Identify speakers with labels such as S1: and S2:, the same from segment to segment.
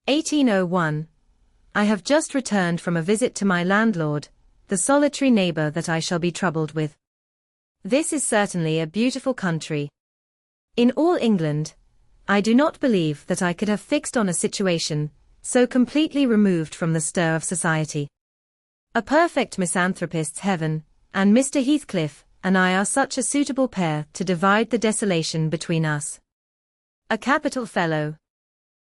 S1: 1801. I have just returned from a visit to my landlord, the solitary neighbor that I shall be troubled with. This is certainly a beautiful country. In all England, I do not believe that I could have fixed on a situation so completely removed from the stir of society. A perfect misanthropist's heaven, and Mr. Heathcliff and I are such a suitable pair to divide the desolation between us. A capital fellow.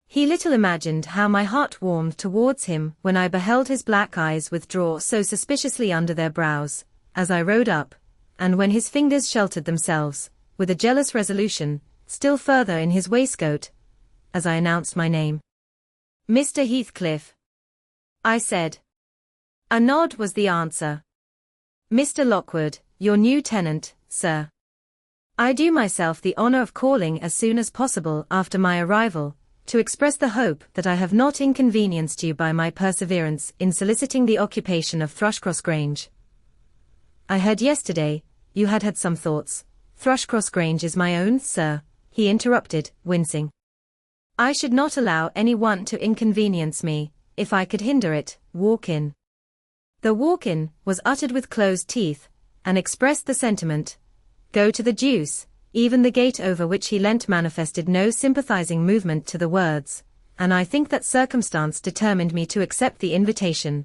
S1: He little imagined how my heart warmed towards him when I beheld his black eyes withdraw so suspiciously under their brows, as I rode up, and when his fingers sheltered themselves, with a jealous resolution, still further in his waistcoat, as I announced my name. Mr. Heathcliff, I said. A nod was the answer. Mr. Lockwood, your new tenant, sir. I do myself the honor of calling as soon as possible after my arrival, to express the hope that I have not inconvenienced you by my perseverance in soliciting the occupation of Thrushcross Grange. I heard yesterday, you had had some thoughts. Thrushcross Grange is my own, sir, he interrupted, wincing. I should not allow any one to inconvenience me, if I could hinder it. Walk in. The walk-in was uttered with closed teeth, and expressed the sentiment, go to the deuce. Even the gate over which he leant manifested no sympathizing movement to the words, and I think that circumstance determined me to accept the invitation.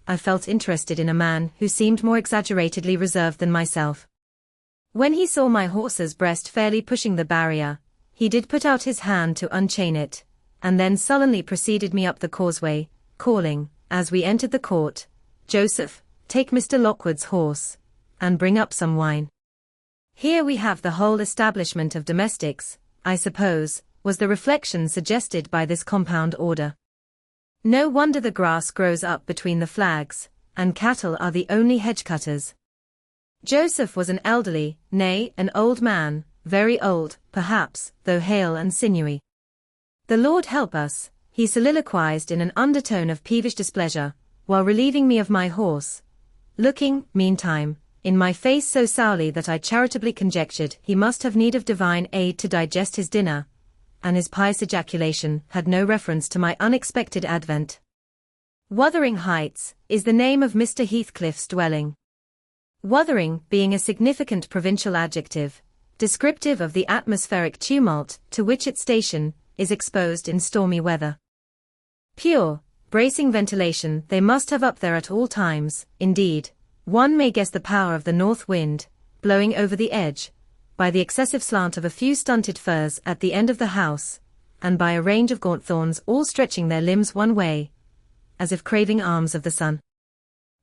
S1: I felt interested in a man who seemed more exaggeratedly reserved than myself. When he saw my horse's breast fairly pushing the barrier, he did put out his hand to unchain it, and then sullenly preceded me up the causeway, calling, as we entered the court, Joseph, take Mr. Lockwood's horse, and bring up some wine. Here we have the whole establishment of domestics, I suppose, was the reflection suggested by this compound order. No wonder the grass grows up between the flags, and cattle are the only hedge-cutters. Joseph was an elderly, nay, an old man, very old, perhaps, though hale and sinewy. The Lord help us, he soliloquized in an undertone of peevish displeasure, while relieving me of my horse, looking, meantime, in my face so sourly that I charitably conjectured he must have need of divine aid to digest his dinner, and his pious ejaculation had no reference to my unexpected advent. Wuthering Heights is the name of Mr. Heathcliff's dwelling. Wuthering being a significant provincial adjective, descriptive of the atmospheric tumult to which its station is exposed in stormy weather. Pure, bracing ventilation they must have up there at all times, indeed. One may guess the power of the north wind, blowing over the edge, by the excessive slant of a few stunted firs at the end of the house, and by a range of gaunt thorns all stretching their limbs one way, as if craving arms of the sun.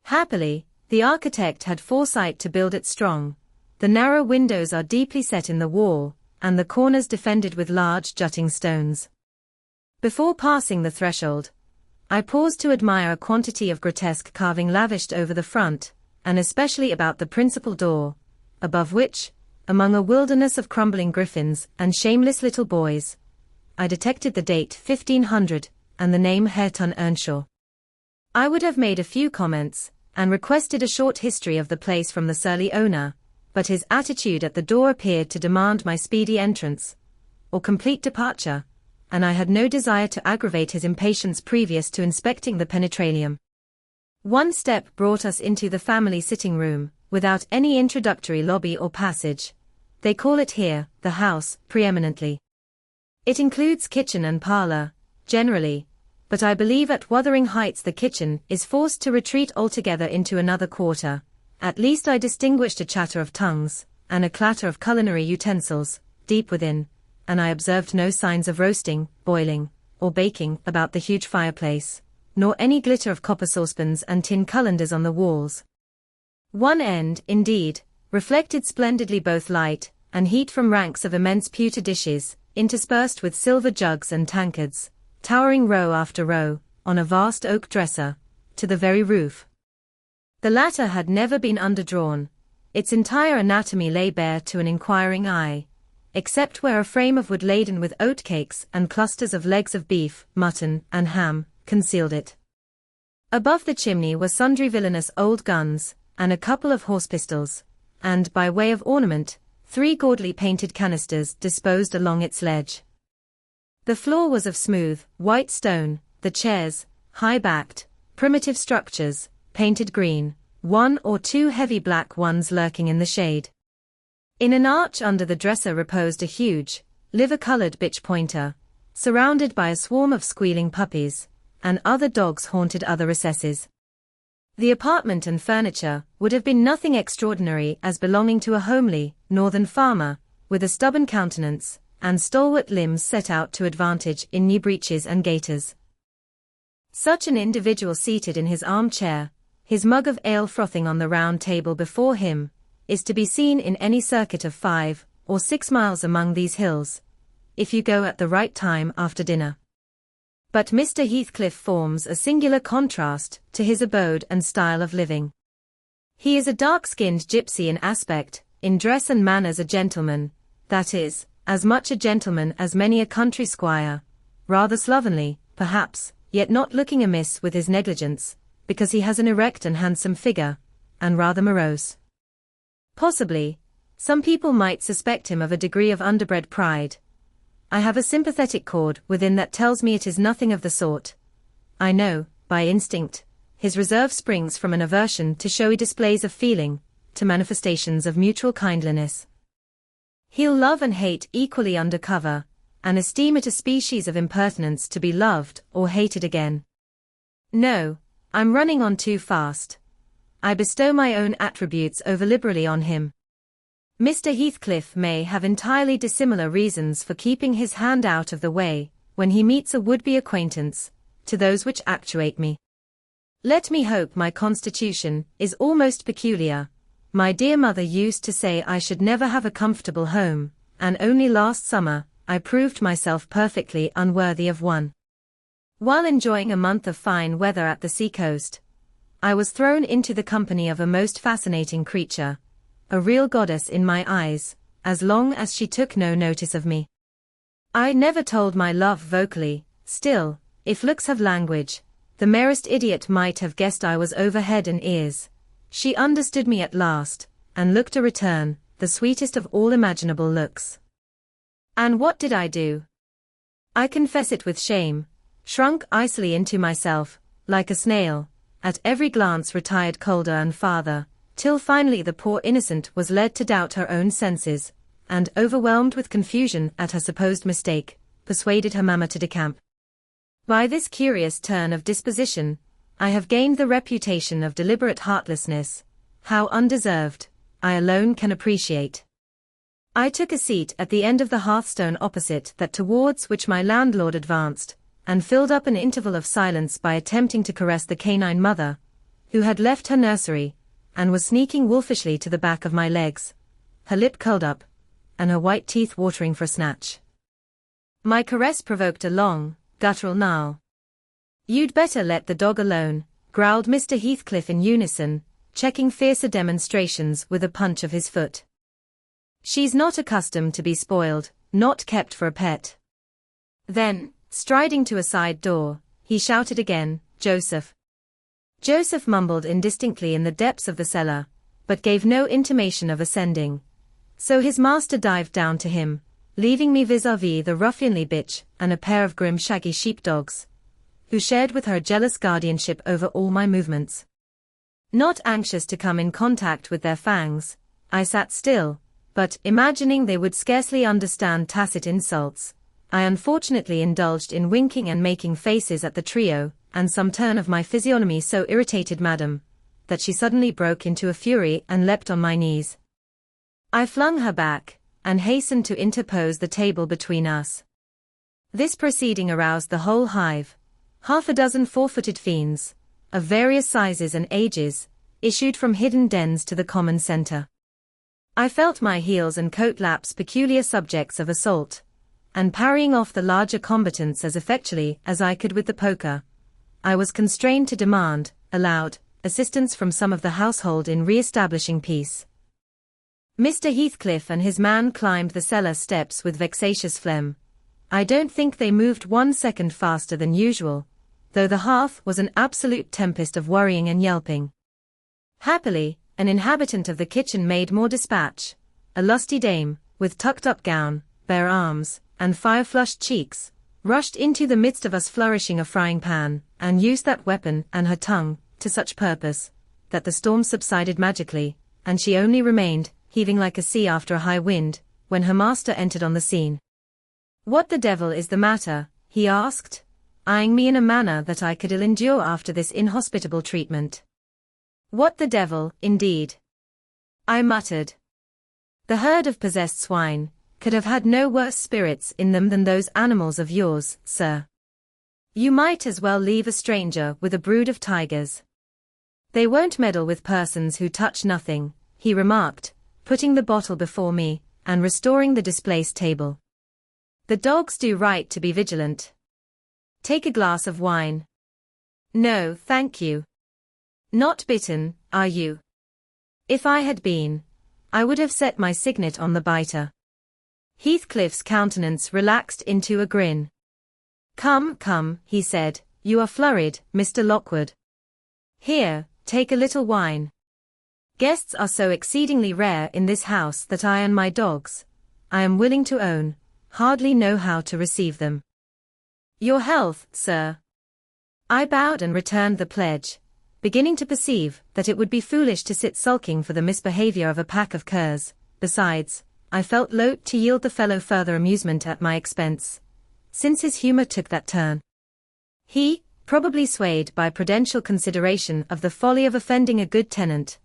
S1: Happily, the architect had foresight to build it strong. The narrow windows are deeply set in the wall, and the corners defended with large jutting stones. Before passing the threshold, I paused to admire a quantity of grotesque carving lavished over the front, and especially about the principal door, above which, among a wilderness of crumbling griffins and shameless little boys, I detected the date 1500, and the name Hareton Earnshaw. I would have made a few comments, and requested a short history of the place from the surly owner, but his attitude at the door appeared to demand my speedy entrance, or complete departure, and I had no desire to aggravate his impatience previous to inspecting the penetralium. One step brought us into the family sitting room, without any introductory lobby or passage. They call it here, the house, preeminently. It includes kitchen and parlor, generally, but I believe at Wuthering Heights the kitchen is forced to retreat altogether into another quarter. At least I distinguished a chatter of tongues, and a clatter of culinary utensils, deep within, and I observed no signs of roasting, boiling, or baking about the huge fireplace, nor any glitter of copper saucepans and tin cullenders on the walls. One end, indeed, reflected splendidly both light and heat from ranks of immense pewter dishes, interspersed with silver jugs and tankards, towering row after row, on a vast oak dresser, to the very roof. The latter had never been underdrawn, its entire anatomy lay bare to an inquiring eye, except where a frame of wood laden with oatcakes and clusters of legs of beef, mutton, and ham, concealed it. Above the chimney were sundry villainous old guns, and a couple of horse pistols, and, by way of ornament, 3 gaudily painted canisters disposed along its ledge. The floor was of smooth, white stone, the chairs, high-backed, primitive structures, painted green, one or two heavy black ones lurking in the shade. In an arch under the dresser reposed a huge, liver-colored bitch pointer, surrounded by a swarm of squealing puppies, and other dogs haunted other recesses. The apartment and furniture would have been nothing extraordinary as belonging to a homely, northern farmer, with a stubborn countenance, and stalwart limbs set out to advantage in knee breeches and gaiters. Such an individual seated in his armchair, his mug of ale frothing on the round table before him, is to be seen in any circuit of 5 or 6 miles among these hills, if you go at the right time after dinner. But Mr. Heathcliff forms a singular contrast to his abode and style of living. He is a dark-skinned gypsy in aspect, in dress and manners a gentleman, that is, as much a gentleman as many a country squire, rather slovenly, perhaps, yet not looking amiss with his negligence, because he has an erect and handsome figure, and rather morose. Possibly, some people might suspect him of a degree of underbred pride. I have a sympathetic chord within that tells me it is nothing of the sort. I know, by instinct, his reserve springs from an aversion to showy displays of feeling, to manifestations of mutual kindliness. He'll love and hate equally under cover, and esteem it a species of impertinence to be loved or hated again. No, I'm running on too fast. I bestow my own attributes over-liberally on him. Mr. Heathcliff may have entirely dissimilar reasons for keeping his hand out of the way, when he meets a would-be acquaintance, to those which actuate me. Let me hope my constitution is almost peculiar. My dear mother used to say I should never have a comfortable home, and only last summer, I proved myself perfectly unworthy of one. While enjoying a month of fine weather at the sea-coast, I was thrown into the company of a most fascinating creature, a real goddess in my eyes, as long as she took no notice of me. I never told my love vocally, still, if looks have language, the merest idiot might have guessed I was over head and ears. She understood me at last, and looked a return, the sweetest of all imaginable looks. And what did I do? I confess it with shame, shrunk icily into myself, like a snail, at every glance retired colder and farther, till finally the poor innocent was led to doubt her own senses, and overwhelmed with confusion at her supposed mistake, persuaded her mamma to decamp. By this curious turn of disposition, I have gained the reputation of deliberate heartlessness, how undeserved, I alone can appreciate. I took a seat at the end of the hearthstone opposite that towards which my landlord advanced, and filled up an interval of silence by attempting to caress the canine mother, who had left her nursery, and was sneaking wolfishly to the back of my legs, her lip curled up, and her white teeth watering for a snatch. My caress provoked a long, guttural snarl. "You'd better let the dog alone," growled Mr. Heathcliff in unison, checking fiercer demonstrations with a punch of his foot. "She's not accustomed to be spoiled, not kept for a pet." Then, striding to a side door, he shouted again, "Joseph." Joseph mumbled indistinctly in the depths of the cellar, but gave no intimation of ascending. So his master dived down to him, leaving me vis-à-vis the ruffianly bitch and a pair of grim shaggy sheepdogs, who shared with her jealous guardianship over all my movements. Not anxious to come in contact with their fangs, I sat still, but imagining they would scarcely understand tacit insults, I unfortunately indulged in winking and making faces at the trio, and some turn of my physiognomy so irritated Madame, that she suddenly broke into a fury and leapt on my knees. I flung her back, and hastened to interpose the table between us. This proceeding aroused the whole hive. Half a dozen four-footed fiends, of various sizes and ages, issued from hidden dens to the common centre. I felt my heels and coat laps peculiar subjects of assault, and parrying off the larger combatants as effectually as I could with the poker, I was constrained to demand, aloud, assistance from some of the household in re-establishing peace. Mr. Heathcliff and his man climbed the cellar steps with vexatious phlegm. I don't think they moved 1 second faster than usual, though the hearth was an absolute tempest of worrying and yelping. Happily, an inhabitant of the kitchen made more dispatch, a lusty dame, with tucked-up gown, bare arms, and fire-flushed cheeks, rushed into the midst of us flourishing a frying pan, and used that weapon and her tongue, to such purpose, that the storm subsided magically, and she only remained, heaving like a sea after a high wind, when her master entered on the scene. "What the devil is the matter?" he asked, eyeing me in a manner that I could ill endure after this inhospitable treatment. "What the devil, indeed?" I muttered. "The herd of possessed swine could have had no worse spirits in them than those animals of yours, sir. You might as well leave a stranger with a brood of tigers." "They won't meddle with persons who touch nothing," he remarked, putting the bottle before me, and restoring the displaced table. "The dogs do right to be vigilant. Take a glass of wine." "No, thank you." "Not bitten, are you?" If I had been, I would have set my signet on the biter. Heathcliff's countenance relaxed into a grin. "Come, come," he said, "you are flurried, Mr. Lockwood. Here, take a little wine. Guests are so exceedingly rare in this house that I and my dogs, I am willing to own, hardly know how to receive them." "Your health, sir." I bowed and returned the pledge, beginning to perceive that it would be foolish to sit sulking for the misbehavior of a pack of curs. Besides, I felt loath to yield the fellow further amusement at my expense, since his humor took that turn. He, probably swayed by prudential consideration of the folly of offending a good tenant,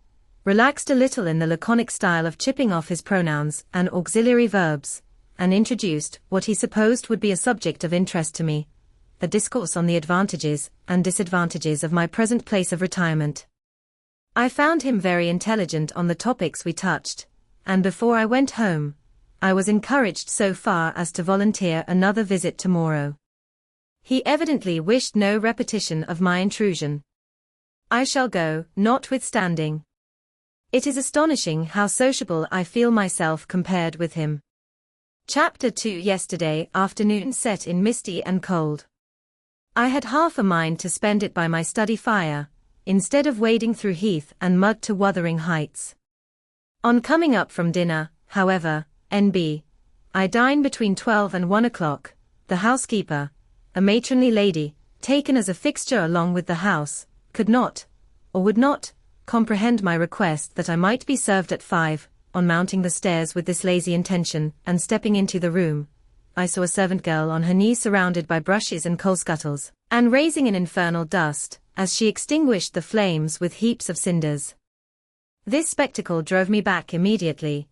S1: relaxed a little in the laconic style of chipping off his pronouns and auxiliary verbs, and introduced what he supposed would be a subject of interest to me, a discourse on the advantages and disadvantages of my present place of retirement. I found him very intelligent on the topics we touched, and before I went home, I was encouraged so far as to volunteer another visit tomorrow. He evidently wished no repetition of my intrusion. I shall go, notwithstanding. It is astonishing how sociable I feel myself compared with him. Chapter 2. Yesterday afternoon set in misty and cold. I had half a mind to spend it by my study fire, instead of wading through heath and mud to Wuthering Heights. On coming up from dinner, however, N.B., I dine between 12 and 1 o'clock, the housekeeper, a matronly lady, taken as a fixture along with the house, could not, or would not, comprehend my request that I might be served at 5. On mounting the stairs with this lazy intention, and stepping into the room, I saw a servant girl on her knees surrounded by brushes and coal scuttles, and raising an infernal dust, as she extinguished the flames with heaps of cinders. This spectacle drove me back immediately.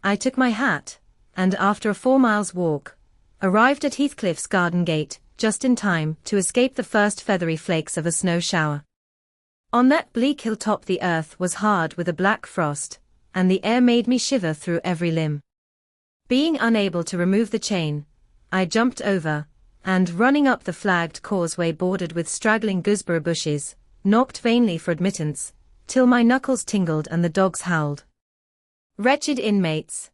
S1: I took my hat, and after a 4 miles walk, arrived at Heathcliff's garden gate, just in time to escape the first feathery flakes of a snow shower. On that bleak hilltop the earth was hard with a black frost, and the air made me shiver through every limb. Being unable to remove the chain, I jumped over, and running up the flagged causeway bordered with straggling gooseberry bushes, knocked vainly for admittance, till my knuckles tingled and the dogs howled. "Wretched inmates!"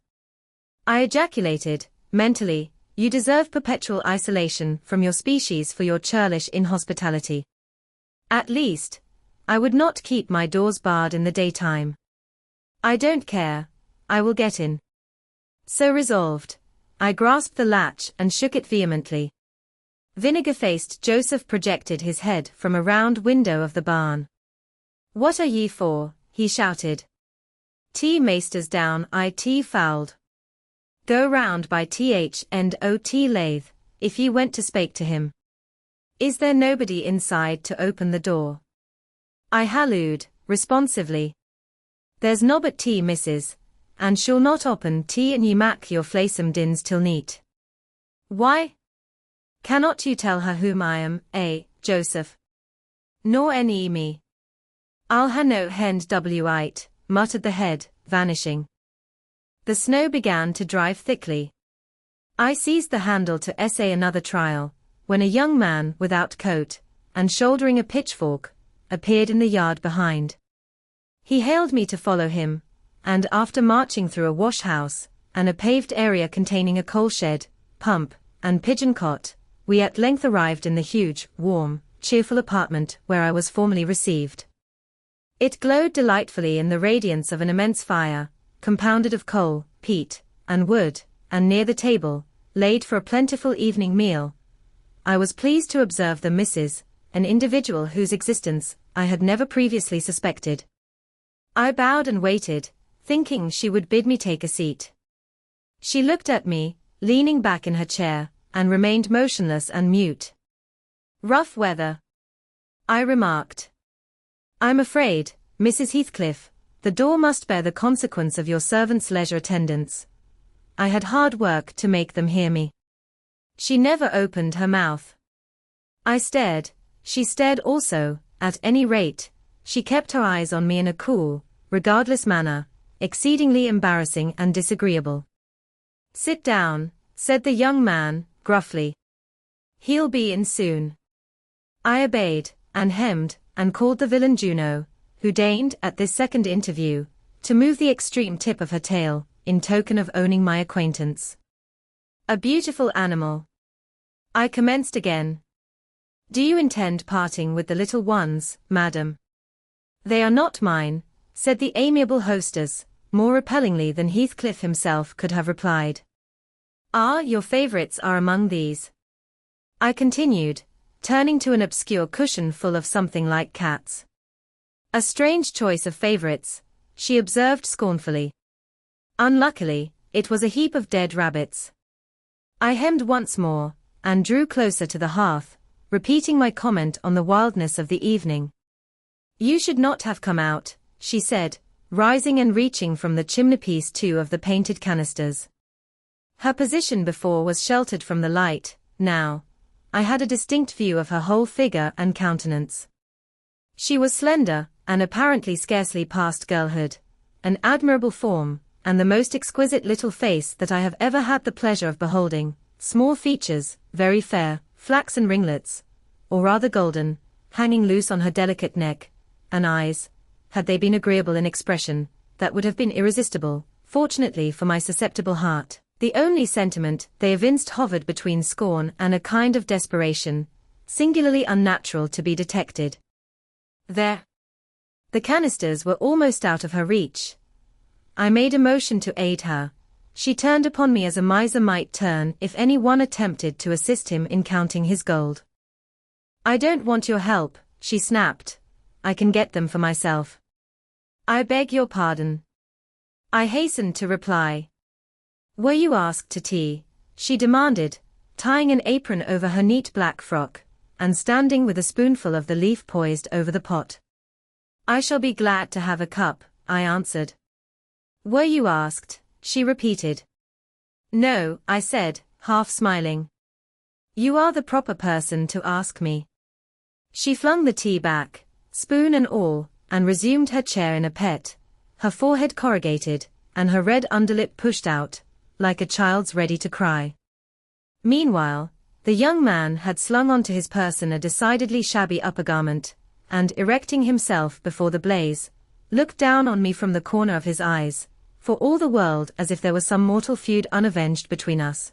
S1: I ejaculated, mentally, "you deserve perpetual isolation from your species for your churlish inhospitality. At least, I would not keep my doors barred in the daytime. I don't care, I will get in." So resolved, I grasped the latch and shook it vehemently. Vinegar-faced Joseph projected his head from a round window of the barn. "What are ye for?" he shouted. "T. Maesters down, it fouled. Go round by th and ot lathe, if ye went to spake to him. Is there nobody inside to open the door?" I hallooed, responsively. "There's nobbut tea, missus, and she'll not open tea and ye mak your flaysome dins till neat." "Why? Cannot you tell her whom I am, Joseph? Nor any me." "I'll ha no hend wite," muttered the head, vanishing. The snow began to drive thickly. I seized the handle to essay another trial, when a young man without coat, and shouldering a pitchfork, appeared in the yard behind. He hailed me to follow him, and after marching through a wash-house, and a paved area containing a coal-shed, pump, and pigeon cot, we at length arrived in the huge, warm, cheerful apartment where I was formerly received. It glowed delightfully in the radiance of an immense fire, compounded of coal, peat, and wood, and near the table, laid for a plentiful evening meal, I was pleased to observe the Mrs., an individual whose existence I had never previously suspected. I bowed and waited, thinking she would bid me take a seat. She looked at me, leaning back in her chair, and remained motionless and mute. "Rough weather," I remarked. "I'm afraid, Mrs. Heathcliff, the door must bear the consequence of your servants' leisure attendance. I had hard work to make them hear me." She never opened her mouth. I stared, she stared also. At any rate, she kept her eyes on me in a cool, regardless manner, exceedingly embarrassing and disagreeable. "Sit down," said the young man, gruffly. "He'll be in soon." I obeyed, and hemmed, and called the villain Juno, who deigned, at this second interview, to move the extreme tip of her tail, in token of owning my acquaintance. "A beautiful animal." I commenced again. "Do you intend parting with the little ones, madam?" "They are not mine," said the amiable hostess, more repellingly than Heathcliff himself could have replied. "Ah, your favourites are among these," I continued, turning to an obscure cushion full of something like cats. "A strange choice of favourites," she observed scornfully. Unluckily, it was a heap of dead rabbits. I hemmed once more, and drew closer to the hearth, repeating my comment on the wildness of the evening. "You should not have come out," she said, rising and reaching from the chimneypiece two of the painted canisters. Her position before was sheltered from the light. Now, I had a distinct view of her whole figure and countenance. She was slender, and apparently scarcely past girlhood, an admirable form, and the most exquisite little face that I have ever had the pleasure of beholding, small features, very fair, flaxen ringlets, or rather golden, hanging loose on her delicate neck, and eyes, had they been agreeable in expression, that would have been irresistible, fortunately for my susceptible heart. The only sentiment they evinced hovered between scorn and a kind of desperation, singularly unnatural to be detected. There. The canisters were almost out of her reach. I made a motion to aid her. She turned upon me as a miser might turn if any one attempted to assist him in counting his gold. "I don't want your help," she snapped. "I can get them for myself." "I beg your pardon," I hastened to reply. "Were you asked to tea?" she demanded, tying an apron over her neat black frock, and standing with a spoonful of the leaf poised over the pot. "I shall be glad to have a cup," I answered. "Were you asked?" she repeated. "No," I said, half smiling. "You are the proper person to ask me." She flung the tea back, spoon and all, and resumed her chair in a pet, her forehead corrugated, and her red underlip pushed out, like a child's ready to cry. Meanwhile, the young man had slung onto his person a decidedly shabby upper garment, and erecting himself before the blaze, looked down on me from the corner of his eyes, for all the world as if there was some mortal feud unavenged between us.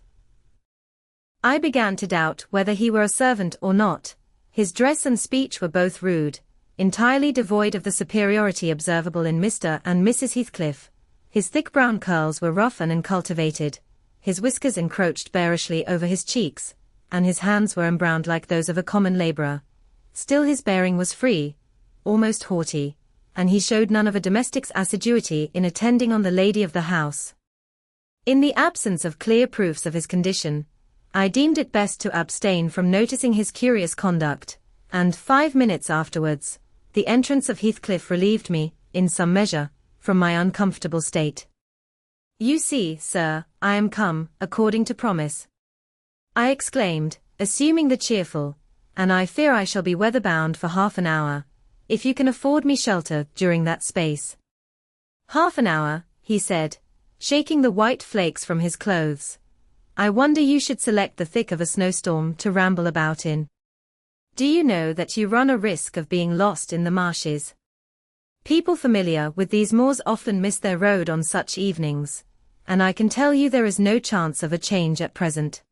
S1: I began to doubt whether he were a servant or not. His dress and speech were both rude, entirely devoid of the superiority observable in Mr. and Mrs. Heathcliff. His thick brown curls were rough and uncultivated, his whiskers encroached bearishly over his cheeks, and his hands were embrowned like those of a common labourer. Still his bearing was free, almost haughty, and he showed none of a domestic's assiduity in attending on the lady of the house. In the absence of clear proofs of his condition, I deemed it best to abstain from noticing his curious conduct, and 5 minutes afterwards, the entrance of Heathcliff relieved me, in some measure, from my uncomfortable state. "You see, sir, I am come, according to promise," I exclaimed, assuming the cheerful, "and I fear I shall be weather-bound for half an hour, if you can afford me shelter during that space." "Half an hour," he said, shaking the white flakes from his clothes. "I wonder you should select the thick of a snowstorm to ramble about in. Do you know that you run a risk of being lost in the marshes? People familiar with these moors often miss their road on such evenings, and I can tell you there is no chance of a change at present.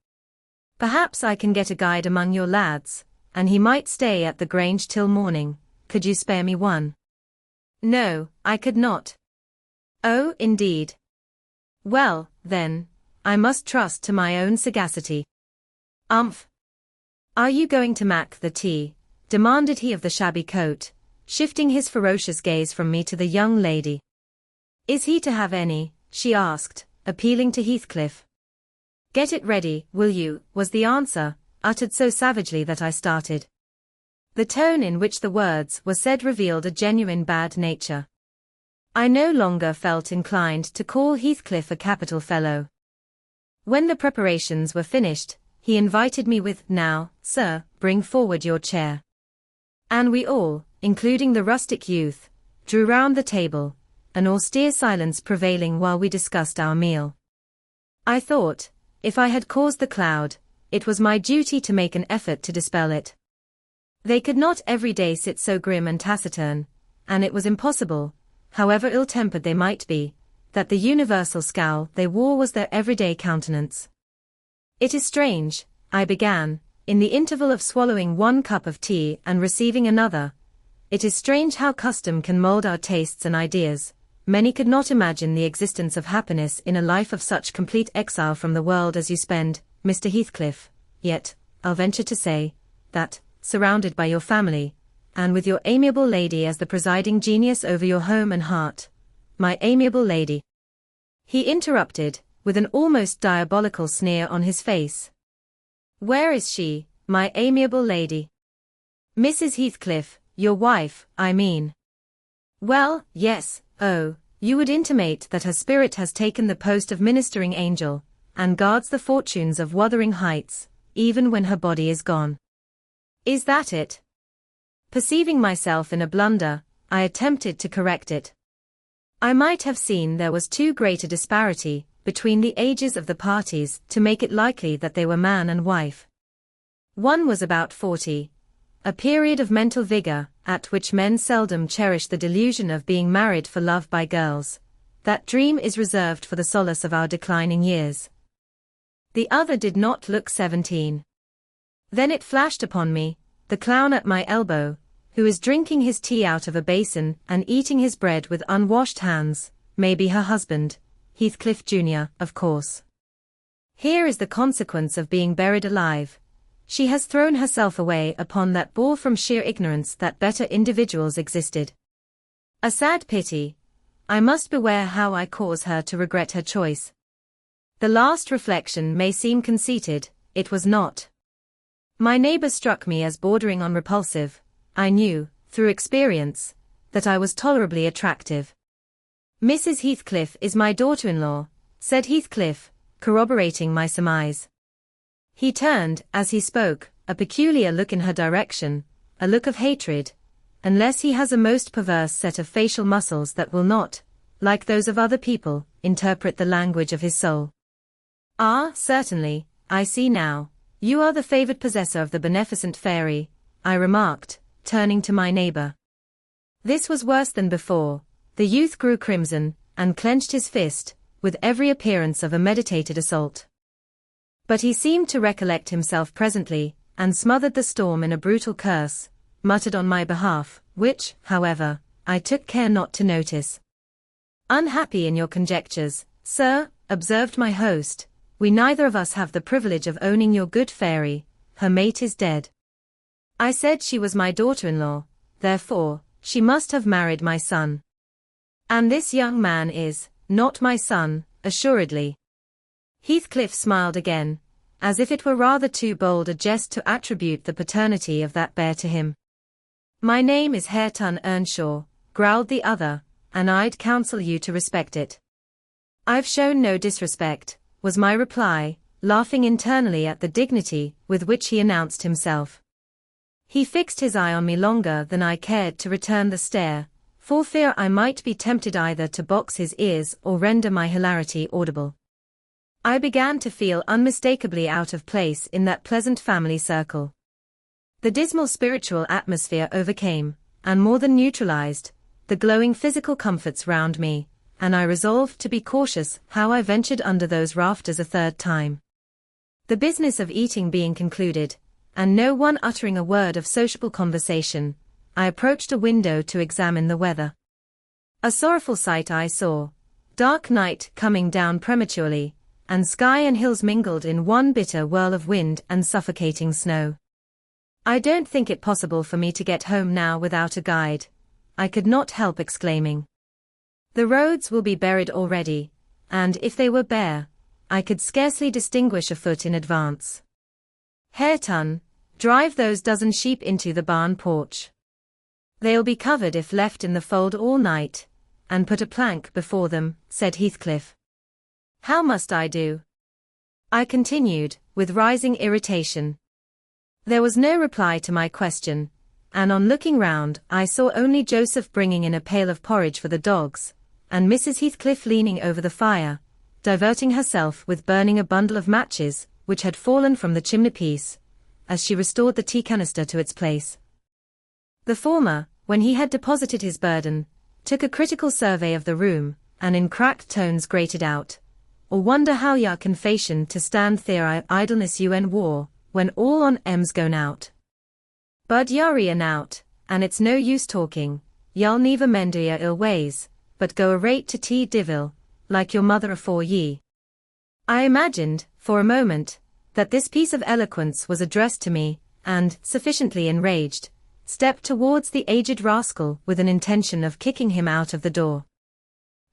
S1: Perhaps I can get a guide among your lads, and he might stay at the Grange till morning. Could you spare me one?" "No, I could not." "Oh, indeed. Well, then, I must trust to my own sagacity." "Umph. "Are you going to mac the tea?" demanded he of the shabby coat, shifting his ferocious gaze from me to the young lady. "Is he to have any?" she asked, appealing to Heathcliff. "Get it ready, will you?" was the answer, uttered so savagely that I started. The tone in which the words were said revealed a genuine bad nature. I no longer felt inclined to call Heathcliff a capital fellow. When the preparations were finished, he invited me with, "Now, sir, bring forward your chair." And we all, including the rustic youth, drew round the table, an austere silence prevailing while we discussed our meal. I thought, if I had caused the cloud, it was my duty to make an effort to dispel it. They could not every day sit so grim and taciturn, and it was impossible, however ill-tempered they might be, that the universal scowl they wore was their everyday countenance. "It is strange," I began, in the interval of swallowing one cup of tea and receiving another, "it is strange how custom can mold our tastes and ideas. Many could not imagine the existence of happiness in a life of such complete exile from the world as you spend, Mr. Heathcliff, yet, I'll venture to say, that, surrounded by your family, and with your amiable lady as the presiding genius over your home and heart, my amiable lady," he interrupted, with an almost diabolical sneer on his face. "Where is she, my amiable lady?" "Mrs. Heathcliff, your wife, I mean." "Well, yes, oh, you would intimate that her spirit has taken the post of ministering angel, and guards the fortunes of Wuthering Heights, even when her body is gone. Is that it?" Perceiving myself in a blunder, I attempted to correct it. I might have seen there was too great a disparity between the ages of the parties to make it likely that they were man and wife. One was about 40, a period of mental vigor, at which men seldom cherish the delusion of being married for love by girls. That dream is reserved for the solace of our declining years. The other did not look 17. Then it flashed upon me, the clown at my elbow, who is drinking his tea out of a basin and eating his bread with unwashed hands, may be her husband, Heathcliff Jr., of course. Here is the consequence of being buried alive. She has thrown herself away upon that boor from sheer ignorance that better individuals existed. A sad pity. I must beware how I cause her to regret her choice. The last reflection may seem conceited, it was not. My neighbor struck me as bordering on repulsive. I knew, through experience, that I was tolerably attractive. "Mrs. Heathcliff is my daughter-in-law," said Heathcliff, corroborating my surmise. He turned, as he spoke, a peculiar look in her direction, a look of hatred, unless he has a most perverse set of facial muscles that will not, like those of other people, interpret the language of his soul. "Ah, certainly, I see now. You are the favored possessor of the beneficent fairy," I remarked, turning to my neighbor. This was worse than before. The youth grew crimson, and clenched his fist, with every appearance of a meditated assault. But he seemed to recollect himself presently, and smothered the storm in a brutal curse, muttered on my behalf, which, however, I took care not to notice. "Unhappy in your conjectures, sir," observed my host, "we neither of us have the privilege of owning your good fairy. Her mate is dead." I said she was my daughter-in-law, therefore, she must have married my son. "And this young man is not my son, assuredly." Heathcliff smiled again, as if it were rather too bold a jest to attribute the paternity of that bear to him. "My name is Catherine Earnshaw," growled the other, "and I'd counsel you to respect it." "I've shown no disrespect," was my reply, laughing internally at the dignity with which he announced himself. He fixed his eye on me longer than I cared to return the stare, for fear I might be tempted either to box his ears or render my hilarity audible. I began to feel unmistakably out of place in that pleasant family circle. The dismal spiritual atmosphere overcame, and more than neutralized, the glowing physical comforts round me, and I resolved to be cautious how I ventured under those rafters a third time. The business of eating being concluded, and no one uttering a word of sociable conversation, I approached a window to examine the weather. A sorrowful sight I saw. Dark night coming down prematurely, and sky and hills mingled in one bitter whirl of wind and suffocating snow. I don't think it possible for me to get home now without a guide, I could not help exclaiming. The roads will be buried already, and if they were bare, I could scarcely distinguish a foot in advance. Hareton, drive those dozen sheep into the barn porch. They'll be covered if left in the fold all night, and put a plank before them, said Heathcliff. How must I do? I continued, with rising irritation. There was no reply to my question, and on looking round I saw only Joseph bringing in a pail of porridge for the dogs, and Mrs. Heathcliff leaning over the fire, diverting herself with burning a bundle of matches, which had fallen from the chimney-piece, as she restored the tea canister to its place. The former, when he had deposited his burden, took a critical survey of the room, and in cracked tones grated out, "Or wonder how ya can fashion to stand there idleness un war, when all on em's gone out. Bud yari out, and it's no use talking, y'all never mend your ill ways, but go arate to tea divil, like your mother afore ye." I imagined, for a moment, that this piece of eloquence was addressed to me, and, sufficiently enraged, stepped towards the aged rascal with an intention of kicking him out of the door.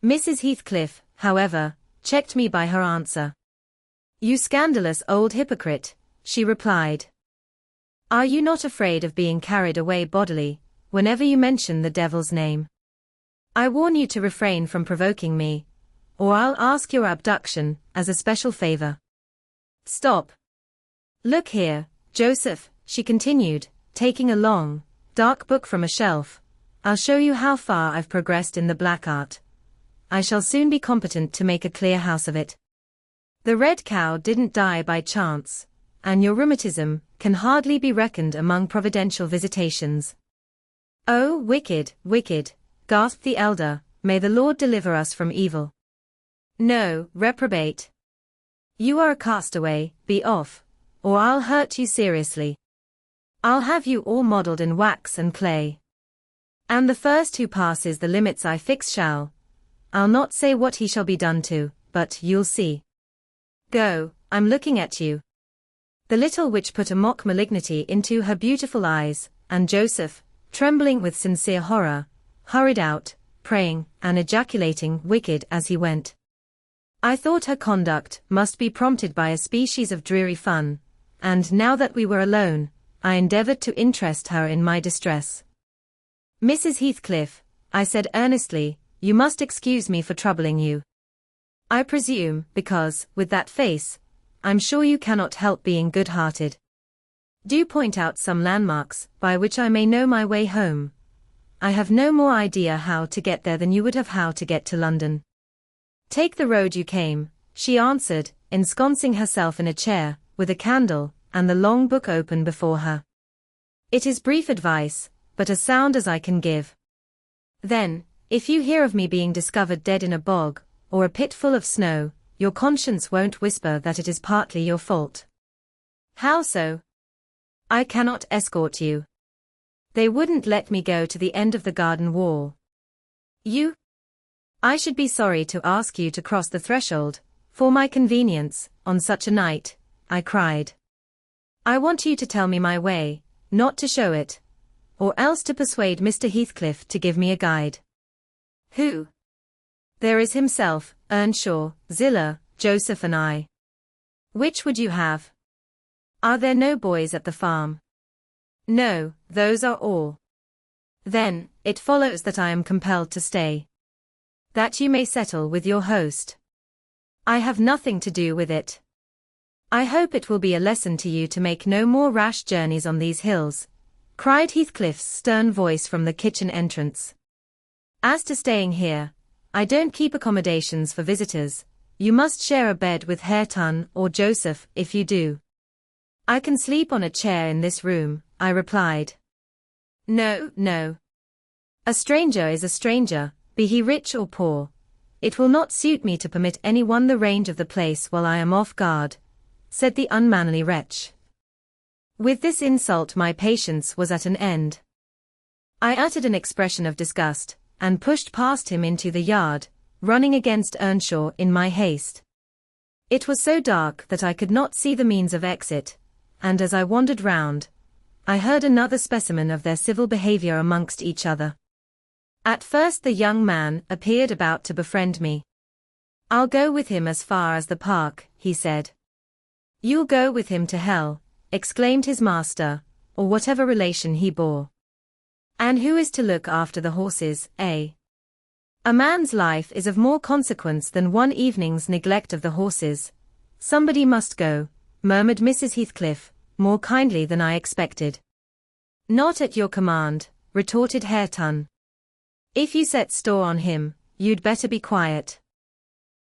S1: Mrs. Heathcliff, however, checked me by her answer. "You scandalous old hypocrite," she replied. "Are you not afraid of being carried away bodily, whenever you mention the devil's name? I warn you to refrain from provoking me, or I'll ask your abduction, as a special favor. Stop. Look here, Joseph," she continued, taking a long, dark book from a shelf. "I'll show you how far I've progressed in the black art. I shall soon be competent to make a clear house of it. The red cow didn't die by chance, and your rheumatism can hardly be reckoned among providential visitations." "Oh, wicked, wicked," gasped the elder, "may the Lord deliver us from evil." "No, reprobate. You are a castaway, be off, or I'll hurt you seriously. I'll have you all modelled in wax and clay. And the first who passes the limits I fix shall, I'll not say what he shall be done to, but you'll see. Go, I'm looking at you." The little witch put a mock malignity into her beautiful eyes, and Joseph, trembling with sincere horror, hurried out, praying, and ejaculating "wicked" as he went. I thought her conduct must be prompted by a species of dreary fun, and now that we were alone, I endeavored to interest her in my distress. "Mrs. Heathcliff," I said earnestly, "you must excuse me for troubling you. I presume, because, with that face, I'm sure you cannot help being good-hearted. Do point out some landmarks, by which I may know my way home. I have no more idea how to get there than you would have how to get to London." "Take the road you came," she answered, ensconcing herself in a chair, with a candle, and the long book open before her. "It is brief advice, but as sound as I can give. Then, if you hear of me being discovered dead in a bog, or a pit full of snow, your conscience won't whisper that it is partly your fault." "How so?" "I cannot escort you. They wouldn't let me go to the end of the garden wall." "You? I should be sorry to ask you to cross the threshold, for my convenience, on such a night," I cried. "I want you to tell me my way, not to show it, or else to persuade Mr. Heathcliff to give me a guide." "Who?" "There is himself, Earnshaw, Zillah, Joseph and I." "Which would you have?" "Are there no boys at the farm?" "No, those are all." "Then, it follows that I am compelled to stay." "That you may settle with your host. I have nothing to do with it. I hope it will be a lesson to you to make no more rash journeys on these hills," cried Heathcliff's stern voice from the kitchen entrance. "As to staying here, I don't keep accommodations for visitors. You must share a bed with Hareton or Joseph if you do." "I can sleep on a chair in this room," I replied. "No, no. A stranger is a stranger, be he rich or poor. It will not suit me to permit anyone the range of the place while I am off guard," said the unmanly wretch. With this insult my patience was at an end. I uttered an expression of disgust, and pushed past him into the yard, running against Earnshaw in my haste. It was so dark that I could not see the means of exit, and as I wandered round, I heard another specimen of their civil behavior amongst each other. At first the young man appeared about to befriend me. "I'll go with him as far as the park," he said. "You'll go with him to hell," exclaimed his master, or whatever relation he bore. "And who is to look after the horses, eh?" "A man's life is of more consequence than one evening's neglect of the horses. Somebody must go," murmured Mrs. Heathcliff, more kindly than I expected. "Not at your command," retorted Hareton. "If you set store on him, you'd better be quiet."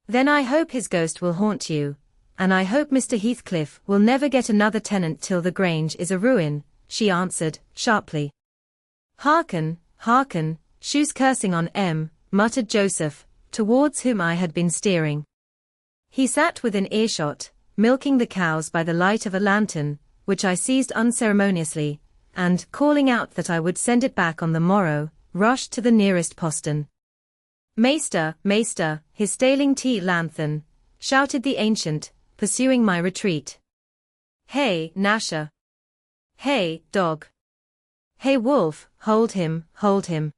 S1: "Then I hope his ghost will haunt you, and I hope Mr. Heathcliff will never get another tenant till the Grange is a ruin," she answered, sharply. "Hearken, hearken, shoes cursing on muttered Joseph, towards whom I had been steering. He sat within earshot, milking the cows by the light of a lantern, which I seized unceremoniously, and, calling out that I would send it back on the morrow, rushed to the nearest postern. "Meester, meester, his staling tea lanthorn," shouted the ancient, pursuing my retreat. "Hey, Nasher! Hey, dog! Hey, wolf, hold him, hold him!"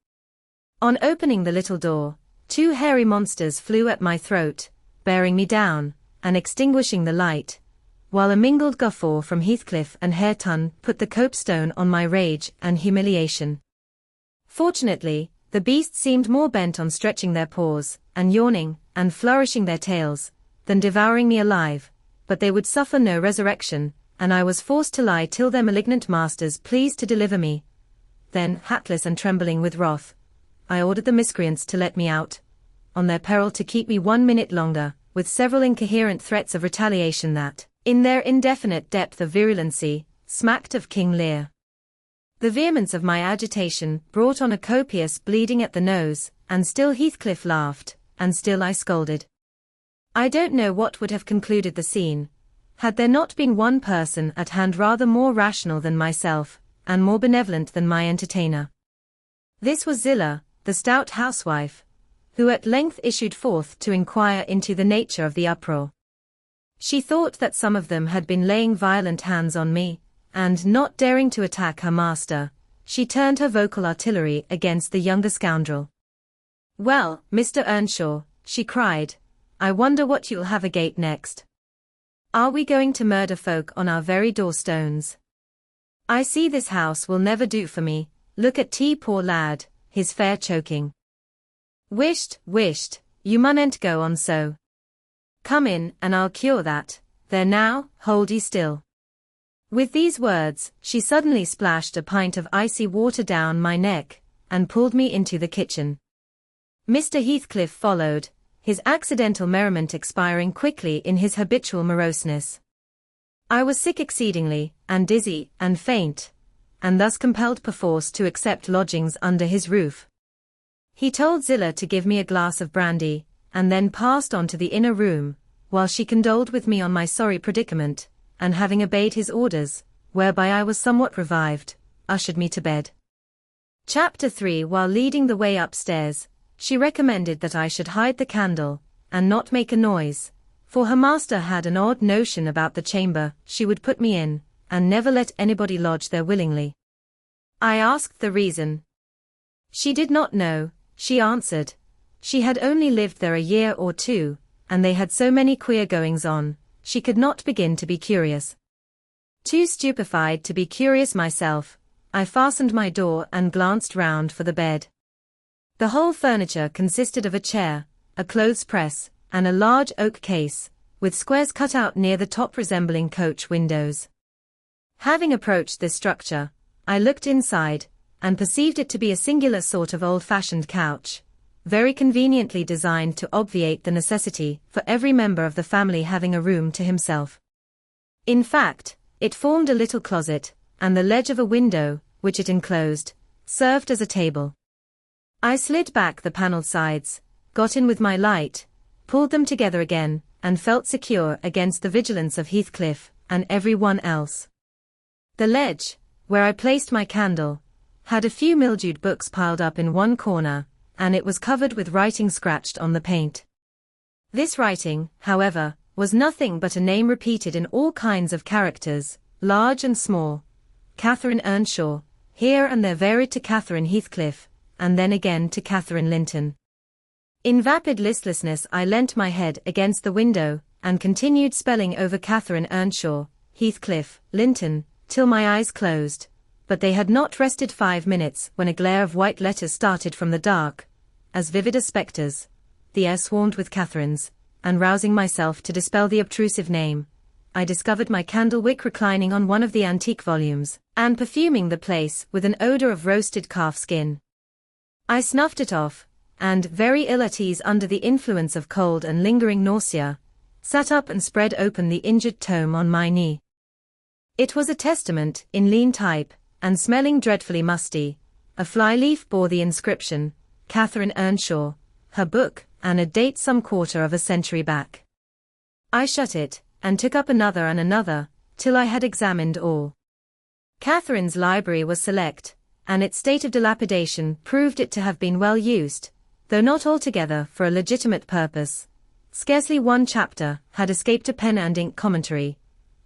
S1: On opening the little door, two hairy monsters flew at my throat, bearing me down, and extinguishing the light, while a mingled guffaw from Heathcliff and Hareton put the copestone on my rage and humiliation. Fortunately, the beasts seemed more bent on stretching their paws, and yawning, and flourishing their tails, than devouring me alive, but they would suffer no resurrection, and I was forced to lie till their malignant masters pleased to deliver me. Then, hatless and trembling with wrath, I ordered the miscreants to let me out, on their peril to keep me 1 minute longer, with several incoherent threats of retaliation that, in their indefinite depth of virulency, smacked of King Lear. The vehemence of my agitation brought on a copious bleeding at the nose, and still Heathcliff laughed, and still I scolded. I don't know what would have concluded the scene, had there not been one person at hand rather more rational than myself, and more benevolent than my entertainer. This was Zillah, the stout housewife, who at length issued forth to inquire into the nature of the uproar. She thought that some of them had been laying violent hands on me, and not daring to attack her master, she turned her vocal artillery against the younger scoundrel. "Well, Mr. Earnshaw," she cried, "I wonder what you'll have agate next. Are we going to murder folk on our very doorstones? I see this house will never do for me, look at poor lad, his fair choking. Wisht, you mun'n't go on so. Come in, and I'll cure that. There now, hold ye still." With these words, she suddenly splashed a pint of icy water down my neck, and pulled me into the kitchen. Mr. Heathcliff followed, his accidental merriment expiring quickly in his habitual moroseness. I was sick exceedingly, and dizzy, and faint, and thus compelled perforce to accept lodgings under his roof. He told Zillah to give me a glass of brandy, and then passed on to the inner room, while she condoled with me on my sorry predicament, and having obeyed his orders, whereby I was somewhat revived, ushered me to bed. Chapter 3. While leading the way upstairs, she recommended that I should hide the candle, and not make a noise, for her master had an odd notion about the chamber she would put me in, and never let anybody lodge there willingly. I asked the reason. She did not know, she answered. She had only lived there a year or two, and they had so many queer goings-on, she could not begin to be curious. Too stupefied to be curious myself, I fastened my door and glanced round for the bed. The whole furniture consisted of a chair, a clothes press, and a large oak case, with squares cut out near the top resembling coach windows. Having approached this structure, I looked inside, and perceived it to be a singular sort of old-fashioned couch, very conveniently designed to obviate the necessity for every member of the family having a room to himself. In fact, it formed a little closet, and the ledge of a window, which it enclosed, served as a table. I slid back the panelled sides, got in with my light, pulled them together again, and felt secure against the vigilance of Heathcliff and every one else. The ledge, where I placed my candle, had a few mildewed books piled up in one corner, and it was covered with writing scratched on the paint. This writing, however, was nothing but a name repeated in all kinds of characters, large and small, Catherine Earnshaw, here and there varied to Catherine Heathcliff, and then again to Catherine Linton. In vapid listlessness I leant my head against the window, and continued spelling over Catherine Earnshaw, Heathcliff, Linton, till my eyes closed, but they had not rested 5 minutes when a glare of white letters started from the dark, as vivid as spectres. The air swarmed with Catherines, and rousing myself to dispel the obtrusive name, I discovered my candle wick reclining on one of the antique volumes, and perfuming the place with an odor of roasted calf skin. I snuffed it off, and, very ill at ease under the influence of cold and lingering nausea, sat up and spread open the injured tome on my knee. It was a testament, in lean type, and smelling dreadfully musty. A fly-leaf bore the inscription, Catherine Earnshaw, her book, and a date some quarter of a century back. I shut it, and took up another and another, till I had examined all. Catherine's library was select, and its state of dilapidation proved it to have been well used, though not altogether for a legitimate purpose. Scarcely one chapter had escaped a pen and ink commentary,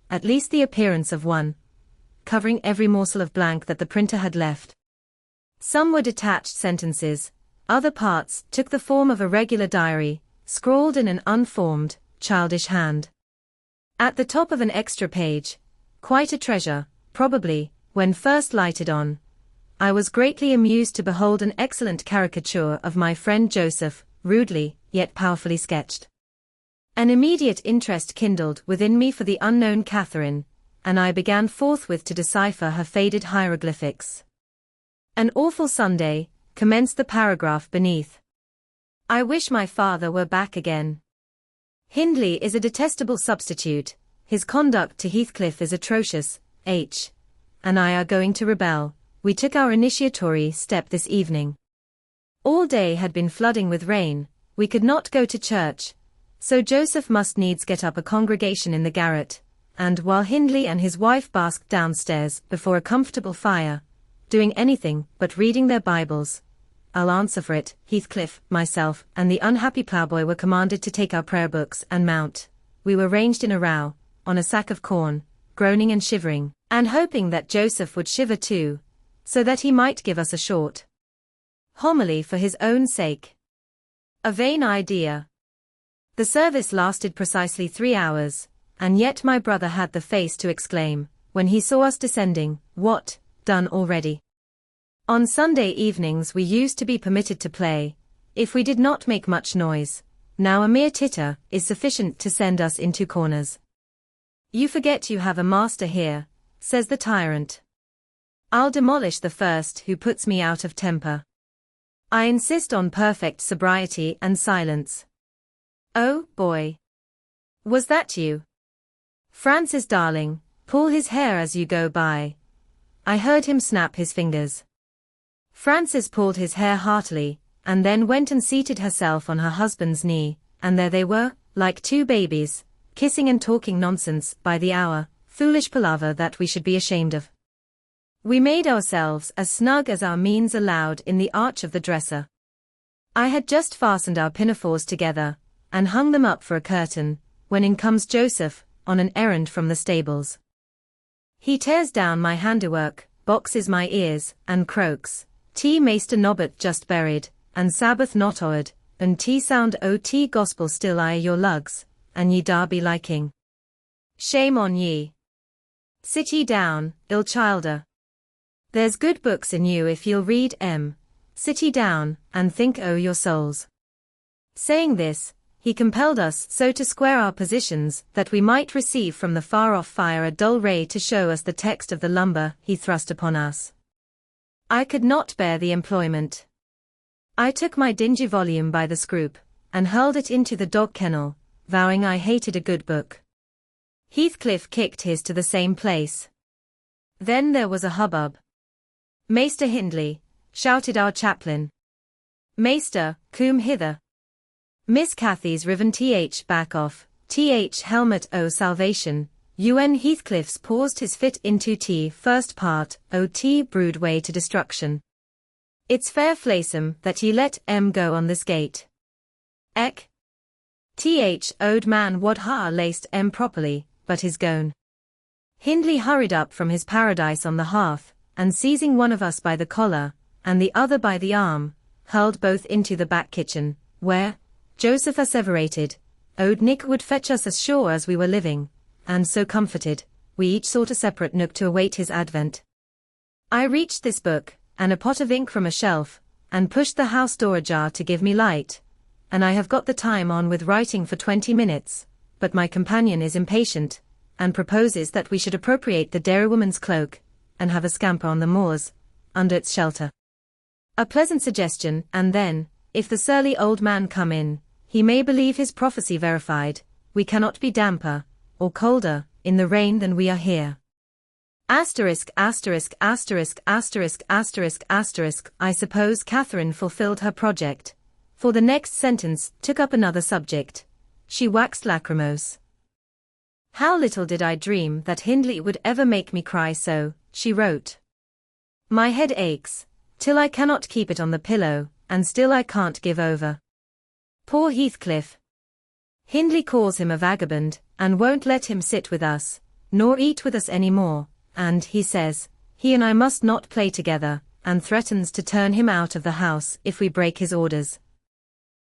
S1: at least the appearance of one, covering every morsel of blank that the printer had left. Some were detached sentences, other parts took the form of a regular diary, scrawled in an unformed, childish hand. At the top of an extra page, quite a treasure, probably, when first lighted on, I was greatly amused to behold an excellent caricature of my friend Joseph, rudely, yet powerfully sketched. An immediate interest kindled within me for the unknown Catherine, and I began forthwith to decipher her faded hieroglyphics. An awful Sunday, commenced the paragraph beneath. I wish my father were back again. Hindley is a detestable substitute, his conduct to Heathcliff is atrocious, H. and I are going to rebel. We took our initiatory step this evening. All day had been flooding with rain, we could not go to church, so Joseph must needs get up a congregation in the garret, and while Hindley and his wife basked downstairs before a comfortable fire, doing anything but reading their Bibles, I'll answer for it, Heathcliff, myself, and the unhappy ploughboy were commanded to take our prayer books and mount. We were ranged in a row, on a sack of corn, groaning and shivering, and hoping that Joseph would shiver too, so that he might give us a short homily for his own sake. A vain idea. The service lasted precisely 3 hours, and yet my brother had the face to exclaim, when he saw us descending, "What, done already?" On Sunday evenings we used to be permitted to play, if we did not make much noise. Now a mere titter is sufficient to send us into corners. "You forget you have a master here," says the tyrant. "I'll demolish the first who puts me out of temper. I insist on perfect sobriety and silence." "Oh, boy. Was that you? Francis darling, pull his hair as you go by." I heard him snap his fingers. Frances pulled his hair heartily, and then went and seated herself on her husband's knee, and there they were, like two babies, kissing and talking nonsense by the hour, foolish palaver that we should be ashamed of. We made ourselves as snug as our means allowed in the arch of the dresser. I had just fastened our pinafores together, and hung them up for a curtain, when in comes Joseph, on an errand from the stables. He tears down my handiwork, boxes my ears, and croaks, "T Maester Nobbut just buried, and Sabbath not o'ered, and T sound o T gospel still I your lugs, and ye Darby liking. Shame on ye. Sit ye down, ill childer. There's good books in you if you'll read 'em. Sit ye down, and think o' your souls." Saying this, he compelled us so to square our positions that we might receive from the far-off fire a dull ray to show us the text of the lumber he thrust upon us. I could not bear the employment. I took my dingy volume by the scroop, and hurled it into the dog kennel, vowing I hated a good book. Heathcliff kicked his to the same place. Then there was a hubbub. "Maester Hindley," shouted our chaplain. "Maester, come hither. Miss Cathy's riven th back off, helmet o salvation, un Heathcliff's paused his fit into t first part, o t brood way to destruction. It's fair flaysome that ye let go on this gate. Ek. Th old man wad ha laced properly, but his gone. Hindley hurried up from his paradise on the hearth, and seizing one of us by the collar, and the other by the arm, hurled both into the back kitchen, where, Joseph asseverated, old Nick would fetch us as sure as we were living, and so comforted, we each sought a separate nook to await his advent. I reached this book, and a pot of ink from a shelf, and pushed the house door ajar to give me light, and I have got the time on with writing for 20 minutes, but my companion is impatient, and proposes that we should appropriate the dairywoman's cloak, and have a scamper on the moors, under its shelter. A pleasant suggestion, and then, if the surly old man come in, he may believe his prophecy verified, we cannot be damper, or colder, in the rain than we are here. I suppose Catherine fulfilled her project, for the next sentence took up another subject. She waxed lachrymose. How little did I dream that Hindley would ever make me cry so, she wrote. My head aches, till I cannot keep it on the pillow, and still I can't give over. Poor Heathcliff. Hindley calls him a vagabond, and won't let him sit with us, nor eat with us any more, and, he says, he and I must not play together, and threatens to turn him out of the house if we break his orders.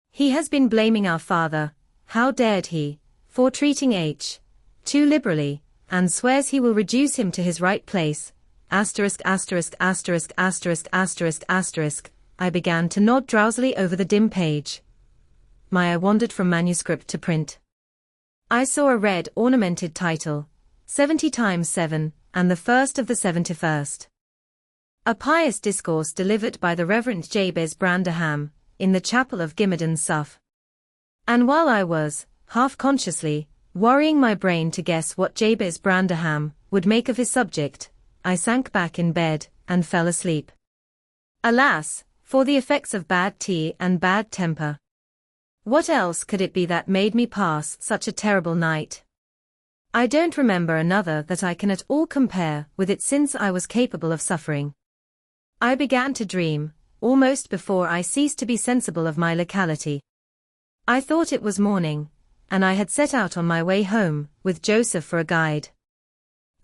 S1: He has been blaming our father, how dared he, for treating H. too liberally, and swears he will reduce him to his right place. I began to nod drowsily over the dim page. My eye wandered from manuscript to print. I saw a red ornamented title, 70 times 7, and the first of the 71st. A pious discourse delivered by the Reverend Jabez Branderham, in the chapel of Gimmerden, Suffolk. And while I was, half-consciously, worrying my brain to guess what Jabez Branderham would make of his subject, I sank back in bed, and fell asleep. Alas, for the effects of bad tea and bad temper. What else could it be that made me pass such a terrible night? I don't remember another that I can at all compare with it since I was capable of suffering. I began to dream, almost before I ceased to be sensible of my locality. I thought it was morning, and I had set out on my way home, with Joseph for a guide.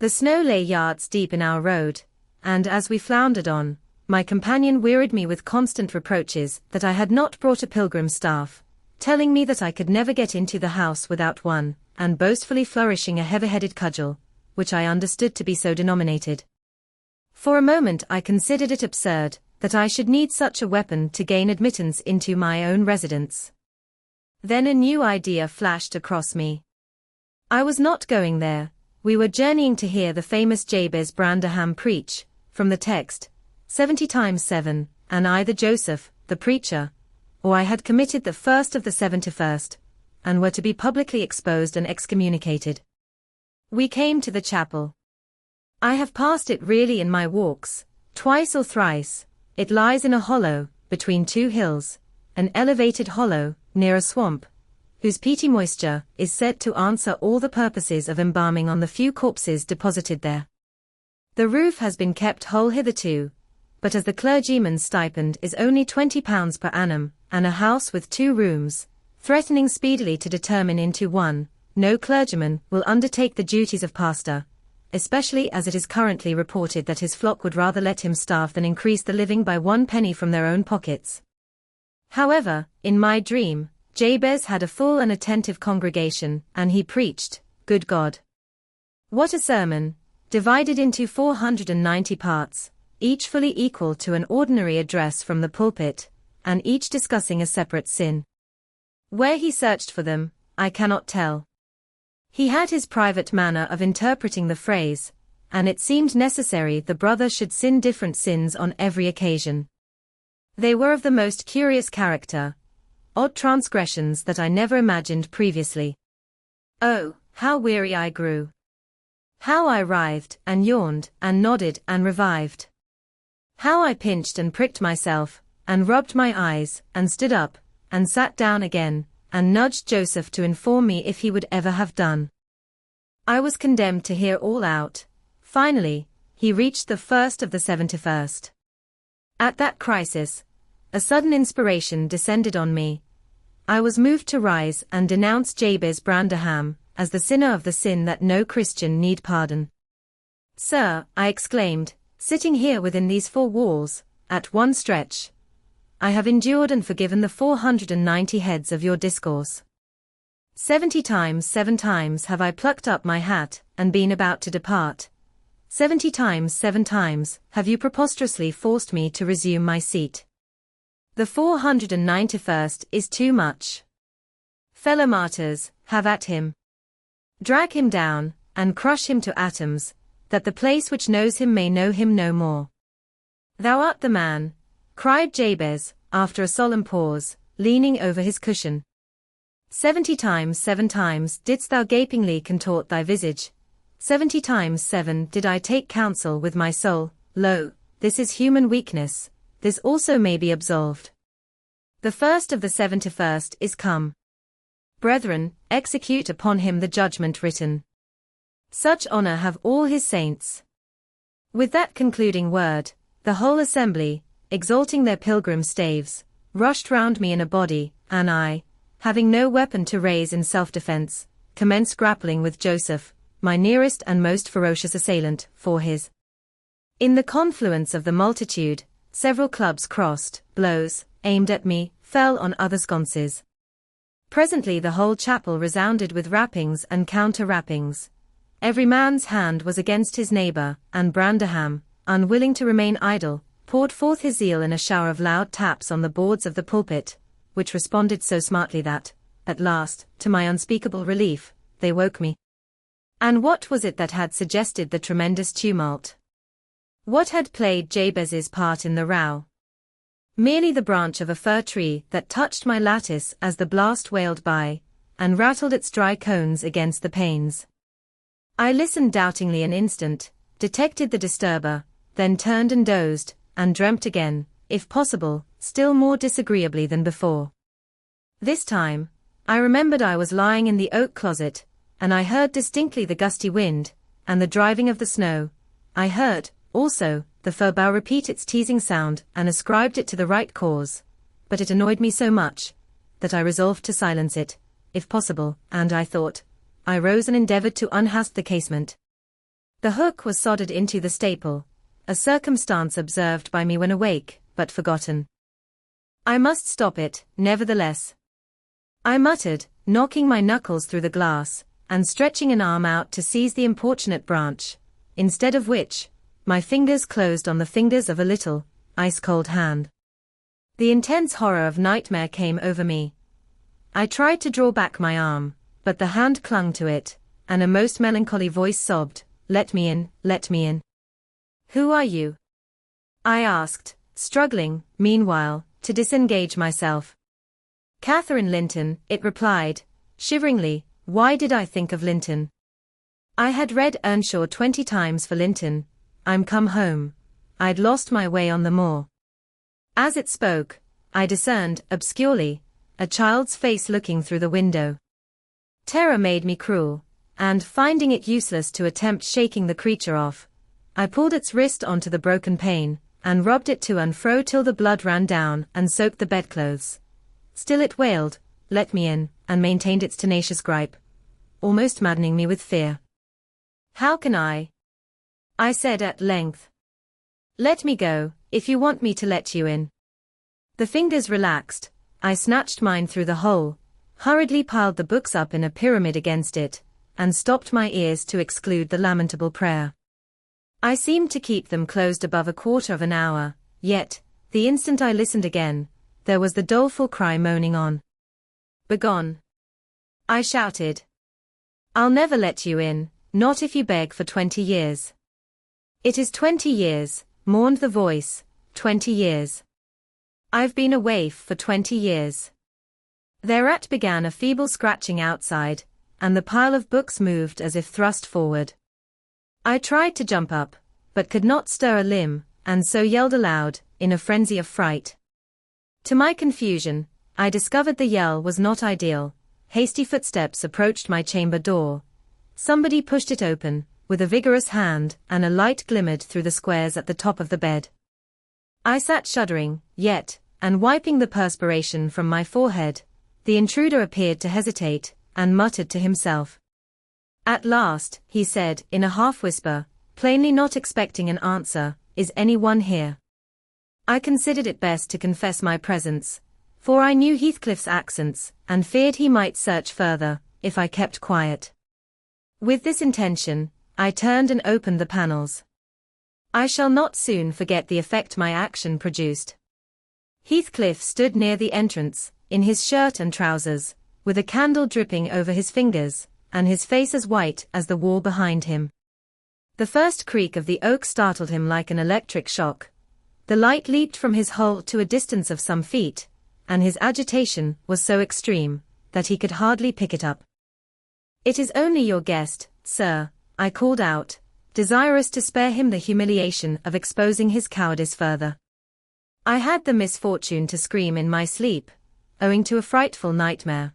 S1: The snow lay yards deep in our road, and as we floundered on, my companion wearied me with constant reproaches that I had not brought a pilgrim's staff, telling me that I could never get into the house without one, and boastfully flourishing a heavy-headed cudgel, which I understood to be so denominated. For a moment I considered it absurd that I should need such a weapon to gain admittance into my own residence. Then a new idea flashed across me. I was not going there, we were journeying to hear the famous Jabez Branderham preach, from the text, 70 times 7, and either Joseph, the preacher, or I had committed the first of the 71st, and were to be publicly exposed and excommunicated. We came to the chapel. I have passed it really in my walks, twice or thrice. It lies in a hollow, between two hills, an elevated hollow, near a swamp, whose peaty moisture is said to answer all the purposes of embalming on the few corpses deposited there. The roof has been kept whole hitherto, but as the clergyman's stipend is only £20 per annum, and a house with 2 rooms, threatening speedily to determine into one, no clergyman will undertake the duties of pastor, especially as it is currently reported that his flock would rather let him starve than increase the living by 1 penny from their own pockets. However, in my dream, Jabez had a full and attentive congregation, and he preached, good God! What a sermon, divided into 490 parts, each fully equal to an ordinary address from the pulpit, and each discussing a separate sin. Where he searched for them, I cannot tell. He had his private manner of interpreting the phrase, and it seemed necessary the brother should sin different sins on every occasion. They were of the most curious character, odd transgressions that I never imagined previously. Oh, how weary I grew! How I writhed, and yawned, and nodded, and revived! How I pinched and pricked myself, and rubbed my eyes, and stood up, and sat down again, and nudged Joseph to inform me if he would ever have done. I was condemned to hear all out. Finally, he reached the first of the 71st. At that crisis, a sudden inspiration descended on me. I was moved to rise and denounce Jabez Branderham as the sinner of the sin that no Christian need pardon. Sir, I exclaimed, sitting here within these four walls, at one stretch, I have endured and forgiven the 490 heads of your discourse. 70 times 7 times have I plucked up my hat, and been about to depart. 70 times 7 times have you preposterously forced me to resume my seat. The 491st is too much. Fellow martyrs, have at him. Drag him down, and crush him to atoms, that the place which knows him may know him no more. Thou art the man, cried Jabez, after a solemn pause, leaning over his cushion. 70 times 7 times didst thou gapingly contort thy visage. 70 times 7 did I take counsel with my soul, lo, this is human weakness, this also may be absolved. The first of the 71st is come. Brethren, execute upon him the judgment written. Such honor have all his saints. With that concluding word, the whole assembly, exalting their pilgrim staves, rushed round me in a body, and I, having no weapon to raise in self-defense, commenced grappling with Joseph, my nearest and most ferocious assailant, for his. In the confluence of the multitude, several clubs crossed, blows, aimed at me, fell on other sconces. Presently the whole chapel resounded with rappings and counter-rappings. Every man's hand was against his neighbor, and Branderham, unwilling to remain idle, poured forth his zeal in a shower of loud taps on the boards of the pulpit, which responded so smartly that, at last, to my unspeakable relief, they woke me. And what was it that had suggested the tremendous tumult? What had played Jabez's part in the row? Merely the branch of a fir tree that touched my lattice as the blast wailed by, and rattled its dry cones against the panes. I listened doubtingly an instant, detected the disturber, then turned and dozed, and dreamt again, if possible, still more disagreeably than before. This time, I remembered I was lying in the oak closet, and I heard distinctly the gusty wind, and the driving of the snow. I heard, also, the fir bough repeat its teasing sound, and ascribed it to the right cause, but it annoyed me so much, that I resolved to silence it, if possible, and I thought. I rose and endeavored to unhasp the casement. The hook was soldered into the staple, a circumstance observed by me when awake, but forgotten. I must stop it, nevertheless. I muttered, knocking my knuckles through the glass, and stretching an arm out to seize the importunate branch, instead of which, my fingers closed on the fingers of a little, ice-cold hand. The intense horror of nightmare came over me. I tried to draw back my arm, but the hand clung to it, and a most melancholy voice sobbed, "Let me in, let me in." "Who are you?" I asked, struggling, meanwhile, to disengage myself. "Catherine Linton," it replied, shiveringly. Why did I think of Linton? I had read Earnshaw 20 times for Linton. I'm come home. I'd lost my way on the moor. As it spoke, I discerned, obscurely, a child's face looking through the window. Terror made me cruel, and, finding it useless to attempt shaking the creature off, I pulled its wrist onto the broken pane, and rubbed it to and fro till the blood ran down and soaked the bedclothes. Still it wailed, "Let me in," and maintained its tenacious gripe, almost maddening me with fear. "How can I?" I said at length. "Let me go, if you want me to let you in." The fingers relaxed, I snatched mine through the hole, hurriedly piled the books up in a pyramid against it, and stopped my ears to exclude the lamentable prayer. I seemed to keep them closed above a quarter of an hour, yet, the instant I listened again, there was the doleful cry moaning on. "Begone!" I shouted. "I'll never let you in, not if you beg for 20 years. "It is 20 years, mourned the voice, 20 years. I've been a waif for 20 years. Thereat began a feeble scratching outside, and the pile of books moved as if thrust forward. I tried to jump up, but could not stir a limb, and so yelled aloud, in a frenzy of fright. To my confusion, I discovered the yell was not ideal. Hasty footsteps approached my chamber door. Somebody pushed it open, with a vigorous hand, and a light glimmered through the squares at the top of the bed. I sat shuddering, yet, and wiping the perspiration from my forehead. The intruder appeared to hesitate, and muttered to himself. At last, he said, in a half-whisper, plainly not expecting an answer, "Is anyone here?" I considered it best to confess my presence, for I knew Heathcliff's accents, and feared he might search further, if I kept quiet. With this intention, I turned and opened the panels. I shall not soon forget the effect my action produced. Heathcliff stood near the entrance, in his shirt and trousers, with a candle dripping over his fingers, and his face as white as the wall behind him. The first creak of the oak startled him like an electric shock. The light leaped from his hull to a distance of some feet, and his agitation was so extreme that he could hardly pick it up. "It is only your guest, sir," I called out, desirous to spare him the humiliation of exposing his cowardice further. I had the misfortune to scream in my sleep, owing to a frightful nightmare.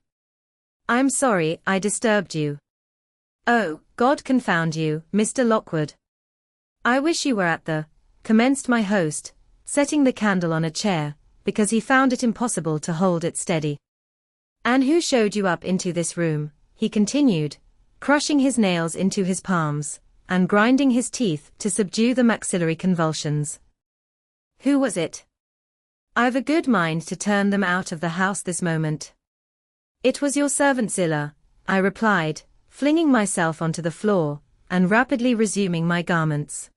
S1: "I'm sorry I disturbed you." "Oh, God confound you, Mr. Lockwood. I wish you were at the," commenced my host, setting the candle on a chair, because he found it impossible to hold it steady. "And who showed you up into this room?" he continued, crushing his nails into his palms, and grinding his teeth to subdue the maxillary convulsions. "Who was it? I've a good mind to turn them out of the house this moment." "It was your servant Zillah," I replied, flinging myself onto the floor, and rapidly resuming my garments.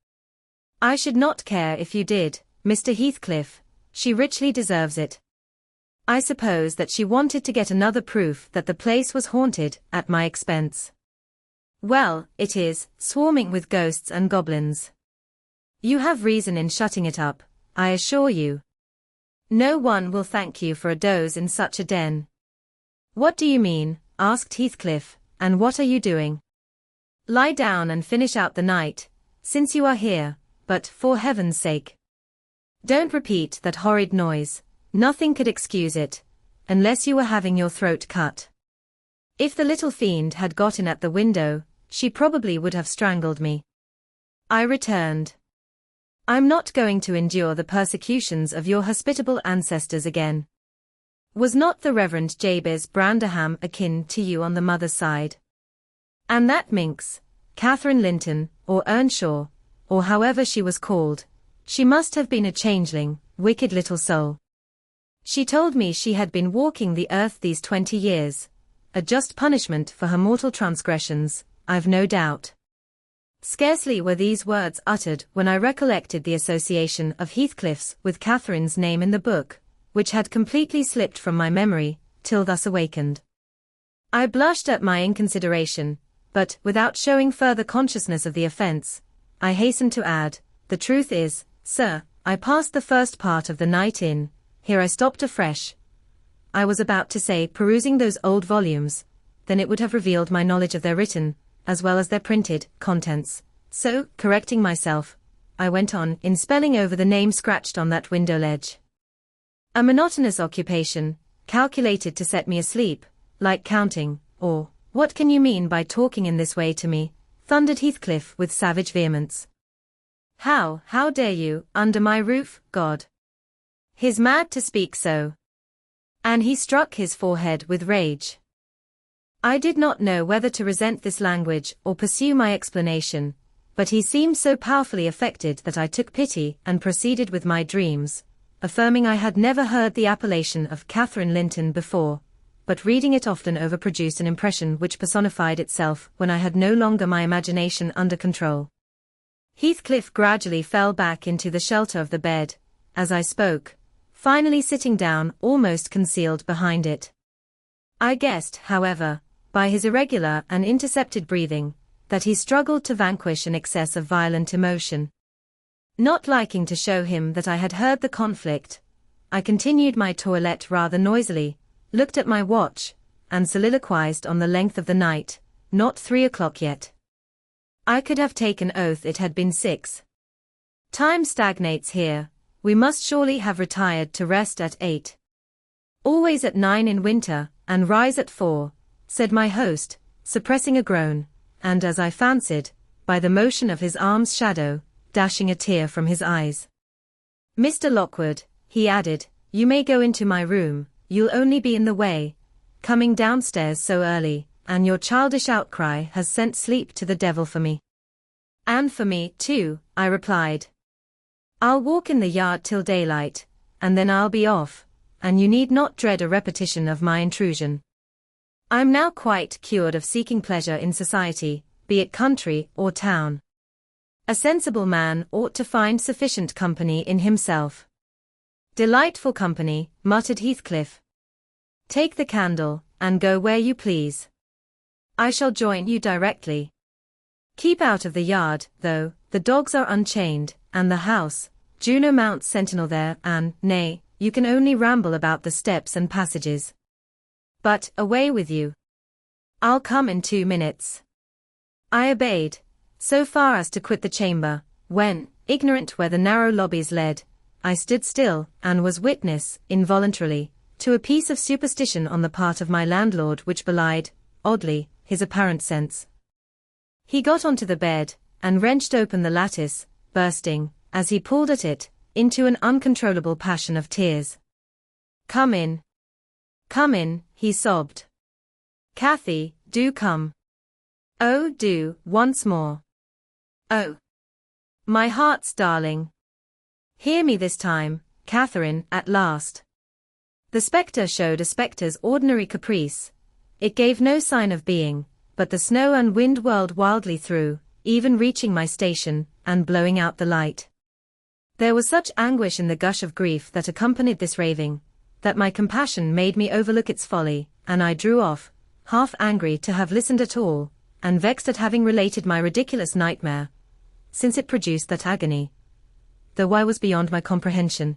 S1: "I should not care if you did, Mr. Heathcliff, she richly deserves it. I suppose that she wanted to get another proof that the place was haunted, at my expense. Well, it is, swarming with ghosts and goblins. You have reason in shutting it up, I assure you. No one will thank you for a doze in such a den." "What do you mean?" asked Heathcliff, "and what are you doing?" "Lie down and finish out the night, since you are here, but, for heaven's sake, don't repeat that horrid noise. Nothing could excuse it, unless you were having your throat cut. If the little fiend had got in at the window, she probably would have strangled me." I returned. "I'm not going to endure the persecutions of your hospitable ancestors again. Was not the Reverend Jabez Branderham akin to you on the mother's side? And that minx, Catherine Linton, or Earnshaw, or however she was called, she must have been a changeling, wicked little soul. She told me she had been walking the earth these 20 years, a just punishment for her mortal transgressions, I've no doubt." Scarcely were these words uttered when I recollected the association of Heathcliff's with Catherine's name in the book, which had completely slipped from my memory, till thus awakened. I blushed at my inconsideration, but, without showing further consciousness of the offence, I hastened to add, "The truth is, sir, I passed the first part of the night in," here I stopped afresh. I was about to say perusing those old volumes, then it would have revealed my knowledge of their written, as well as their printed, contents, so, correcting myself, I went on in spelling over the name scratched on that window ledge. A monotonous occupation, calculated to set me asleep, like counting, or, "What can you mean by talking in this way to me?" thundered Heathcliff with savage vehemence. How dare you, under my roof, God? He's mad to speak so." And he struck his forehead with rage. I did not know whether to resent this language or pursue my explanation, but he seemed so powerfully affected that I took pity and proceeded with my dreams, affirming I had never heard the appellation of Catherine Linton before, but reading it often overproduced an impression which personified itself when I had no longer my imagination under control. Heathcliff gradually fell back into the shelter of the bed, as I spoke, finally sitting down almost concealed behind it. I guessed, however, by his irregular and intercepted breathing, that he struggled to vanquish an excess of violent emotion. Not liking to show him that I had heard the conflict, I continued my toilette rather noisily, looked at my watch, and soliloquized on the length of the night. Not 3 o'clock yet. I could have taken oath it had been 6. Time stagnates here, we must surely have retired to rest at 8. Always at 9 in winter, and rise at 4, said my host, suppressing a groan, and as I fancied, by the motion of his arm's shadow, dashing a tear from his eyes. "Mr. Lockwood," he added, "you may go into my room, you'll only be in the way, coming downstairs so early, and your childish outcry has sent sleep to the devil for me." And for me, too, I replied. I'll walk in the yard till daylight, and then I'll be off, and you need not dread a repetition of my intrusion. I'm now quite cured of seeking pleasure in society, be it country or town. A sensible man ought to find sufficient company in himself. Delightful company, muttered Heathcliff. Take the candle, and go where you please. I shall join you directly. Keep out of the yard, though, the dogs are unchained, and the house, Juno mounts sentinel there, and, nay, you can only ramble about the steps and passages. But, away with you. I'll come in 2 minutes. I obeyed, so far as to quit the chamber, when, ignorant where the narrow lobbies led, I stood still, and was witness, involuntarily, to a piece of superstition on the part of my landlord which belied, oddly, his apparent sense. He got onto the bed, and wrenched open the lattice, bursting, as he pulled at it, into an uncontrollable passion of tears. Come in. Come in, he sobbed. Cathy, do come. Oh, do, once more. Oh. My heart's darling. Hear me this time, Catherine, at last. The spectre showed a spectre's ordinary caprice. It gave no sign of being, but the snow and wind whirled wildly through, even reaching my station, and blowing out the light. There was such anguish in the gush of grief that accompanied this raving, that my compassion made me overlook its folly, and I drew off, half angry to have listened at all, and vexed at having related my ridiculous nightmare, since it produced that agony, though why was beyond my comprehension.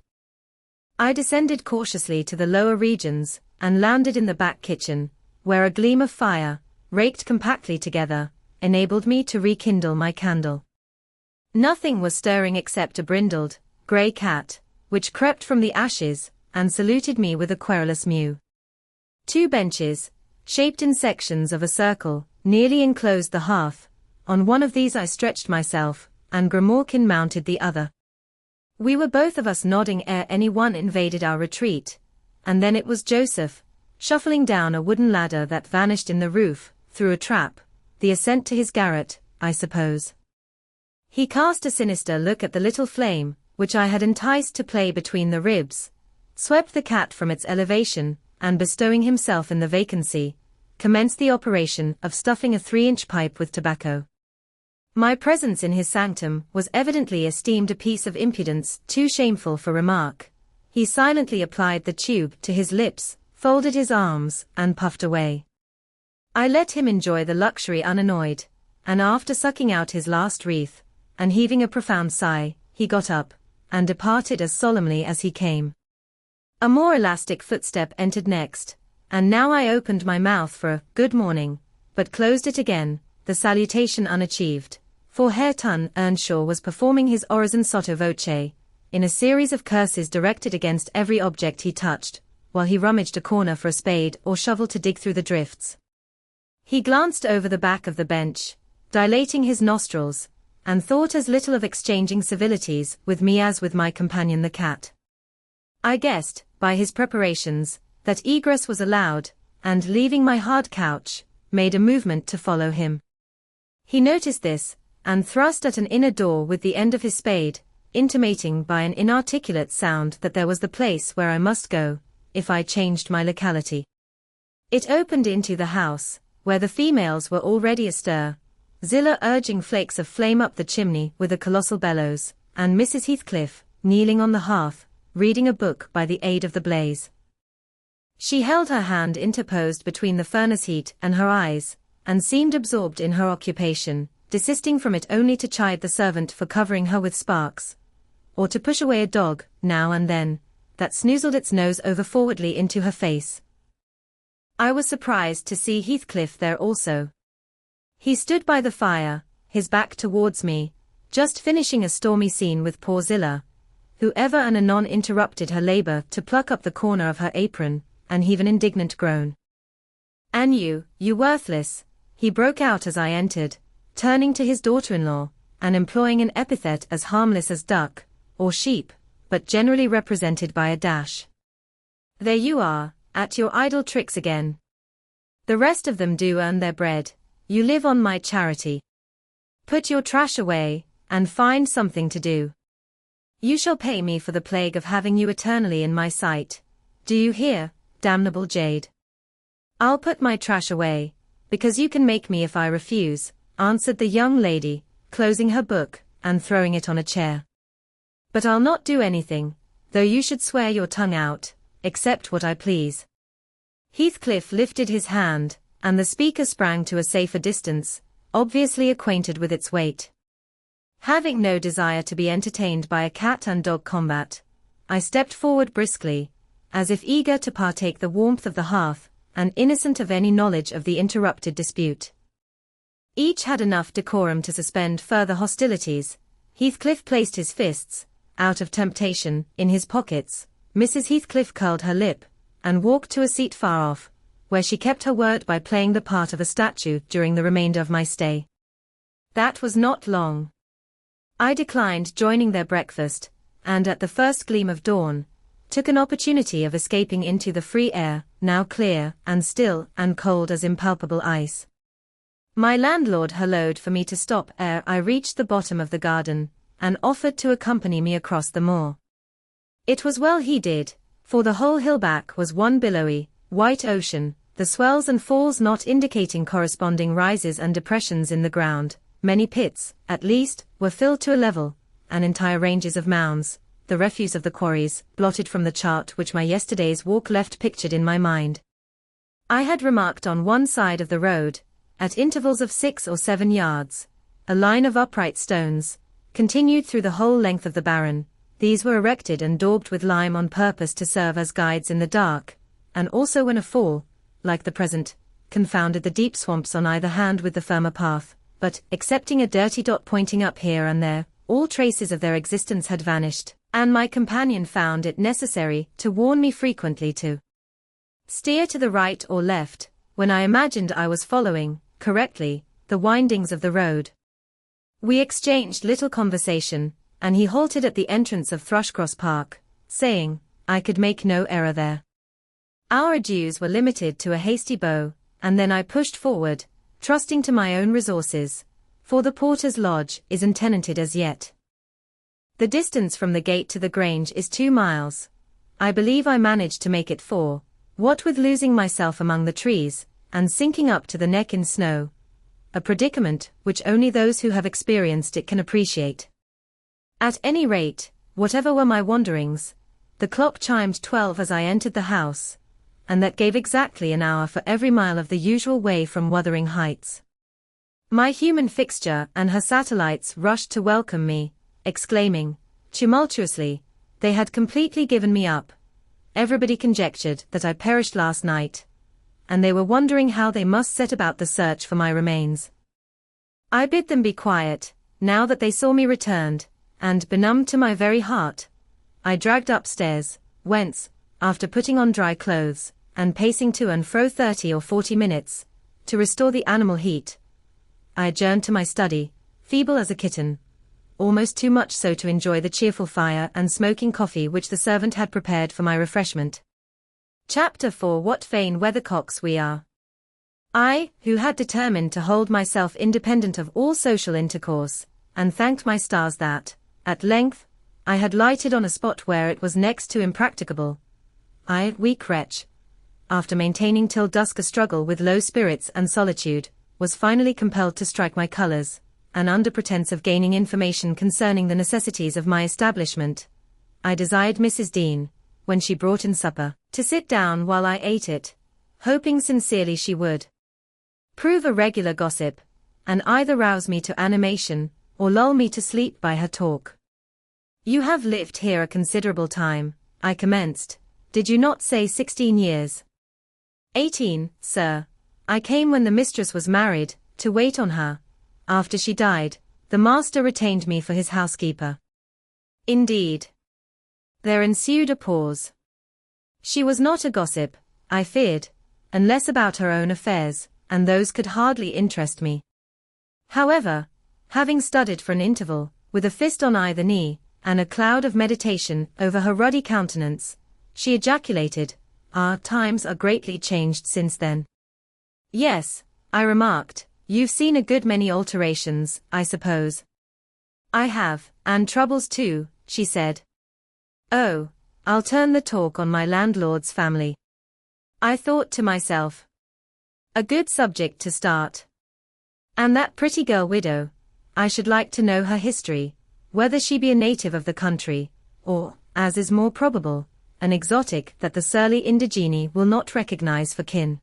S1: I descended cautiously to the lower regions, and landed in the back kitchen, where a gleam of fire, raked compactly together, enabled me to rekindle my candle. Nothing was stirring except a brindled, grey cat, which crept from the ashes, and saluted me with a querulous mew. 2 benches, shaped in sections of a circle, nearly enclosed the hearth. On one of these I stretched myself, and Grimalkin mounted the other. We were both of us nodding ere any one invaded our retreat, and then it was Joseph, shuffling down a wooden ladder that vanished in the roof, through a trap, the ascent to his garret, I suppose. He cast a sinister look at the little flame, which I had enticed to play between the ribs, swept the cat from its elevation, and bestowing himself in the vacancy, commenced the operation of stuffing a 3-inch pipe with tobacco. My presence in his sanctum was evidently esteemed a piece of impudence too shameful for remark. He silently applied the tube to his lips, folded his arms, and puffed away. I let him enjoy the luxury unannoyed, and after sucking out his last wreath, and heaving a profound sigh, he got up, and departed as solemnly as he came. A more elastic footstep entered next, and now I opened my mouth for a good morning, but closed it again, the salutation unachieved, for Herr Earnshaw was performing his orison sotto voce, in a series of curses directed against every object he touched, while he rummaged a corner for a spade or shovel to dig through the drifts. He glanced over the back of the bench, dilating his nostrils, and thought as little of exchanging civilities with me as with my companion the cat. I guessed, by his preparations, that egress was allowed, and leaving my hard couch, made a movement to follow him. He noticed this, and thrust at an inner door with the end of his spade, intimating by an inarticulate sound that there was the place where I must go, if I changed my locality. It opened into the house, where the females were already astir, Zillah urging flakes of flame up the chimney with a colossal bellows, and Mrs. Heathcliff, kneeling on the hearth, reading a book by the aid of the blaze. She held her hand interposed between the furnace heat and her eyes, and seemed absorbed in her occupation, desisting from it only to chide the servant for covering her with sparks, or to push away a dog, now and then, that snoozled its nose over forwardly into her face. I was surprised to see Heathcliff there also. He stood by the fire, his back towards me, just finishing a stormy scene with poor Zillah, who ever and anon interrupted her labor to pluck up the corner of her apron, and heave an indignant groan. "And you worthless," he broke out as I entered, turning to his daughter-in-law, and employing an epithet as harmless as duck, or sheep, but generally represented by a dash. "There you are, at your idle tricks again. The rest of them do earn their bread, you live on my charity. Put your trash away, and find something to do. You shall pay me for the plague of having you eternally in my sight. Do you hear, damnable jade? I'll put my trash away, because you can make me if I refuse, answered the young lady, closing her book, and throwing it on a chair. But I'll not do anything, though you should swear your tongue out, except what I please. Heathcliff lifted his hand, and the speaker sprang to a safer distance, obviously acquainted with its weight. Having no desire to be entertained by a cat and dog combat, I stepped forward briskly, as if eager to partake the warmth of the hearth, and innocent of any knowledge of the interrupted dispute. Each had enough decorum to suspend further hostilities. Heathcliff placed his fists, out of temptation, in his pockets. Mrs. Heathcliff curled her lip, and walked to a seat far off, where she kept her word by playing the part of a statue during the remainder of my stay. That was not long. I declined joining their breakfast, and at the first gleam of dawn, took an opportunity of escaping into the free air, now clear and still and cold as impalpable ice. My landlord hallooed for me to stop ere I reached the bottom of the garden, and offered to accompany me across the moor. It was well he did, for the whole hillback was one billowy, white ocean, the swells and falls not indicating corresponding rises and depressions in the ground. Many pits, at least, were filled to a level, and entire ranges of mounds, the refuse of the quarries, blotted from the chart which my yesterday's walk left pictured in my mind. I had remarked on one side of the road, at intervals of 6 or 7 yards, a line of upright stones, continued through the whole length of the barren. These were erected and daubed with lime on purpose to serve as guides in the dark, and also when a fall, like the present, confounded the deep swamps on either hand with the firmer path. But, excepting a dirty dot pointing up here and there, all traces of their existence had vanished, and my companion found it necessary to warn me frequently to steer to the right or left, when I imagined I was following, correctly, the windings of the road. We exchanged little conversation, and he halted at the entrance of Thrushcross Park, saying, I could make no error there. Our adieus were limited to a hasty bow, and then I pushed forward, trusting to my own resources, for the porter's lodge is untenanted as yet. The distance from the gate to the Grange is 2 miles. I believe I managed to make it 4, what with losing myself among the trees, and sinking up to the neck in snow, a predicament which only those who have experienced it can appreciate. At any rate, whatever were my wanderings, the clock chimed 12 as I entered the house, and that gave exactly an hour for every mile of the usual way from Wuthering Heights. My human fixture and her satellites rushed to welcome me, exclaiming, tumultuously, they had completely given me up. Everybody conjectured that I perished last night, and they were wondering how they must set about the search for my remains. I bid them be quiet, now that they saw me returned, and, benumbed to my very heart, I dragged upstairs, whence, after putting on dry clothes, and pacing to and fro 30 or 40 minutes, to restore the animal heat, I adjourned to my study, feeble as a kitten, almost too much so to enjoy the cheerful fire and smoking coffee which the servant had prepared for my refreshment. Chapter 4. What vain weathercocks we are! I, who had determined to hold myself independent of all social intercourse, and thanked my stars that, at length, I had lighted on a spot where it was next to impracticable. I, weak wretch, after maintaining till dusk a struggle with low spirits and solitude, was finally compelled to strike my colours, and under pretence of gaining information concerning the necessities of my establishment, I desired Mrs. Dean, when she brought in supper, to sit down while I ate it, hoping sincerely she would prove a regular gossip, and either rouse me to animation, or lull me to sleep by her talk. You have lived here a considerable time, I commenced. Did you not say 16 years? 18, sir. I came when the mistress was married, to wait on her. After she died, the master retained me for his housekeeper. Indeed. There ensued a pause. She was not a gossip, I feared, unless about her own affairs, and those could hardly interest me. However, having studied for an interval, with a fist on either knee, and a cloud of meditation over her ruddy countenance, she ejaculated, "Our times are greatly changed since then." "Yes," I remarked, You've seen a good many alterations, I suppose. I have, and troubles too, she said. Oh, I'll turn the talk on my landlord's family. I thought to myself. A good subject to start. And that pretty girl widow, I should like to know her history, whether she be a native of the country, or, as is more probable, an exotic that the surly indigene will not recognize for kin.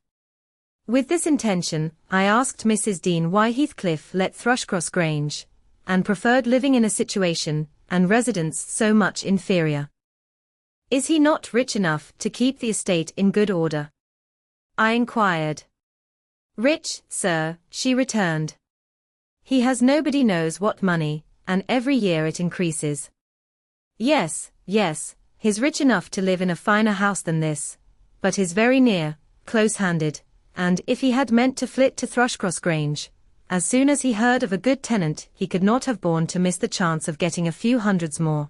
S1: With this intention, I asked Mrs. Dean why Heathcliff let Thrushcross Grange, and preferred living in a situation and residence so much inferior. Is he not rich enough to keep the estate in good order? I inquired. Rich, sir, she returned. He has nobody knows what money, and every year it increases. Yes, he's rich enough to live in a finer house than this, but he's very near, close-handed, and if he had meant to flit to Thrushcross Grange, as soon as he heard of a good tenant he could not have borne to miss the chance of getting a few hundreds more.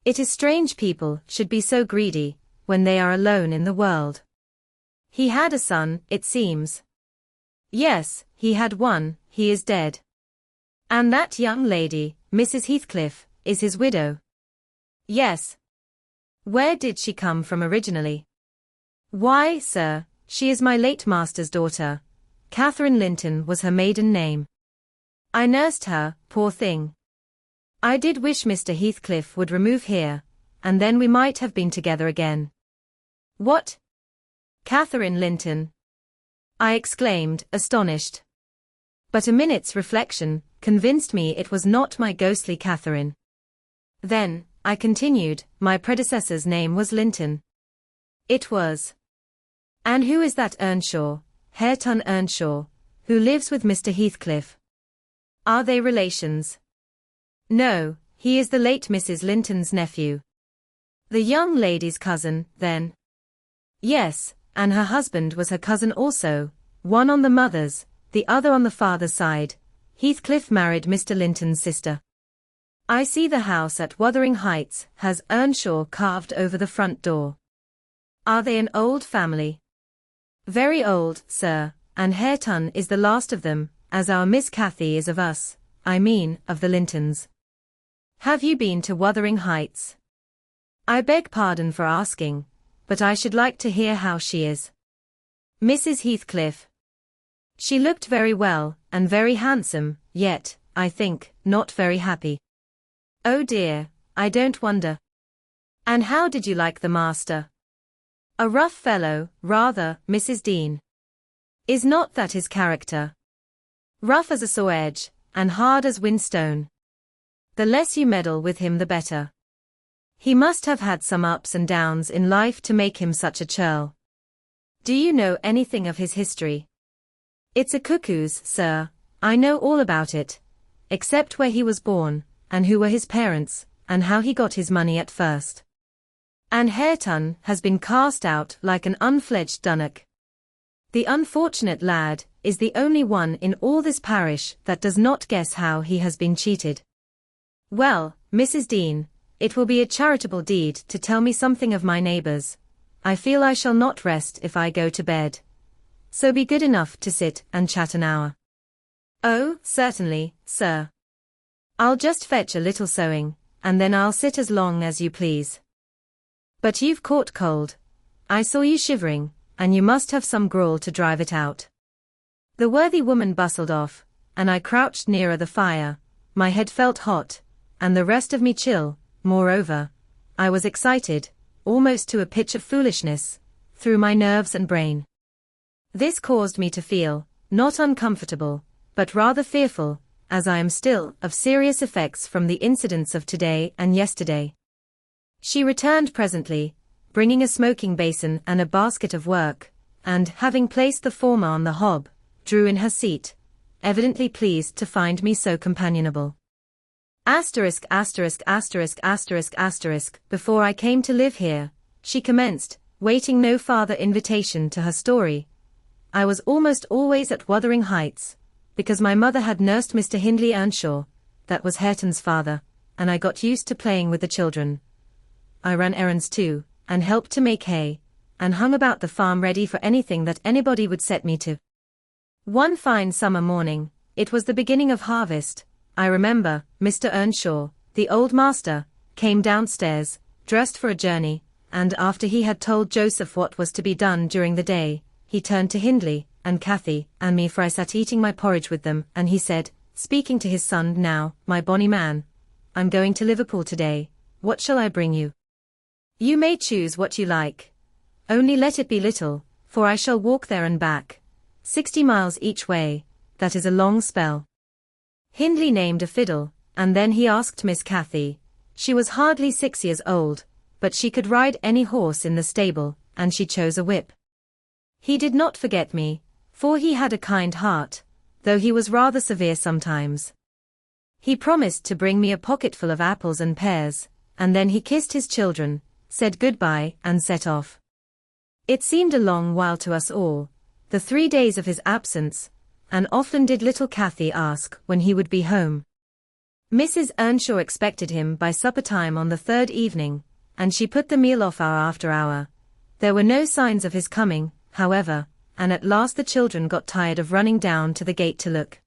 S1: It is strange people should be so greedy, when they are alone in the world. He had a son, it seems. Yes, he had one, he is dead. And that young lady, Mrs. Heathcliff, is his widow. Yes. Where did she come from originally? Why, sir, she is my late master's daughter. Catherine Linton was her maiden name. I nursed her, poor thing. I did wish Mr. Heathcliff would remove here, and then we might have been together again. What? Catherine Linton? I exclaimed, astonished. But a minute's reflection convinced me it was not my ghostly Catherine. Then, I continued, my predecessor's name was Linton. It was. And who is that Earnshaw, Hareton Earnshaw, who lives with Mr. Heathcliff? Are they relations? No, he is the late Mrs. Linton's nephew. The young lady's cousin, then? Yes, and her husband was her cousin also, one on the mother's, the other on the father's side. Heathcliff married Mr. Linton's sister. I see the house at Wuthering Heights has Earnshaw carved over the front door. Are they an old family? Very old, sir, and Hareton is the last of them, as our Miss Cathy is of us, I mean, of the Lintons. Have you been to Wuthering Heights? I beg pardon for asking, but I should like to hear how she is. Mrs. Heathcliff. She looked very well, and very handsome, yet, I think, not very happy. Oh dear, I don't wonder. And how did you like the master? A rough fellow, rather, Mrs. Dean. Is not that his character? Rough as a saw edge, and hard as whinstone. The less you meddle with him the better. He must have had some ups and downs in life to make him such a churl. Do you know anything of his history? It's a cuckoo's, sir, I know all about it, except where he was born, and who were his parents, and how he got his money at first. And Hareton has been cast out like an unfledged dunnock. The unfortunate lad is the only one in all this parish that does not guess how he has been cheated. Well, Mrs. Dean, it will be a charitable deed to tell me something of my neighbours. I feel I shall not rest if I go to bed. So be good enough to sit and chat an hour. Oh, certainly, sir. I'll just fetch a little sewing, and then I'll sit as long as you please. But you've caught cold. I saw you shivering, and you must have some gruel to drive it out. The worthy woman bustled off, and I crouched nearer the fire. My head felt hot, and the rest of me chill. Moreover, I was excited, almost to a pitch of foolishness, through my nerves and brain. This caused me to feel, not uncomfortable, but rather fearful, as I am still, of serious effects from the incidents of today and yesterday. She returned presently, bringing a smoking basin and a basket of work, and, having placed the former on the hob, drew in her seat, evidently pleased to find me so companionable. Before I came to live here, she commenced, waiting no farther invitation to her story. I was almost always at Wuthering Heights, because my mother had nursed Mr. Hindley Earnshaw, that was Hareton's father, and I got used to playing with the children. I ran errands too, and helped to make hay, and hung about the farm ready for anything that anybody would set me to. One fine summer morning, it was the beginning of harvest, I remember, Mr. Earnshaw, the old master, came downstairs, dressed for a journey, and after he had told Joseph what was to be done during the day, he turned to Hindley, and Cathy, and me, for I sat eating my porridge with them, and he said, speaking to his son, now, my bonny man, I'm going to Liverpool today, what shall I bring you? You may choose what you like. Only let it be little, for I shall walk there and back, 60 miles each way, that is a long spell. Hindley named a fiddle, and then he asked Miss Cathy. She was hardly 6 years old, but she could ride any horse in the stable, and she chose a whip. He did not forget me, for he had a kind heart, though he was rather severe sometimes. He promised to bring me a pocketful of apples and pears, and then he kissed his children, said goodbye, and set off. It seemed a long while to us all, the 3 days of his absence, and often did little Cathy ask when he would be home. Mrs. Earnshaw expected him by supper time on the 3rd evening, and she put the meal off hour after hour. There were no signs of his coming, however, and at last the children got tired of running down to the gate to look.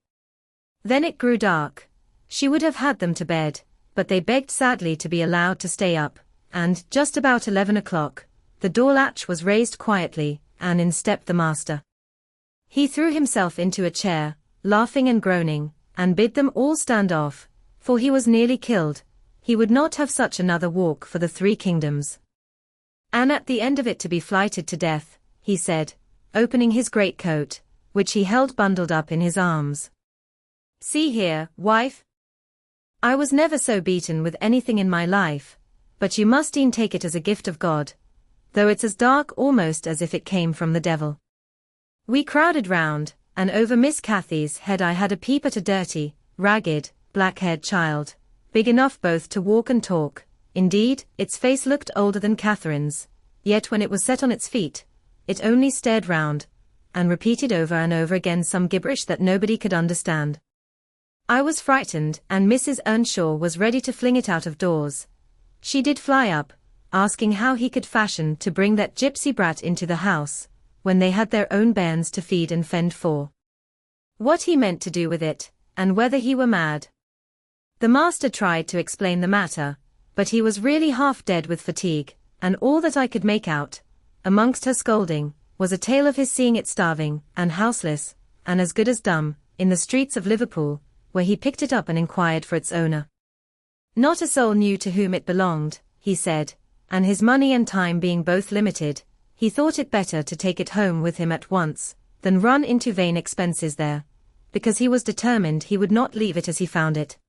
S1: Then it grew dark. She would have had them to bed, but they begged sadly to be allowed to stay up, and, just about 11 o'clock, the door latch was raised quietly, and in stepped the master. He threw himself into a chair, laughing and groaning, and bid them all stand off, for he was nearly killed. He would not have such another walk for the 3 kingdoms. And at the end of it to be flighted to death, he said, opening his greatcoat, which he held bundled up in his arms. See here, wife. I was never so beaten with anything in my life, but you must e'en take it as a gift of God, though it's as dark almost as if it came from the devil. We crowded round, and over Miss Cathy's head I had a peep at a dirty, ragged, black-haired child, big enough both to walk and talk. Indeed, its face looked older than Catherine's, yet when it was set on its feet, it only stared round, and repeated over and over again some gibberish that nobody could understand. I was frightened, and Mrs. Earnshaw was ready to fling it out of doors. She did fly up, asking how he could fashion to bring that gypsy brat into the house, when they had their own bairns to feed and fend for. What he meant to do with it, and whether he were mad. The master tried to explain the matter, but he was really half dead with fatigue, and all that I could make out, amongst her scolding, was a tale of his seeing it starving, and houseless, and as good as dumb, in the streets of Liverpool, where he picked it up and inquired for its owner. Not a soul knew to whom it belonged, he said, and his money and time being both limited, he thought it better to take it home with him at once, than run into vain expenses there, because he was determined he would not leave it as he found it.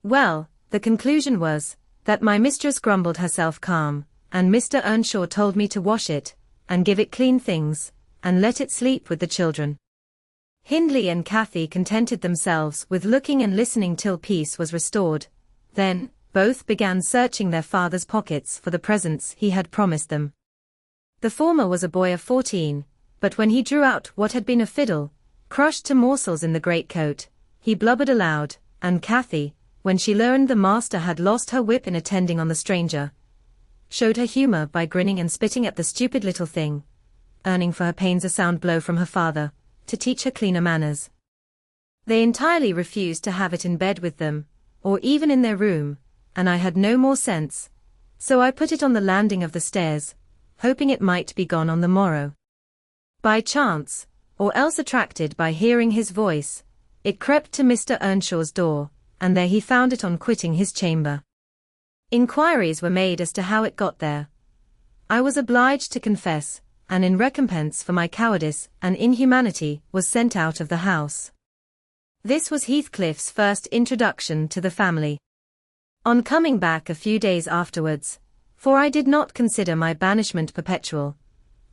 S1: Well, the conclusion was, that my mistress grumbled herself calm, and Mr. Earnshaw told me to wash it, and give it clean things, and let it sleep with the children. Hindley and Cathy contented themselves with looking and listening till peace was restored. Then, both began searching their father's pockets for the presents he had promised them. The former was a boy of 14, but when he drew out what had been a fiddle, crushed to morsels in the greatcoat, he blubbered aloud, and Cathy, when she learned the master had lost her whip in attending on the stranger, showed her humor by grinning and spitting at the stupid little thing, earning for her pains a sound blow from her father, to teach her cleaner manners. They entirely refused to have it in bed with them, or even in their room, and I had no more sense, so I put it on the landing of the stairs, hoping it might be gone on the morrow. By chance, or else attracted by hearing his voice, it crept to Mr. Earnshaw's door, and there he found it on quitting his chamber. Inquiries were made as to how it got there. I was obliged to confess, and in recompense for my cowardice and inhumanity was sent out of the house. This was Heathcliff's first introduction to the family. On coming back a few days afterwards, for I did not consider my banishment perpetual,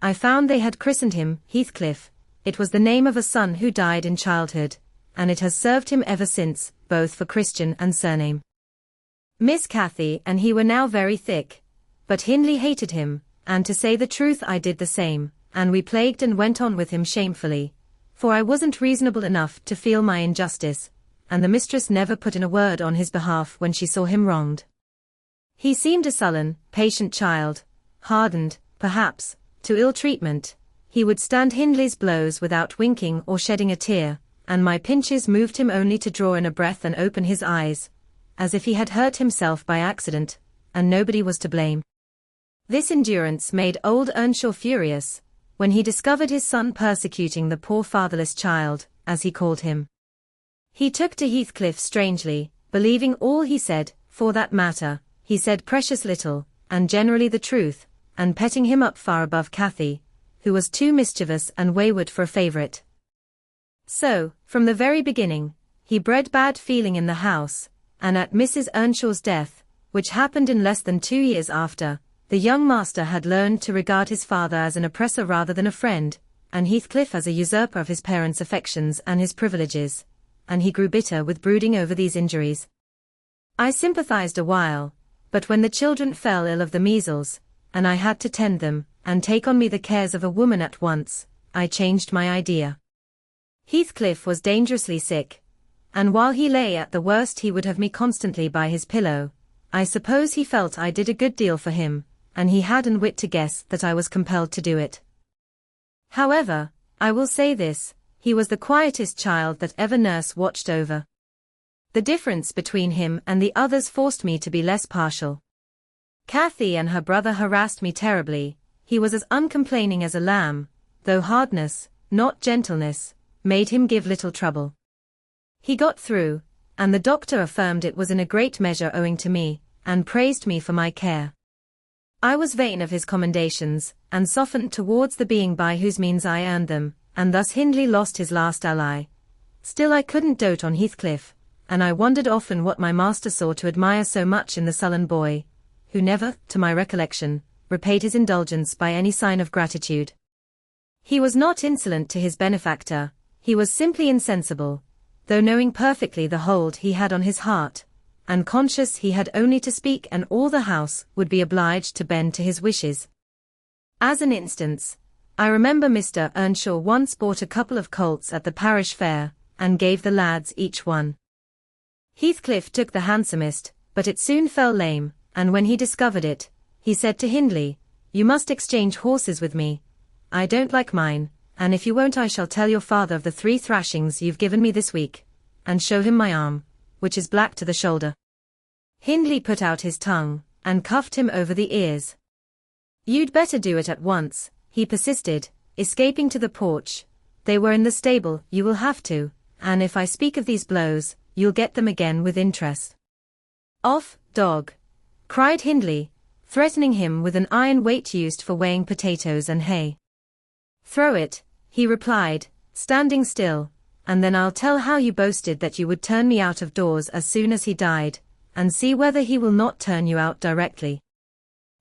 S1: I found they had christened him Heathcliff. It was the name of a son who died in childhood, and it has served him ever since, both for Christian and surname. Miss Cathy and he were now very thick, but Hindley hated him, and to say the truth I did the same, and we plagued and went on with him shamefully, for I wasn't reasonable enough to feel my injustice, and the mistress never put in a word on his behalf when she saw him wronged. He seemed a sullen, patient child, hardened, perhaps, to ill treatment, he would stand Hindley's blows without winking or shedding a tear, and my pinches moved him only to draw in a breath and open his eyes, as if he had hurt himself by accident, and nobody was to blame. This endurance made old Earnshaw furious, when he discovered his son persecuting the poor fatherless child, as he called him. He took to Heathcliff strangely, believing all he said, for that matter, he said precious little, and generally the truth, and petting him up far above Cathy, who was too mischievous and wayward for a favourite. So, from the very beginning, he bred bad feeling in the house, and at Mrs. Earnshaw's death, which happened in less than 2 years after, the young master had learned to regard his father as an oppressor rather than a friend, and Heathcliff as a usurper of his parents' affections and his privileges, and he grew bitter with brooding over these injuries. I sympathized a while, but when the children fell ill of the measles, and I had to tend them, and take on me the cares of a woman at once, I changed my idea. Heathcliff was dangerously sick, and while he lay at the worst he would have me constantly by his pillow. I suppose he felt I did a good deal for him, and he hadn't wit to guess that I was compelled to do it. However, I will say this, he was the quietest child that ever nurse watched over. The difference between him and the others forced me to be less partial. Cathy and her brother harassed me terribly. He was as uncomplaining as a lamb, though hardness, not gentleness, made him give little trouble. He got through, and the doctor affirmed it was in a great measure owing to me, and praised me for my care. I was vain of his commendations, and softened towards the being by whose means I earned them, and thus Hindley lost his last ally. Still I couldn't dote on Heathcliff, and I wondered often what my master saw to admire so much in the sullen boy, who never, to my recollection, repaid his indulgence by any sign of gratitude. He was not insolent to his benefactor, he was simply insensible, though knowing perfectly the hold he had on his heart, and conscious he had only to speak and all the house would be obliged to bend to his wishes. As an instance, I remember Mr. Earnshaw once bought a couple of colts at the parish fair, and gave the lads each one. Heathcliff took the handsomest, but it soon fell lame, and when he discovered it, he said to Hindley, "You must exchange horses with me. I don't like mine, and if you won't I shall tell your father of the 3 thrashings you've given me this week," and show him my arm, which is black to the shoulder. Hindley put out his tongue, and cuffed him over the ears. "You'd better do it at once," he persisted, escaping to the porch. "They were in the stable, you will have to, and if I speak of these blows, you'll get them again with interest." "Off, dog!" cried Hindley, threatening him with an iron weight used for weighing potatoes and hay. "Throw it," he replied, standing still, "and then I'll tell how you boasted that you would turn me out of doors as soon as he died, and see whether he will not turn you out directly."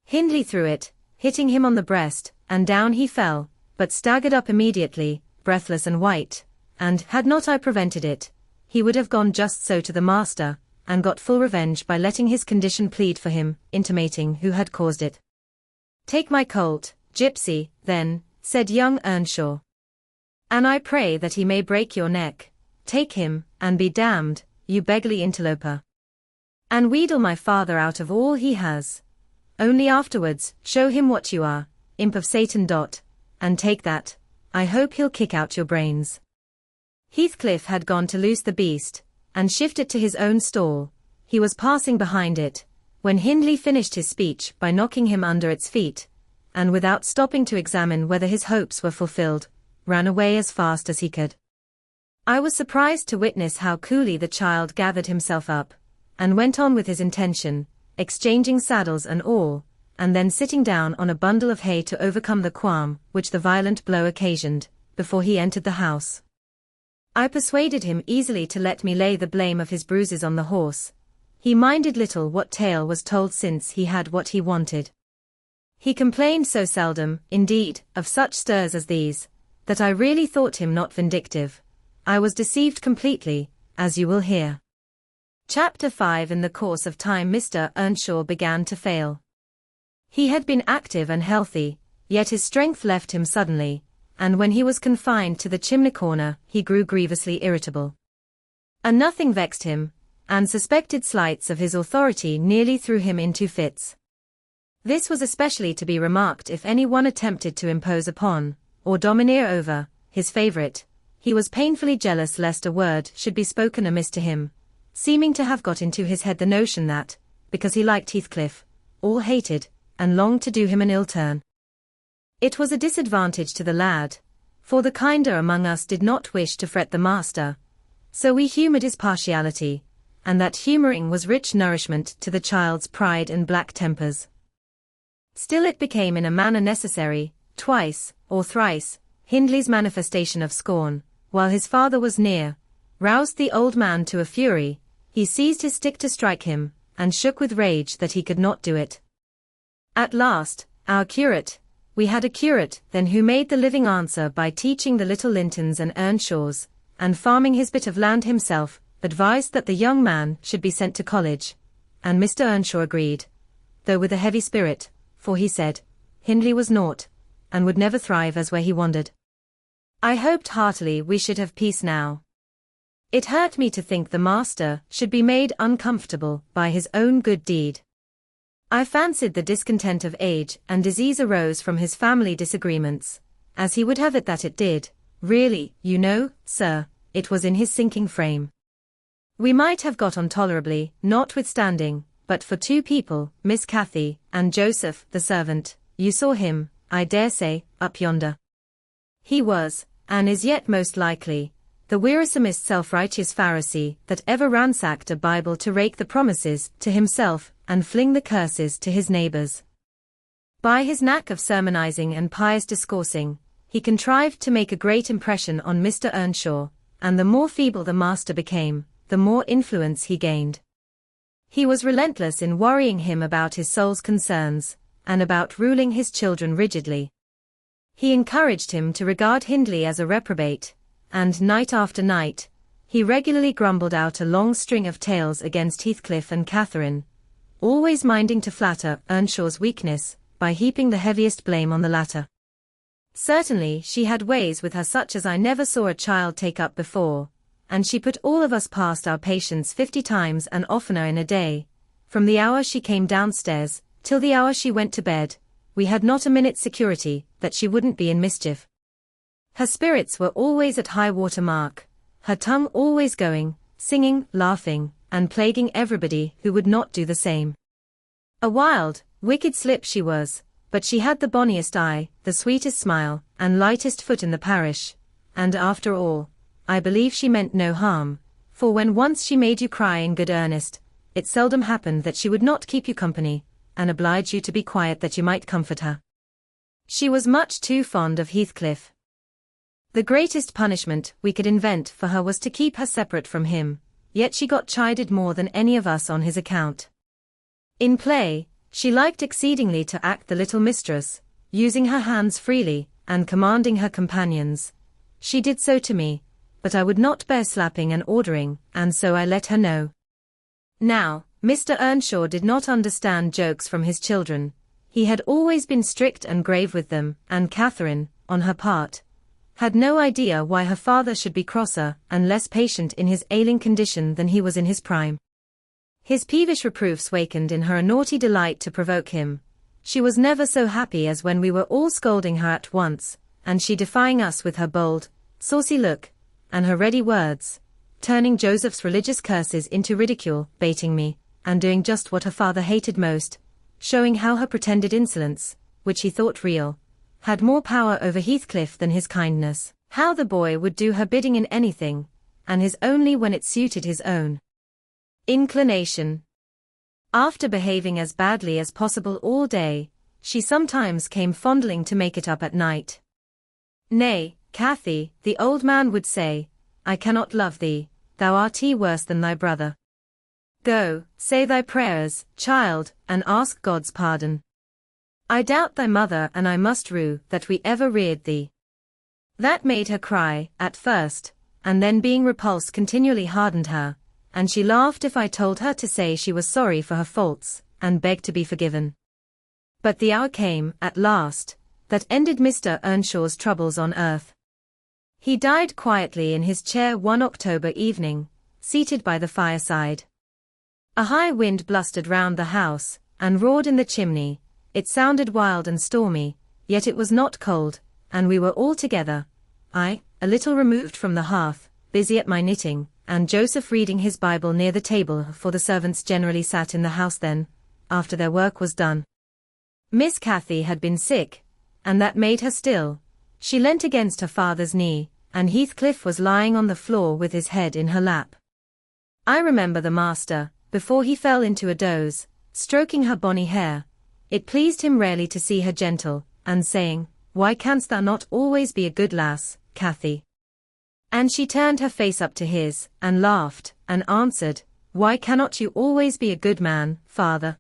S1: Hindley threw it, hitting him on the breast, and down he fell, but staggered up immediately, breathless and white, and, had not I prevented it, he would have gone just so to the master, and got full revenge by letting his condition plead for him, intimating who had caused it. "Take my colt, gypsy, then," said young Earnshaw. "And I pray that he may break your neck. Take him, and be damned, you beggarly interloper. And wheedle my father out of all he has. Only afterwards, show him what you are, imp of Satan. And take that. I hope he'll kick out your brains." Heathcliff had gone to loose the beast, and shift it to his own stall. He was passing behind it, when Hindley finished his speech by knocking him under its feet, and without stopping to examine whether his hopes were fulfilled, ran away as fast as he could. I was surprised to witness how coolly the child gathered himself up, and went on with his intention, exchanging saddles and all, and then sitting down on a bundle of hay to overcome the qualm which the violent blow occasioned, before he entered the house. I persuaded him easily to let me lay the blame of his bruises on the horse. He minded little what tale was told since he had what he wanted. He complained so seldom, indeed, of such stirs as these, that I really thought him not vindictive. I was deceived completely, as you will hear. Chapter 5. In the course of time Mr. Earnshaw began to fail. He had been active and healthy, yet his strength left him suddenly, and when he was confined to the chimney corner, he grew grievously irritable. And nothing vexed him, and suspected slights of his authority nearly threw him into fits. This was especially to be remarked if any one attempted to impose upon, or domineer over, his favourite, he was painfully jealous lest a word should be spoken amiss to him, seeming to have got into his head the notion that, because he liked Heathcliff, all hated, and longed to do him an ill turn. It was a disadvantage to the lad, for the kinder among us did not wish to fret the master, so we humoured his partiality, and that humouring was rich nourishment to the child's pride and black tempers. Still it became in a manner necessary, twice, or thrice, Hindley's manifestation of scorn, while his father was near, roused the old man to a fury. He seized his stick to strike him, and shook with rage that he could not do it. At last, our curate, we had a curate then who made the living answer by teaching the little Lintons and Earnshaws, and farming his bit of land himself, advised that the young man should be sent to college, and Mr. Earnshaw agreed, though with a heavy spirit, for he said, Hindley was naught, and would never thrive as where he wandered. I hoped heartily we should have peace now. It hurt me to think the master should be made uncomfortable by his own good deed. I fancied the discontent of age and disease arose from his family disagreements, as he would have it that it did. Really, you know, sir, it was in his sinking frame. We might have got on tolerably, notwithstanding, but for two people, Miss Cathy, and Joseph, the servant. You saw him, I dare say, up yonder. He was, and is yet most likely, the wearisomest self-righteous Pharisee that ever ransacked a Bible to rake the promises to himself and fling the curses to his neighbours. By his knack of sermonizing and pious discoursing, he contrived to make a great impression on Mr. Earnshaw, and the more feeble the master became, the more influence he gained. He was relentless in worrying him about his soul's concerns, and about ruling his children rigidly. He encouraged him to regard Hindley as a reprobate, and night after night, he regularly grumbled out a long string of tales against Heathcliff and Catherine, always minding to flatter Earnshaw's weakness by heaping the heaviest blame on the latter. Certainly she had ways with her such as I never saw a child take up before, and she put all of us past our patience 50 times and oftener in a day. From the hour she came downstairs, till the hour she went to bed, we had not a minute's security that she wouldn't be in mischief. Her spirits were always at high water mark, her tongue always going, singing, laughing, and plaguing everybody who would not do the same. A wild, wicked slip she was, but she had the bonniest eye, the sweetest smile, and lightest foot in the parish, and after all, I believe she meant no harm, for when once she made you cry in good earnest, it seldom happened that she would not keep you company, and oblige you to be quiet that you might comfort her. She was much too fond of Heathcliff. The greatest punishment we could invent for her was to keep her separate from him, yet she got chided more than any of us on his account. In play, she liked exceedingly to act the little mistress, using her hands freely, and commanding her companions. She did so to me, but I would not bear slapping and ordering, and so I let her know. Now, Mr. Earnshaw did not understand jokes from his children. He had always been strict and grave with them, and Catherine, on her part, had no idea why her father should be crosser and less patient in his ailing condition than he was in his prime. His peevish reproofs wakened in her a naughty delight to provoke him. She was never so happy as when we were all scolding her at once, and she defying us with her bold, saucy look, and her ready words, turning Joseph's religious curses into ridicule, baiting me, and doing just what her father hated most, showing how her pretended insolence, which he thought real, had more power over Heathcliff than his kindness, how the boy would do her bidding in anything, and his only when it suited his own inclination. After behaving as badly as possible all day, she sometimes came fondling to make it up at night. Nay, Cathy, the old man would say, I cannot love thee, thou art worse than thy brother. Go, say thy prayers, child, and ask God's pardon. I doubt thy mother and I must rue that we ever reared thee. That made her cry, at first, and then being repulsed continually hardened her, and she laughed if I told her to say she was sorry for her faults, and begged to be forgiven. But the hour came, at last, that ended Mr. Earnshaw's troubles on earth. He died quietly in his chair one October evening, seated by the fireside. A high wind blustered round the house, and roared in the chimney. It sounded wild and stormy, yet it was not cold, and we were all together. I, a little removed from the hearth, busy at my knitting, and Joseph reading his Bible near the table, for the servants generally sat in the house then, after their work was done. Miss Cathy had been sick, and that made her still. She leant against her father's knee, and Heathcliff was lying on the floor with his head in her lap. I remember the master, before he fell into a doze, stroking her bonny hair. It pleased him rarely to see her gentle, and saying, "Why canst thou not always be a good lass, Cathy?" And she turned her face up to his, and laughed, and answered, "Why cannot you always be a good man, father?"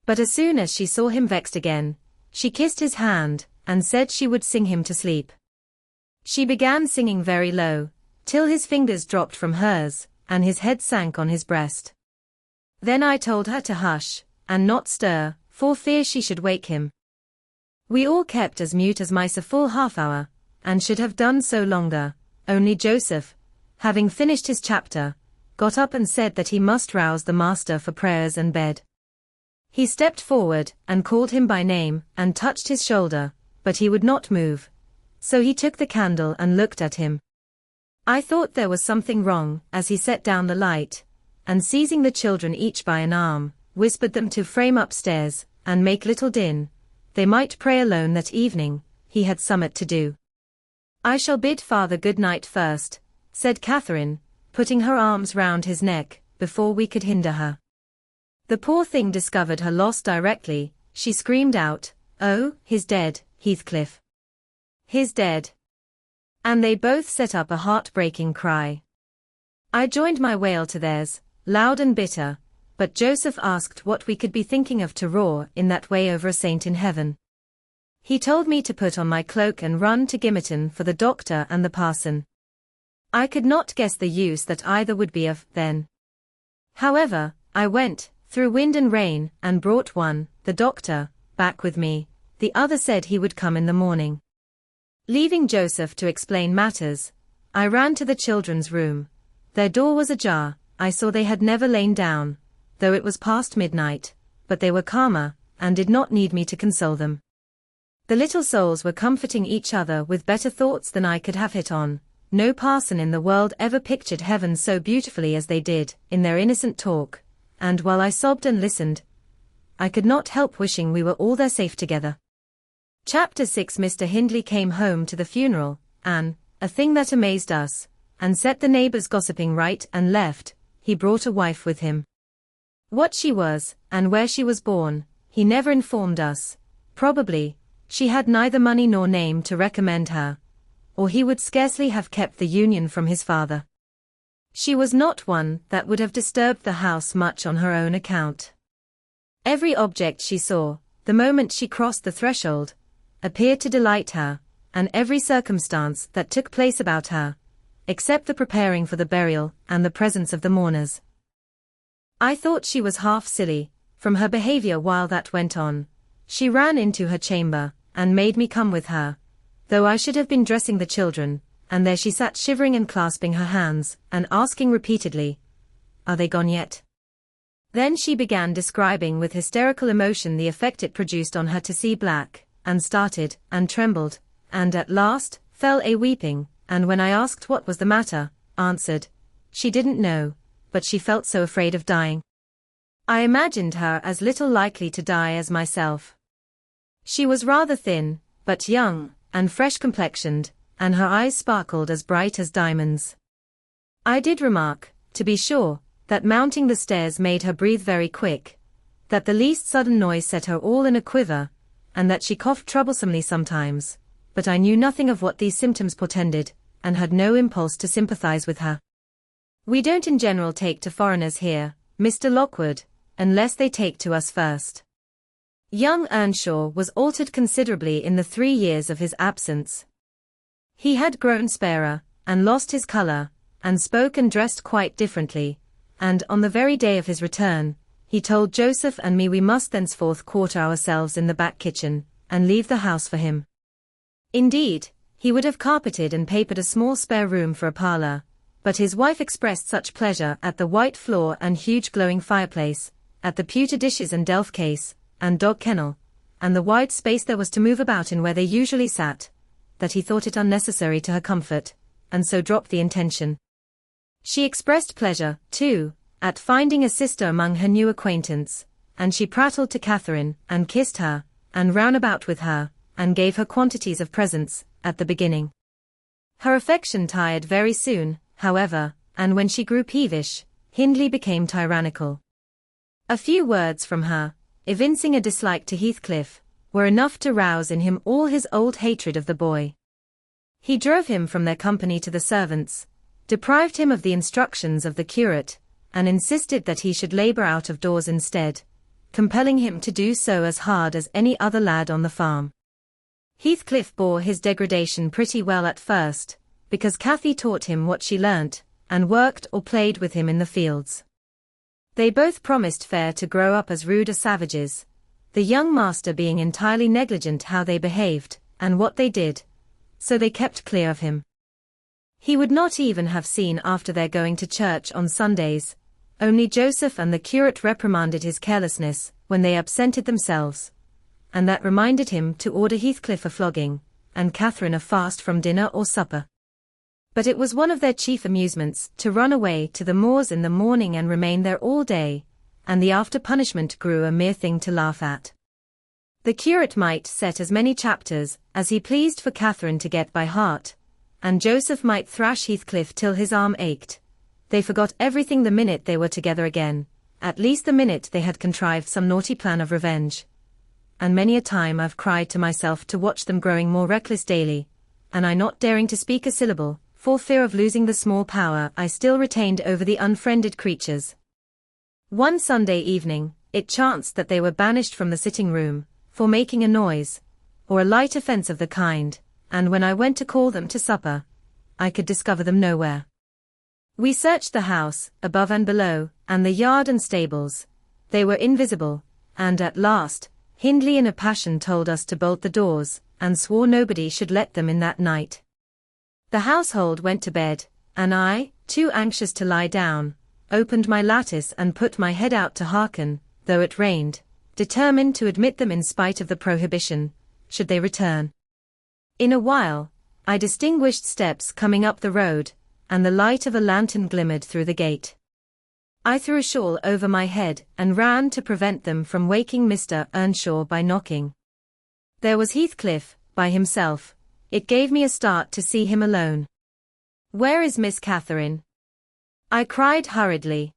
S1: But as soon as she saw him vexed again, she kissed his hand, and said she would sing him to sleep. She began singing very low, till his fingers dropped from hers, and his head sank on his breast. Then I told her to hush, and not stir, for fear she should wake him. We all kept as mute as mice a full half-hour, and should have done so longer, only Joseph, having finished his chapter, got up and said that he must rouse the master for prayers and bed. He stepped forward, and called him by name, and touched his shoulder, but he would not move. So he took the candle and looked at him. I thought there was something wrong, as he set down the light, and seizing the children each by an arm, whispered them to frame upstairs, and make little din. They might pray alone that evening, he had somewhat to do. "I shall bid father good night first," said Catherine, putting her arms round his neck, before we could hinder her. The poor thing discovered her loss directly. She screamed out, "Oh, he's dead, Heathcliff. He's dead." And they both set up a heart-breaking cry. I joined my wail to theirs, loud and bitter, but Joseph asked what we could be thinking of to roar in that way over a saint in heaven. He told me to put on my cloak and run to Gimmerton for the doctor and the parson. I could not guess the use that either would be of, then. However, I went, through wind and rain, and brought one, the doctor, back with me. The other said he would come in the morning. Leaving Joseph to explain matters, I ran to the children's room. Their door was ajar. I saw they had never lain down, though it was past midnight, but they were calmer, and did not need me to console them. The little souls were comforting each other with better thoughts than I could have hit on. No parson in the world ever pictured heaven so beautifully as they did, in their innocent talk, and while I sobbed and listened, I could not help wishing we were all there safe together. Chapter 6. Mr. Hindley came home to the funeral, and, a thing that amazed us, and set the neighbours gossiping right and left, he brought a wife with him. What she was, and where she was born, he never informed us. Probably, she had neither money nor name to recommend her, or he would scarcely have kept the union from his father. She was not one that would have disturbed the house much on her own account. Every object she saw, the moment she crossed the threshold, appeared to delight her, and every circumstance that took place about her, except the preparing for the burial and the presence of the mourners. I thought she was half silly, from her behavior while that went on. She ran into her chamber, and made me come with her, though I should have been dressing the children, and there she sat shivering and clasping her hands, and asking repeatedly, "Are they gone yet?" Then she began describing with hysterical emotion the effect it produced on her to see black, and started, and trembled, and at last, fell a-weeping, and when I asked what was the matter, answered, she didn't know, but she felt so afraid of dying. I imagined her as little likely to die as myself. She was rather thin, but young, and fresh-complexioned, and her eyes sparkled as bright as diamonds. I did remark, to be sure, that mounting the stairs made her breathe very quick, that the least sudden noise set her all in a quiver, and that she coughed troublesomely sometimes, but I knew nothing of what these symptoms portended, and had no impulse to sympathize with her. We don't in general take to foreigners here, Mr. Lockwood, unless they take to us first. Young Earnshaw was altered considerably in the 3 years of his absence. He had grown sparer, and lost his colour, and spoke and dressed quite differently, and on the very day of his return, he told Joseph and me we must thenceforth quarter ourselves in the back kitchen, and leave the house for him. Indeed, he would have carpeted and papered a small spare room for a parlour, but his wife expressed such pleasure at the white floor and huge glowing fireplace, at the pewter dishes and delf case, and dog kennel, and the wide space there was to move about in where they usually sat, that he thought it unnecessary to her comfort, and so dropped the intention. She expressed pleasure, too, at finding a sister among her new acquaintance, and she prattled to Catherine, and kissed her, and ran about with her, and gave her quantities of presents, at the beginning. Her affection tired very soon, however, and when she grew peevish, Hindley became tyrannical. A few words from her, evincing a dislike to Heathcliff, were enough to rouse in him all his old hatred of the boy. He drove him from their company to the servants, deprived him of the instructions of the curate, and insisted that he should labour out of doors instead, compelling him to do so as hard as any other lad on the farm. Heathcliff bore his degradation pretty well at first, because Cathy taught him what she learnt, and worked or played with him in the fields. They both promised fair to grow up as rude as savages, the young master being entirely negligent how they behaved, and what they did, so they kept clear of him. He would not even have seen after their going to church on Sundays, only Joseph and the curate reprimanded his carelessness when they absented themselves, and that reminded him to order Heathcliff a flogging, and Catherine a fast from dinner or supper. But it was one of their chief amusements to run away to the moors in the morning and remain there all day, and the after punishment grew a mere thing to laugh at. The curate might set as many chapters as he pleased for Catherine to get by heart, and Joseph might thrash Heathcliff till his arm ached. They forgot everything the minute they were together again, at least the minute they had contrived some naughty plan of revenge. And many a time I've cried to myself to watch them growing more reckless daily, and I not daring to speak a syllable, for fear of losing the small power I still retained over the unfriended creatures. One Sunday evening, it chanced that they were banished from the sitting-room, for making a noise, or a light offence of the kind, and when I went to call them to supper, I could discover them nowhere. We searched the house, above and below, and the yard and stables. They were invisible, and at last, Hindley in a passion told us to bolt the doors, and swore nobody should let them in that night. The household went to bed, and I, too anxious to lie down, opened my lattice and put my head out to hearken, though it rained, determined to admit them in spite of the prohibition, should they return. In a while, I distinguished steps coming up the road, and the light of a lantern glimmered through the gate. I threw a shawl over my head and ran to prevent them from waking Mr. Earnshaw by knocking. There was Heathcliff, by himself. It gave me a start to see him alone. "Where is Miss Catherine?" I cried hurriedly.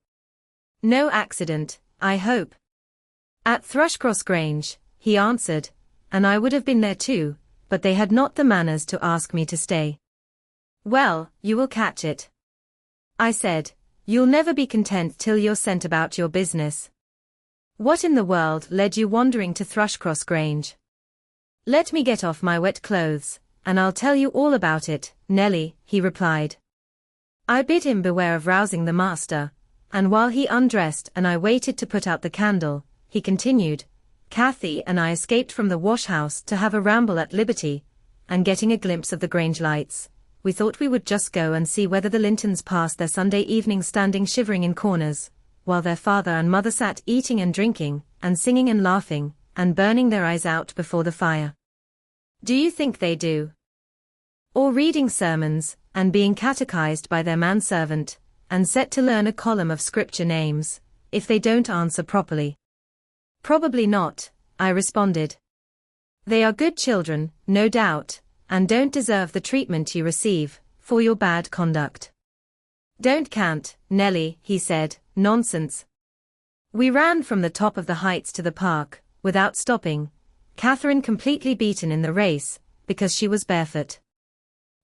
S1: "No accident, I hope." "At Thrushcross Grange," he answered, and I would have been there too, but they had not the manners to ask me to stay. "Well, you will catch it," I said. "You'll never be content till you're sent about your business. What in the world led you wandering to Thrushcross Grange?" "Let me get off my wet clothes, and I'll tell you all about it, Nelly," he replied. I bid him beware of rousing the master, and while he undressed and I waited to put out the candle, he continued, "Cathy and I escaped from the wash-house to have a ramble at liberty, and getting a glimpse of the Grange lights, we thought we would just go and see whether the Lintons passed their Sunday evening standing shivering in corners, while their father and mother sat eating and drinking, and singing and laughing, and burning their eyes out before the fire. Do you think they do? Or reading sermons, and being catechized by their manservant, and set to learn a column of scripture names, if they don't answer properly? Probably not, I responded. They are good children, no doubt, and don't deserve the treatment you receive, for your bad conduct. Don't cant, Nelly, he said, nonsense. We ran from the top of the heights to the park, without stopping, Catherine completely beaten in the race, because she was barefoot.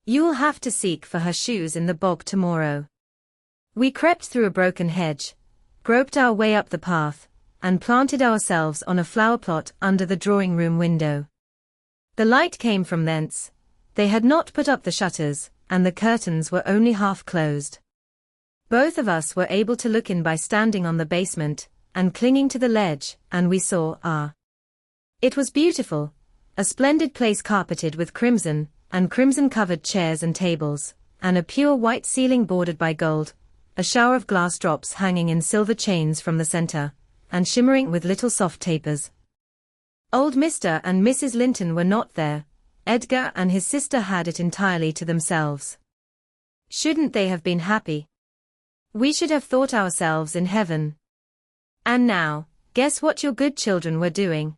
S1: You'll have to seek for her shoes in the bog tomorrow. We crept through a broken hedge, groped our way up the path, and planted ourselves on a flower plot under the drawing-room window. The light came from thence. They had not put up the shutters, and the curtains were only half closed. Both of us were able to look in by standing on the basement, and clinging to the ledge, and we saw It was beautiful, a splendid place carpeted with crimson, and crimson-covered chairs and tables, and a pure white ceiling bordered by gold, a shower of glass drops hanging in silver chains from the center, and shimmering with little soft tapers. Old Mr. and Mrs. Linton were not there, Edgar and his sister had it entirely to themselves. Shouldn't they have been happy? We should have thought ourselves in heaven. And now, guess what your good children were doing?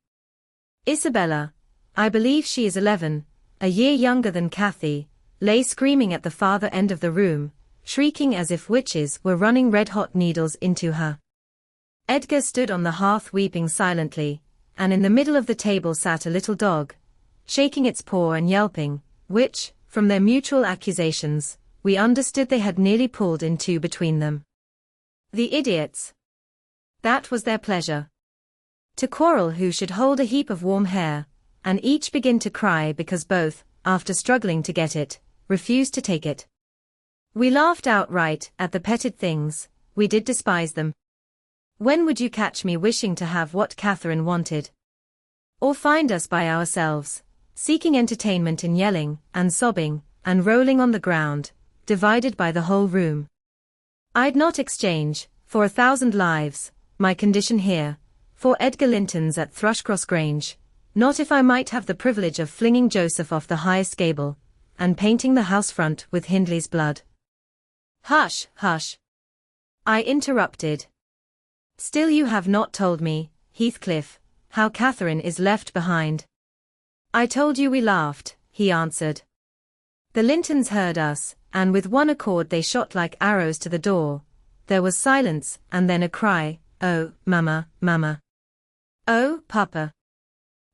S1: Isabella, I believe she is 11, a year younger than Cathy, lay screaming at the farther end of the room, shrieking as if witches were running red-hot needles into her. Edgar stood on the hearth weeping silently, and in the middle of the table sat a little dog, shaking its paw and yelping, which, from their mutual accusations, we understood they had nearly pulled in two between them. The idiots! That was their pleasure. To quarrel who should hold a heap of warm hair, and each begin to cry because both, after struggling to get it, refused to take it. We laughed outright at the petted things, we did despise them. When would you catch me wishing to have what Catherine wanted? Or find us by ourselves, seeking entertainment in yelling, and sobbing, and rolling on the ground, divided by the whole room? I'd not exchange, for 1,000 lives, my condition here, for Edgar Linton's at Thrushcross Grange, not if I might have the privilege of flinging Joseph off the highest gable, and painting the house front with Hindley's blood. Hush, hush! I interrupted. Still you have not told me, Heathcliff, how Catherine is left behind. I told you we laughed, he answered. The Lintons heard us, and with one accord they shot like arrows to the door. There was silence, and then a cry, "Oh, Mama, Mama! Oh, Papa!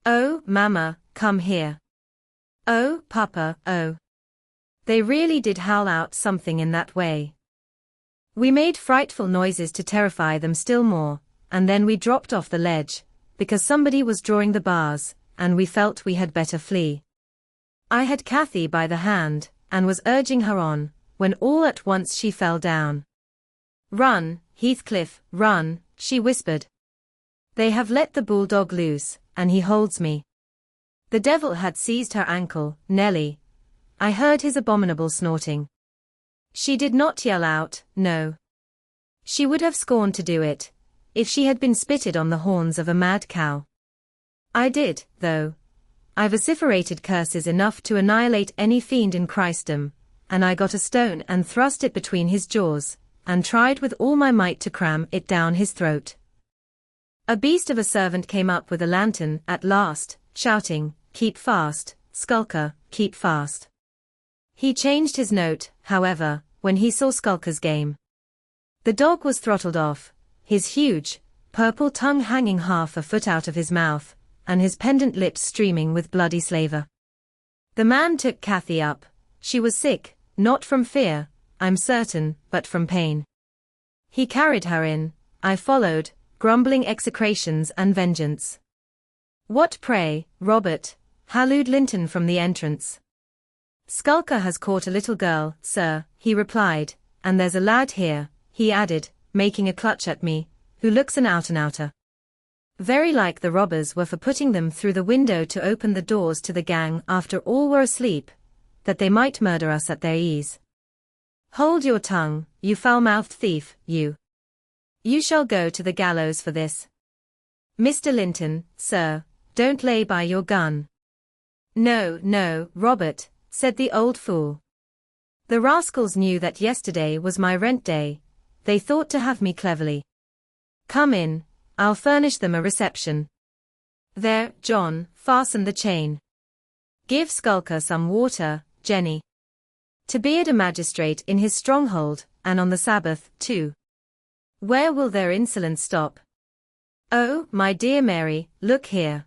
S1: Oh, Mama, come here! Oh, Papa, oh!" They really did howl out something in that way. We made frightful noises to terrify them still more, and then we dropped off the ledge, because somebody was drawing the bars, and we felt we had better flee. I had Cathy by the hand, and was urging her on, when all at once she fell down. "Run, Heathcliff, run," she whispered. "They have let the bulldog loose, and he holds me." The devil had seized her ankle, Nelly. I heard his abominable snorting. She did not yell out, no. She would have scorned to do it, if she had been spitted on the horns of a mad cow. I did, though. I vociferated curses enough to annihilate any fiend in Christendom, and I got a stone and thrust it between his jaws, and tried with all my might to cram it down his throat. A beast of a servant came up with a lantern at last, shouting, "Keep fast, Skulker, keep fast." He changed his note, however, when he saw Skulker's game. The dog was throttled off, his huge, purple tongue hanging half a foot out of his mouth, and his pendant lips streaming with bloody slaver. The man took Cathy up. She was sick, not from fear, I'm certain, but from pain. He carried her in. I followed, grumbling execrations and vengeance. "What, pray, Robert?" hallooed Linton from the entrance. "Skulker has caught a little girl, sir," he replied, "and there's a lad here," he added, making a clutch at me, "who looks an out-and-outer. Very like the robbers were for putting them through the window to open the doors to the gang after all were asleep, that they might murder us at their ease. Hold your tongue, you foul-mouthed thief, you. You shall go to the gallows for this. Mr. Linton, sir, don't lay by your gun." "No, no, Robert," said the old fool. "The rascals knew that yesterday was my rent day. They thought to have me cleverly. Come in, I'll furnish them a reception. There, John, fasten the chain. Give Skulker some water, Jenny. To beard a magistrate in his stronghold, and on the Sabbath, too. Where will their insolence stop? Oh, my dear Mary, look here.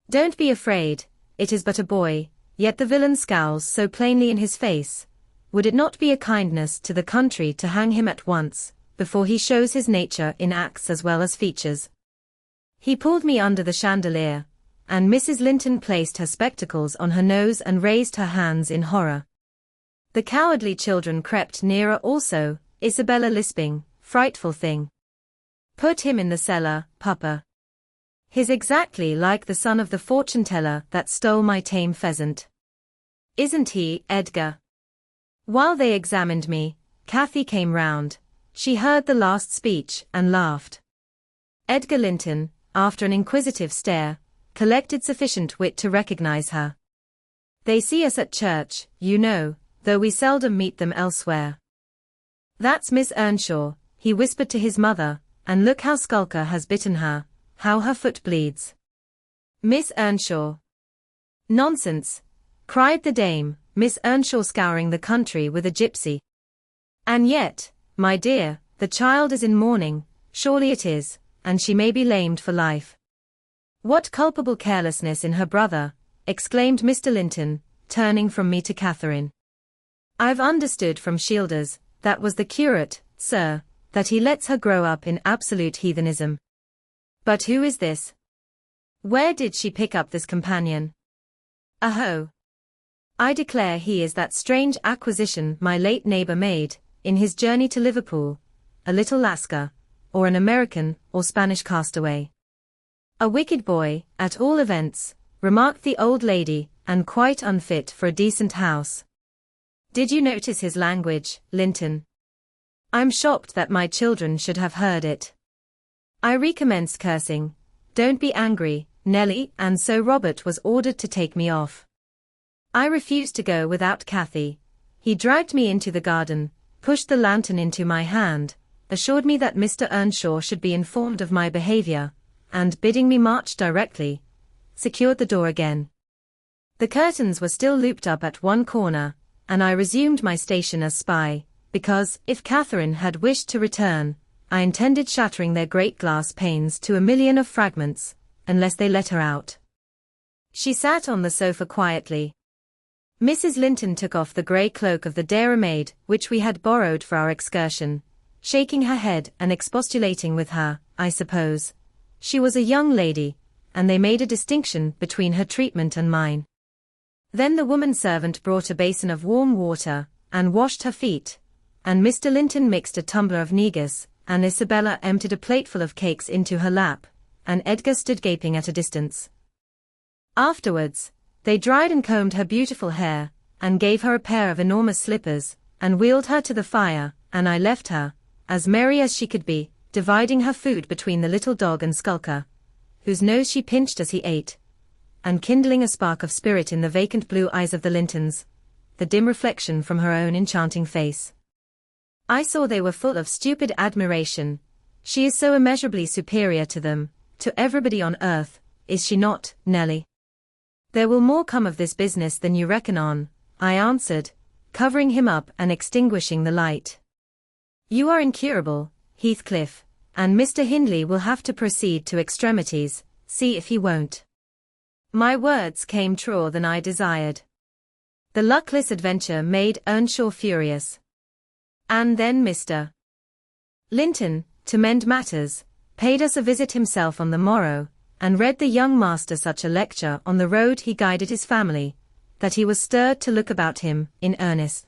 S1: Don't be afraid, it is but a boy, yet the villain scowls so plainly in his face. Would it not be a kindness to the country to hang him at once, before he shows his nature in acts as well as features?" He pulled me under the chandelier, and Mrs. Linton placed her spectacles on her nose and raised her hands in horror. The cowardly children crept nearer also, Isabella lisping, "Frightful thing. Put him in the cellar, Papa. He's exactly like the son of the fortune-teller that stole my tame pheasant. Isn't he, Edgar?" While they examined me, Cathy came round. She heard the last speech and laughed. Edgar Linton, after an inquisitive stare, collected sufficient wit to recognize her. They see us at church, you know, though we seldom meet them elsewhere. That's Miss Earnshaw, he whispered to his mother, and look how Skulker has bitten her, how her foot bleeds. Miss Earnshaw. Nonsense, cried the dame, Miss Earnshaw scouring the country with a gypsy. And yet, my dear, the child is in mourning, surely it is, and she may be lamed for life. What culpable carelessness in her brother, exclaimed Mr. Linton, turning from me to Catherine. I've understood from Shielders, that was the curate, sir, that he lets her grow up in absolute heathenism. But who is this? Where did she pick up this companion? Aho! I declare he is that strange acquisition my late neighbour made, in his journey to Liverpool, a little Lascar, or an American or Spanish castaway. A wicked boy, at all events, remarked the old lady, and quite unfit for a decent house. Did you notice his language, Linton? I'm shocked that my children should have heard it. I recommenced cursing. Don't be angry, Nelly, and so Robert was ordered to take me off. I refused to go without Cathy. He dragged me into the garden, pushed the lantern into my hand, assured me that Mr. Earnshaw should be informed of my behavior, and bidding me march directly, secured the door again. The curtains were still looped up at one corner, and I resumed my station as spy, because, if Catherine had wished to return, I intended shattering their great glass panes to a million of fragments, unless they let her out. She sat on the sofa quietly. Mrs. Linton took off the grey cloak of the dairymaid which we had borrowed for our excursion, shaking her head and expostulating with her, I suppose. She was a young lady, and they made a distinction between her treatment and mine. Then the woman-servant brought a basin of warm water, and washed her feet, and Mr. Linton mixed a tumbler of negus, and Isabella emptied a plateful of cakes into her lap, and Edgar stood gaping at a distance. Afterwards, they dried and combed her beautiful hair, and gave her a pair of enormous slippers, and wheeled her to the fire, and I left her, as merry as she could be, dividing her food between the little dog and Skulker, whose nose she pinched as he ate, and kindling a spark of spirit in the vacant blue eyes of the Lintons, the dim reflection from her own enchanting face. I saw they were full of stupid admiration. She is so immeasurably superior to them, to everybody on earth, is she not, Nelly? There will more come of this business than you reckon on, I answered, covering him up and extinguishing the light. You are incurable, Heathcliff, and Mr. Hindley will have to proceed to extremities, see if he won't. My words came truer than I desired. The luckless adventure made Earnshaw furious. And then Mr. Linton, to mend matters, paid us a visit himself on the morrow, and read the young master such a lecture on the road he guided his family, that he was stirred to look about him, in earnest.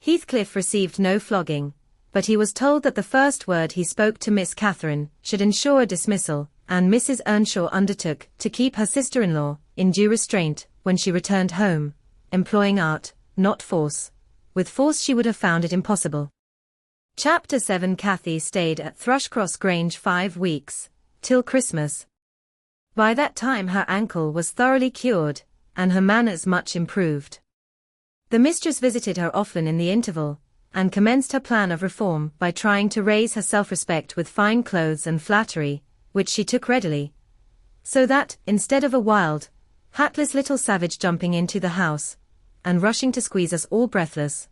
S1: Heathcliff received no flogging, but he was told that the first word he spoke to Miss Catherine should ensure a dismissal, and Mrs. Earnshaw undertook to keep her sister-in-law in due restraint when she returned home, employing art, not force. With force she would have found it impossible. Chapter 7. Cathy stayed at Thrushcross Grange 5 weeks, till Christmas. By that time her ankle was thoroughly cured, and her manners much improved. The mistress visited her often in the interval, and commenced her plan of reform by trying to raise her self-respect with fine clothes and flattery, which she took readily. So that, instead of a wild, hatless little savage jumping into the house, and rushing to squeeze us all breathless,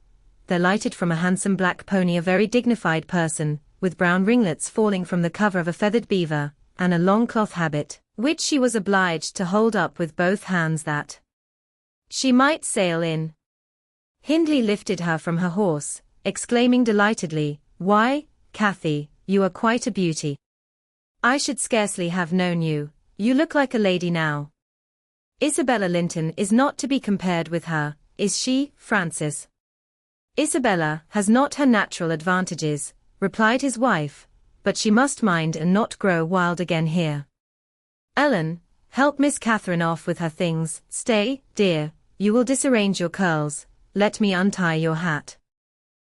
S1: there lighted from a handsome black pony a very dignified person, with brown ringlets falling from the cover of a feathered beaver, and a long cloth habit, which she was obliged to hold up with both hands that she might sail in. Hindley lifted her from her horse, exclaiming delightedly, "Why, Cathy, you are quite a beauty. I should scarcely have known you. You look like a lady now." Isabella Linton is not to be compared with her, is she, Francis? Isabella has not her natural advantages, replied his wife, but she must mind and not grow wild again here. Ellen, help Miss Catherine off with her things. Stay, dear, you will disarrange your curls, let me untie your hat.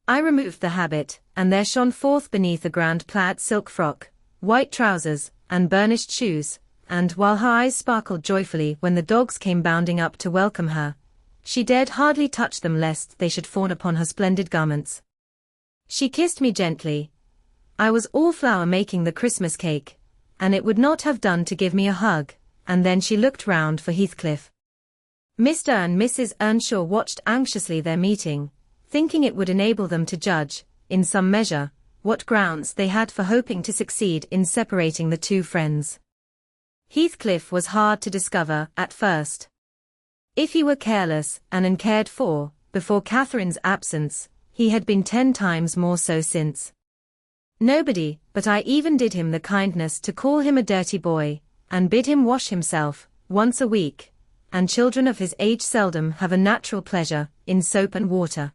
S1: I removed the habit, and there shone forth beneath a grand plaid silk frock, white trousers, and burnished shoes, and while her eyes sparkled joyfully when the dogs came bounding up to welcome her, she dared hardly touch them lest they should fawn upon her splendid garments. She kissed me gently. I was all flour making the Christmas cake, and it would not have done to give me a hug, and then she looked round for Heathcliff. Mr. and Mrs. Earnshaw watched anxiously their meeting, thinking it would enable them to judge, in some measure, what grounds they had for hoping to succeed in separating the two friends. Heathcliff was hard to discover at first. If he were careless and uncared for, before Catherine's absence, he had been 10 times more so since. Nobody but I even did him the kindness to call him a dirty boy, and bid him wash himself, once a week, and children of his age seldom have a natural pleasure in soap and water.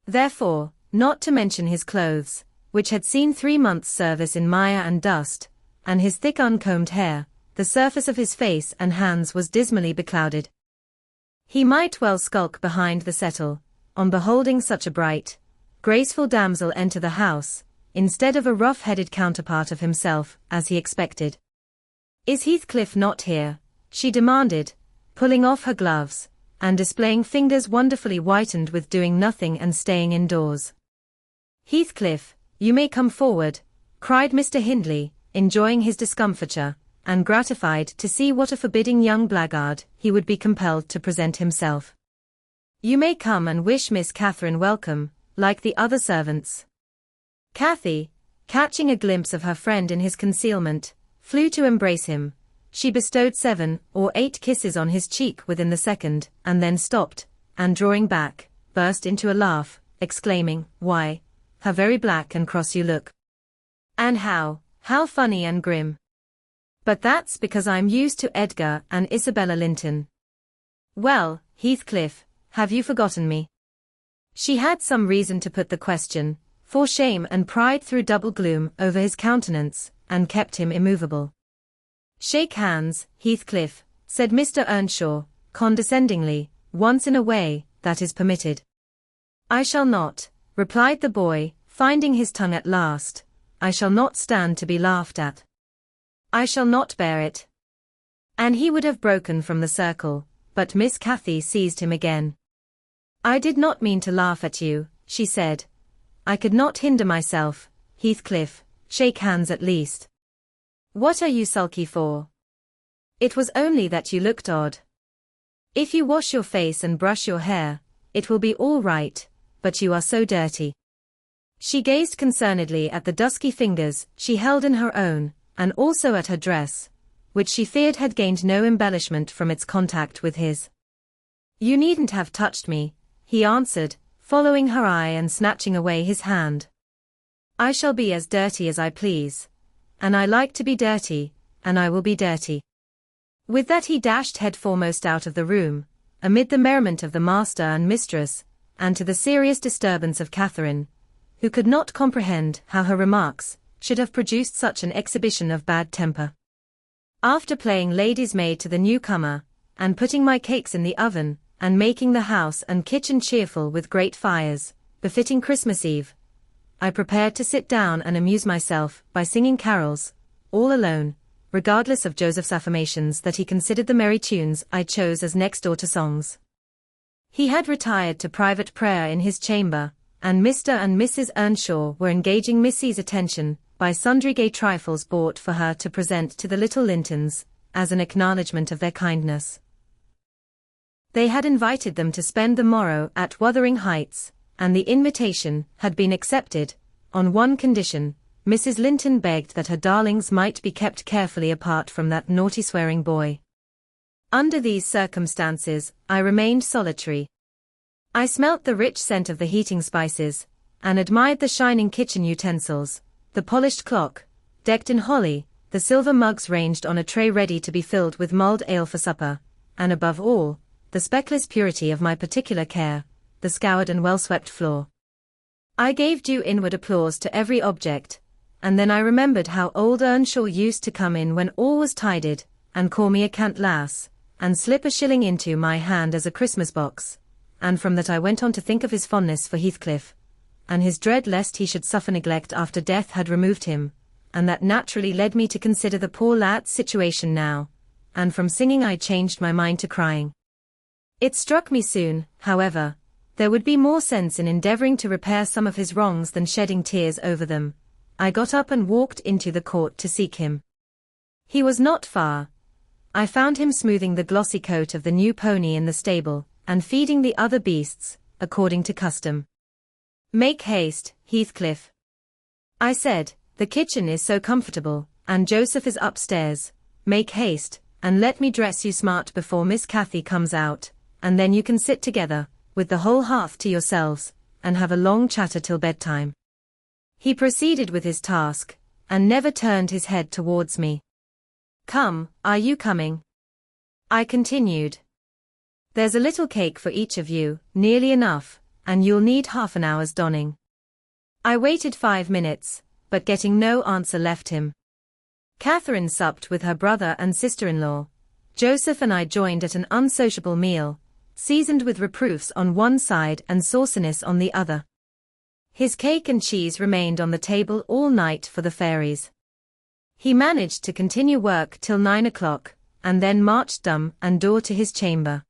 S1: Therefore, not to mention his clothes, which had seen 3 months' service in mire and dust, and his thick uncombed hair, the surface of his face and hands was dismally beclouded. He might well skulk behind the settle, on beholding such a bright, graceful damsel enter the house, instead of a rough-headed counterpart of himself, as he expected. "Is Heathcliff not here?" she demanded, pulling off her gloves, and displaying fingers wonderfully whitened with doing nothing and staying indoors. "Heathcliff, you may come forward," cried Mr. Hindley, enjoying his discomfiture, and gratified to see what a forbidding young blackguard he would be compelled to present himself. "You may come and wish Miss Catherine welcome, like the other servants." Cathy, catching a glimpse of her friend in his concealment, flew to embrace him. She bestowed 7 or 8 kisses on his cheek within the second, and then stopped, and drawing back, burst into a laugh, exclaiming, "Why, how very black and cross you look. And how funny and grim. But that's because I'm used to Edgar and Isabella Linton." "Well, Heathcliff, have you forgotten me?" She had some reason to put the question, for shame and pride threw double gloom over his countenance, and kept him immovable. "Shake hands, Heathcliff," said Mr. Earnshaw, condescendingly, "once in a way, that is permitted." "I shall not," replied the boy, finding his tongue at last. "I shall not stand to be laughed at. I shall not bear it." And he would have broken from the circle, but Miss Cathy seized him again. "I did not mean to laugh at you," she said. "I could not hinder myself. Heathcliff, shake hands at least. What are you sulky for? It was only that you looked odd. If you wash your face and brush your hair, it will be all right, but you are so dirty." She gazed concernedly at the dusky fingers she held in her own, and also at her dress, which she feared had gained no embellishment from its contact with his. "You needn't have touched me," he answered, following her eye and snatching away his hand. "I shall be as dirty as I please. And I like to be dirty, and I will be dirty." With that he dashed headforemost out of the room, amid the merriment of the master and mistress, and to the serious disturbance of Catherine, who could not comprehend how her remarks should have produced such an exhibition of bad temper. After playing lady's maid to the newcomer, and putting my cakes in the oven, and making the house and kitchen cheerful with great fires, befitting Christmas Eve, I prepared to sit down and amuse myself by singing carols, all alone, regardless of Joseph's affirmations that he considered the merry tunes I chose as next door to songs. He had retired to private prayer in his chamber, and Mr. and Mrs. Earnshaw were engaging Missy's attention by sundry gay trifles bought for her to present to the little Lintons, as an acknowledgment of their kindness. They had invited them to spend the morrow at Wuthering Heights, and the invitation had been accepted. On one condition, Mrs. Linton begged that her darlings might be kept carefully apart from that naughty swearing boy. Under these circumstances, I remained solitary. I smelt the rich scent of the heating spices, and admired the shining kitchen utensils, the polished clock, decked in holly, the silver mugs ranged on a tray ready to be filled with mulled ale for supper, and above all, the speckless purity of my particular care, the scoured and well-swept floor. I gave due inward applause to every object, and then I remembered how old Earnshaw used to come in when all was tidied, and call me a cant lass, and slip a shilling into my hand as a Christmas box, and from that I went on to think of his fondness for Heathcliff, and his dread lest he should suffer neglect after death had removed him, and that naturally led me to consider the poor lad's situation now, and from singing I changed my mind to crying. It struck me soon, however, there would be more sense in endeavoring to repair some of his wrongs than shedding tears over them. I got up and walked into the court to seek him. He was not far. I found him smoothing the glossy coat of the new pony in the stable, and feeding the other beasts, according to custom. "Make haste, Heathcliff," I said, "the kitchen is so comfortable, and Joseph is upstairs. Make haste, and let me dress you smart before Miss Cathy comes out, and then you can sit together, with the whole hearth to yourselves, and have a long chatter till bedtime." He proceeded with his task, and never turned his head towards me. "Come, are you coming?" I continued. "There's a little cake for each of you, nearly enough, and you'll need half an hour's donning." I waited 5 minutes, but getting no answer left him. Catherine supped with her brother and sister-in-law. Joseph and I joined at an unsociable meal, seasoned with reproofs on one side and sauciness on the other. His cake and cheese remained on the table all night for the fairies. He managed to continue work till 9 o'clock, and then marched dumb and door to his chamber.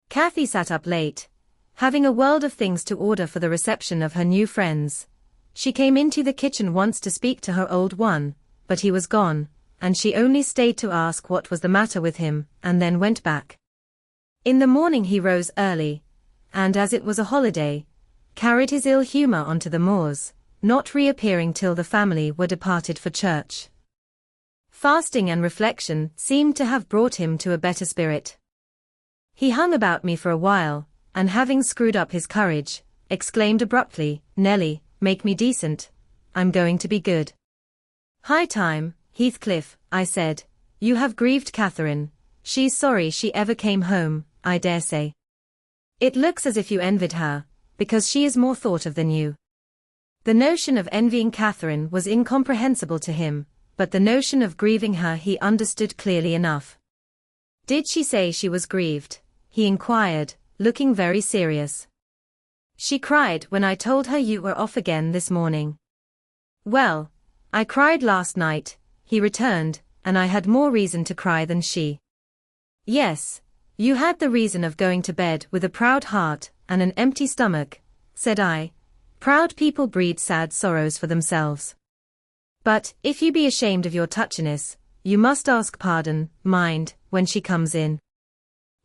S1: Cathy sat up late, having a world of things to order for the reception of her new friends. She came into the kitchen once to speak to her old one, but he was gone, and she only stayed to ask what was the matter with him, and then went back. In the morning he rose early, and as it was a holiday, carried his ill humor onto the moors, not reappearing till the family were departed for church. Fasting and reflection seemed to have brought him to a better spirit. He hung about me for a while, and having screwed up his courage, exclaimed abruptly, "Nelly, make me decent. I'm going to be good." "High time, Heathcliff," I said. "You have grieved Catherine. She's sorry she ever came home, I dare say. It looks as if you envied her, because she is more thought of than you." The notion of envying Catherine was incomprehensible to him, but the notion of grieving her he understood clearly enough. "Did she say she was grieved?" he inquired, looking very serious. "She cried when I told her you were off again this morning." "Well, I cried last night," he returned, "and I had more reason to cry than she." "Yes, you had the reason of going to bed with a proud heart and an empty stomach," said I. "Proud people breed sad sorrows for themselves. But, if you be ashamed of your touchiness, you must ask pardon, mind, when she comes in.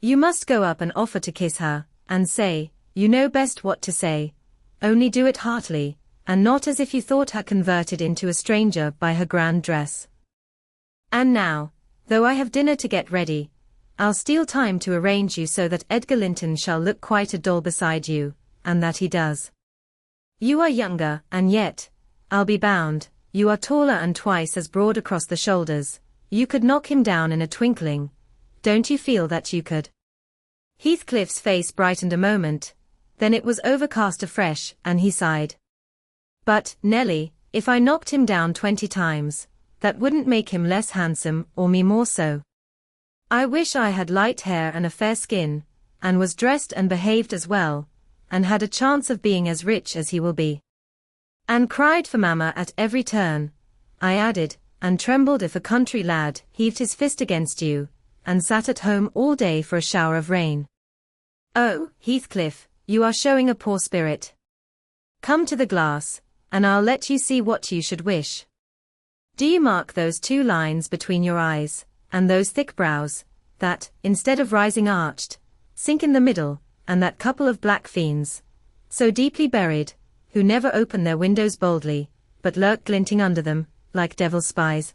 S1: You must go up and offer to kiss her, and say, you know best what to say. Only do it heartily, and not as if you thought her converted into a stranger by her grand dress. And now, though I have dinner to get ready, I'll steal time to arrange you so that Edgar Linton shall look quite a doll beside you, and that he does. You are younger, and yet, I'll be bound, you are taller and twice as broad across the shoulders. You could knock him down in a twinkling. Don't you feel that you could?" Heathcliff's face brightened a moment, then it was overcast afresh, and he sighed. "But, Nelly, if I knocked him down 20 times, that wouldn't make him less handsome or me more so. I wish I had light hair and a fair skin, and was dressed and behaved as well, and had a chance of being as rich as he will be. And cried for mamma at every turn," I added, "and trembled if a country lad heaved his fist against you, and sat at home all day for a shower of rain. Oh, Heathcliff, you are showing a poor spirit. Come to the glass, and I'll let you see what you should wish. Do you mark those 2 lines between your eyes, and those thick brows, that, instead of rising arched, sink in the middle, and that couple of black fiends, so deeply buried, who never open their windows boldly, but lurk glinting under them, like devil's spies?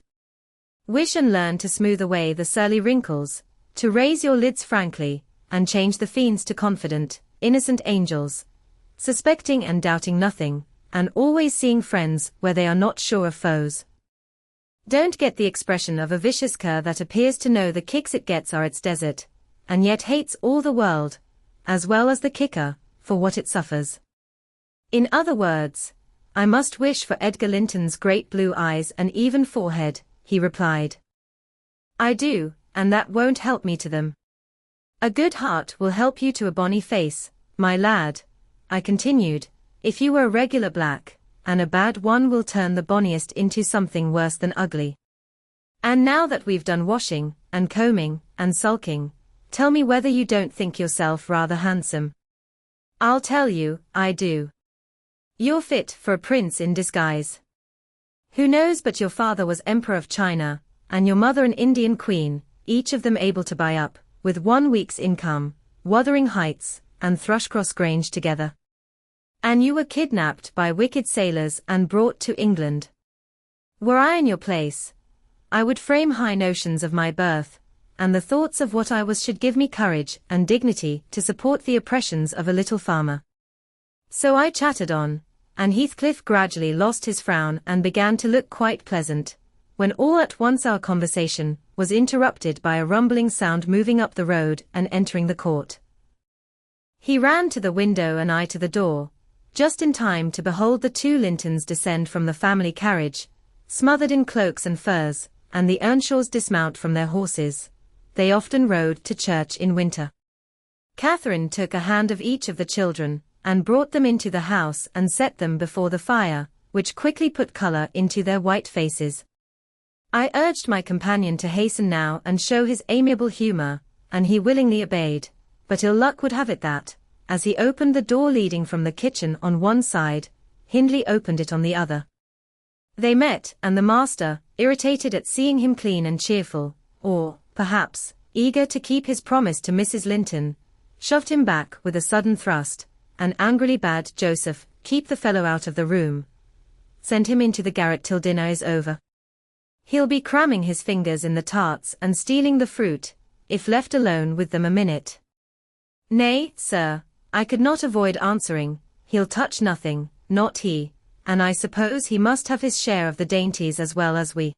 S1: Wish and learn to smooth away the surly wrinkles, to raise your lids frankly, and change the fiends to confident, innocent angels, suspecting and doubting nothing, and always seeing friends where they are not sure of foes. Don't get the expression of a vicious cur that appears to know the kicks it gets are its desert, and yet hates all the world, as well as the kicker, for what it suffers. In other words, I must wish for Edgar Linton's great blue eyes and even forehead," he replied. "I do, and that won't help me to them." "A good heart will help you to a bonny face, my lad," I continued. "If you were a regular black, and a bad one will turn the bonniest into something worse than ugly. And now that we've done washing, and combing, and sulking, Tell me whether you don't think yourself rather handsome. I'll tell you, I do. You're fit for a prince in disguise. Who knows but your father was Emperor of China, and your mother an Indian queen, each of them able to buy up, with 1 week's income, Wuthering Heights, and Thrushcross Grange together. And you were kidnapped by wicked sailors and brought to England. Were I in your place, I would frame high notions of my birth, and the thoughts of what I was should give me courage and dignity to support the oppressions of a little farmer. So I chattered on, and Heathcliff gradually lost his frown and began to look quite pleasant, when all at once our conversation was interrupted by a rumbling sound moving up the road and entering the court. He ran to the window and I to the door, just in time to behold the 2 Lintons descend from the family carriage, smothered in cloaks and furs, and the Earnshaws dismount from their horses. They often rode to church in winter. Catherine took a hand of each of the children, and brought them into the house and set them before the fire, which quickly put colour into their white faces. I urged my companion to hasten now and show his amiable humour, and he willingly obeyed, but ill luck would have it that, as he opened the door leading from the kitchen on one side, Hindley opened it on the other. They met, and the master, irritated at seeing him clean and cheerful, or, perhaps, eager to keep his promise to Mrs. Linton, shoved him back with a sudden thrust, and angrily bade Joseph keep the fellow out of the room. Send him into the garret till dinner is over. He'll be cramming his fingers in the tarts and stealing the fruit, if left alone with them a minute. Nay, sir, I could not avoid answering, he'll touch nothing, not he, and I suppose he must have his share of the dainties as well as we.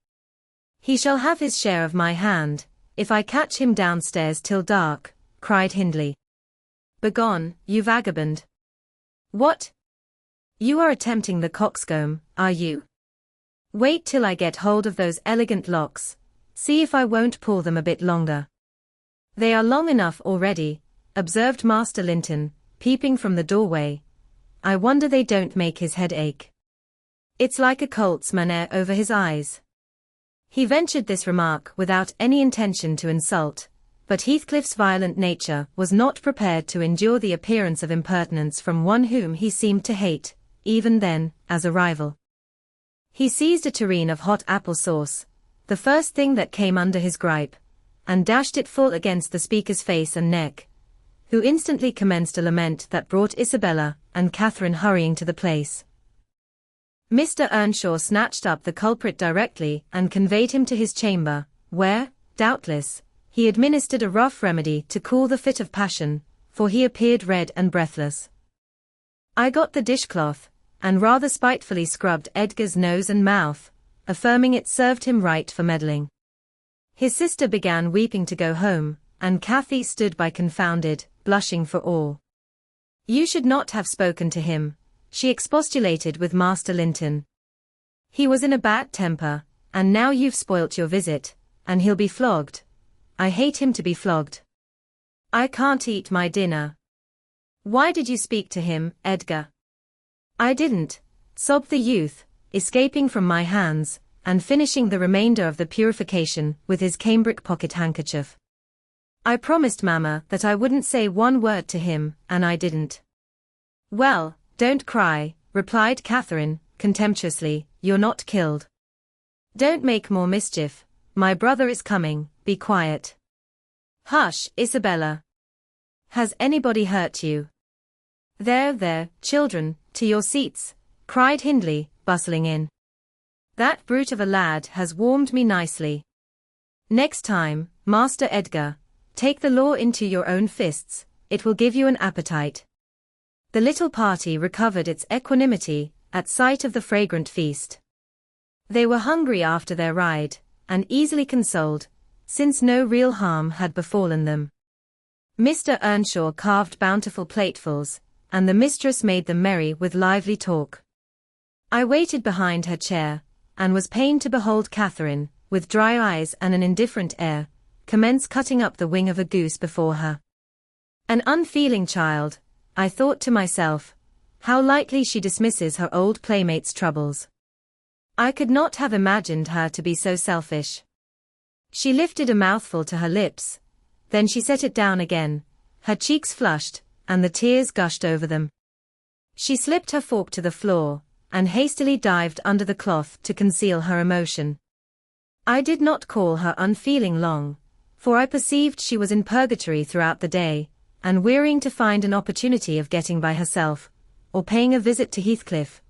S1: He shall have his share of my hand, if I catch him downstairs till dark, cried Hindley. Begone, you vagabond. What? You are attempting the coxcomb, are you? Wait till I get hold of those elegant locks, see if I won't pull them a bit longer. They are long enough already, observed Master Linton, peeping from the doorway. I wonder they don't make his head ache. It's like a colt's mane over his eyes. He ventured this remark without any intention to insult, but Heathcliff's violent nature was not prepared to endure the appearance of impertinence from one whom he seemed to hate, even then, as a rival. He seized a tureen of hot apple sauce, the first thing that came under his gripe, and dashed it full against the speaker's face and neck, who instantly commenced a lament that brought Isabella and Catherine hurrying to the place. Mr. Earnshaw snatched up the culprit directly and conveyed him to his chamber, where, doubtless, he administered a rough remedy to cool the fit of passion, for he appeared red and breathless. I got the dishcloth, and rather spitefully scrubbed Edgar's nose and mouth, affirming it served him right for meddling. His sister began weeping to go home, and Cathy stood by confounded, blushing for awe. You should not have spoken to him, she expostulated with Master Linton. He was in a bad temper, and now you've spoilt your visit, and he'll be flogged. I hate him to be flogged. I can't eat my dinner. Why did you speak to him, Edgar? I didn't, sobbed the youth, escaping from my hands, and finishing the remainder of the purification with his cambric pocket-handkerchief. I promised Mamma that I wouldn't say one word to him, and I didn't. Well, don't cry, replied Catherine, contemptuously, you're not killed. Don't make more mischief, my brother is coming, be quiet. Hush, Isabella. Has anybody hurt you? There, children, to your seats, cried Hindley, bustling in. That brute of a lad has warmed me nicely. Next time, Master Edgar, take the law into your own fists, it will give you an appetite. The little party recovered its equanimity at sight of the fragrant feast. They were hungry after their ride, and easily consoled, since no real harm had befallen them. Mr. Earnshaw carved bountiful platefuls, and the mistress made them merry with lively talk. I waited behind her chair, and was pained to behold Catherine, with dry eyes and an indifferent air, commence cutting up the wing of a goose before her. An unfeeling child, I thought to myself, how lightly she dismisses her old playmate's troubles. I could not have imagined her to be so selfish. She lifted a mouthful to her lips, Then she set it down again, her cheeks flushed, and the tears gushed over them. She slipped her fork to the floor, and hastily dived under the cloth to conceal her emotion. I did not call her unfeeling long, for I perceived she was in purgatory throughout the day, and wearying to find an opportunity of getting by herself, or paying a visit to Heathcliff,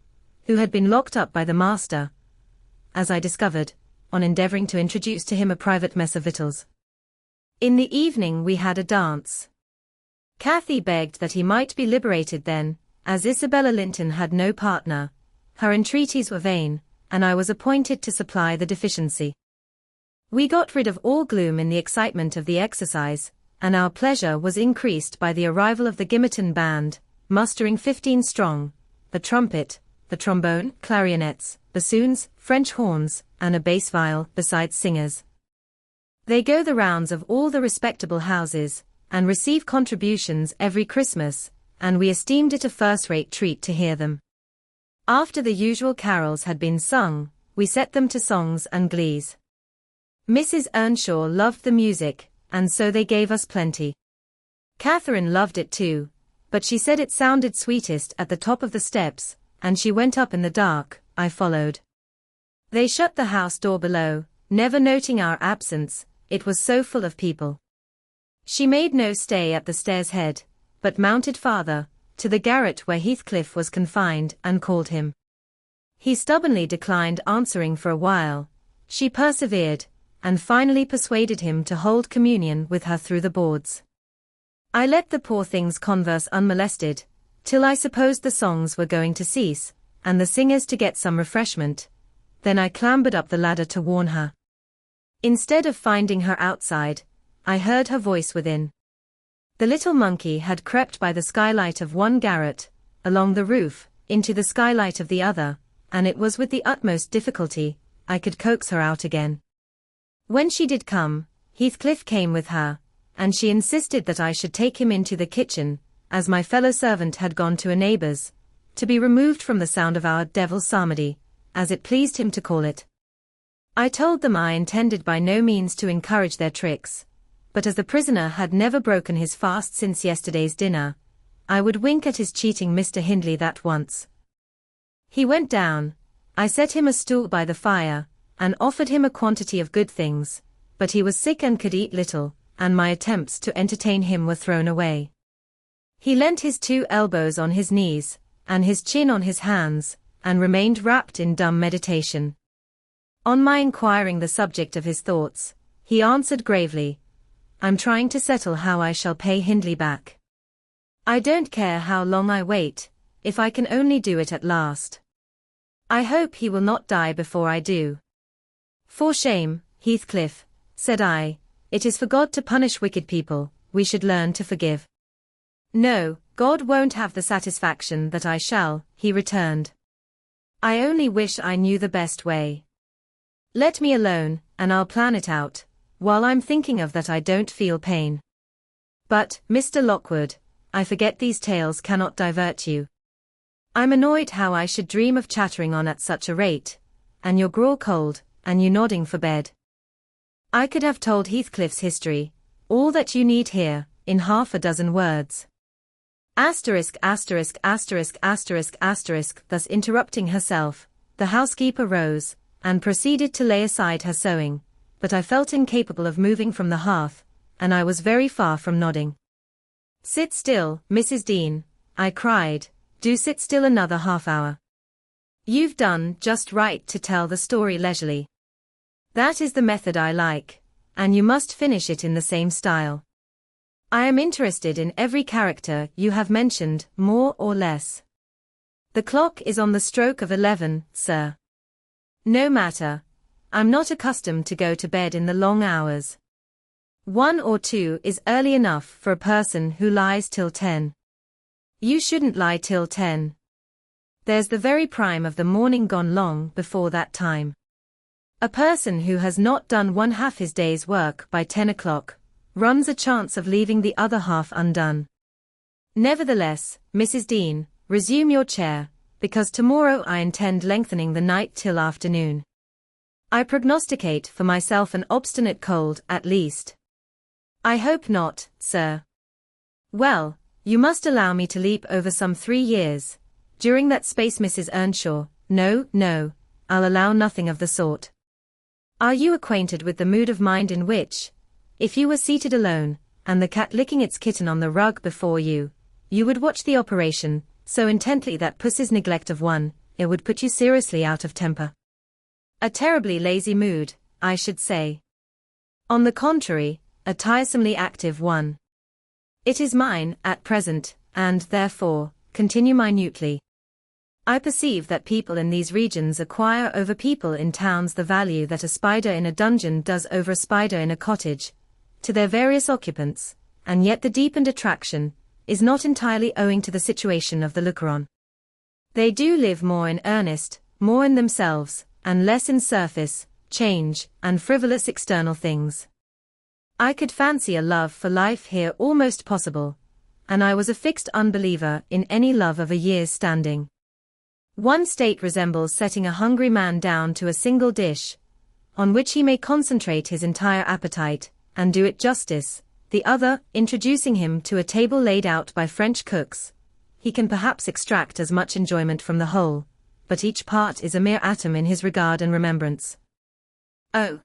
S1: who had been locked up by the master, as I discovered, on endeavouring to introduce to him a private mess of victuals. In the evening we had a dance. Cathy begged that he might be liberated then, as Isabella Linton had no partner. Her entreaties were vain, and I was appointed to supply the deficiency. We got rid of all gloom in the excitement of the exercise, and our pleasure was increased by the arrival of the Gimmerton band, mustering 15 strong, the trumpet, the trombone, clarionets, bassoons, French horns, and a bass viol, besides singers. They go the rounds of all the respectable houses, and receive contributions every Christmas, and we esteemed it a first-rate treat to hear them. After the usual carols had been sung, we set them to songs and glees. Mrs. Earnshaw loved the music, and so they gave us plenty. Catherine loved it too, but she said it sounded sweetest at the top of the steps, and she went up in the dark. I followed. They shut the house door below, never noting our absence, it was so full of people. She made no stay at the stairs head, but mounted farther, to the garret where Heathcliff was confined, and called him. He stubbornly declined answering for a while. She persevered, and finally persuaded him to hold communion with her through the boards. I let the poor things converse unmolested, till I supposed the songs were going to cease, and the singers to get some refreshment. Then I clambered up the ladder to warn her. Instead of finding her outside, I heard her voice within. The little monkey had crept by the skylight of one garret, along the roof, into the skylight of the other, and it was with the utmost difficulty I could coax her out again. When she did come, Heathcliff came with her, and she insisted that I should take him into the kitchen, as my fellow servant had gone to a neighbour's, to be removed from the sound of our devil's psalmody, as it pleased him to call it. I told them I intended by no means to encourage their tricks, but as the prisoner had never broken his fast since yesterday's dinner, I would wink at his cheating Mr. Hindley that once. He went down, I set him a stool by the fire, and offered him a quantity of good things, but he was sick and could eat little, and my attempts to entertain him were thrown away. He leant his 2 elbows on his knees, and his chin on his hands, and remained wrapped in dumb meditation. On my inquiring the subject of his thoughts, he answered gravely, "I'm trying to settle how I shall pay Hindley back. I don't care how long I wait, if I can only do it at last. I hope he will not die before I do." "For shame, Heathcliff," said I, "it is for God to punish wicked people, we should learn to forgive." "No, God won't have the satisfaction that I shall," he returned. "I only wish I knew the best way. Let me alone, and I'll plan it out, while I'm thinking of that I don't feel pain. But, Mr. Lockwood, I forget these tales cannot divert you. I'm annoyed how I should dream of chattering on at such a rate, and your gruel cold, and you nodding for bed. I could have told Heathcliff's history, all that you need hear, in half a dozen words." Thus interrupting herself, the housekeeper rose, and proceeded to lay aside her sewing, but I felt incapable of moving from the hearth, and I was very far from nodding. "Sit still, Mrs. Dean," I cried, "do sit still another half-hour. You've done just right to tell the story leisurely. That is the method I like, and you must finish it in the same style. I am interested in every character you have mentioned, more or less. The clock is on the stroke of 11, sir. No matter, I'm not accustomed to go to bed in the long hours. 1 or 2 is early enough for a person who lies till 10. You shouldn't lie till 10. There's the very prime of the morning gone long before that time. A person who has not done one half his day's work by 10 o'clock, runs a chance of leaving the other half undone. Nevertheless, Mrs. Dean, resume your chair, because tomorrow I intend lengthening the night till afternoon. I prognosticate for myself an obstinate cold at least. I hope not, sir. Well, you must allow me to leap over some 3 years. During that space, Mrs. Earnshaw. No, I'll allow nothing of the sort. Are you acquainted with the mood of mind in which, if you were seated alone, and the cat licking its kitten on the rug before you, you would watch the operation, so intently that puss's neglect of one, it would put you seriously out of temper? A terribly lazy mood, I should say. On the contrary, a tiresomely active one. It is mine, at present, and, therefore, continue minutely. I perceive that people in these regions acquire over people in towns the value that a spider in a dungeon does over a spider in a cottage, to their various occupants, and yet the deepened attraction is not entirely owing to the situation of the looker-on. They do live more in earnest, more in themselves, and less in surface, change, and frivolous external things. I could fancy a love for life here almost possible, and I was a fixed unbeliever in any love of a year's standing. One state resembles setting a hungry man down to a single dish, on which he may concentrate his entire appetite, and do it justice. The other, introducing him to a table laid out by French cooks, he can perhaps extract as much enjoyment from the whole, but each part is a mere atom in his regard and remembrance. Oh!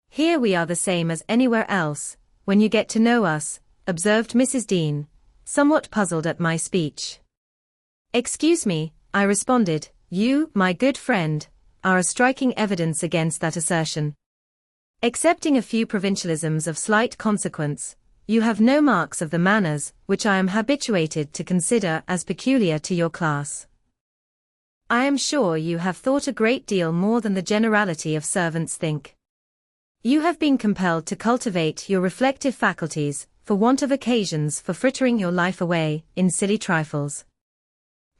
S1: Here we are the same as anywhere else, when you get to know us, observed Mrs. Dean, somewhat puzzled at my speech. Excuse me, I responded, you, my good friend, are a striking evidence against that assertion. Excepting a few provincialisms of slight consequence, you have no marks of the manners which I am habituated to consider as peculiar to your class. I am sure you have thought a great deal more than the generality of servants think. You have been compelled to cultivate your reflective faculties, for want of occasions for frittering your life away in silly trifles.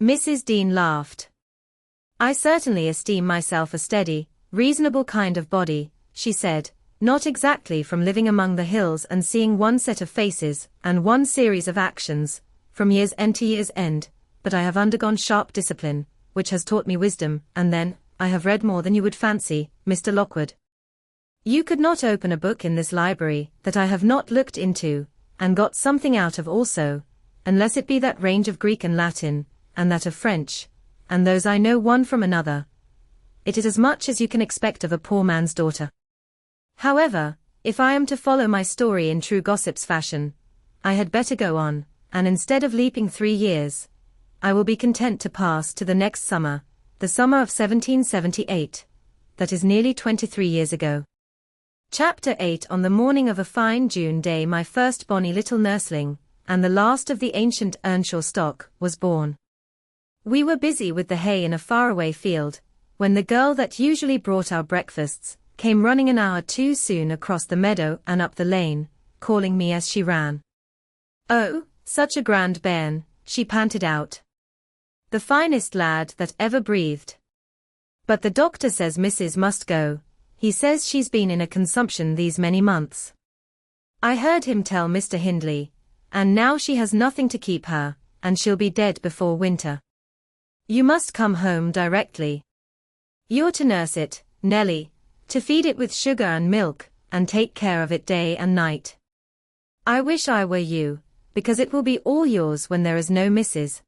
S1: Mrs. Dean laughed. I certainly esteem myself a steady, reasonable kind of body, she said, not exactly from living among the hills and seeing one set of faces, and one series of actions, from year's end to year's end, but I have undergone sharp discipline, which has taught me wisdom, and then, I have read more than you would fancy, Mr. Lockwood. You could not open a book in this library that I have not looked into, and got something out of also, unless it be that range of Greek and Latin, and that of French, and those I know one from another. It is as much as you can expect of a poor man's daughter. However, if I am to follow my story in true gossip's fashion, I had better go on, and instead of leaping 3 years, I will be content to pass to the next summer, the summer of 1778. That is nearly 23 years ago. Chapter 8. On the morning of a fine June day my first bonny little nursling, and the last of the ancient Earnshaw stock, was born. We were busy with the hay in a faraway field, when the girl that usually brought our breakfasts, came running an hour too soon across the meadow and up the lane, calling me as she ran. Oh, such a grand bairn, she panted out. The finest lad that ever breathed. But the doctor says Mrs. must go, he says she's been in a consumption these many months. I heard him tell Mr. Hindley, and now she has nothing to keep her, and she'll be dead before winter. You must come home directly. You're to nurse it, Nelly, to feed it with sugar and milk, and take care of it day and night. I wish I were you, because it will be all yours when there is no Mrs.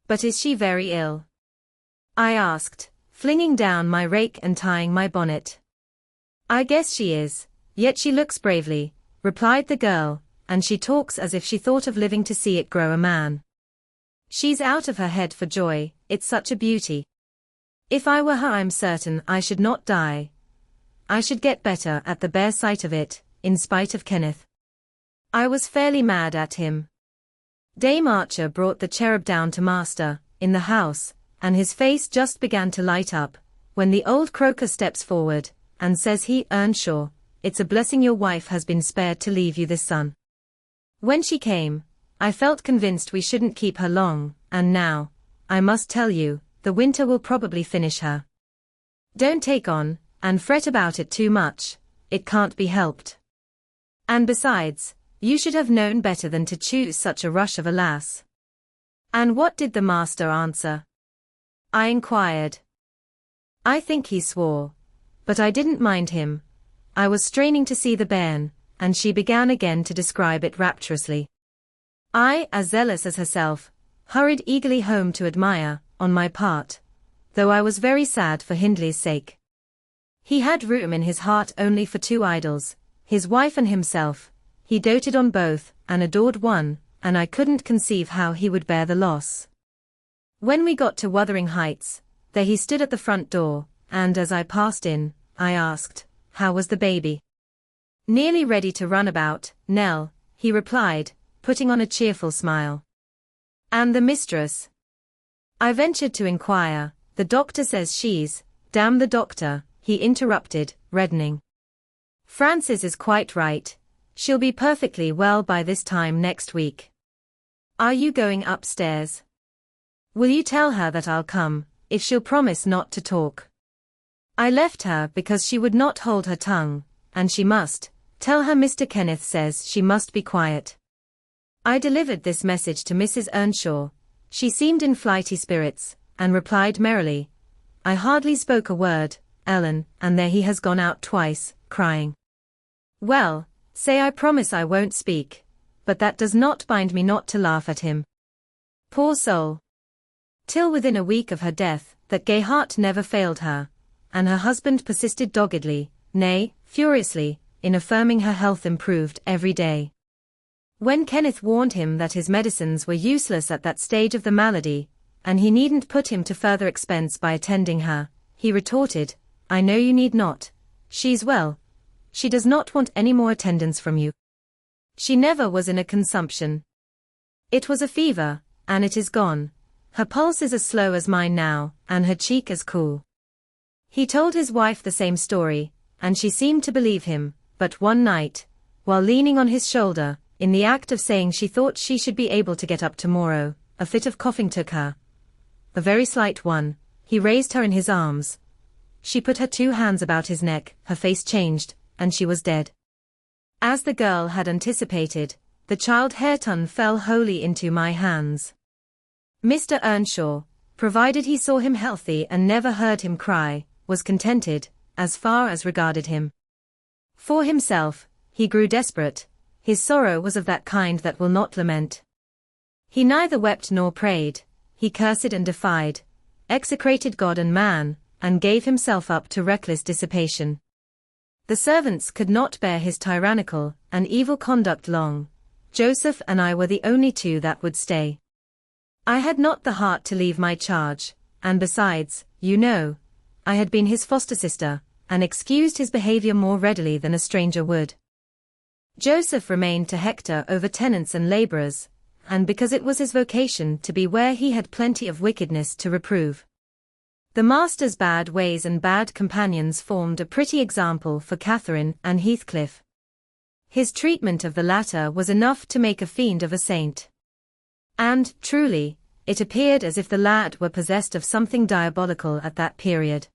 S1: But is she very ill? I asked, flinging down my rake and tying my bonnet. I guess she is, yet she looks bravely, replied the girl, and she talks as if she thought of living to see it grow a man. She's out of her head for joy, it's such a beauty. If I were her I'm certain I should not die. I should get better at the bare sight of it, in spite of Kenneth. I was fairly mad at him. Dame Archer brought the cherub down to master, in the house, and his face just began to light up, when the old croaker steps forward, and says he, Earnshaw, it's a blessing your wife has been spared to leave you this son. When she came, I felt convinced we shouldn't keep her long, and now, I must tell you, the winter will probably finish her. Don't take on, and fret about it too much, it can't be helped. And besides, you should have known better than to choose such a rush of a lass. And what did the master answer? I inquired. I think he swore, but I didn't mind him. I was straining to see the bairn, and she began again to describe it rapturously. I, as zealous as herself, hurried eagerly home to admire, on my part, though I was very sad for Hindley's sake. He had room in his heart only for two idols, his wife and himself. He doted on both, and adored one, and I couldn't conceive how he would bear the loss. When we got to Wuthering Heights, there he stood at the front door, and as I passed in, I asked, how was the baby? Nearly ready to run about, Nell, he replied, putting on a cheerful smile. And the mistress? I ventured to inquire. The doctor says she's— Damn the doctor, he interrupted, reddening. Frances is quite right. She'll be perfectly well by this time next week. Are you going upstairs? Will you tell her that I'll come, if she'll promise not to talk? I left her because she would not hold her tongue, and she must. Tell her Mr. Kenneth says she must be quiet. I delivered this message to Mrs. Earnshaw. She seemed in flighty spirits, and replied merrily, I hardly spoke a word, Ellen, and there he has gone out twice, crying. Well, say I promise I won't speak, but that does not bind me not to laugh at him. Poor soul! Till within a week of her death, that gay heart never failed her, and her husband persisted doggedly, nay, furiously, in affirming her health improved every day. When Kenneth warned him that his medicines were useless at that stage of the malady, and he needn't put him to further expense by attending her, he retorted, I know you need not. She's well. She does not want any more attendance from you. She never was in a consumption. It was a fever, and it is gone. Her pulse is as slow as mine now, and her cheek as cool. He told his wife the same story, and she seemed to believe him, but one night, while leaning on his shoulder, in the act of saying she thought she should be able to get up tomorrow, a fit of coughing took her. A very slight one. He raised her in his arms. She put her two hands about his neck, her face changed, and she was dead. As the girl had anticipated, the child Hareton fell wholly into my hands. Mr. Earnshaw, provided he saw him healthy and never heard him cry, was contented, as far as regarded him. For himself, he grew desperate. His sorrow was of that kind that will not lament. He neither wept nor prayed. He cursed and defied, execrated God and man, and gave himself up to reckless dissipation. The servants could not bear his tyrannical and evil conduct long. Joseph and I were the only two that would stay. I had not the heart to leave my charge, and besides, you know, I had been his foster sister, and excused his behavior more readily than a stranger would. Joseph remained to hector over tenants and laborers, and because it was his vocation to be where he had plenty of wickedness to reprove. The master's bad ways and bad companions formed a pretty example for Catherine and Heathcliff. His treatment of the latter was enough to make a fiend of a saint. And, truly, it appeared as if the lad were possessed of something diabolical at that period.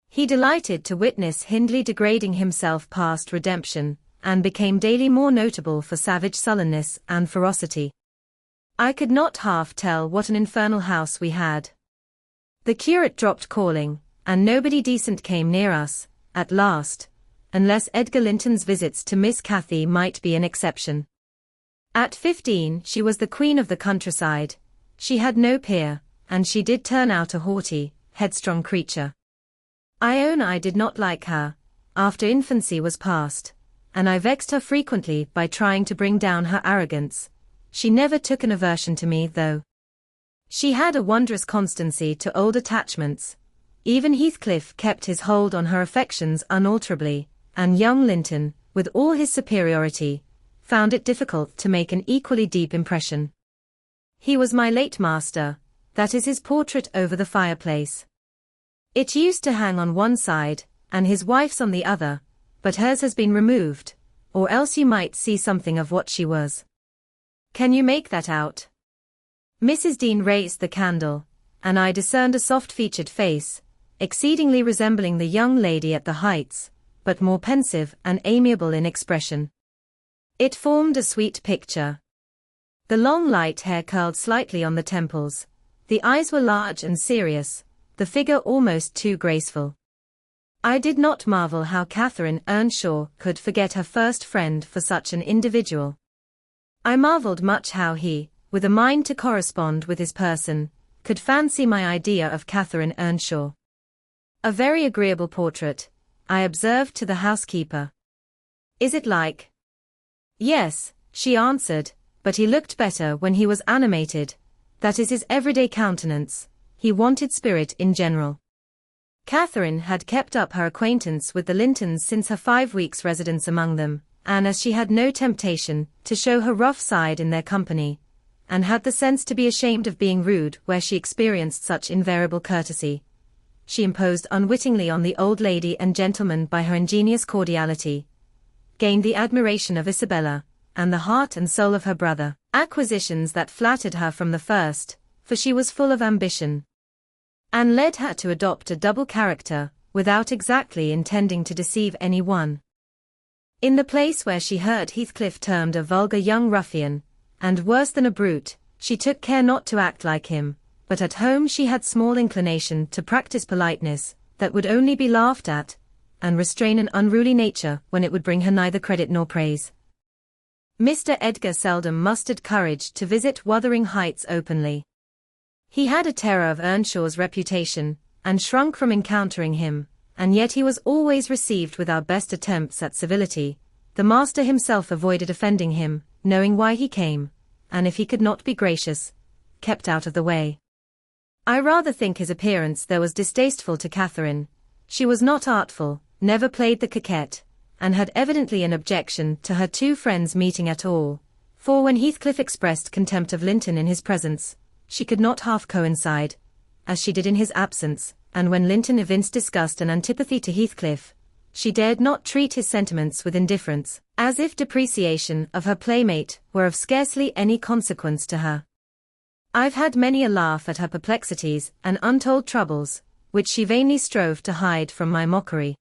S1: He delighted to witness Hindley degrading himself past redemption, and became daily more notable for savage sullenness and ferocity. I could not half tell what an infernal house we had. The curate dropped calling, and nobody decent came near us, at last, unless Edgar Linton's visits to Miss Cathy might be an exception. At 15 she was the queen of the countryside. She had no peer, and she did turn out a haughty, headstrong creature. I own I did not like her, after infancy was past, and I vexed her frequently by trying to bring down her arrogance. She never took an aversion to me, though. She had a wondrous constancy to old attachments. Even Heathcliff kept his hold on her affections unalterably, and young Linton, with all his superiority, found it difficult to make an equally deep impression. He was my late master, that is his portrait over the fireplace. It used to hang on one side, and his wife's on the other, but hers has been removed, or else you might see something of what she was. Can you make that out? Mrs. Dean raised the candle, and I discerned a soft-featured face, exceedingly resembling the young lady at the Heights, but more pensive and amiable in expression. It formed a sweet picture. The long light hair curled slightly on the temples, the eyes were large and serious, the figure almost too graceful. I did not marvel how Catherine Earnshaw could forget her first friend for such an individual. I marveled much how he, with a mind to correspond with his person, could fancy my idea of Catherine Earnshaw. A very agreeable portrait, I observed to the housekeeper. Is it like? Yes, she answered, but he looked better when he was animated. That is his everyday countenance. He wanted spirit in general. Catherine had kept up her acquaintance with the Lintons since her 5 weeks' residence among them, and as she had no temptation to show her rough side in their company, and had the sense to be ashamed of being rude where she experienced such invariable courtesy, she imposed unwittingly on the old lady and gentleman by her ingenious cordiality, gained the admiration of Isabella, and the heart and soul of her brother, acquisitions that flattered her from the first, for she was full of ambition, and led her to adopt a double character, without exactly intending to deceive any one. In the place where she heard Heathcliff termed a vulgar young ruffian, and worse than a brute, she took care not to act like him, but at home she had small inclination to practice politeness, that would only be laughed at, and restrain an unruly nature when it would bring her neither credit nor praise. Mr. Edgar seldom mustered courage to visit Wuthering Heights openly. He had a terror of Earnshaw's reputation, and shrunk from encountering him, and yet he was always received with our best attempts at civility. The master himself avoided offending him, knowing why he came, and if he could not be gracious, kept out of the way. I rather think his appearance there was distasteful to Catherine. She was not artful, never played the coquette, and had evidently an objection to her two friends meeting at all, for when Heathcliff expressed contempt of Linton in his presence, she could not half coincide, as she did in his absence, and when Linton evinced disgust and antipathy to Heathcliff, she dared not treat his sentiments with indifference, as if depreciation of her playmate were of scarcely any consequence to her. I've had many a laugh at her perplexities and untold troubles, which she vainly strove to hide from my mockery.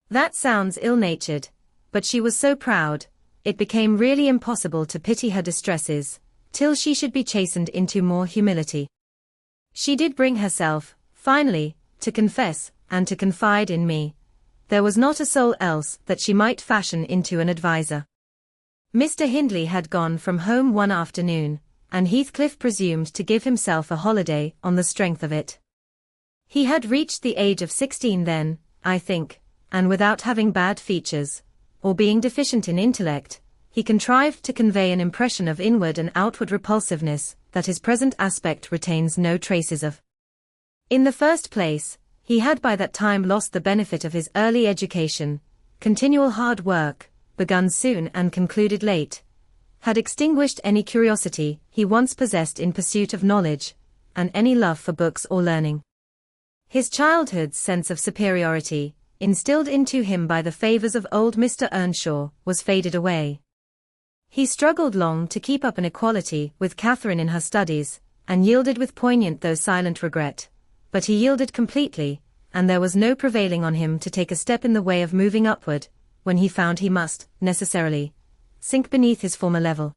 S1: That sounds ill-natured, but she was so proud, it became really impossible to pity her distresses, till she should be chastened into more humility. She did bring herself, finally, to confess, and to confide in me. There was not a soul else that she might fashion into an adviser. Mr. Hindley had gone from home one afternoon, and Heathcliff presumed to give himself a holiday on the strength of it. He had reached the age of 16 then, I think, and without having bad features, or being deficient in intellect, he contrived to convey an impression of inward and outward repulsiveness that his present aspect retains no traces of. In the first place, he had by that time lost the benefit of his early education. Continual hard work, begun soon and concluded late, had extinguished any curiosity he once possessed in pursuit of knowledge, and any love for books or learning. His childhood's sense of superiority, instilled into him by the favors of old Mr. Earnshaw, was faded away. He struggled long to keep up an equality with Catherine in her studies, and yielded with poignant though silent regret, but he yielded completely, and there was no prevailing on him to take a step in the way of moving upward, when he found he must, necessarily, sink beneath his former level.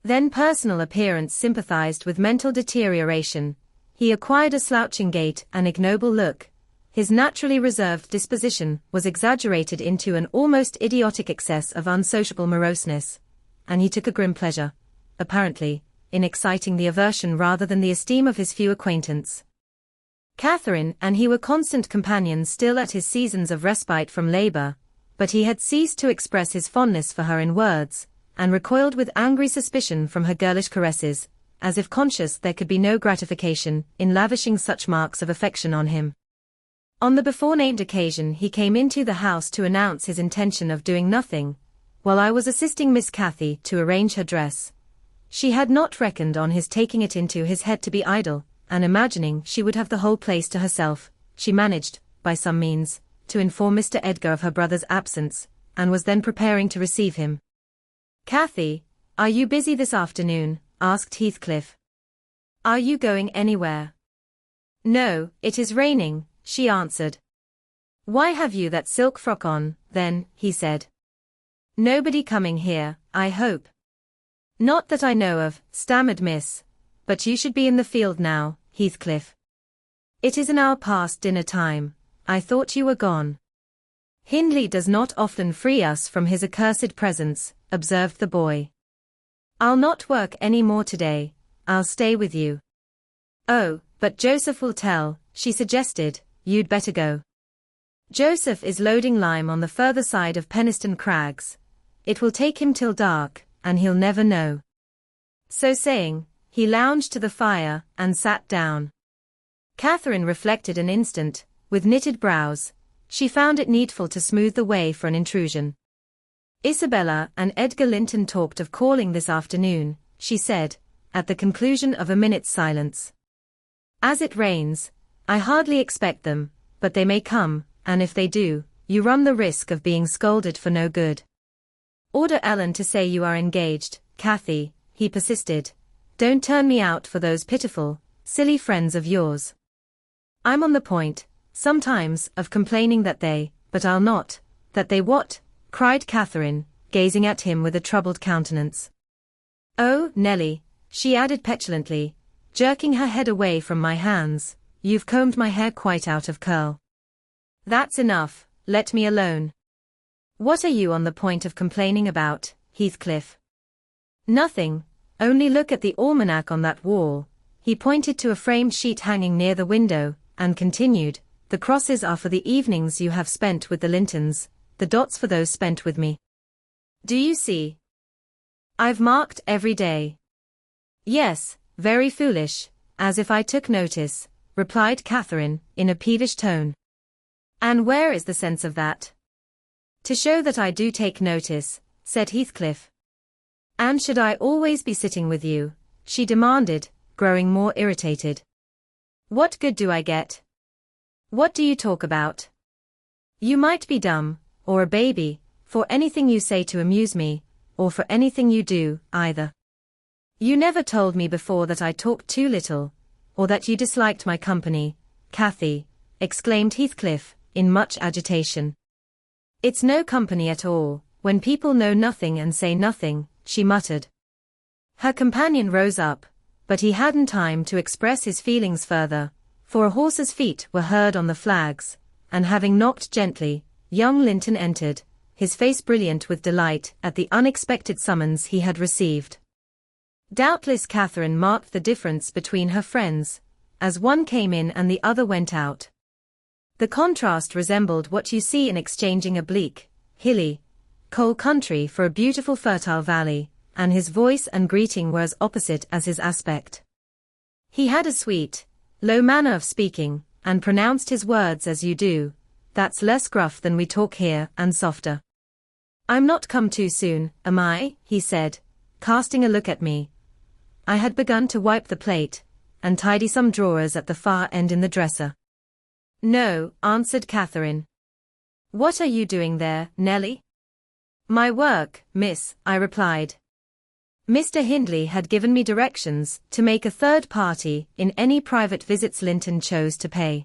S1: Then personal appearance sympathized with mental deterioration. He acquired a slouching gait and ignoble look. His naturally reserved disposition was exaggerated into an almost idiotic excess of unsociable moroseness, and he took a grim pleasure, apparently, in exciting the aversion rather than the esteem of his few acquaintance. Catherine and he were constant companions still at his seasons of respite from labor, but he had ceased to express his fondness for her in words, and recoiled with angry suspicion from her girlish caresses, as if conscious there could be no gratification in lavishing such marks of affection on him. On the before-named occasion he came into the house to announce his intention of doing nothing, while I was assisting Miss Cathy to arrange her dress. She had not reckoned on his taking it into his head to be idle, and imagining she would have the whole place to herself, she managed, by some means, to inform Mr. Edgar of her brother's absence, and was then preparing to receive him. "Cathy, are you busy this afternoon?" asked Heathcliff. "Are you going anywhere?" "No, it is raining," she answered. "Why have you that silk frock on, then?" he said. "Nobody coming here, I hope?" "Not that I know of," stammered Miss, "but you should be in the field now, Heathcliff. It is an hour past dinner time, I thought you were gone. Hindley does not often free us from his accursed presence, observed the boy. I'll not work any more today, I'll stay with you. Oh, but Joseph will tell, she suggested, you'd better go. Joseph is loading lime on the further side of Penistone Crags. It will take him till dark, and he'll never know. So saying, he lounged to the fire and sat down. Catherine reflected an instant, with knitted brows. She found it needful to smooth the way for an intrusion. Isabella and Edgar Linton talked of calling this afternoon, she said, at the conclusion of a minute's silence. As it rains, I hardly expect them, but they may come, and if they do, you run the risk of being scolded for no good. Order Ellen to say you are engaged, Cathy, he persisted. Don't turn me out for those pitiful, silly friends of yours. I'm on the point, sometimes, of complaining but I'll not. That they what? Cried Catherine, gazing at him with a troubled countenance. Oh, Nelly, she added petulantly, jerking her head away from my hands, you've combed my hair quite out of curl. That's enough, let me alone. What are you on the point of complaining about, Heathcliff? Nothing, only look at the almanac on that wall. He pointed to a framed sheet hanging near the window, and continued, the crosses are for the evenings you have spent with the Lintons, the dots for those spent with me. Do you see? I've marked every day. Yes, very foolish, as if I took notice, replied Catherine, in a peevish tone. And where is the sense of that? To show that I do take notice, said Heathcliff. And should I always be sitting with you? She demanded, growing more irritated. What good do I get? What do you talk about? You might be dumb, or a baby, for anything you say to amuse me, or for anything you do, either. You never told me before that I talked too little, or that you disliked my company, Cathy, exclaimed Heathcliff, in much agitation. It's no company at all, when people know nothing and say nothing, she muttered. Her companion rose up, but he hadn't time to express his feelings further, for a horse's feet were heard on the flags, and having knocked gently, young Linton entered, his face brilliant with delight at the unexpected summons he had received. Doubtless Catherine marked the difference between her friends, as one came in and the other went out. The contrast resembled what you see in exchanging a bleak, hilly, coal country for a beautiful fertile valley, and his voice and greeting were as opposite as his aspect. He had a sweet, low manner of speaking, and pronounced his words as you do. That's less gruff than we talk here, and softer. I'm not come too soon, am I? He said, casting a look at me. I had begun to wipe the plate, and tidy some drawers at the far end in the dresser. No, answered Catherine. What are you doing there, Nelly? My work, miss, I replied. Mr. Hindley had given me directions to make a third party in any private visits Linton chose to pay.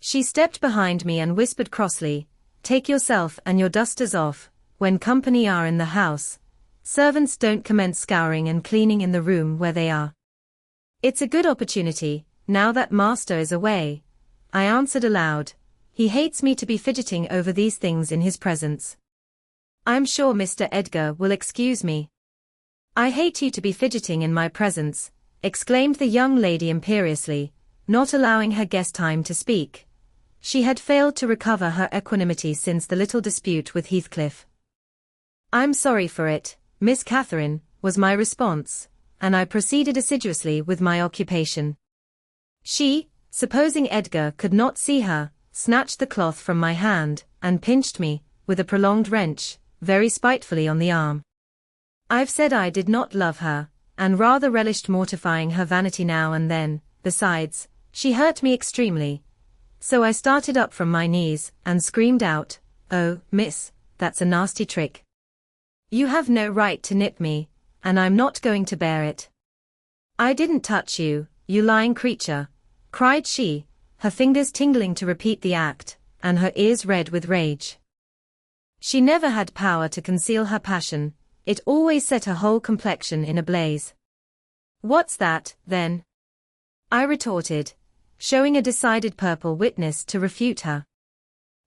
S1: She stepped behind me and whispered crossly, take yourself and your dusters off, when company are in the house. Servants don't commence scouring and cleaning in the room where they are. It's a good opportunity, now that master is away, I answered aloud. He hates me to be fidgeting over these things in his presence. I'm sure Mr. Edgar will excuse me. I hate you to be fidgeting in my presence, exclaimed the young lady imperiously, not allowing her guest time to speak. She had failed to recover her equanimity since the little dispute with Heathcliff. I'm sorry for it, Miss Catherine, was my response, and I proceeded assiduously with my occupation. She, supposing Edgar could not see her, snatched the cloth from my hand, and pinched me, with a prolonged wrench, very spitefully on the arm. I've said I did not love her, and rather relished mortifying her vanity now and then. Besides, she hurt me extremely. So I started up from my knees, and screamed out, oh, miss, that's a nasty trick. You have no right to nip me, and I'm not going to bear it. I didn't touch you, you lying creature, cried she, her fingers tingling to repeat the act, and her ears red with rage. She never had power to conceal her passion. It always set her whole complexion in a blaze. What's that, then? I retorted, showing a decided purple witness to refute her.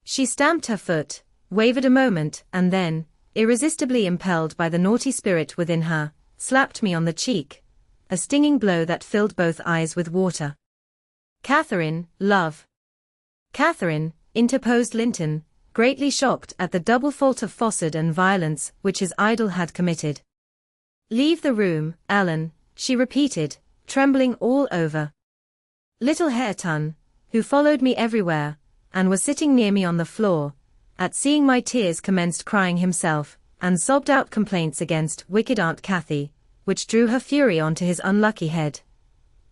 S1: She stamped her foot, wavered a moment, and then, irresistibly impelled by the naughty spirit within her, slapped me on the cheek, a stinging blow that filled both eyes with water. "Catherine, love." "Catherine," interposed Linton, greatly shocked at the double fault of falsehood and violence which his idol had committed. "Leave the room, Ellen," she repeated, trembling all over. Little Hareton, who followed me everywhere, and was sitting near me on the floor, at seeing my tears commenced crying himself, and sobbed out complaints against wicked Aunt Cathy, which drew her fury onto his unlucky head.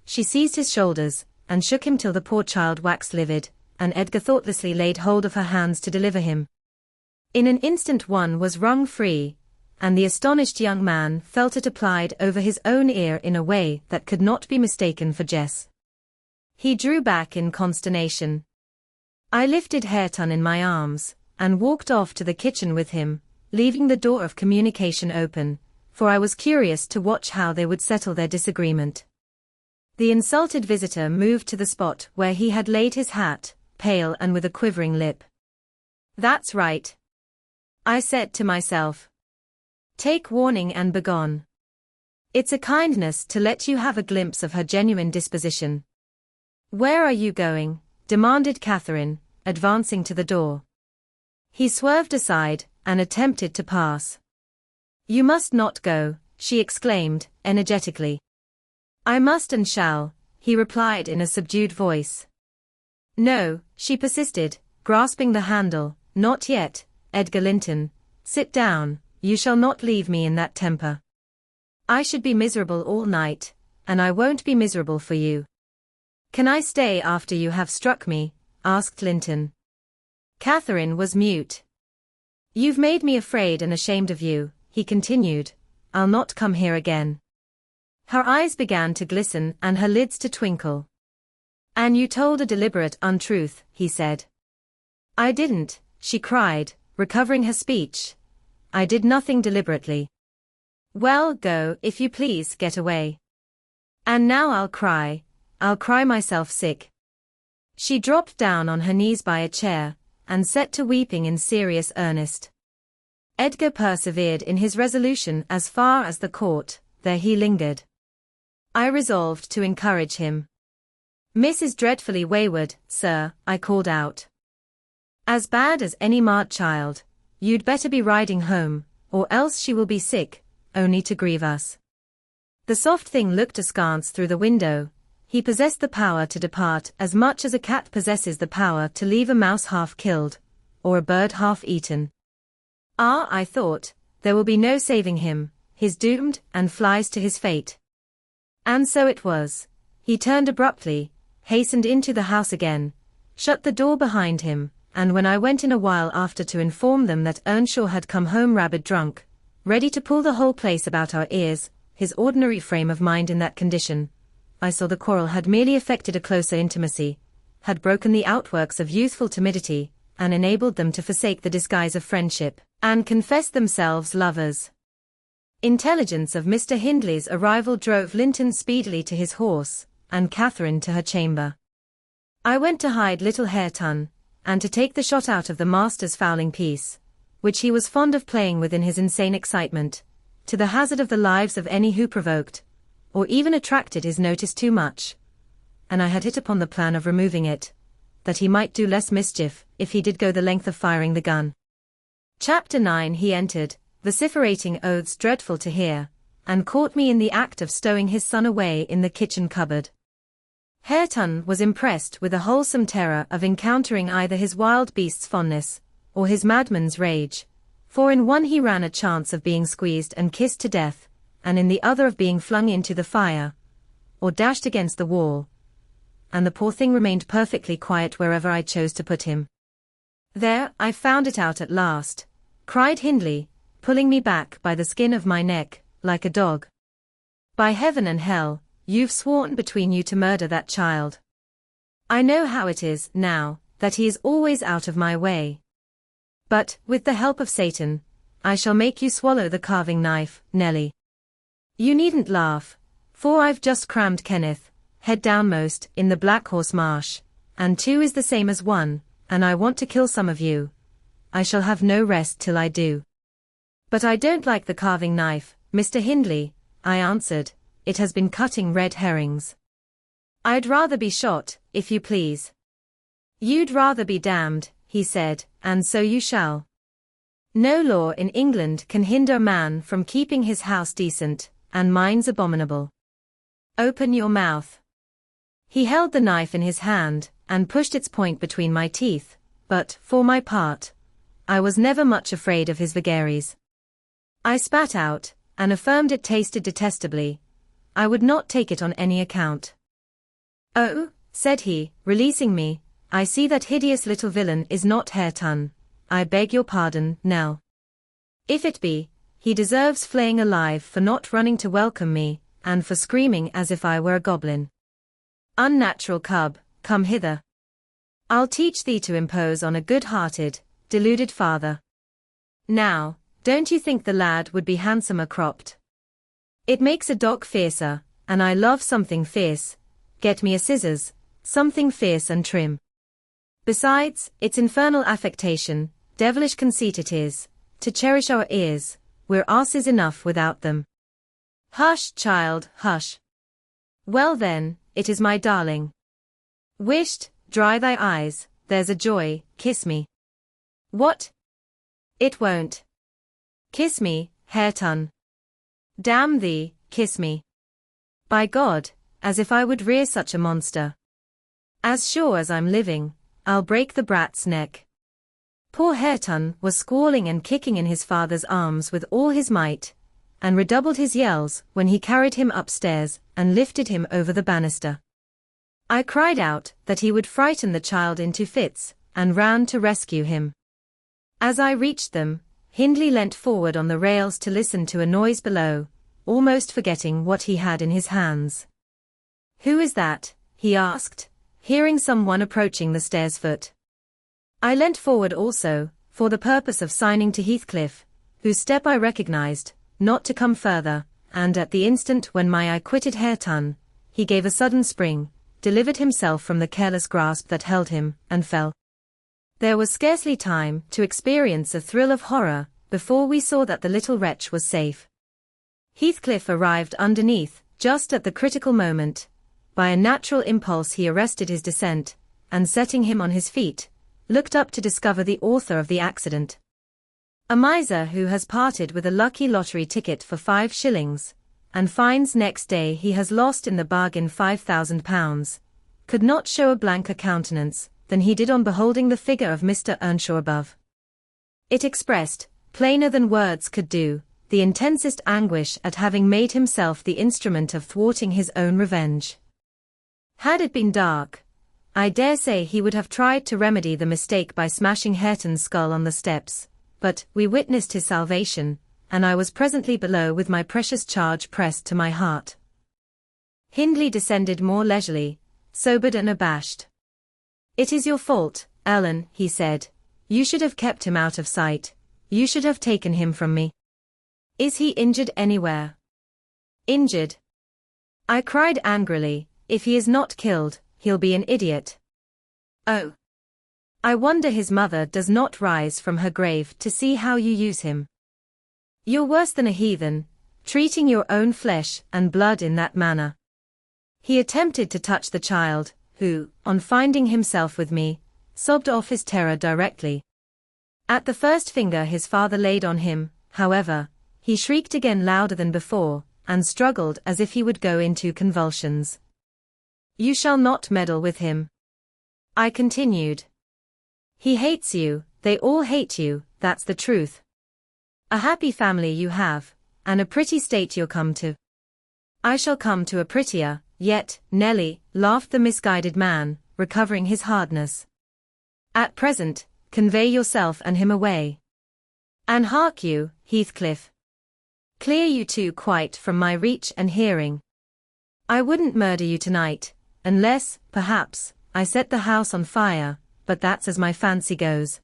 S1: She seized his shoulders, and shook him till the poor child waxed livid, and Edgar thoughtlessly laid hold of her hands to deliver him. In an instant one was wrung free, and the astonished young man felt it applied over his own ear in a way that could not be mistaken for Jess. He drew back in consternation. I lifted Hareton in my arms, and walked off to the kitchen with him, leaving the door of communication open, for I was curious to watch how they would settle their disagreement. The insulted visitor moved to the spot where he had laid his hat, pale and with a quivering lip. "That's right," I said to myself. "Take warning and begone. It's a kindness to let you have a glimpse of her genuine disposition." "Where are you going?" demanded Catherine, advancing to the door. He swerved aside, and attempted to pass. "You must not go," she exclaimed, energetically. "I must and shall," he replied in a subdued voice. "No," she persisted, grasping the handle, "not yet, Edgar Linton. Sit down, you shall not leave me in that temper. I should be miserable all night, and I won't be miserable for you." "Can I stay after you have struck me?" asked Linton. Catherine was mute. "You've made me afraid and ashamed of you," he continued. "I'll not come here again." Her eyes began to glisten and her lids to twinkle. "And you told a deliberate untruth," he said. "I didn't," she cried, recovering her speech. "I did nothing deliberately." "Well, go, if you please, get away. And now I'll cry myself sick." She dropped down on her knees by a chair, and set to weeping in serious earnest. Edgar persevered in his resolution as far as the court, there he lingered. I resolved to encourage him. "Miss is dreadfully wayward, sir," I called out. "As bad as any marred child. You'd better be riding home, or else she will be sick, only to grieve us." The soft thing looked askance through the window. He possessed the power to depart as much as a cat possesses the power to leave a mouse half killed, or a bird half eaten. "Ah," I thought, "there will be no saving him, he's doomed, and flies to his fate." And so it was. He turned abruptly, hastened into the house again, shut the door behind him, and when I went in a while after to inform them that Earnshaw had come home rabid drunk, ready to pull the whole place about our ears, his ordinary frame of mind in that condition, I saw the quarrel had merely effected a closer intimacy, had broken the outworks of youthful timidity, and enabled them to forsake the disguise of friendship, and confess themselves lovers. Intelligence of Mr. Hindley's arrival drove Linton speedily to his horse, and Catherine to her chamber. I went to hide little Hareton, and to take the shot out of the master's fowling piece, which he was fond of playing with in his insane excitement, to the hazard of the lives of any who provoked, or even attracted his notice too much. And I had hit upon the plan of removing it, that he might do less mischief, if he did go the length of firing the gun. Chapter 9. He entered, vociferating oaths dreadful to hear, and caught me in the act of stowing his son away in the kitchen cupboard. Hareton was impressed with a wholesome terror of encountering either his wild beast's fondness, or his madman's rage, for in one he ran a chance of being squeezed and kissed to death, and in the other of being flung into the fire, or dashed against the wall, and the poor thing remained perfectly quiet wherever I chose to put him. "There, I found it out at last," cried Hindley, pulling me back by the skin of my neck, like a dog. "By heaven and hell, you've sworn between you to murder that child. I know how it is, now, that he is always out of my way. But, with the help of Satan, I shall make you swallow the carving knife, Nelly. You needn't laugh, for I've just crammed Kenneth, head downmost, in the Black Horse Marsh, and 2 is the same as 1, and I want to kill some of you. I shall have no rest till I do. But I don't like the carving knife, Mr. Hindley, I answered. It has been cutting red herrings. I'd rather be shot, if you please. You'd rather be damned, he said, and so you shall. No law in England can hinder a man from keeping his house decent, and mine's abominable. Open your mouth. He held the knife in his hand, and pushed its point between my teeth, but, for my part, I was never much afraid of his vagaries. I spat out, and affirmed it tasted detestably. I would not take it on any account. Oh, said he, releasing me, I see that hideous little villain is not Hareton. I beg your pardon, Nell. If it be, he deserves flaying alive for not running to welcome me, and for screaming as if I were a goblin. Unnatural cub, come hither. I'll teach thee to impose on a good-hearted, deluded father. Now, don't you think the lad would be handsomer cropped? It makes a dog fiercer, and I love something fierce. Get me a scissors, something fierce and trim. Besides, it's infernal affectation, devilish conceit it is, to cherish our ears, we're asses enough without them. Hush, child, hush. Well then, it is my darling. Wisht, dry thy eyes, there's a joy, kiss me. What? It won't. Kiss me, Hareton. Damn thee, kiss me. By God, as if I would rear such a monster. As sure as I'm living, I'll break the brat's neck. Poor Hareton was squalling and kicking in his father's arms with all his might, and redoubled his yells when he carried him upstairs and lifted him over the banister. I cried out that he would frighten the child into fits, and ran to rescue him. As I reached them, Hindley leant forward on the rails to listen to a noise below, almost forgetting what he had in his hands. Who is that? He asked, hearing someone approaching the stairs foot. I leant forward also, for the purpose of signing to Heathcliff, whose step I recognized, not to come further, and at the instant when my eye quitted Hareton, he gave a sudden spring, delivered himself from the careless grasp that held him, and fell. There was scarcely time to experience a thrill of horror, before we saw that the little wretch was safe. Heathcliff arrived underneath, just at the critical moment. By a natural impulse he arrested his descent, and setting him on his feet, looked up to discover the author of the accident. A miser who has parted with a lucky lottery ticket for 5 shillings, and finds next day he has lost in the bargain £5,000, could not show a blanker countenance than he did on beholding the figure of Mr. Earnshaw above. It expressed, plainer than words could do, the intensest anguish at having made himself the instrument of thwarting his own revenge. Had it been dark, I dare say he would have tried to remedy the mistake by smashing Hareton's skull on the steps, but we witnessed his salvation, and I was presently below with my precious charge pressed to my heart. Hindley descended more leisurely, sobered and abashed. It is your fault, Ellen, he said. You should have kept him out of sight. You should have taken him from me. Is he injured anywhere? Injured? I cried angrily. If he is not killed, he'll be an idiot. Oh. I wonder his mother does not rise from her grave to see how you use him. You're worse than a heathen, treating your own flesh and blood in that manner. He attempted to touch the child, who, on finding himself with me, sobbed off his terror directly. At the first finger his father laid on him, however, he shrieked again louder than before, and struggled as if he would go into convulsions. You shall not meddle with him, I continued. He hates you, they all hate you, that's the truth. A happy family you have, and a pretty state you'll come to. I shall come to a prettier, yet, Nelly, laughed the misguided man, recovering his hardness. At present, convey yourself and him away. And hark you, Heathcliff. Clear you two quite from my reach and hearing. I wouldn't murder you tonight, unless, perhaps, I set the house on fire, but that's as my fancy goes.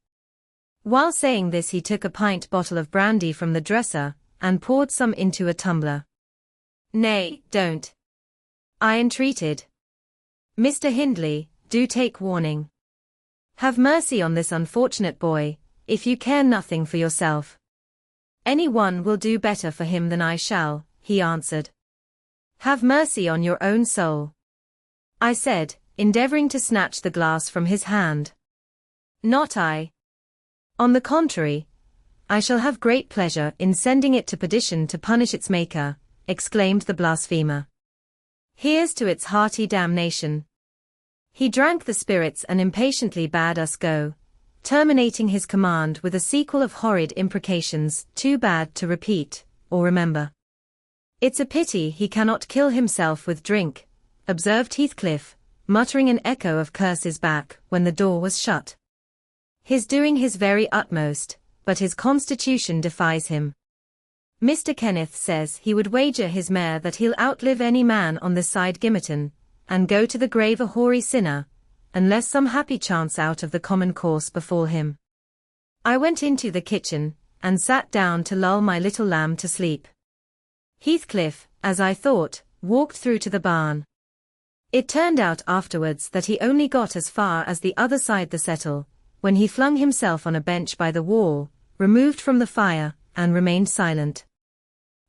S1: While saying this he took a pint bottle of brandy from the dresser, and poured some into a tumbler. Nay, don't. I entreated. Mr. Hindley, do take warning. Have mercy on this unfortunate boy, if you care nothing for yourself. Any one will do better for him than I shall, he answered. Have mercy on your own soul, I said, endeavoring to snatch the glass from his hand. Not I. On the contrary, I shall have great pleasure in sending it to perdition to punish its maker, exclaimed the blasphemer. Here's to its hearty damnation. He drank the spirits and impatiently bade us go, terminating his command with a sequel of horrid imprecations too bad to repeat, or remember. It's a pity he cannot kill himself with drink, observed Heathcliff, muttering an echo of curses back when the door was shut. He's doing his very utmost, but his constitution defies him. Mr. Kenneth says he would wager his mare that he'll outlive any man on this side Gimmerton, and go to the grave a hoary sinner, unless some happy chance out of the common course befall him. I went into the kitchen, and sat down to lull my little lamb to sleep. Heathcliff, as I thought, walked through to the barn. It turned out afterwards that he only got as far as the other side the settle, when he flung himself on a bench by the wall, removed from the fire, and remained silent.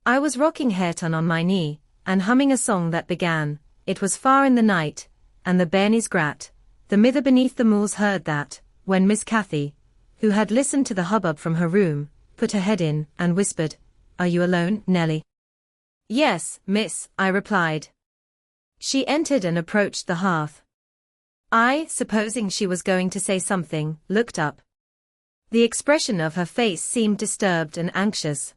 S1: I was rocking Hareton on my knee, and humming a song that began, "It was far in the night, and the bairnies grat, the mither beneath the moors heard that," when Miss Cathy, who had listened to the hubbub from her room, put her head in, and whispered, "Are you alone, Nelly?" "Yes, miss," I replied. She entered and approached the hearth. I, supposing she was going to say something, looked up. The expression of her face seemed disturbed and anxious.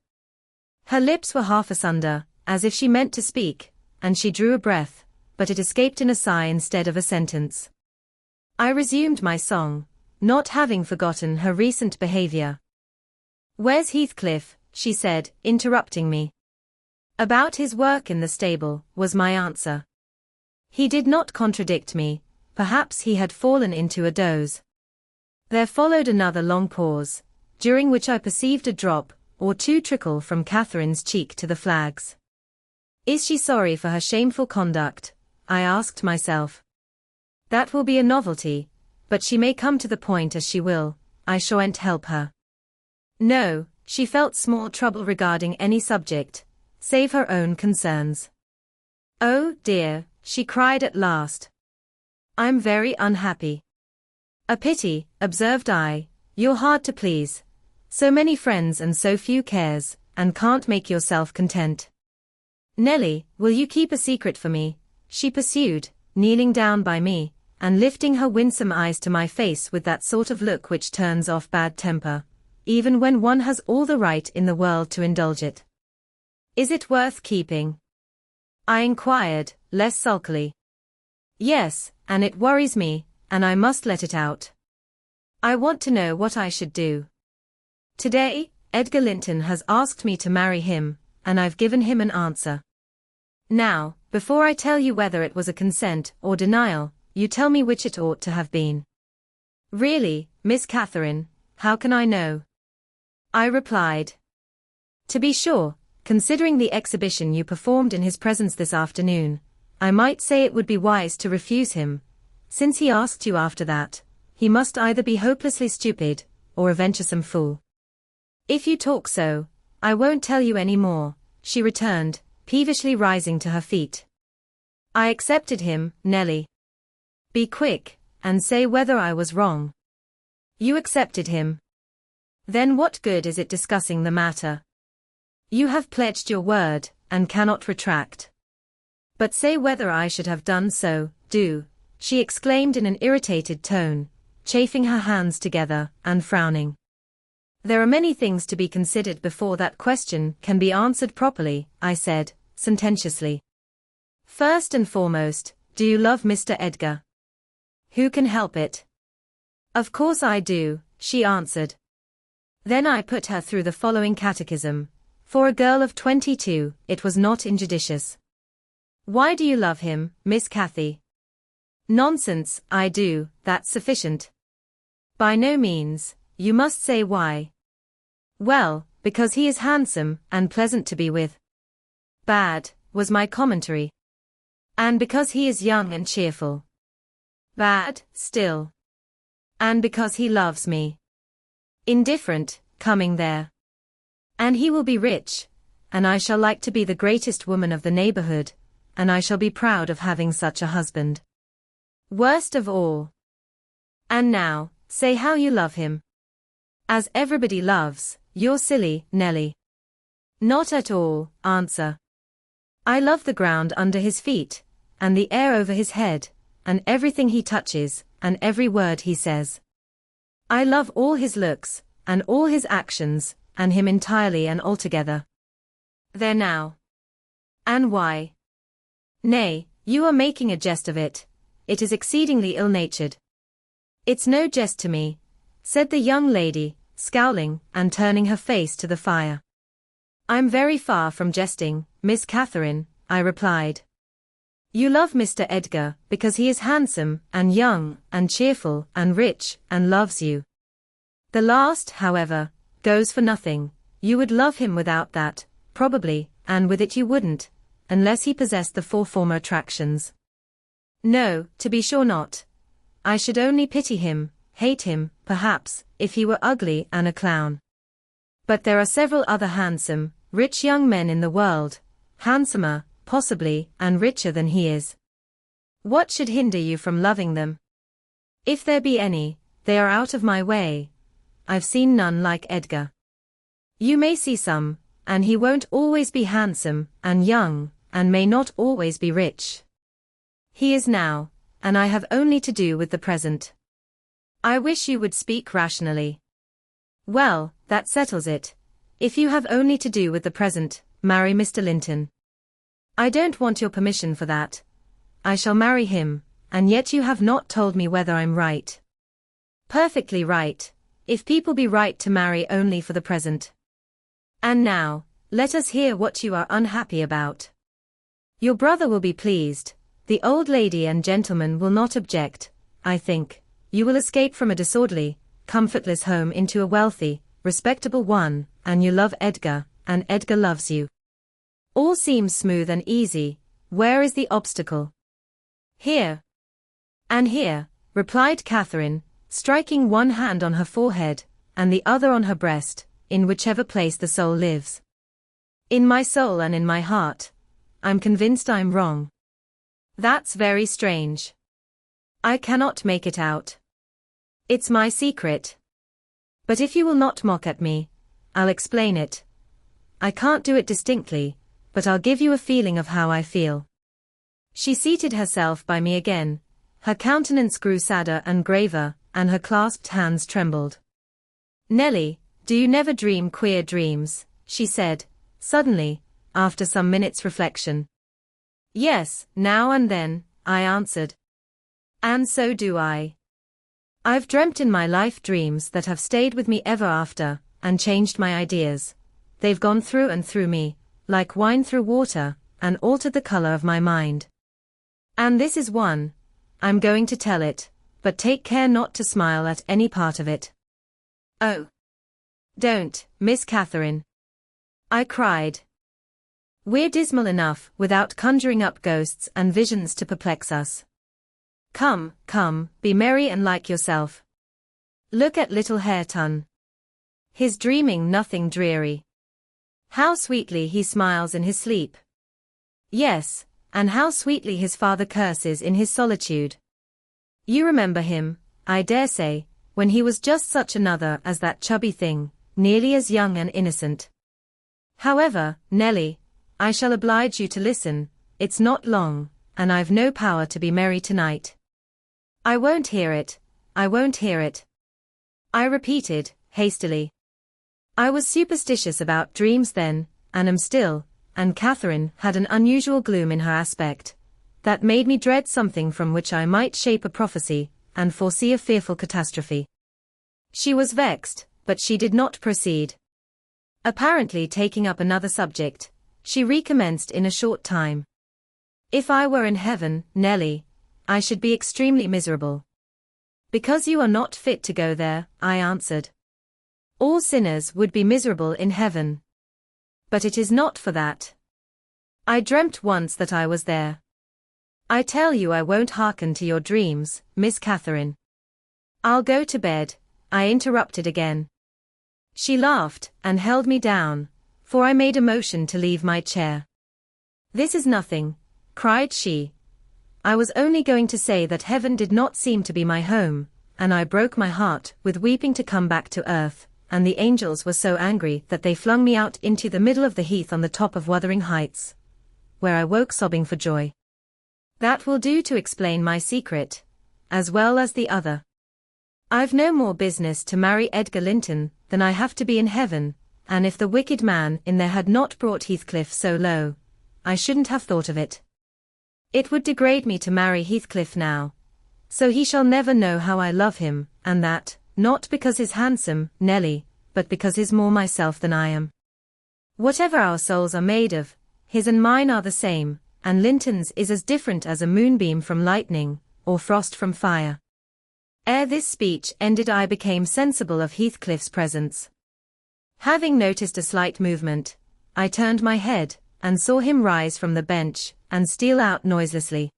S1: Her lips were half asunder, as if she meant to speak, and she drew a breath, but it escaped in a sigh instead of a sentence. I resumed my song, not having forgotten her recent behavior. "Where's Heathcliff?" she said, interrupting me. "About his work in the stable," was my answer. He did not contradict me, perhaps he had fallen into a doze. There followed another long pause, during which I perceived a drop or two trickle from Catherine's cheek to the flags. Is she sorry for her shameful conduct? I asked myself. That will be a novelty, but she may come to the point as she will, I shan't help her. No, she felt small trouble regarding any subject, save her own concerns. "Oh, dear," she cried at last. "I'm very unhappy." "A pity," observed I, "you're hard to please. So many friends and so few cares, and can't make yourself content." "Nelly, will you keep a secret for me?" she pursued, kneeling down by me, and lifting her winsome eyes to my face with that sort of look which turns off bad temper, even when one has all the right in the world to indulge it. "Is it worth keeping?" I inquired, less sulkily. "Yes, and it worries me, and I must let it out. I want to know what I should do. Today, Edgar Linton has asked me to marry him, and I've given him an answer. Now, before I tell you whether it was a consent or denial, you tell me which it ought to have been." "Really, Miss Catherine, how can I know?" I replied. "To be sure, considering the exhibition you performed in his presence this afternoon, I might say it would be wise to refuse him. Since he asked you after that, he must either be hopelessly stupid, or a venturesome fool." "If you talk so, I won't tell you any more," she returned, peevishly rising to her feet. "I accepted him, Nelly. Be quick, and say whether I was wrong." "You accepted him. Then what good is it discussing the matter? You have pledged your word, and cannot retract. But say whether I should have done so, do," she exclaimed in an irritated tone, chafing her hands together, and frowning. "There are many things to be considered before that question can be answered properly," I said, sententiously. "First and foremost, do you love Mr. Edgar?" "Who can help it?" "Of course I do," she answered. Then I put her through the following catechism. For a girl of 22, it was not injudicious. "Why do you love him, Miss Cathy?" "Nonsense, I do, that's sufficient." "By no means, you must say why." "Well, because he is handsome, and pleasant to be with." "Bad," was my commentary. "And because he is young and cheerful." Bad, still. And because he loves me. Indifferent, coming there. And he will be rich, and I shall like to be the greatest woman of the neighborhood, and I shall be proud of having such a husband. Worst of all. And now, say how you love him. As everybody loves, you're silly, Nelly. Not at all, answer. I love the ground under his feet, and the air over his head, and everything he touches, and every word he says. I love all his looks, and all his actions, and him entirely and altogether. There now. And why? Nay, you are making a jest of it. It is exceedingly ill-natured. It's no jest to me, said the young lady, scowling, and turning her face to the fire. I'm very far from jesting, Miss Catherine, I replied. You love Mr. Edgar, because he is handsome, and young, and cheerful, and rich, and loves you. The last, however, goes for nothing. You would love him without that, probably, and with it you wouldn't, unless he possessed the four former attractions. No, to be sure not. I should only pity him, hate him, perhaps, if he were ugly and a clown. But there are several other handsome, rich young men in the world, handsomer, possibly, and richer than he is. What should hinder you from loving them? If there be any, they are out of my way. I've seen none like Edgar. You may see some, and he won't always be handsome, and young, and may not always be rich. He is now, and I have only to do with the present. I wish you would speak rationally. Well, that settles it. If you have only to do with the present, marry Mr. Linton. I don't want your permission for that. I shall marry him, and yet you have not told me whether I'm right. Perfectly right, if people be right to marry only for the present. And now, let us hear what you are unhappy about. Your brother will be pleased, the old lady and gentleman will not object, I think. You will escape from a disorderly, comfortless home into a wealthy, respectable one, and you love Edgar, and Edgar loves you. All seems smooth and easy. Where is the obstacle? Here. And here, replied Catherine, striking one hand on her forehead, and the other on her breast, in whichever place the soul lives. In my soul and in my heart. I'm convinced I'm wrong. That's very strange. I cannot make it out. It's my secret. But if you will not mock at me, I'll explain it. I can't do it distinctly, but I'll give you a feeling of how I feel. She seated herself by me again. Her countenance grew sadder and graver, and her clasped hands trembled. Nelly, do you never dream queer dreams? She said, suddenly, after some minutes' reflection. Yes, now and then, I answered. And so do I. I've dreamt in my life dreams that have stayed with me ever after, and changed my ideas. They've gone through and through me, like wine through water, and altered the color of my mind. And this is one. I'm going to tell it, but take care not to smile at any part of it. Oh. Don't, Miss Catherine. I cried. We're dismal enough without conjuring up ghosts and visions to perplex us. Come, come, be merry and like yourself. Look at little Hareton. He's dreaming nothing dreary. How sweetly he smiles in his sleep. Yes, and how sweetly his father curses in his solitude. You remember him, I dare say, when he was just such another as that chubby thing, nearly as young and innocent. However, Nelly, I shall oblige you to listen, it's not long, and I've no power to be merry tonight. I won't hear it, I won't hear it. I repeated, hastily. I was superstitious about dreams then, and am still, and Catherine had an unusual gloom in her aspect, that made me dread something from which I might shape a prophecy, and foresee a fearful catastrophe. She was vexed, but she did not proceed. Apparently taking up another subject, she recommenced in a short time. If I were in heaven, Nelly, I should be extremely miserable. Because you are not fit to go there, I answered. All sinners would be miserable in heaven. But it is not for that. I dreamt once that I was there. I tell you I won't hearken to your dreams, Miss Catherine. I'll go to bed, I interrupted again. She laughed, and held me down, for I made a motion to leave my chair. This is nothing, cried she. I was only going to say that heaven did not seem to be my home, and I broke my heart with weeping to come back to earth, and the angels were so angry that they flung me out into the middle of the heath on the top of Wuthering Heights, where I woke sobbing for joy. That will do to explain my secret, as well as the other. I've no more business to marry Edgar Linton than I have to be in heaven, and if the wicked man in there had not brought Heathcliff so low, I shouldn't have thought of it. It would degrade me to marry Heathcliff now, so he shall never know how I love him, and that, not because he's handsome, Nelly, but because he's more myself than I am. Whatever our souls are made of, his and mine are the same, and Linton's is as different as a moonbeam from lightning, or frost from fire. Ere this speech ended I became sensible of Heathcliff's presence. Having noticed a slight movement, I turned my head, and saw him rise from the bench, and steal out noiselessly.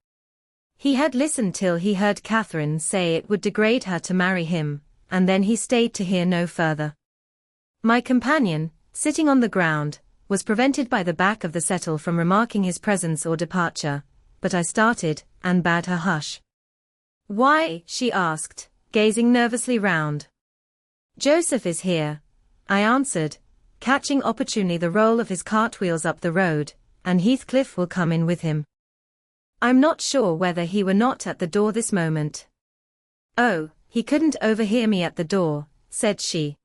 S1: He had listened till he heard Catherine say it would degrade her to marry him, and then he stayed to hear no further. My companion, sitting on the ground, was prevented by the back of the settle from remarking his presence or departure, but I started, and bade her hush. Why? She asked, gazing nervously round. Joseph is here, I answered, catching opportunely the roll of his cartwheels up the road, and Heathcliff will come in with him. I'm not sure whether he were not at the door this moment. Oh, he couldn't overhear me at the door, said she.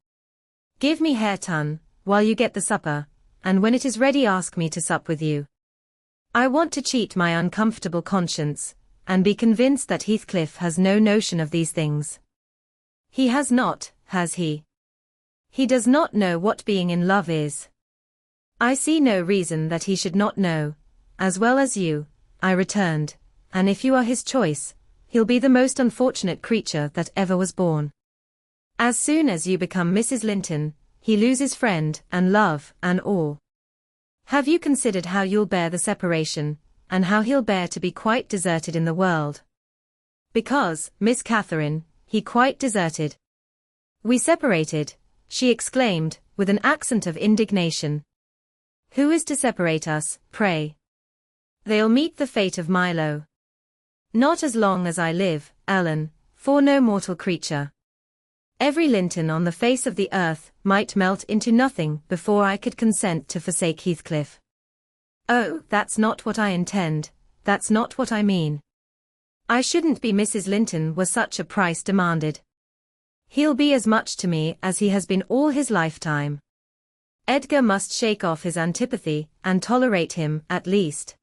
S1: Give me Hareton, while you get the supper, and when it is ready ask me to sup with you. I want to cheat my uncomfortable conscience, and be convinced that Heathcliff has no notion of these things. He has not, has he? He does not know what being in love is. I see no reason that he should not know, as well as you, I returned, and if you are his choice, he'll be the most unfortunate creature that ever was born. As soon as you become Mrs. Linton, he loses friend, and love, and all. Have you considered how you'll bear the separation, and how he'll bear to be quite deserted in the world? Because, Miss Catherine, he quite deserted. We separated, she exclaimed, with an accent of indignation. Who is to separate us, pray? They'll meet the fate of Milo. Not as long as I live, Ellen, for no mortal creature. Every Linton on the face of the earth might melt into nothing before I could consent to forsake Heathcliff. Oh, that's not what I intend, that's not what I mean. I shouldn't be Mrs. Linton were such a price demanded. He'll be as much to me as he has been all his lifetime. Edgar must shake off his antipathy, and tolerate him, at least.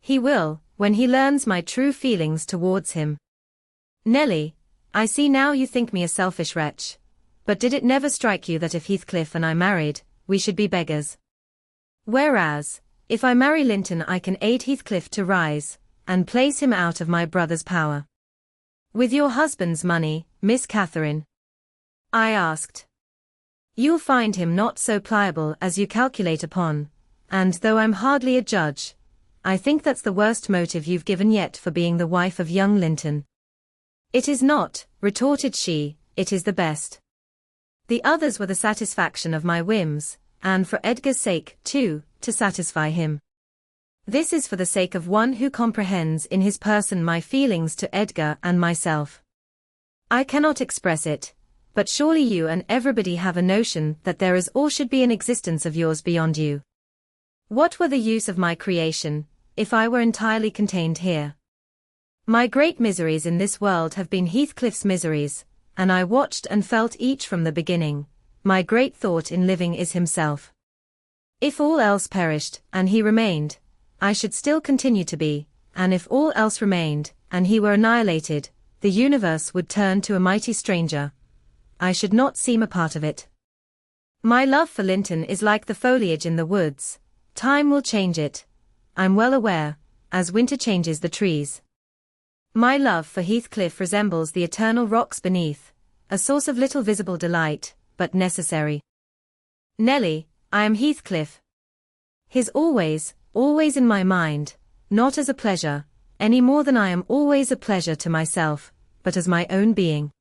S1: He will, when he learns my true feelings towards him. Nelly, I see now you think me a selfish wretch. But did it never strike you that if Heathcliff and I married, we should be beggars? Whereas, if I marry Linton I can aid Heathcliff to rise, and place him out of my brother's power. With your husband's money, Miss Catherine? I asked. You'll find him not so pliable as you calculate upon, and though I'm hardly a judge, I think that's the worst motive you've given yet for being the wife of young Linton. It is not, retorted she, it is the best. The others were the satisfaction of my whims, and for Edgar's sake, too, to satisfy him. This is for the sake of one who comprehends in his person my feelings to Edgar and myself. I cannot express it, but surely you and everybody have a notion that there is or should be an existence of yours beyond you. What were the use of my creation, if I were entirely contained here? My great miseries in this world have been Heathcliff's miseries, and I watched and felt each from the beginning. My great thought in living is himself. If all else perished, and he remained, I should still continue to be, and if all else remained, and he were annihilated, the universe would turn to a mighty stranger. I should not seem a part of it. My love for Linton is like the foliage in the woods. Time will change it, I'm well aware, as winter changes the trees. My love for Heathcliff resembles the eternal rocks beneath, a source of little visible delight, but necessary. Nelly, I am Heathcliff. His always, always in my mind, not as a pleasure, any more than I am always a pleasure to myself, but as my own being.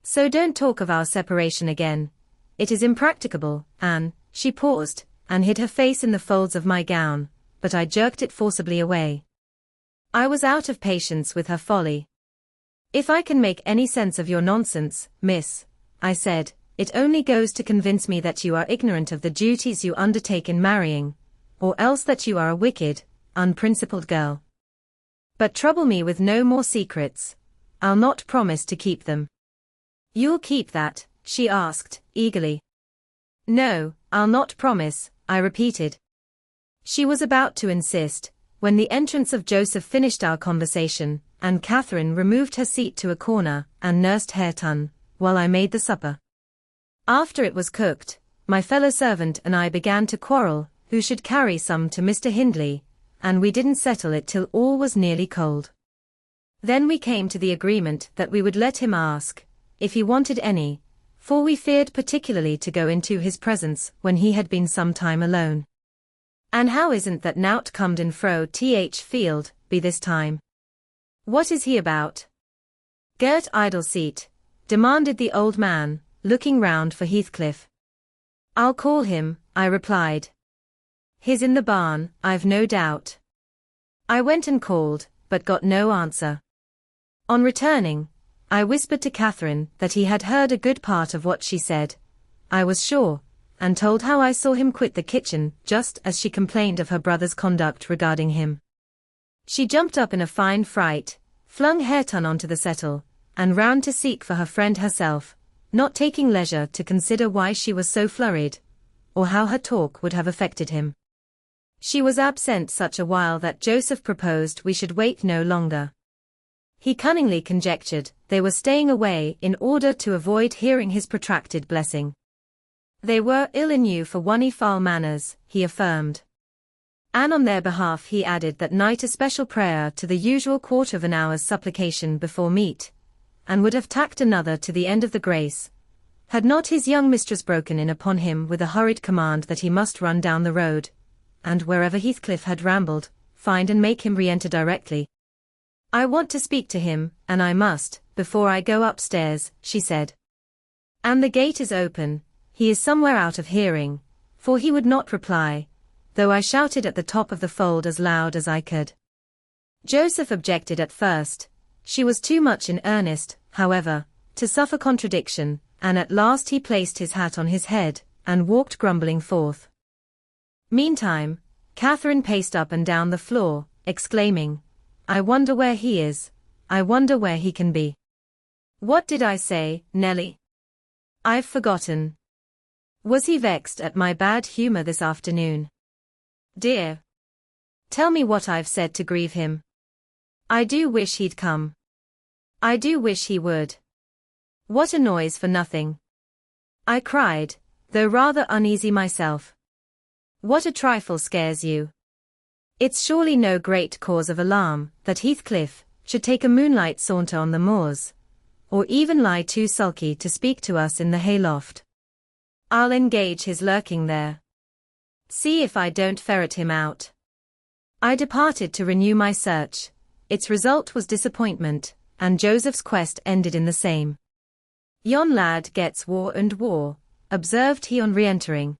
S1: So don't talk of our separation again. It is impracticable, Anne." She paused, and hid her face in the folds of my gown, but I jerked it forcibly away. I was out of patience with her folly. "If I can make any sense of your nonsense, miss," I said, "it only goes to convince me that you are ignorant of the duties you undertake in marrying, or else that you are a wicked, unprincipled girl. But trouble me with no more secrets. I'll not promise to keep them." "You'll keep that?" she asked, eagerly. "No, I'll not promise," I repeated. She was about to insist, when the entrance of Joseph finished our conversation, and Catherine removed her seat to a corner and nursed Hareton, while I made the supper. After it was cooked, my fellow servant and I began to quarrel who should carry some to Mr. Hindley, and we didn't settle it till all was nearly cold. Then we came to the agreement that we would let him ask, if he wanted any, for we feared particularly to go into his presence when he had been some time alone. "And how isn't that nowt comed in fro th field, be this time? What is he about? Gert idle seat?" demanded the old man, looking round for Heathcliff. "I'll call him," I replied. "He's in the barn, I've no doubt." I went and called, but got no answer. On returning, I whispered to Catherine that he had heard a good part of what she said, I was sure, and told how I saw him quit the kitchen just as she complained of her brother's conduct regarding him. She jumped up in a fine fright, flung Hareton onto the settle, and ran to seek for her friend herself, not taking leisure to consider why she was so flurried, or how her talk would have affected him. She was absent such a while that Joseph proposed we should wait no longer. He cunningly conjectured they were staying away in order to avoid hearing his protracted blessing. They were ill in you for wonny foul manners, he affirmed. And on their behalf he added that night a special prayer to the usual quarter of an hour's supplication before meat, and would have tacked another to the end of the grace, had not his young mistress broken in upon him with a hurried command that he must run down the road, and wherever Heathcliff had rambled, find and make him re-enter directly. "I want to speak to him, and I must, before I go upstairs," she said. "And the gate is open, he is somewhere out of hearing," for he would not reply, though I shouted at the top of the fold as loud as I could. Joseph objected at first. She was too much in earnest, however, to suffer contradiction, and at last he placed his hat on his head, and walked grumbling forth. Meantime, Catherine paced up and down the floor, exclaiming, "I wonder where he is, I wonder where he can be. What did I say, Nellie? I've forgotten. Was he vexed at my bad humor this afternoon? Dear, tell me what I've said to grieve him. I do wish he'd come. I do wish he would. What a noise for nothing," I cried, though rather uneasy myself. "What a trifle scares you? It's surely no great cause of alarm that Heathcliff should take a moonlight saunter on the moors, or even lie too sulky to speak to us in the hayloft. I'll engage his lurking there. See if I don't ferret him out." I departed to renew my search. Its result was disappointment, and Joseph's quest ended in the same. "Yon lad gets war and war," observed he on re-entering.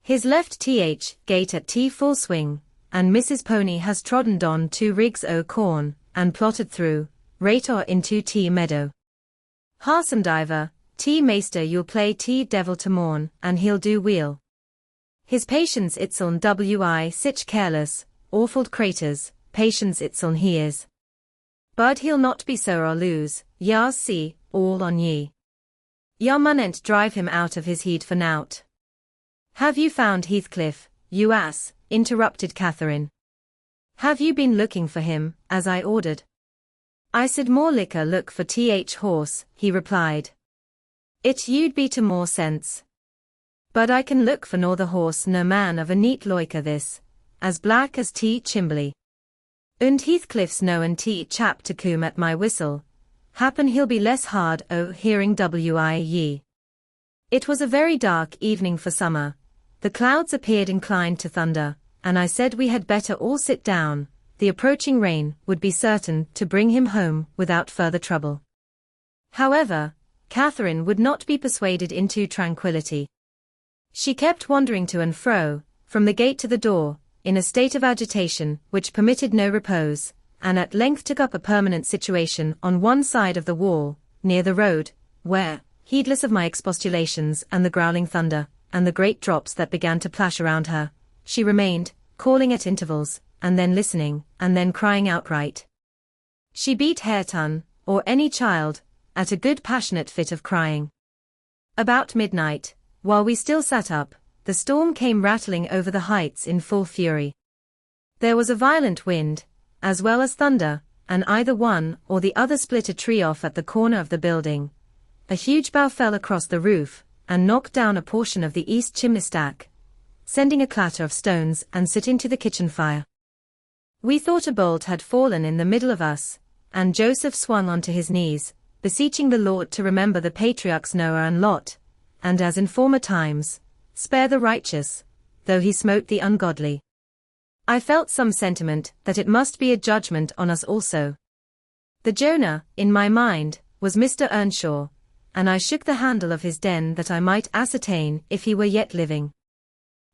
S1: "His left gate at full swing, and Mrs. Pony has trodden on 2 rigs o' corn, and plotted through, rator into meadow. Harsamdiver, Maister you'll play devil to morn, and he'll do weel. His patience itseln wi sich careless, awful craters, patience itseln he is. But he'll not be so or lose, yas see, all on ye. Ya munent drive him out of his heed for nout." "Have you found Heathcliff, you ass?" interrupted Catherine. "Have you been looking for him, as I ordered?" "I said more liquor look for horse," he replied. "It you'd be to more sense. But I can look for nor the horse nor man of a neat loiker this, as black as Chimbley. Und Heathcliff's known chap to coom at my whistle, happen he'll be less hard o' hearing ye." It was a very dark evening for summer. The clouds appeared inclined to thunder, and I said we had better all sit down, the approaching rain would be certain to bring him home without further trouble. However, Catherine would not be persuaded into tranquility. She kept wandering to and fro, from the gate to the door, in a state of agitation which permitted no repose, and at length took up a permanent situation on one side of the wall, near the road, where, heedless of my expostulations and the growling thunder, and the great drops that began to plash around her, she remained, calling at intervals, and then listening, and then crying outright. She beat Hareton, or any child, at a good passionate fit of crying. About midnight, while we still sat up, the storm came rattling over the heights in full fury. There was a violent wind, as well as thunder, and either one or the other split a tree off at the corner of the building. A huge bough fell across the roof, and knocked down a portion of the east chimney stack, sending a clatter of stones and soot into the kitchen fire. We thought a bolt had fallen in the middle of us, and Joseph swung onto his knees, beseeching the Lord to remember the patriarchs Noah and Lot, and as in former times, spare the righteous, though he smote the ungodly. I felt some sentiment that it must be a judgment on us also. The Jonah, in my mind, was Mr. Earnshaw, and I shook the handle of his den that I might ascertain if he were yet living.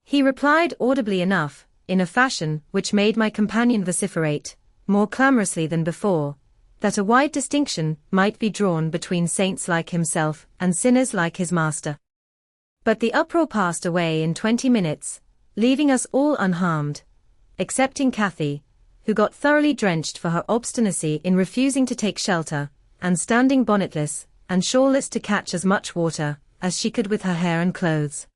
S1: He replied audibly enough, in a fashion which made my companion vociferate, more clamorously than before, that a wide distinction might be drawn between saints like himself and sinners like his master. But the uproar passed away in 20 minutes, leaving us all unharmed, excepting Cathy, who got thoroughly drenched for her obstinacy in refusing to take shelter, and standing bonnetless and shawlless to catch as much water as she could with her hair and clothes.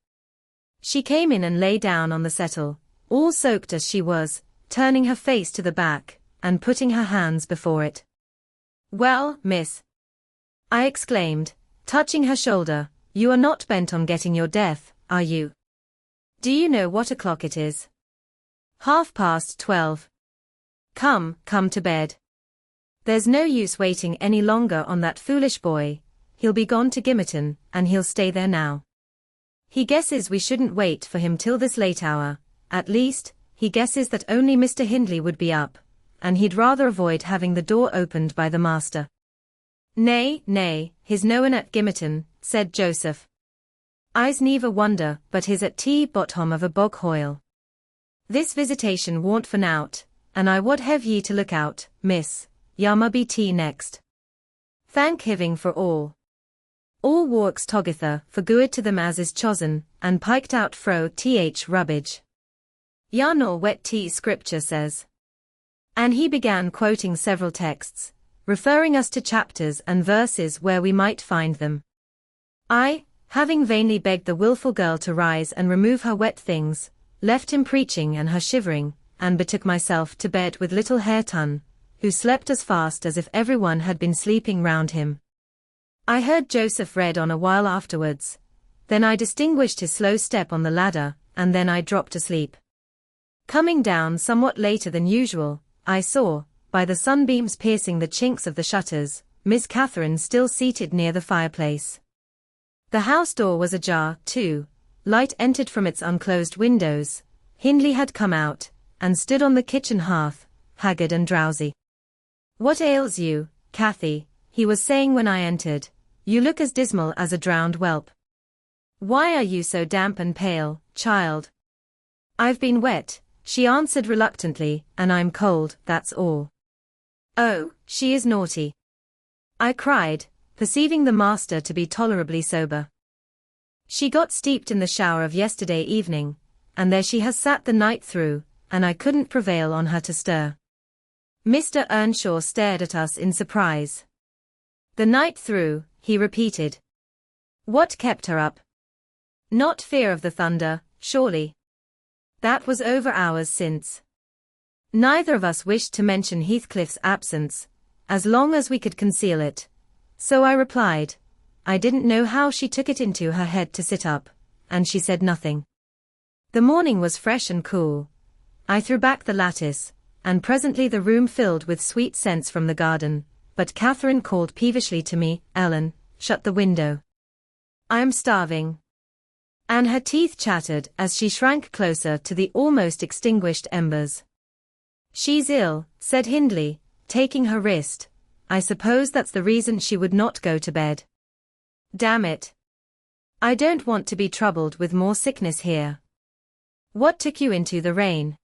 S1: She came in and lay down on the settle, all soaked as she was, turning her face to the back, and putting her hands before it. "Well, miss," I exclaimed, touching her shoulder, "you are not bent on getting your death, are you? Do you know what o'clock it is? 12:30. Come to bed. There's no use waiting any longer on that foolish boy. He'll be gone to Gimmerton, and he'll stay there now. He guesses we shouldn't wait for him till this late hour, at least, he guesses that only Mr. Hindley would be up, and he'd rather avoid having the door opened by the master." Nay, he's no one at Gimmerton," said Joseph. "I's never wonder but he's at bottom of a bog hoyle. This visitation warn't for nowt, and I wad have ye to look out, miss, yama be tea next. Thank Hiving for all. All works together for good to them as is chosen, and piked out fro th rubbage. Yarnall wet tea scripture says." And he began quoting several texts, referring us to chapters and verses where we might find them. I, having vainly begged the wilful girl to rise and remove her wet things, left him preaching and her shivering, and betook myself to bed with little Hareton, who slept as fast as if everyone had been sleeping round him. I heard Joseph read on a while afterwards. Then I distinguished his slow step on the ladder, and then I dropped asleep. Coming down somewhat later than usual, I saw, by the sunbeams piercing the chinks of the shutters, Miss Catherine still seated near the fireplace. The house door was ajar, too. Light entered from its unclosed windows. Hindley had come out, and stood on the kitchen hearth, haggard and drowsy. "What ails you, Cathy?" he was saying when I entered. "You look as dismal as a drowned whelp. Why are you so damp and pale, child?" "I've been wet," she answered reluctantly, "and I'm cold, that's all." "Oh, she is naughty," I cried, perceiving the master to be tolerably sober. "She got steeped in the shower of yesterday evening, and there she has sat the night through, and I couldn't prevail on her to stir." Mr. Earnshaw stared at us in surprise. "The night through," he repeated. "What kept her up? Not fear of the thunder, surely? That was over hours since." Neither of us wished to mention Heathcliff's absence, as long as we could conceal it. So I replied, I didn't know how she took it into her head to sit up, and she said nothing. The morning was fresh and cool. I threw back the lattice, and presently the room filled with sweet scents from the garden, but Catherine called peevishly to me, "Ellen, shut the window. I am starving." And her teeth chattered as she shrank closer to the almost extinguished embers. She's ill, said Hindley, taking her wrist. I suppose that's the reason she would not go to bed. Damn it. I don't want to be troubled with more sickness here. What took you into the rain?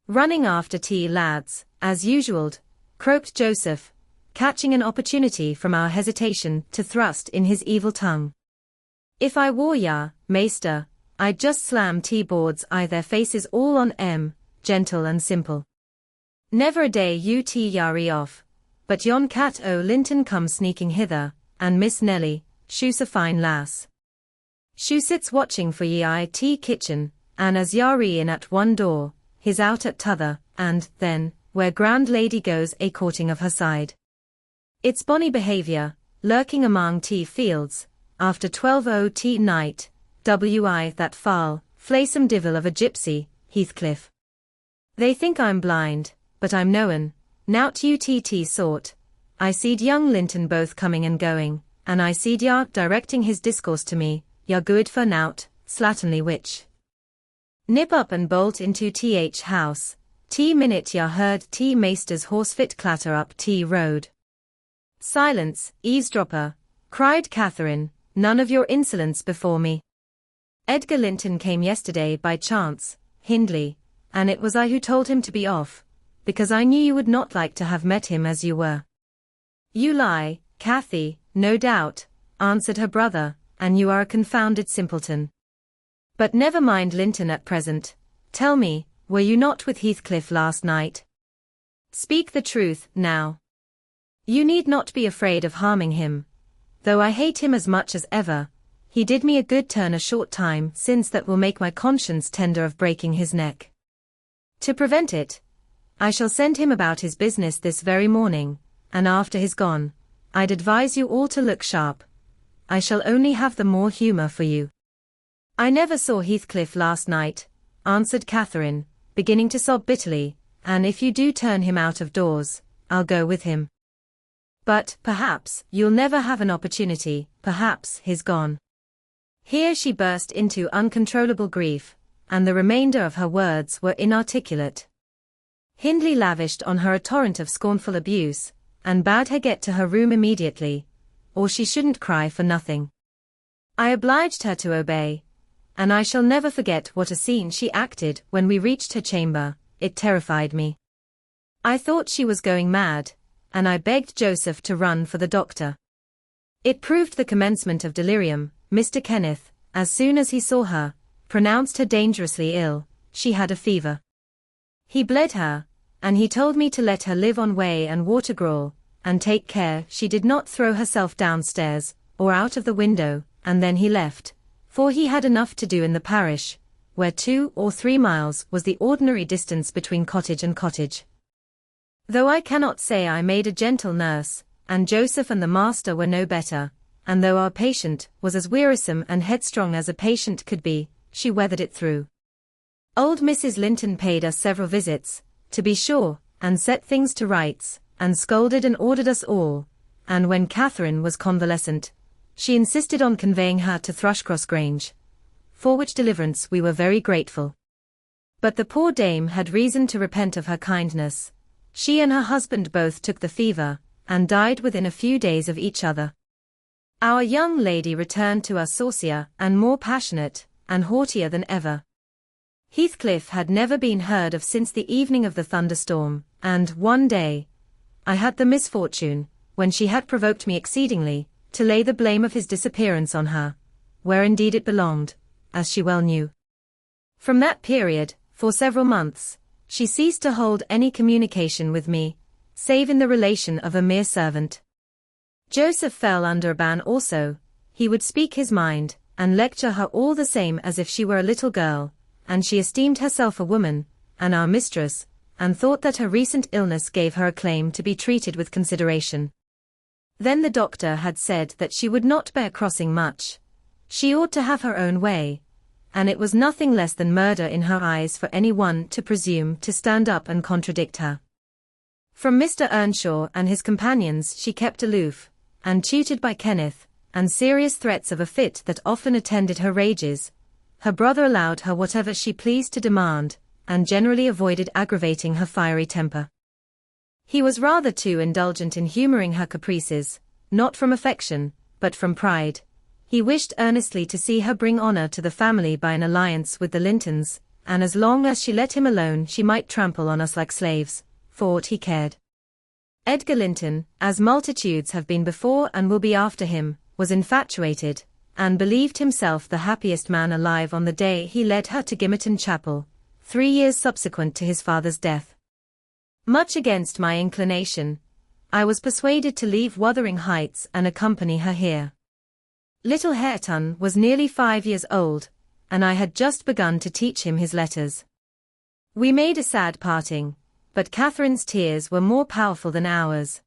S1: Running after tea, lads, as usual, croaked Joseph, catching an opportunity from our hesitation to thrust in his evil tongue. If I were ya, maester, I'd just slam tea boards I their faces all on 'em, gentle and simple. Never a day you tea yari off, but yon cat o' Linton comes sneaking hither, and Miss Nelly, shoe's a fine lass. Shoe sits watching for ye I tea kitchen, and as yari in at one door, his out at t'other, and, then, where grand lady goes a courting of her side. It's bonny behaviour, lurking among tea fields, after 12 tea night, wi that foul, flaysome divil of a gypsy, Heathcliff. They think I'm blind, but I'm knowin', nout utt sort. I seed young Linton both coming and going, and I seed ya directing his discourse to me, ya good for nout, slatternly witch. Nip up and bolt into th house, tea minute ya heard tea maester's horsefit clatter up tea road. Silence, eavesdropper, cried Catherine, none of your insolence before me. Edgar Linton came yesterday by chance, Hindley, and it was I who told him to be off, because I knew you would not like to have met him as you were. You lie, Cathy, no doubt, answered her brother, and you are a confounded simpleton. But never mind Linton at present. Tell me, were you not with Heathcliff last night? Speak the truth, now. You need not be afraid of harming him. Though I hate him as much as ever, he did me a good turn a short time since that will make my conscience tender of breaking his neck. To prevent it, I shall send him about his business this very morning, and after he's gone, I'd advise you all to look sharp. I shall only have the more humour for you. I never saw Heathcliff last night, answered Catherine, beginning to sob bitterly, and if you do turn him out of doors, I'll go with him. But, perhaps, you'll never have an opportunity, perhaps he's gone. Here she burst into uncontrollable grief, and the remainder of her words were inarticulate. Hindley lavished on her a torrent of scornful abuse, and bade her get to her room immediately, or she shouldn't cry for nothing. I obliged her to obey, and I shall never forget what a scene she acted when we reached her chamber. It terrified me. I thought she was going mad, and I begged Joseph to run for the doctor. It proved the commencement of delirium. Mr. Kenneth, as soon as he saw her, pronounced her dangerously ill. She had a fever. He bled her, and he told me to let her live on whey and water gruel, and take care she did not throw herself downstairs, or out of the window, and then he left, for he had enough to do in the parish, where 2 or 3 miles was the ordinary distance between cottage and cottage. Though I cannot say I made a gentle nurse, and Joseph and the master were no better, and though our patient was as wearisome and headstrong as a patient could be, she weathered it through. Old Mrs. Linton paid us several visits, to be sure, and set things to rights, and scolded and ordered us all, and when Catherine was convalescent, she insisted on conveying her to Thrushcross Grange, for which deliverance we were very grateful. But the poor dame had reason to repent of her kindness. She and her husband both took the fever, and died within a few days of each other. Our young lady returned to us saucier and more passionate, and haughtier than ever. Heathcliff had never been heard of since the evening of the thunderstorm, and, one day, I had the misfortune, when she had provoked me exceedingly, to lay the blame of his disappearance on her, where indeed it belonged, as she well knew. From that period, for several months, she ceased to hold any communication with me, save in the relation of a mere servant. Joseph fell under a ban also. He would speak his mind, and lecture her all the same as if she were a little girl, and she esteemed herself a woman, and our mistress, and thought that her recent illness gave her a claim to be treated with consideration. Then the doctor had said that she would not bear crossing much. She ought to have her own way, and it was nothing less than murder in her eyes for any one to presume to stand up and contradict her. From Mr. Earnshaw and his companions she kept aloof, and tutored by Kenneth, and serious threats of a fit that often attended her rages. Her brother allowed her whatever she pleased to demand, and generally avoided aggravating her fiery temper. He was rather too indulgent in humoring her caprices, not from affection, but from pride. He wished earnestly to see her bring honor to the family by an alliance with the Lintons, and as long as she let him alone she might trample on us like slaves, for aught he cared. Edgar Linton, as multitudes have been before and will be after him, was infatuated, and believed himself the happiest man alive on the day he led her to Gimmerton Chapel, 3 years subsequent to his father's death. Much against my inclination, I was persuaded to leave Wuthering Heights and accompany her here. Little Hareton was nearly 5 years old, and I had just begun to teach him his letters. We made a sad parting, but Catherine's tears were more powerful than ours.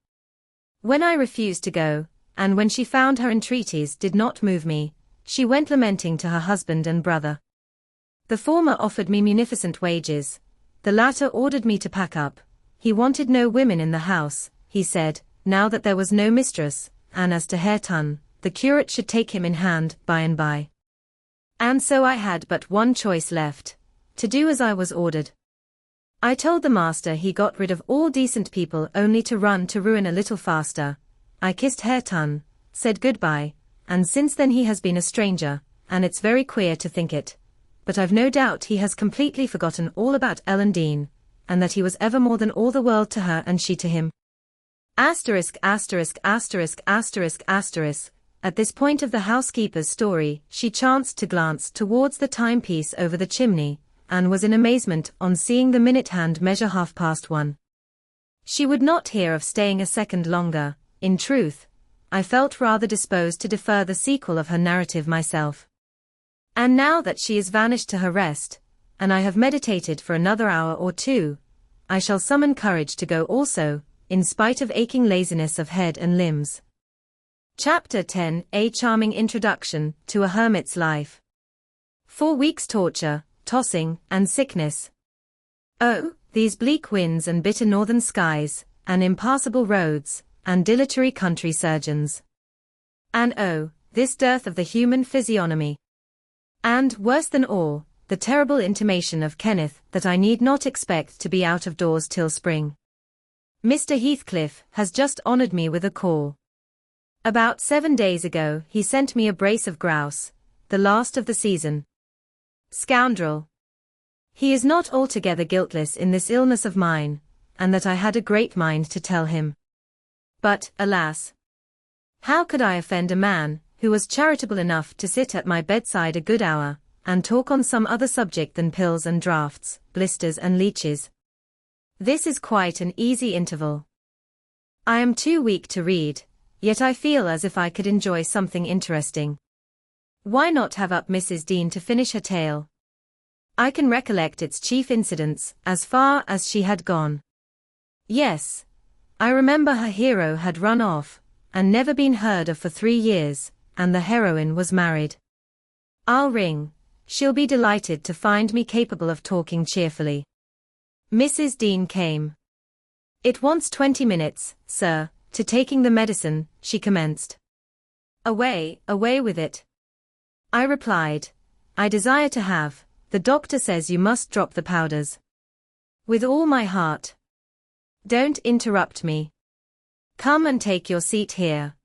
S1: When I refused to go, and when she found her entreaties did not move me, she went lamenting to her husband and brother. The former offered me munificent wages, the latter ordered me to pack up. He wanted no women in the house, he said, now that there was no mistress, and as to Hareton, the curate should take him in hand by and by. And so I had but one choice left, to do as I was ordered. I told the master he got rid of all decent people only to run to ruin a little faster. I kissed Hareton, said goodbye, and since then he has been a stranger, and it's very queer to think it. But I've no doubt he has completely forgotten all about Ellen Dean, and that he was ever more than all the world to her and she to him. Asterisk asterisk asterisk asterisk asterisk. At this point of the housekeeper's story, she chanced to glance towards the timepiece over the chimney, and was in amazement on seeing the minute hand measure 1:30. She would not hear of staying a second longer. In truth, I felt rather disposed to defer the sequel of her narrative myself. And now that she is vanished to her rest, and I have meditated for another hour or two, I shall summon courage to go also, in spite of aching laziness of head and limbs. Chapter 10: A charming introduction to a hermit's life. 4 weeks' torture, tossing, and sickness. Oh, these bleak winds and bitter northern skies, and impassable roads, and dilatory country surgeons. And oh, this dearth of the human physiognomy. And, worse than all, the terrible intimation of Kenneth that I need not expect to be out of doors till spring. Mr. Heathcliff has just honoured me with a call. About 7 days ago he sent me a brace of grouse, the last of the season. Scoundrel! He is not altogether guiltless in this illness of mine, and that I had a great mind to tell him. But, alas! How could I offend a man, who was charitable enough to sit at my bedside a good hour, and talk on some other subject than pills and draughts, blisters and leeches? This is quite an easy interval. I am too weak to read, yet I feel as if I could enjoy something interesting. Why not have up Mrs. Dean to finish her tale? I can recollect its chief incidents, as far as she had gone. Yes, I remember her hero had run off, and never been heard of for 3 years, and the heroine was married. I'll ring. She'll be delighted to find me capable of talking cheerfully. Mrs. Dean came. It wants 20 minutes, sir, to taking the medicine, she commenced. Away, away with it. I replied. I desire to have. The doctor says you must drop the powders. With all my heart. Don't interrupt me. Come and take your seat here.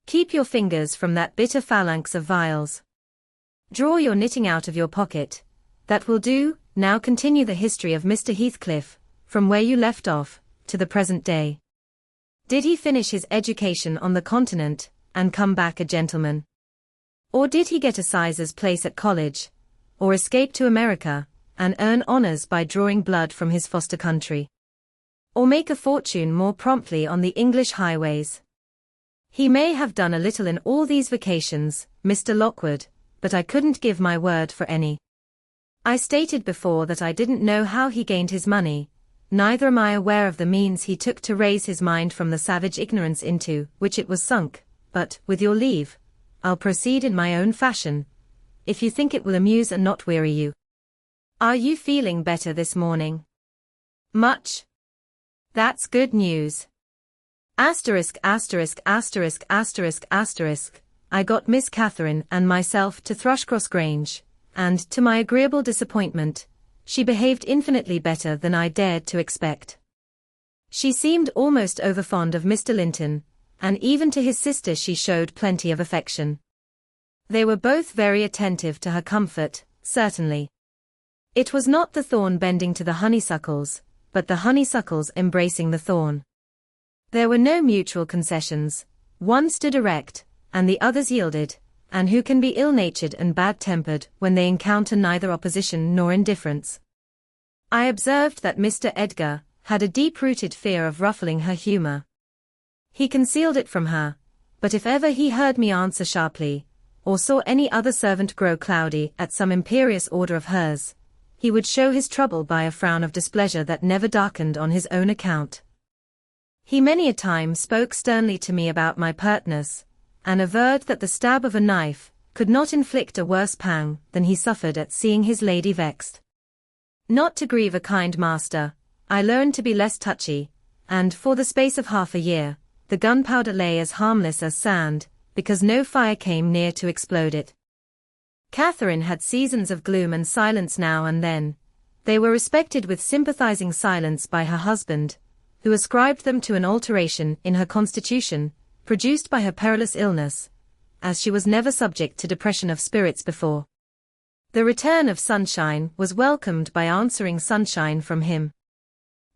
S1: Keep your fingers from that bitter phalanx of vials. Draw your knitting out of your pocket. That will do. Now continue the history of Mr. Heathcliff, from where you left off, to the present day. Did he finish his education on the continent, and come back a gentleman? Or did he get a sizar's place at college, or escape to America, and earn honors by drawing blood from his foster country? Or make a fortune more promptly on the English highways? He may have done a little in all these vacations, Mr. Lockwood, but I couldn't give my word for any. I stated before that I didn't know how he gained his money, neither am I aware of the means he took to raise his mind from the savage ignorance into which it was sunk, but, with your leave, I'll proceed in my own fashion, if you think it will amuse and not weary you. Are you feeling better this morning? Much? That's good news. Asterisk asterisk asterisk asterisk asterisk. I got Miss Catherine and myself to Thrushcross Grange, and, to my agreeable disappointment, she behaved infinitely better than I dared to expect. She seemed almost overfond of Mr. Linton, and even to his sister she showed plenty of affection. They were both very attentive to her comfort, certainly. It was not the thorn bending to the honeysuckles, but the honeysuckles embracing the thorn. There were no mutual concessions, one stood erect, and the others yielded, and who can be ill-natured and bad-tempered when they encounter neither opposition nor indifference? I observed that Mr. Edgar had a deep-rooted fear of ruffling her humour. He concealed it from her, but if ever he heard me answer sharply, or saw any other servant grow cloudy at some imperious order of hers, he would show his trouble by a frown of displeasure that never darkened on his own account. He many a time spoke sternly to me about my pertness, and averred that the stab of a knife could not inflict a worse pang than he suffered at seeing his lady vexed. Not to grieve a kind master, I learned to be less touchy, and for the space of half a year, the gunpowder lay as harmless as sand, because no fire came near to explode it. Catherine had seasons of gloom and silence now and then. They were respected with sympathizing silence by her husband, who ascribed them to an alteration in her constitution, produced by her perilous illness, as she was never subject to depression of spirits before. The return of sunshine was welcomed by answering sunshine from him.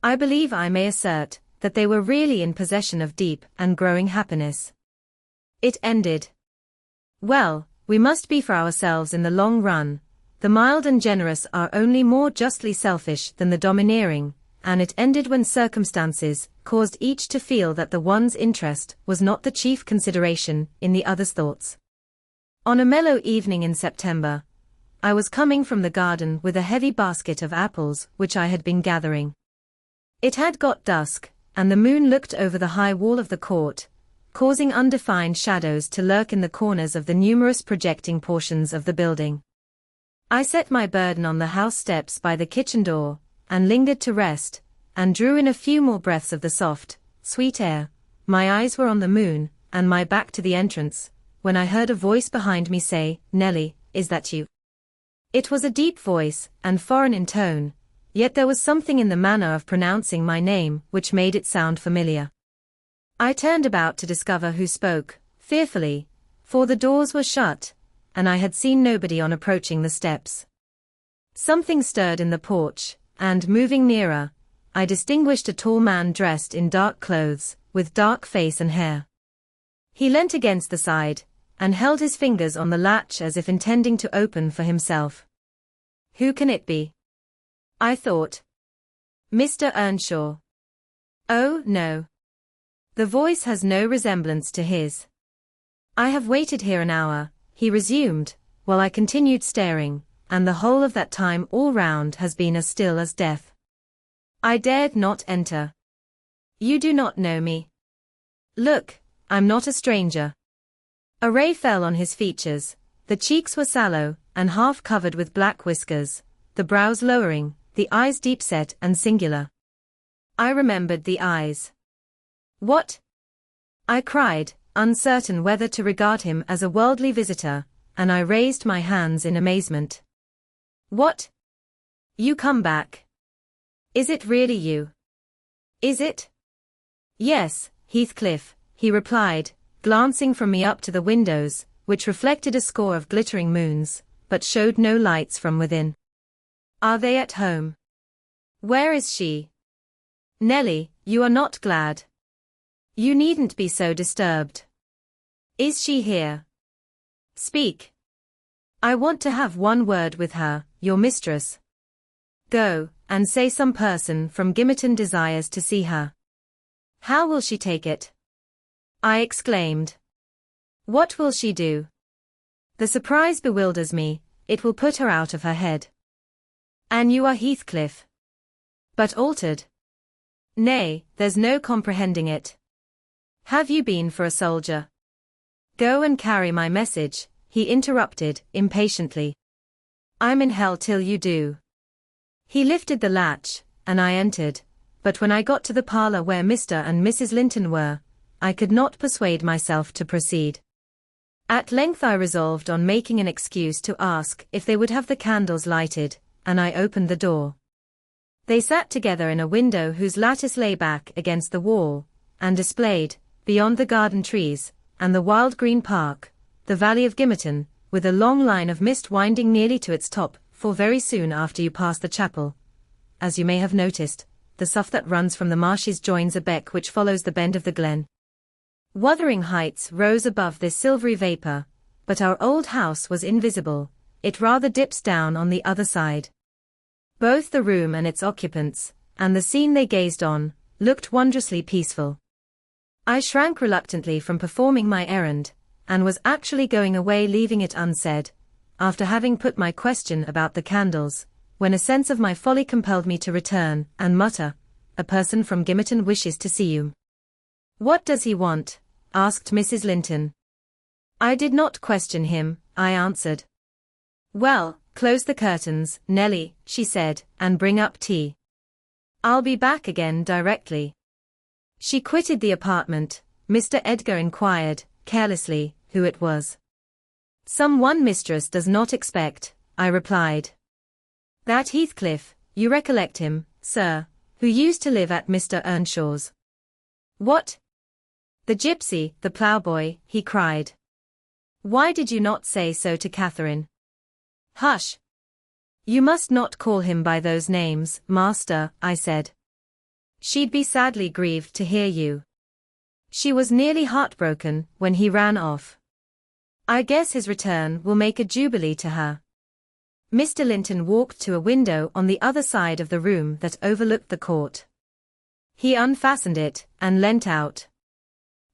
S1: I believe I may assert that they were really in possession of deep and growing happiness. It ended. Well, we must be for ourselves in the long run. The mild and generous are only more justly selfish than the domineering, and it ended when circumstances caused each to feel that the one's interest was not the chief consideration in the other's thoughts. On a mellow evening in September, I was coming from the garden with a heavy basket of apples which I had been gathering. It had got dusk, and the moon looked over the high wall of the court, causing undefined shadows to lurk in the corners of the numerous projecting portions of the building. I set my burden on the house steps by the kitchen door, and lingered to rest, and drew in a few more breaths of the soft, sweet air. My eyes were on the moon, and my back to the entrance, when I heard a voice behind me say, "Nelly, is that you?" It was a deep voice, and foreign in tone, yet there was something in the manner of pronouncing my name which made it sound familiar. I turned about to discover who spoke, fearfully, for the doors were shut, and I had seen nobody on approaching the steps. Something stirred in the porch, and moving nearer, I distinguished a tall man dressed in dark clothes, with dark face and hair. He leant against the side, and held his fingers on the latch as if intending to open for himself. Who can it be? I thought. Mr. Earnshaw. Oh, no. The voice has no resemblance to his. I have waited here an hour, he resumed, while I continued staring, and the whole of that time all round has been as still as death. I dared not enter. You do not know me. Look, I'm not a stranger. A ray fell on his features, the cheeks were sallow, and half covered with black whiskers, the brows lowering, the eyes deep-set and singular. I remembered the eyes. What? I cried, uncertain whether to regard him as a worldly visitor, and I raised my hands in amazement. What? You come back? Is it really you? Is it? Yes, Heathcliff, he replied, glancing from me up to the windows, which reflected a score of glittering moons, but showed no lights from within. Are they at home? Where is she? Nelly, you are not glad. You needn't be so disturbed. Is she here? Speak. I want to have one word with her, your mistress. Go, and say some person from Gimmerton desires to see her. How will she take it? I exclaimed. What will she do? The surprise bewilders me, it will put her out of her head. And you are Heathcliff. But altered. Nay, there's no comprehending it. Have you been for a soldier? Go and carry my message, he interrupted, impatiently. I'm in hell till you do. He lifted the latch, and I entered, but when I got to the parlour where Mr. and Mrs. Linton were, I could not persuade myself to proceed. At length I resolved on making an excuse to ask if they would have the candles lighted, and I opened the door. They sat together in a window whose lattice lay back against the wall, and displayed, beyond the garden trees, and the wild green park, the valley of Gimmerton, with a long line of mist winding nearly to its top, for very soon after you pass the chapel, as you may have noticed, the sough that runs from the marshes joins a beck which follows the bend of the glen. Wuthering Heights rose above this silvery vapor, but our old house was invisible, it rather dips down on the other side. Both the room and its occupants, and the scene they gazed on, looked wondrously peaceful. I shrank reluctantly from performing my errand, and was actually going away leaving it unsaid, after having put my question about the candles, when a sense of my folly compelled me to return, and mutter, "A person from Gimmerton wishes to see you." "What does he want?" asked Mrs. Linton. I did not question him, I answered. "Well, close the curtains, Nellie," she said, "and bring up tea. I'll be back again directly." She quitted the apartment. Mr. Edgar inquired, carelessly, who it was. "Some one mistress does not expect," I replied. "That Heathcliff, you recollect him, sir, who used to live at Mr. Earnshaw's." "What? The gypsy, the ploughboy," he cried. "Why did you not say so to Catherine?" "Hush! You must not call him by those names, master," I said. "She'd be sadly grieved to hear you. She was nearly heartbroken when he ran off. I guess his return will make a jubilee to her." Mr. Linton walked to a window on the other side of the room that overlooked the court. He unfastened it, and leant out.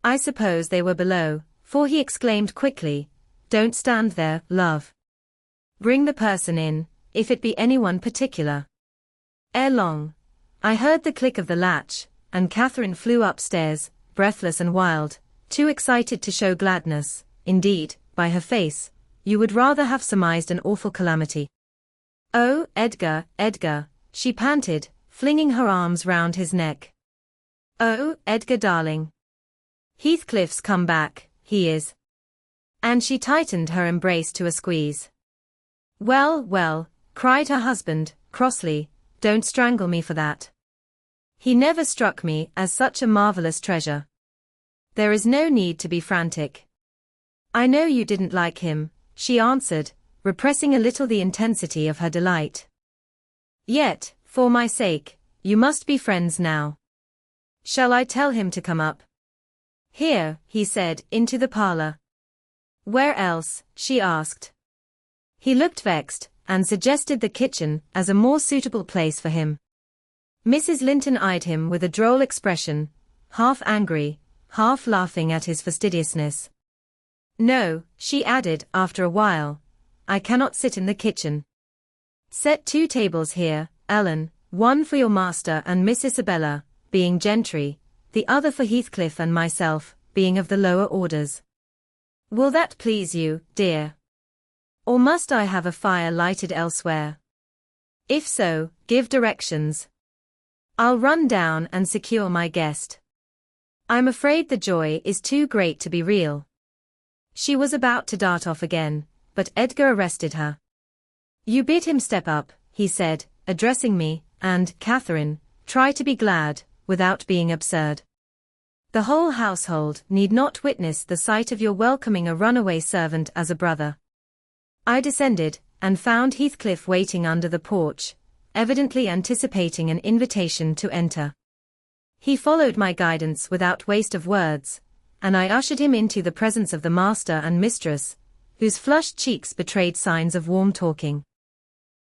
S1: I suppose they were below, for he exclaimed quickly, "Don't stand there, love. Bring the person in, if it be anyone particular." Ere long, I heard the click of the latch, and Catherine flew upstairs, breathless and wild, too excited to show gladness. Indeed, by her face, you would rather have surmised an awful calamity. "Oh, Edgar, Edgar," she panted, flinging her arms round his neck. "Oh, Edgar darling. Heathcliff's come back, he is." And she tightened her embrace to a squeeze. "Well, well," cried her husband, crossly, "don't strangle me for that. He never struck me as such a marvelous treasure. There is no need to be frantic." "I know you didn't like him," she answered, repressing a little the intensity of her delight. "Yet, for my sake, you must be friends now. Shall I tell him to come up?" "Here," he said, "into the parlor." "Where else?" she asked. He looked vexed, and suggested the kitchen as a more suitable place for him. Mrs. Linton eyed him with a droll expression, half angry, half laughing at his fastidiousness. "No," she added after a while, "I cannot sit in the kitchen. Set 2 tables here, Ellen, one for your master and Miss Isabella, being gentry, the other for Heathcliff and myself, being of the lower orders. Will that please you, dear? Or must I have a fire lighted elsewhere? If so, give directions. I'll run down and secure my guest. I'm afraid the joy is too great to be real." She was about to dart off again, but Edgar arrested her. "You bid him step up," he said, addressing me, "and, Catherine, try to be glad, without being absurd. The whole household need not witness the sight of your welcoming a runaway servant as a brother." I descended, and found Heathcliff waiting under the porch, evidently anticipating an invitation to enter. He followed my guidance without waste of words, and I ushered him into the presence of the master and mistress, whose flushed cheeks betrayed signs of warm talking.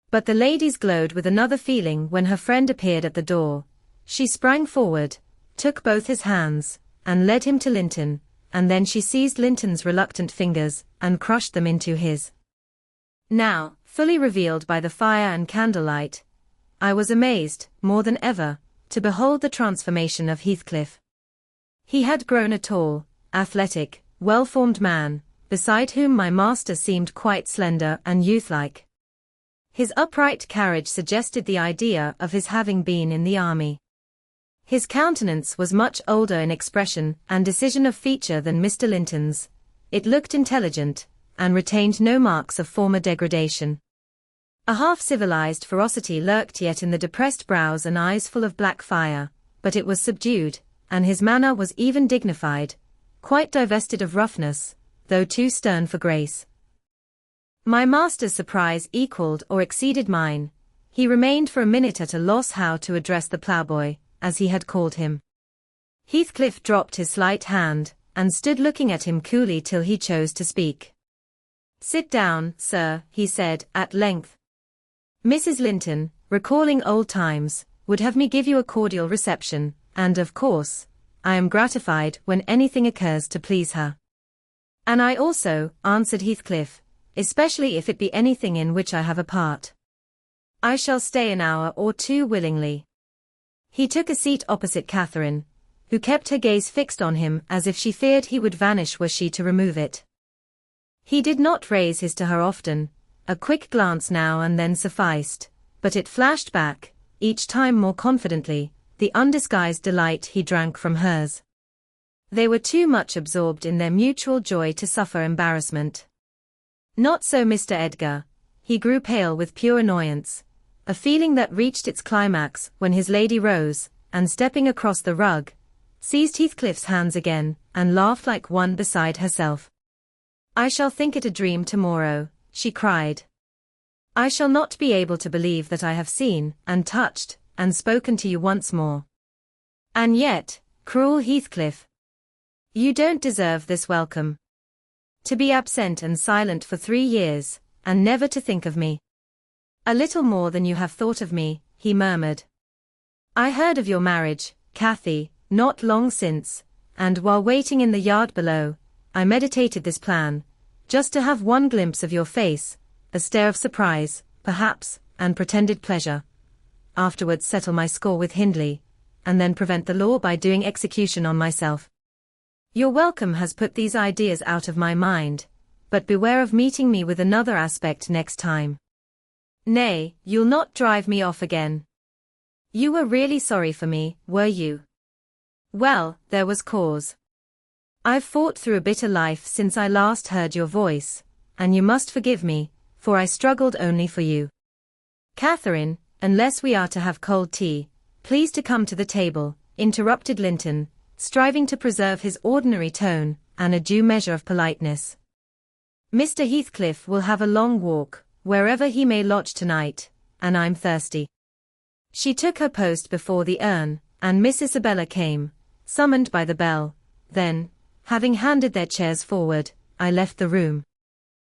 S1: But the ladies glowed with another feeling when her friend appeared at the door. She sprang forward, took both his hands, and led him to Linton, and then she seized Linton's reluctant fingers, and crushed them into his. Now, fully revealed by the fire and candlelight, I was amazed, more than ever, to behold the transformation of Heathcliff. He had grown a tall, athletic, well-formed man, beside whom my master seemed quite slender and youthlike. His upright carriage suggested the idea of his having been in the army. His countenance was much older in expression and decision of feature than Mr. Linton's. It looked intelligent, and retained no marks of former degradation. A half-civilized ferocity lurked yet in the depressed brows and eyes full of black fire, but it was subdued, and his manner was even dignified, quite divested of roughness, though too stern for grace. My master's surprise equalled or exceeded mine. He remained for a minute at a loss how to address the ploughboy, as he had called him. Heathcliff dropped his slight hand, and stood looking at him coolly till he chose to speak. "Sit down, sir," he said, at length. "Mrs. Linton, recalling old times, would have me give you a cordial reception, and of course, I am gratified when anything occurs to please her." "And I also," answered Heathcliff, "especially if it be anything in which I have a part. I shall stay an hour or two willingly." He took a seat opposite Catherine, who kept her gaze fixed on him as if she feared he would vanish were she to remove it. He did not raise his to her often. A quick glance now and then sufficed, but it flashed back, each time more confidently, the undisguised delight he drank from hers. They were too much absorbed in their mutual joy to suffer embarrassment. Not so Mr. Edgar. He grew pale with pure annoyance, a feeling that reached its climax when his lady rose, and stepping across the rug, seized Heathcliff's hands again, and laughed like one beside herself. "I shall think it a dream tomorrow," she cried. "I shall not be able to believe that I have seen, and touched, and spoken to you once more. And yet, cruel Heathcliff, you don't deserve this welcome. To be absent and silent for 3 years, and never to think of me." "A little more than you have thought of me," he murmured. "I heard of your marriage, Cathy, not long since, and while waiting in the yard below, I meditated this plan, just to have one glimpse of your face, a stare of surprise, perhaps, and pretended pleasure. Afterwards settle my score with Hindley, and then prevent the law by doing execution on myself. Your welcome has put these ideas out of my mind, but beware of meeting me with another aspect next time. Nay, you'll not drive me off again. You were really sorry for me, were you? Well, there was cause. I've fought through a bitter life since I last heard your voice, and you must forgive me, for I struggled only for you. Catherine, unless we are to have cold tea, please to come to the table," interrupted Linton, striving to preserve his ordinary tone, and a due measure of politeness. "Mr. Heathcliff will have a long walk, wherever he may lodge tonight, and I'm thirsty." She took her post before the urn, and Miss Isabella came, summoned by the bell. Then, having handed their chairs forward, I left the room.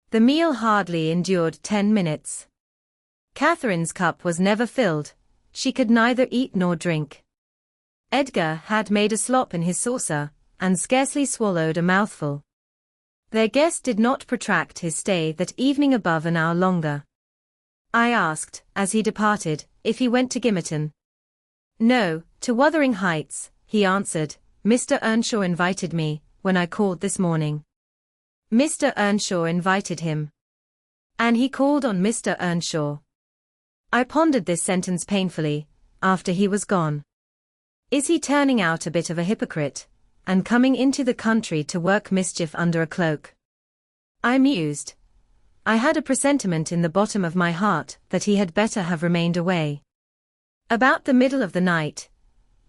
S1: The meal hardly endured 10 minutes. Catherine's cup was never filled. She could neither eat nor drink. Edgar had made a slop in his saucer, and scarcely swallowed a mouthful. Their guest did not protract his stay that evening above an hour longer. I asked, as he departed, if he went to Gimmerton. "No, to Wuthering Heights," he answered. "Mr. Earnshaw invited me, when I called this morning." Mr. Earnshaw invited him. And he called on Mr. Earnshaw. I pondered this sentence painfully, after he was gone. Is he turning out a bit of a hypocrite, and coming into the country to work mischief under a cloak? I mused. I had a presentiment in the bottom of my heart that he had better have remained away. About the middle of the night,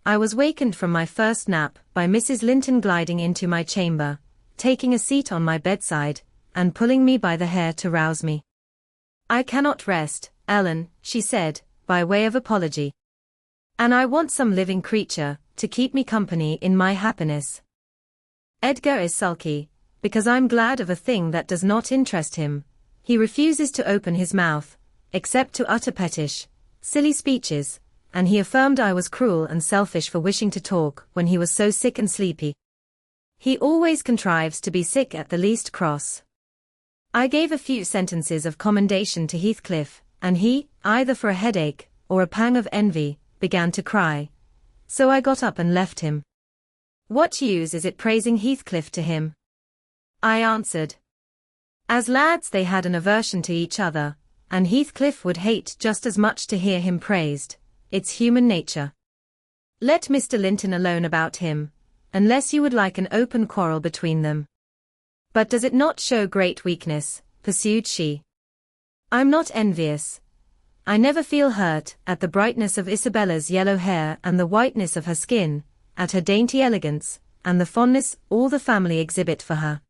S1: I was wakened from my first nap by Mrs. Linton gliding into my chamber, taking a seat on my bedside, and pulling me by the hair to rouse me. "I cannot rest, Ellen," she said, by way of apology. "And I want some living creature to keep me company in my happiness. Edgar is sulky, because I'm glad of a thing that does not interest him. He refuses to open his mouth, except to utter pettish, silly speeches, and he affirmed I was cruel and selfish for wishing to talk when he was so sick and sleepy. He always contrives to be sick at the least cross." I gave a few sentences of commendation to Heathcliff, and he, either for a headache, or a pang of envy, began to cry. So I got up and left him. "What use is it praising Heathcliff to him?" I answered. As lads they had an aversion to each other, and Heathcliff would hate just as much to hear him praised. It's human nature. Let Mr. Linton alone about him, unless you would like an open quarrel between them. "But does it not show great weakness?" pursued she. "I'm not envious, I never feel hurt at the brightness of Isabella's yellow hair and the whiteness of her skin, at her dainty elegance, and the fondness all the family exhibit for her.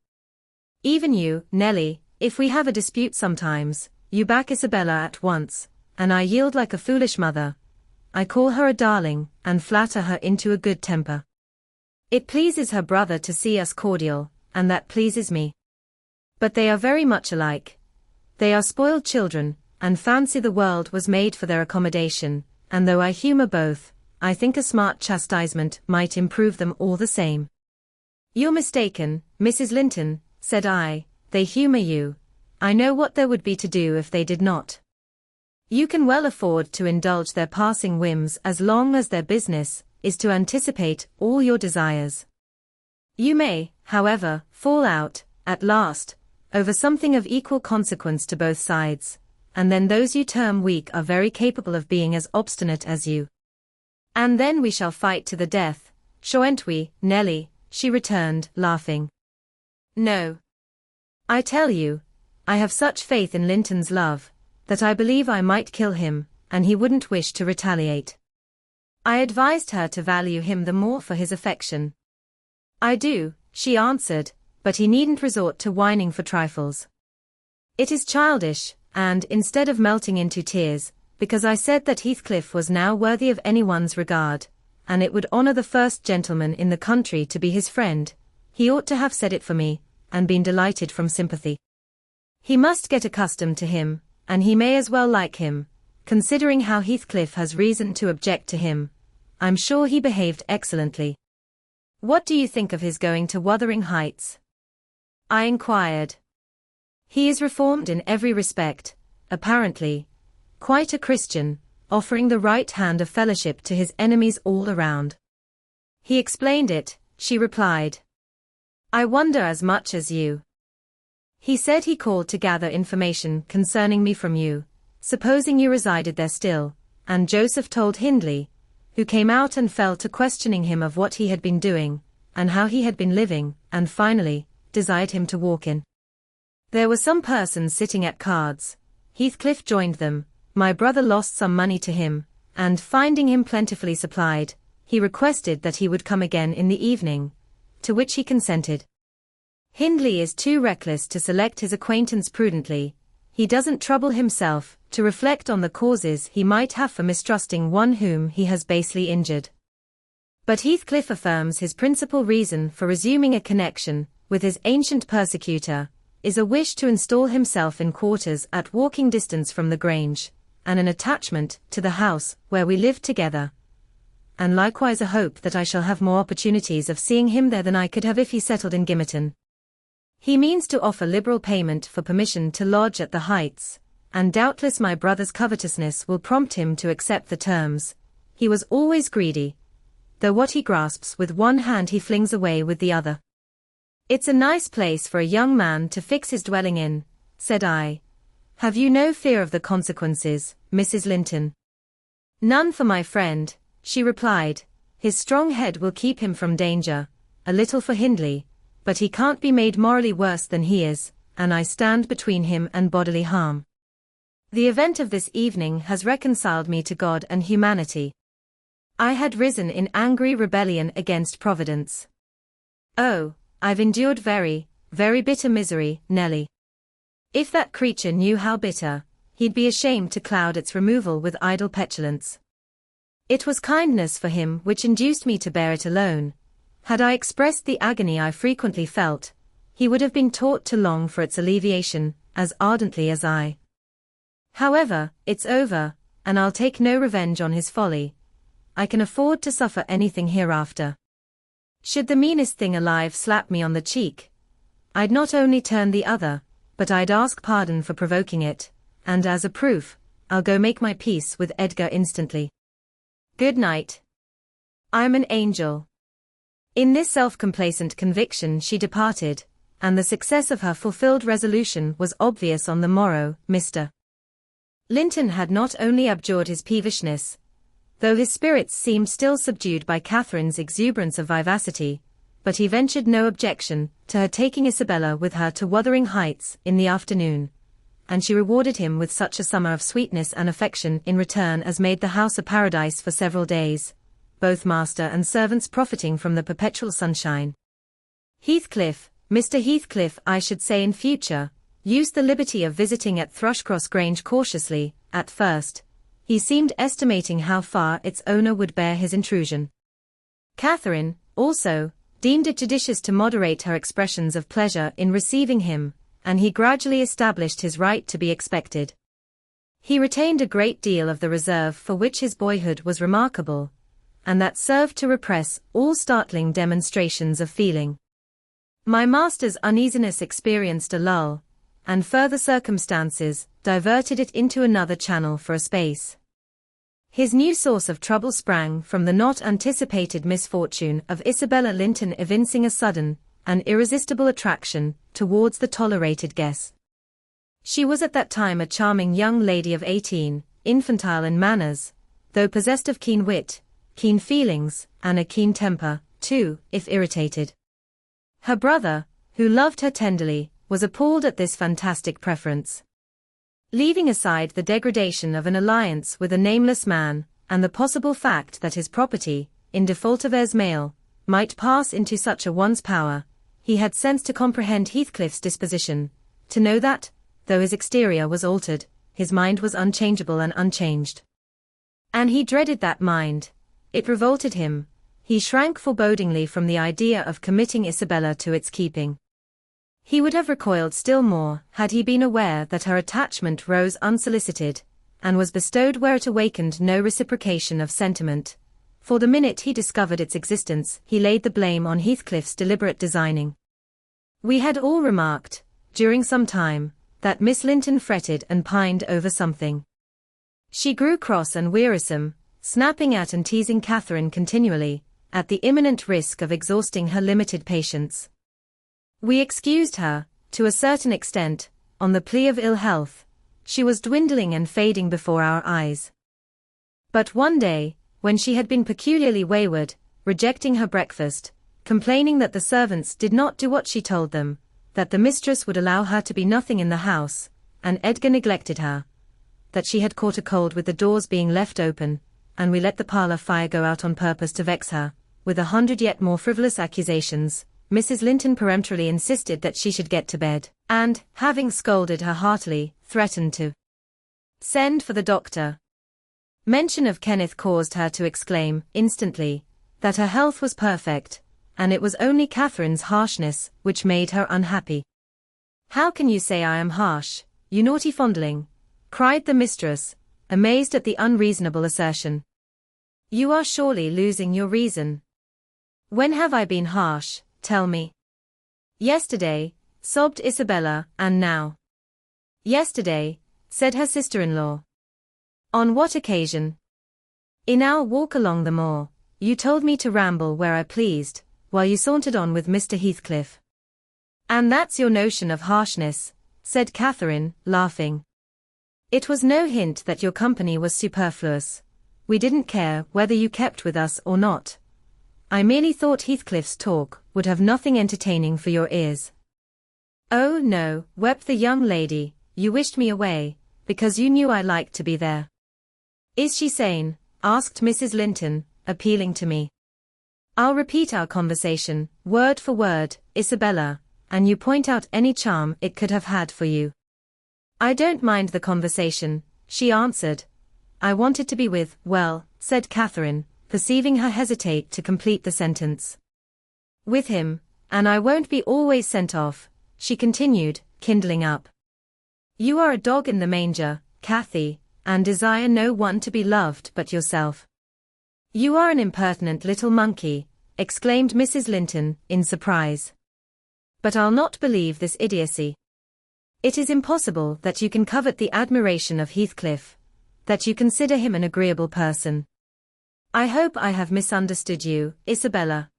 S1: Even you, Nelly, if we have a dispute sometimes, you back Isabella at once, and I yield like a foolish mother. I call her a darling, and flatter her into a good temper. It pleases her brother to see us cordial, and that pleases me. But they are very much alike. They are spoiled children, and fancy the world was made for their accommodation, and though I humour both, I think a smart chastisement might improve them all the same. You're mistaken, Mrs. Linton, said I, they humour you. I know what there would be to do if they did not. You can well afford to indulge their passing whims as long as their business is to anticipate all your desires. You may, however, fall out, at last, over something of equal consequence to both sides, and then those you term weak are very capable of being as obstinate as you. And then we shall fight to the death, shan't we, Nelly? She returned, laughing. No. I tell you, I have such faith in Linton's love, that I believe I might kill him, and he wouldn't wish to retaliate. I advised her to value him the more for his affection. I do, she answered, but he needn't resort to whining for trifles. It is childish, and instead of melting into tears, because I said that Heathcliff was now worthy of anyone's regard, and it would honour the first gentleman in the country to be his friend, he ought to have said it for me, and been delighted from sympathy. He must get accustomed to him, and he may as well like him, considering how Heathcliff has reason to object to him. I'm sure he behaved excellently. What do you think of his going to Wuthering Heights? I inquired. He is reformed in every respect, apparently. Quite a Christian, offering the right hand of fellowship to his enemies all around. He explained it, she replied. I wonder as much as you. He said he called to gather information concerning me from you, supposing you resided there still, and Joseph told Hindley, who came out and fell to questioning him of what he had been doing, and how he had been living, and finally, desired him to walk in. There were some persons sitting at cards. Heathcliff joined them. My brother lost some money to him, and finding him plentifully supplied, he requested that he would come again in the evening, to which he consented. Hindley is too reckless to select his acquaintance prudently. He doesn't trouble himself to reflect on the causes he might have for mistrusting one whom he has basely injured. But Heathcliff affirms his principal reason for resuming a connection with his ancient persecutor is a wish to install himself in quarters at walking distance from the Grange, and an attachment to the house where we lived together, and likewise a hope that I shall have more opportunities of seeing him there than I could have if he settled in Gimmerton. He means to offer liberal payment for permission to lodge at the Heights, and doubtless my brother's covetousness will prompt him to accept the terms. He was always greedy, though what he grasps with one hand he flings away with the other. It's a nice place for a young man to fix his dwelling in, said I. Have you no fear of the consequences, Mrs. Linton? None for my friend, she replied. His strong head will keep him from danger, a little for Hindley, but he can't be made morally worse than he is, and I stand between him and bodily harm. The event of this evening has reconciled me to God and humanity. I had risen in angry rebellion against Providence. Oh, I've endured very, very bitter misery, Nelly. If that creature knew how bitter, he'd be ashamed to cloud its removal with idle petulance. It was kindness for him which induced me to bear it alone. Had I expressed the agony I frequently felt, he would have been taught to long for its alleviation, as ardently as I. However, it's over, and I'll take no revenge on his folly. I can afford to suffer anything hereafter. Should the meanest thing alive slap me on the cheek, I'd not only turn the other, but I'd ask pardon for provoking it, and as a proof, I'll go make my peace with Edgar instantly. Good night. I'm an angel. In this self-complacent conviction she departed, and the success of her fulfilled resolution was obvious on the morrow. Mr. Linton had not only abjured his peevishness, though his spirits seemed still subdued by Catherine's exuberance of vivacity, but he ventured no objection to her taking Isabella with her to Wuthering Heights in the afternoon, and she rewarded him with such a summer of sweetness and affection in return as made the house a paradise for several days, both master and servants profiting from the perpetual sunshine. Heathcliff, Mr. Heathcliff, I should say in future, used the liberty of visiting at Thrushcross Grange cautiously. At first, he seemed estimating how far its owner would bear his intrusion. Catherine, also, deemed it judicious to moderate her expressions of pleasure in receiving him, and he gradually established his right to be expected. He retained a great deal of the reserve for which his boyhood was remarkable, and that served to repress all startling demonstrations of feeling. My master's uneasiness experienced a lull, and further circumstances diverted it into another channel for a space. His new source of trouble sprang from the not anticipated misfortune of Isabella Linton evincing a sudden and irresistible attraction towards the tolerated guest. She was at that time a charming young lady of 18, infantile in manners, though possessed of keen wit, keen feelings, and a keen temper, too, if irritated. Her brother, who loved her tenderly, was appalled at this fantastic preference. Leaving aside the degradation of an alliance with a nameless man, and the possible fact that his property, in default of heirs male, might pass into such a one's power, he had sense to comprehend Heathcliff's disposition, to know that, though his exterior was altered, his mind was unchangeable and unchanged. And he dreaded that mind. It revolted him. He shrank forebodingly from the idea of committing Isabella to its keeping. He would have recoiled still more had he been aware that her attachment rose unsolicited, and was bestowed where it awakened no reciprocation of sentiment. For the minute he discovered its existence, he laid the blame on Heathcliff's deliberate designing. We had all remarked, during some time, that Miss Linton fretted and pined over something. She grew cross and wearisome, snapping at and teasing Catherine continually, at the imminent risk of exhausting her limited patience. We excused her, to a certain extent, on the plea of ill health. She was dwindling and fading before our eyes. But one day, when she had been peculiarly wayward, rejecting her breakfast, complaining that the servants did not do what she told them, that the mistress would allow her to be nothing in the house, and Edgar neglected her, that she had caught a cold with the doors being left open, and we let the parlour fire go out on purpose to vex her, with 100 yet more frivolous accusations, Mrs. Linton peremptorily insisted that she should get to bed, and, having scolded her heartily, threatened to send for the doctor. Mention of Kenneth caused her to exclaim, instantly, that her health was perfect, and it was only Catherine's harshness which made her unhappy. "How can you say I am harsh, you naughty fondling?" cried the mistress, amazed at the unreasonable assertion. "You are surely losing your reason. When have I been harsh? Tell me." "Yesterday," sobbed Isabella, "and now?" "Yesterday," said her sister-in-law. "On what occasion?" "In our walk along the moor. You told me to ramble where I pleased, while you sauntered on with Mr. Heathcliff." "And that's your notion of harshness," said Catherine, laughing. "It was no hint that your company was superfluous. We didn't care whether you kept with us or not. I merely thought Heathcliff's talk would have nothing entertaining for your ears." "Oh no," wept the young lady, "you wished me away, because you knew I liked to be there." "Is she sane?" asked Mrs. Linton, appealing to me. "I'll repeat our conversation, word for word, Isabella, and you point out any charm it could have had for you." "I don't mind the conversation," she answered. "I wanted to be with, well," said Catherine, perceiving her hesitate to complete the sentence. "With him, and I won't be always sent off," she continued, kindling up. "You are a dog in the manger, Cathy, and desire no one to be loved but yourself." "You are an impertinent little monkey," exclaimed Mrs. Linton, in surprise. "But I'll not believe this idiocy. It is impossible that you can covet the admiration of Heathcliff, that you consider him an agreeable person. I hope I have misunderstood you, Isabella."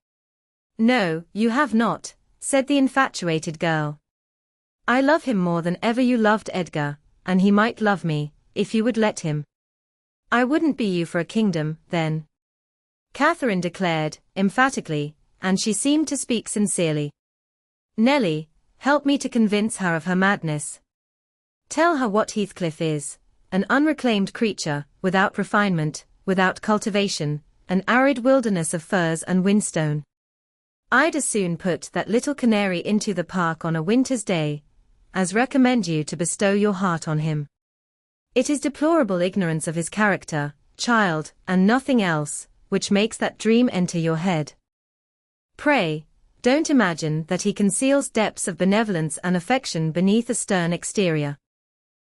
S1: "No, you have not," said the infatuated girl. "I love him more than ever you loved Edgar, and he might love me, if you would let him." "I wouldn't be you for a kingdom, then," Catherine declared, emphatically, and she seemed to speak sincerely. "Nellie, help me to convince her of her madness." Tell her what Heathcliff is, an unreclaimed creature, without refinement, without cultivation, an arid wilderness of firs and whinstone. I'd as soon put that little canary into the park on a winter's day, as recommend you to bestow your heart on him. It is deplorable ignorance of his character, child, and nothing else, which makes that dream enter your head. Pray, don't imagine that he conceals depths of benevolence and affection beneath a stern exterior.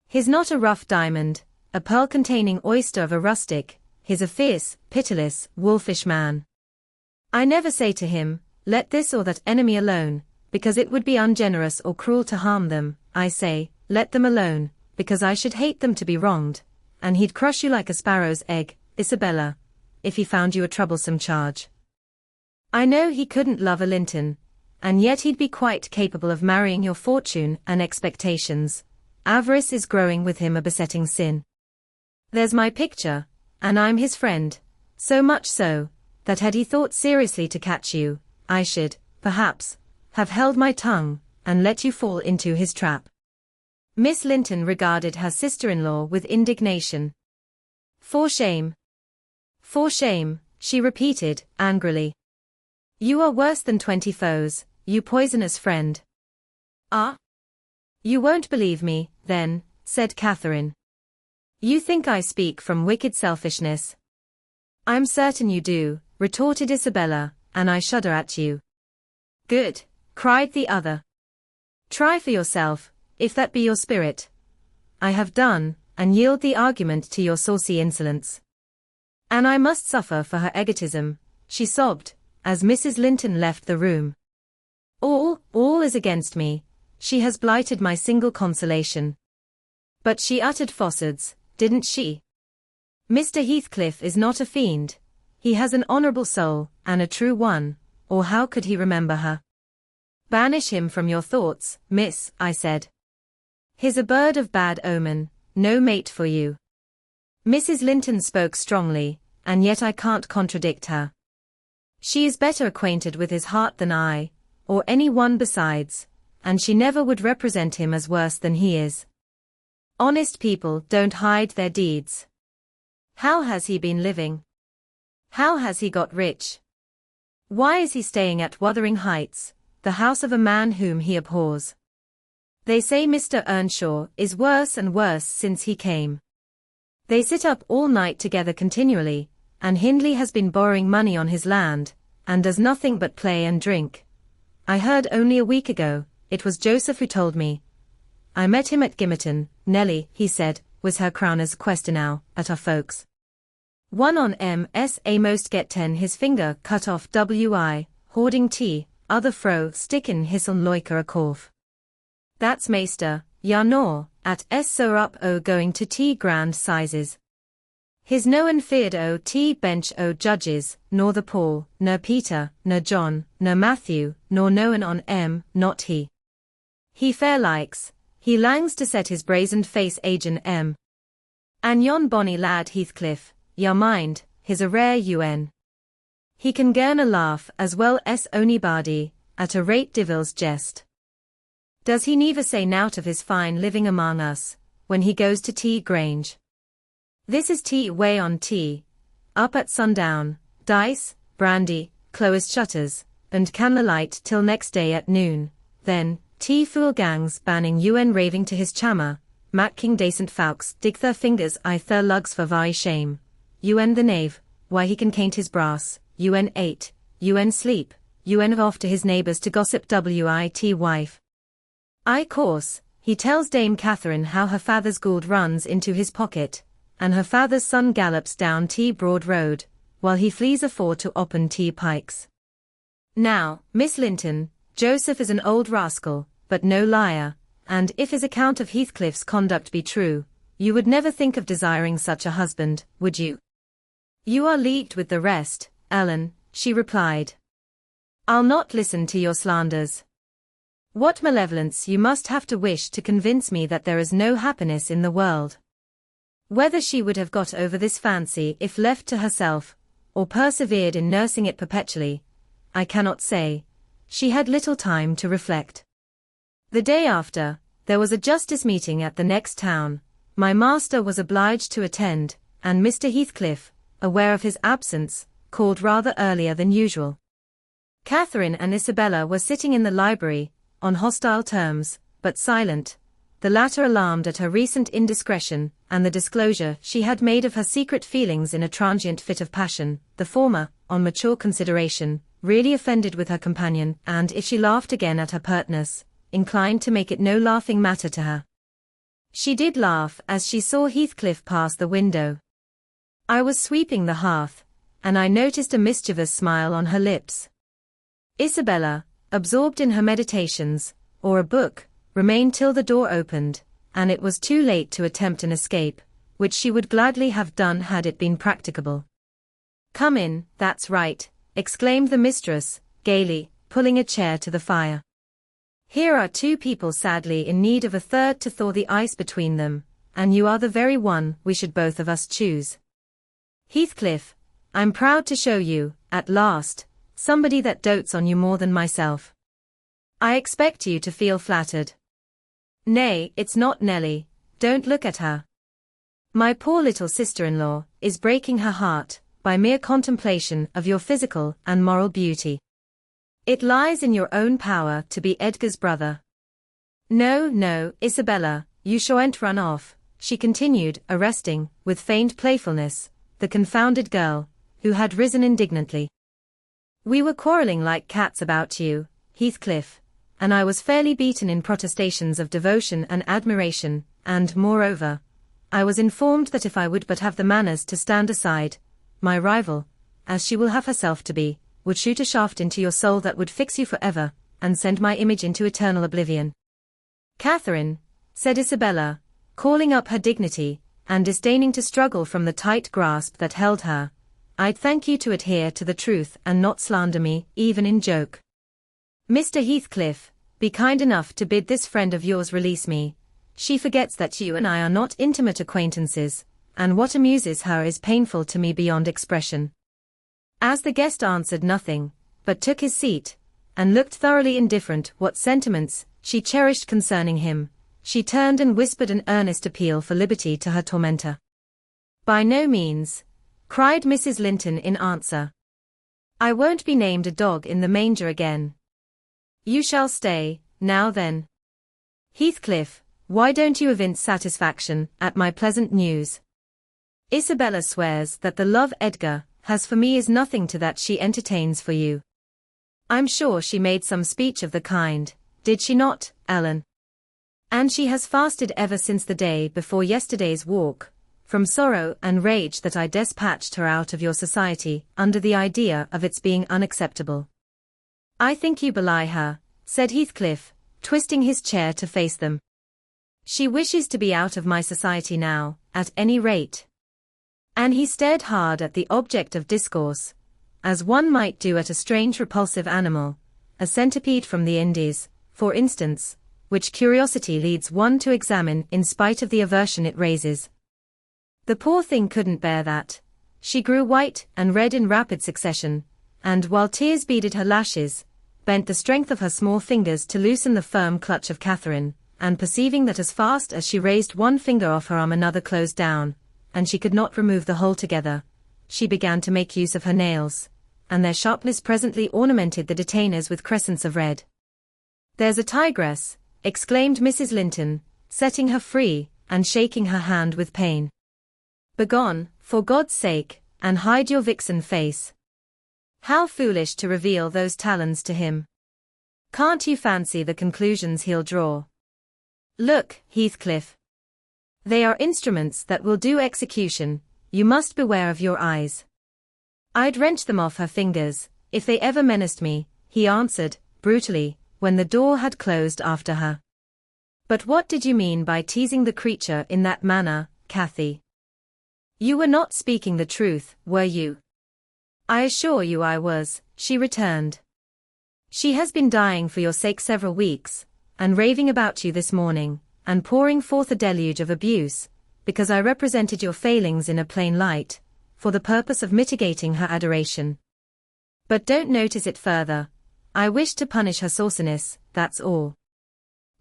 S1: He's not a rough diamond, a pearl-containing oyster of a rustic, he's a fierce, pitiless, wolfish man. I never say to him, let this or that enemy alone, because it would be ungenerous or cruel to harm them. I say, let them alone, because I should hate them to be wronged, and he'd crush you like a sparrow's egg, Isabella, if he found you a troublesome charge. I know he couldn't love a Linton, and yet he'd be quite capable of marrying your fortune and expectations. Avarice is growing with him a besetting sin. There's my picture, and I'm his friend, so much so, that had he thought seriously to catch you, I should, perhaps, have held my tongue, and let you fall into his trap. Miss Linton regarded her sister-in-law with indignation. For shame! For shame, she repeated, angrily. You are worse than 20 foes, you poisonous friend. Ah? You won't believe me, then, said Catherine. You think I speak from wicked selfishness. I'm certain you do, retorted Isabella, and I shudder at you. Good, cried the other. Try for yourself, if that be your spirit. I have done, and yield the argument to your saucy insolence. And I must suffer for her egotism, she sobbed, as Mrs. Linton left the room. All is against me, she has blighted my single consolation. But she uttered falsehoods, didn't she? Mr. Heathcliff is not a fiend. He has an honourable soul, and a true one, or how could he remember her? Banish him from your thoughts, miss, I said. He's a bird of bad omen, no mate for you. Mrs. Linton spoke strongly, and yet I can't contradict her. She is better acquainted with his heart than I, or any one besides, and she never would represent him as worse than he is. Honest people don't hide their deeds. How has he been living? How has he got rich? Why is he staying at Wuthering Heights, the house of a man whom he abhors? They say Mr. Earnshaw is worse and worse since he came. They sit up all night together continually, and Hindley has been borrowing money on his land, and does nothing but play and drink. I heard only a week ago, it was Joseph who told me. I met him at Gimmerton. Nelly, he said, was her crowner's questionow, at our folks. One on M.S.A. most get 10 his finger cut off W.I., hoarding tea, other fro stickin' his on loiker a corf. That's Maister, ya nor, at S so up o going to tea grand sizes. His no one feared o tea bench o judges, nor the Paul, nor Peter, nor John, nor Matthew, nor no one on not he. He fair likes, he langs to set his brazened face agin And yon bonny lad Heathcliff, ya mind, his a rare un. He can garn a laugh as well as onybody, at a rate divil's jest. Does he never say nowt of his fine living among us, when he goes to Tea Grange? This is tea way on tea, up at sundown, dice, brandy, closed shutters, and candlelight till next day at noon, then, tea fool gangs banning un raving to his chammer, Mac King decent folks dig their fingers I their lugs for very shame, un the knave, why he can caint his brass, un 8, un sleep, un off to his neighbours to gossip wit wife. I course, he tells Dame Catherine how her father's gold runs into his pocket, and her father's son gallops down T Broad Road, while he flees afore to open T Pikes. Now, Miss Linton, Joseph is an old rascal, but no liar, and if his account of Heathcliff's conduct be true, you would never think of desiring such a husband, would you? You are leagued with the rest, Ellen, she replied. I'll not listen to your slanders. What malevolence you must have to wish to convince me that there is no happiness in the world. Whether she would have got over this fancy if left to herself, or persevered in nursing it perpetually, I cannot say. She had little time to reflect. The day after, There was a justice meeting at the next town. My master was obliged to attend, and Mr. Heathcliff, aware of his absence, called rather earlier than usual. Catherine and Isabella were sitting in the library, on hostile terms, but silent, the latter alarmed at her recent indiscretion, and the disclosure she had made of her secret feelings in a transient fit of passion, the former, on mature consideration, really offended with her companion, and if she laughed again at her pertness, inclined to make it no laughing matter to her. She did laugh as she saw Heathcliff pass the window. I was sweeping the hearth, and I noticed a mischievous smile on her lips. Isabella, absorbed in her meditations, or a book, remained till the door opened, and it was too late to attempt an escape, which she would gladly have done had it been practicable. "Come in, that's right," exclaimed the mistress, gaily, pulling a chair to the fire. "Here are two people sadly in need of a third to thaw the ice between them, and you are the very one we should both of us choose. Heathcliff, I'm proud to show you, at last, somebody that dotes on you more than myself. I expect you to feel flattered. Nay, it's not Nelly, don't look at her. My poor little sister-in-law is breaking her heart by mere contemplation of your physical and moral beauty. It lies in your own power to be Edgar's brother. No, no, Isabella, you shan't run off," she continued, arresting, with feigned playfulness, the confounded girl, who had risen indignantly. "We were quarrelling like cats about you, Heathcliff, and I was fairly beaten in protestations of devotion and admiration, and, moreover, I was informed that if I would but have the manners to stand aside, my rival, as she will have herself to be, would shoot a shaft into your soul that would fix you forever, and send my image into eternal oblivion." "Catherine," said Isabella, calling up her dignity, and disdaining to struggle from the tight grasp that held her, "I'd thank you to adhere to the truth and not slander me, even in joke. Mr. Heathcliff, be kind enough to bid this friend of yours release me. She forgets that you and I are not intimate acquaintances, and what amuses her is painful to me beyond expression." As the guest answered nothing, but took his seat, and looked thoroughly indifferent what sentiments she cherished concerning him, she turned and whispered an earnest appeal for liberty to her tormentor. "By no means," cried Mrs. Linton in answer. "I won't be named a dog in the manger again. You shall stay, now then. Heathcliff, why don't you evince satisfaction at my pleasant news? Isabella swears that the love Edgar has for me is nothing to that she entertains for you. I'm sure she made some speech of the kind, did she not, Ellen? And she has fasted ever since the day before yesterday's walk, from sorrow and rage that I despatched her out of your society under the idea of its being unacceptable." "I think you belie her," said Heathcliff, twisting his chair to face them. "She wishes to be out of my society now, at any rate." And he stared hard at the object of discourse, as one might do at a strange repulsive animal, a centipede from the Indies, for instance, which curiosity leads one to examine in spite of the aversion it raises. The poor thing couldn't bear that. She grew white and red in rapid succession, and while tears beaded her lashes, bent the strength of her small fingers to loosen the firm clutch of Catherine, and perceiving that as fast as she raised one finger off her arm another closed down, and she could not remove the whole together, she began to make use of her nails, and their sharpness presently ornamented the detainers with crescents of red. "There's a tigress," exclaimed Mrs. Linton, setting her free, and shaking her hand with pain. "Begone, for God's sake, and hide your vixen face. How foolish to reveal those talons to him. Can't you fancy the conclusions he'll draw? Look, Heathcliff. They are instruments that will do execution, you must beware of your eyes." "I'd wrench them off her fingers, if they ever menaced me," he answered, brutally, when the door had closed after her. "But what did you mean by teasing the creature in that manner, Cathy? You were not speaking the truth, were you?" "I assure you I was," she returned. "She has been dying for your sake several weeks, and raving about you this morning, and pouring forth a deluge of abuse, because I represented your failings in a plain light, for the purpose of mitigating her adoration. But don't notice it further. I wished to punish her sauciness, that's all."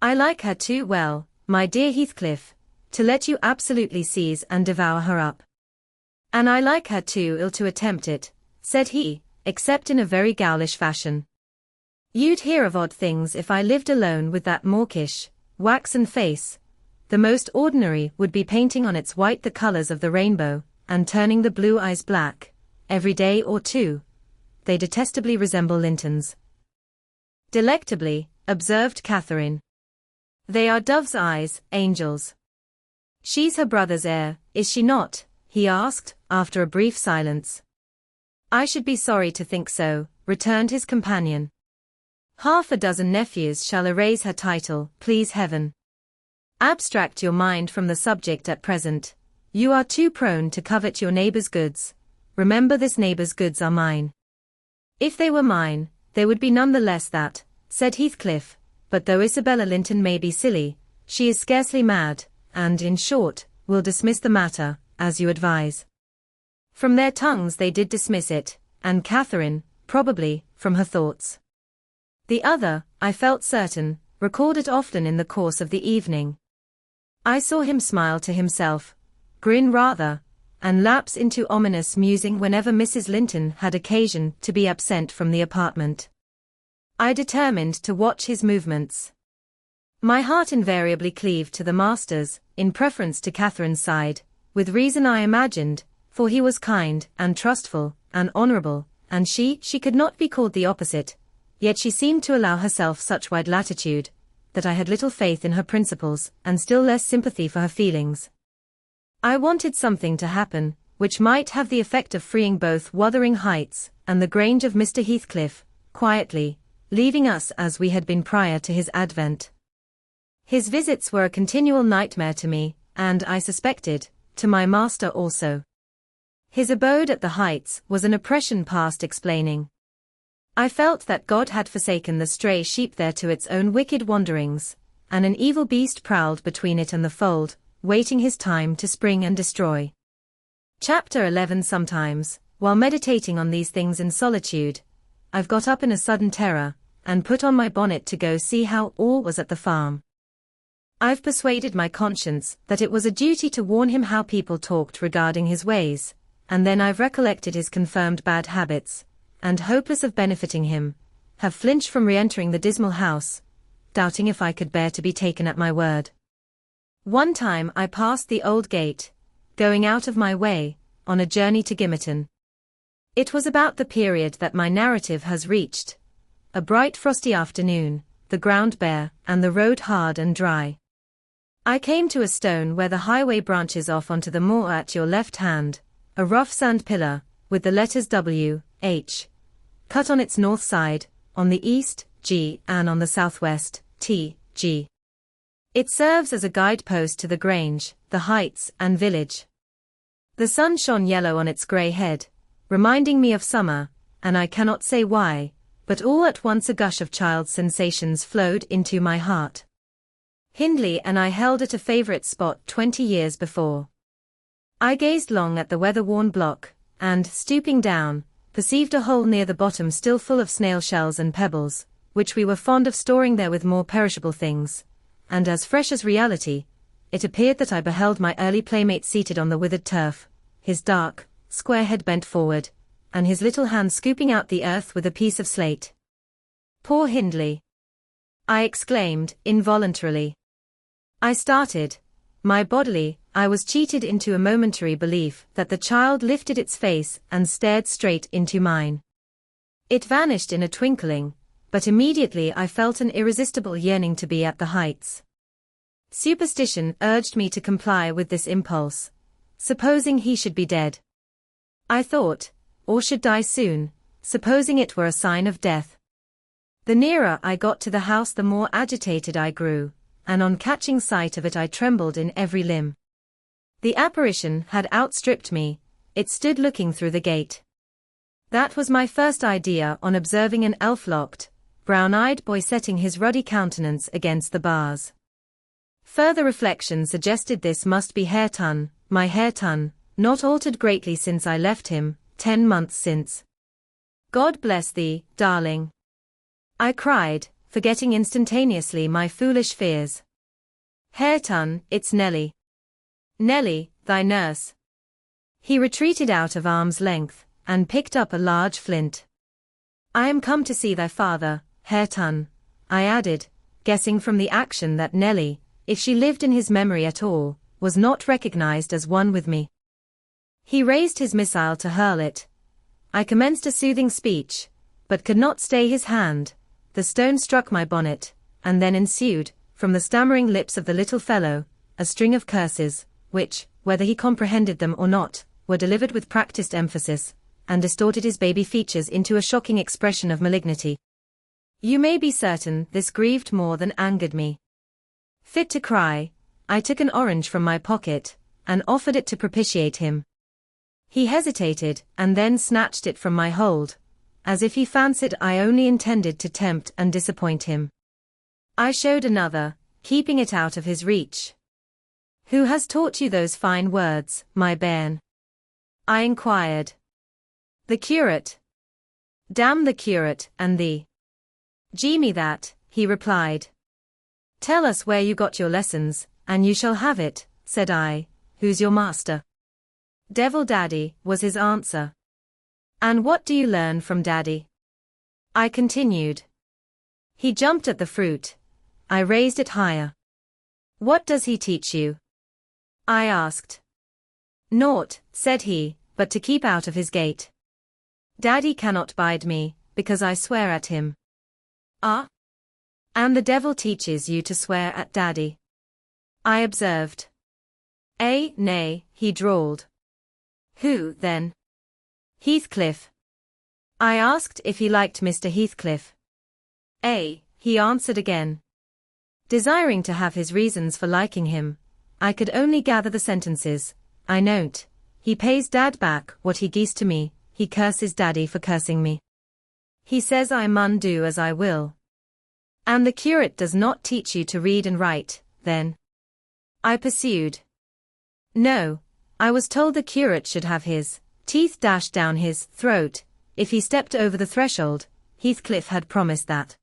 S1: I like her too well, my dear Heathcliff, to let you absolutely seize and devour her up. And I like her too ill to attempt it, said he, except in a very gowlish fashion. You'd hear of odd things if I lived alone with that mawkish, waxen face. The most ordinary would be painting on its white the colors of the rainbow, and turning the blue eyes black, every day or two. They detestably resemble Linton's. Delectably, observed Catherine. They are dove's eyes, angels. She's her brother's heir, is she not? He asked, after a brief silence. I should be sorry to think so, returned his companion. Half a dozen nephews shall erase her title, please heaven. Abstract your mind from the subject at present. You are too prone to covet your neighbor's goods. Remember, this neighbor's goods are mine. If they were mine, they would be none the less that, said Heathcliff, but though Isabella Linton may be silly, she is scarcely mad, and, in short, will dismiss the matter, as you advise. From their tongues they did dismiss it, and Catherine, probably, from her thoughts. The other, I felt certain, recalled it often in the course of the evening. I saw him smile to himself, grin rather, and lapse into ominous musing whenever Mrs. Linton had occasion to be absent from the apartment. I determined to watch his movements. My heart invariably cleaved to the master's, in preference to Catherine's side, with reason I imagined, for he was kind, and trustful, and honourable, and she could not be called the opposite, yet she seemed to allow herself such wide latitude, that I had little faith in her principles, and still less sympathy for her feelings. I wanted something to happen, which might have the effect of freeing both Wuthering Heights, and the Grange of Mr. Heathcliff, quietly, leaving us as we had been prior to his advent. His visits were a continual nightmare to me, and I suspected, to my master also. His abode at the Heights was an oppression past explaining. I felt that God had forsaken the stray sheep there to its own wicked wanderings, and an evil beast prowled between it and the fold, waiting his time to spring and destroy. Chapter 11. Sometimes, while meditating on these things in solitude, I've got up in a sudden terror, and put on my bonnet to go see how all was at the farm. I've persuaded my conscience that it was a duty to warn him how people talked regarding his ways, and then I've recollected his confirmed bad habits, and hopeless of benefiting him, have flinched from re-entering the dismal house, doubting if I could bear to be taken at my word. One time I passed the old gate, going out of my way, on a journey to Gimmerton. It was about the period that my narrative has reached. A bright frosty afternoon, the ground bare, and the road hard and dry. I came to a stone where the highway branches off onto the moor at your left hand, a rough sand pillar, with the letters W, H, cut on its north side, on the east, G, and on the southwest, T, G. It serves as a guidepost to the Grange, the Heights, and village. The sun shone yellow on its grey head, reminding me of summer, and I cannot say why, but all at once a gush of child's sensations flowed into my heart. Hindley and I held at a favourite spot 20 years before. I gazed long at the weather-worn block, and, stooping down, perceived a hole near the bottom still full of snail shells and pebbles, which we were fond of storing there with more perishable things, and as fresh as reality, it appeared that I beheld my early playmate seated on the withered turf, his dark, square head bent forward, and his little hand scooping out the earth with a piece of slate. Poor Hindley! I exclaimed, involuntarily. I started. I was cheated into a momentary belief that the child lifted its face and stared straight into mine. It vanished in a twinkling, but immediately I felt an irresistible yearning to be at the Heights. Superstition urged me to comply with this impulse. Supposing he should be dead? I thought, or should die soon, supposing it were a sign of death. The nearer I got to the house the more agitated I grew, and on catching sight of it I trembled in every limb. The apparition had outstripped me, it stood looking through the gate. That was my first idea on observing an elf-locked, brown-eyed boy setting his ruddy countenance against the bars. Further reflection suggested this must be Hareton, my Hareton, not altered greatly since I left him, 10 months since. God bless thee, darling, I cried, forgetting instantaneously my foolish fears. Hareton, it's Nelly. Nelly, thy nurse. He retreated out of arm's length, and picked up a large flint. I am come to see thy father, Hareton, I added, guessing from the action that Nelly, if she lived in his memory at all, was not recognized as one with me. He raised his missile to hurl it. I commenced a soothing speech, but could not stay his hand. The stone struck my bonnet, and then ensued, from the stammering lips of the little fellow, a string of curses, which, whether he comprehended them or not, were delivered with practiced emphasis, and distorted his baby features into a shocking expression of malignity. You may be certain this grieved more than angered me. Fit to cry, I took an orange from my pocket, and offered it to propitiate him. He hesitated, and then snatched it from my hold, as if he fancied I only intended to tempt and disappoint him. I showed another, keeping it out of his reach. Who has taught you those fine words, my bairn? I inquired. The curate. Damn the curate, and thee. Gee me that, he replied. Tell us where you got your lessons, and you shall have it, said I. Who's your master? Devil Daddy, was his answer. And what do you learn from Daddy? I continued. He jumped at the fruit. I raised it higher. What does he teach you? I asked. Naught, said he, but to keep out of his gate. Daddy cannot bide me, because I swear at him. Ah? And the devil teaches you to swear at Daddy? I observed. Nay, he drawled. Who, then? Heathcliff. I asked if he liked Mr. Heathcliff. He answered again. Desiring to have his reasons for liking him, I could only gather the sentences. I note, he pays Dad back what he gees to me, he curses Daddy for cursing me. He says I mun do as I will. And the curate does not teach you to read and write, then? I pursued. No, I was told the curate should have his teeth dashed down his throat if he stepped over the threshold. Heathcliff had promised that.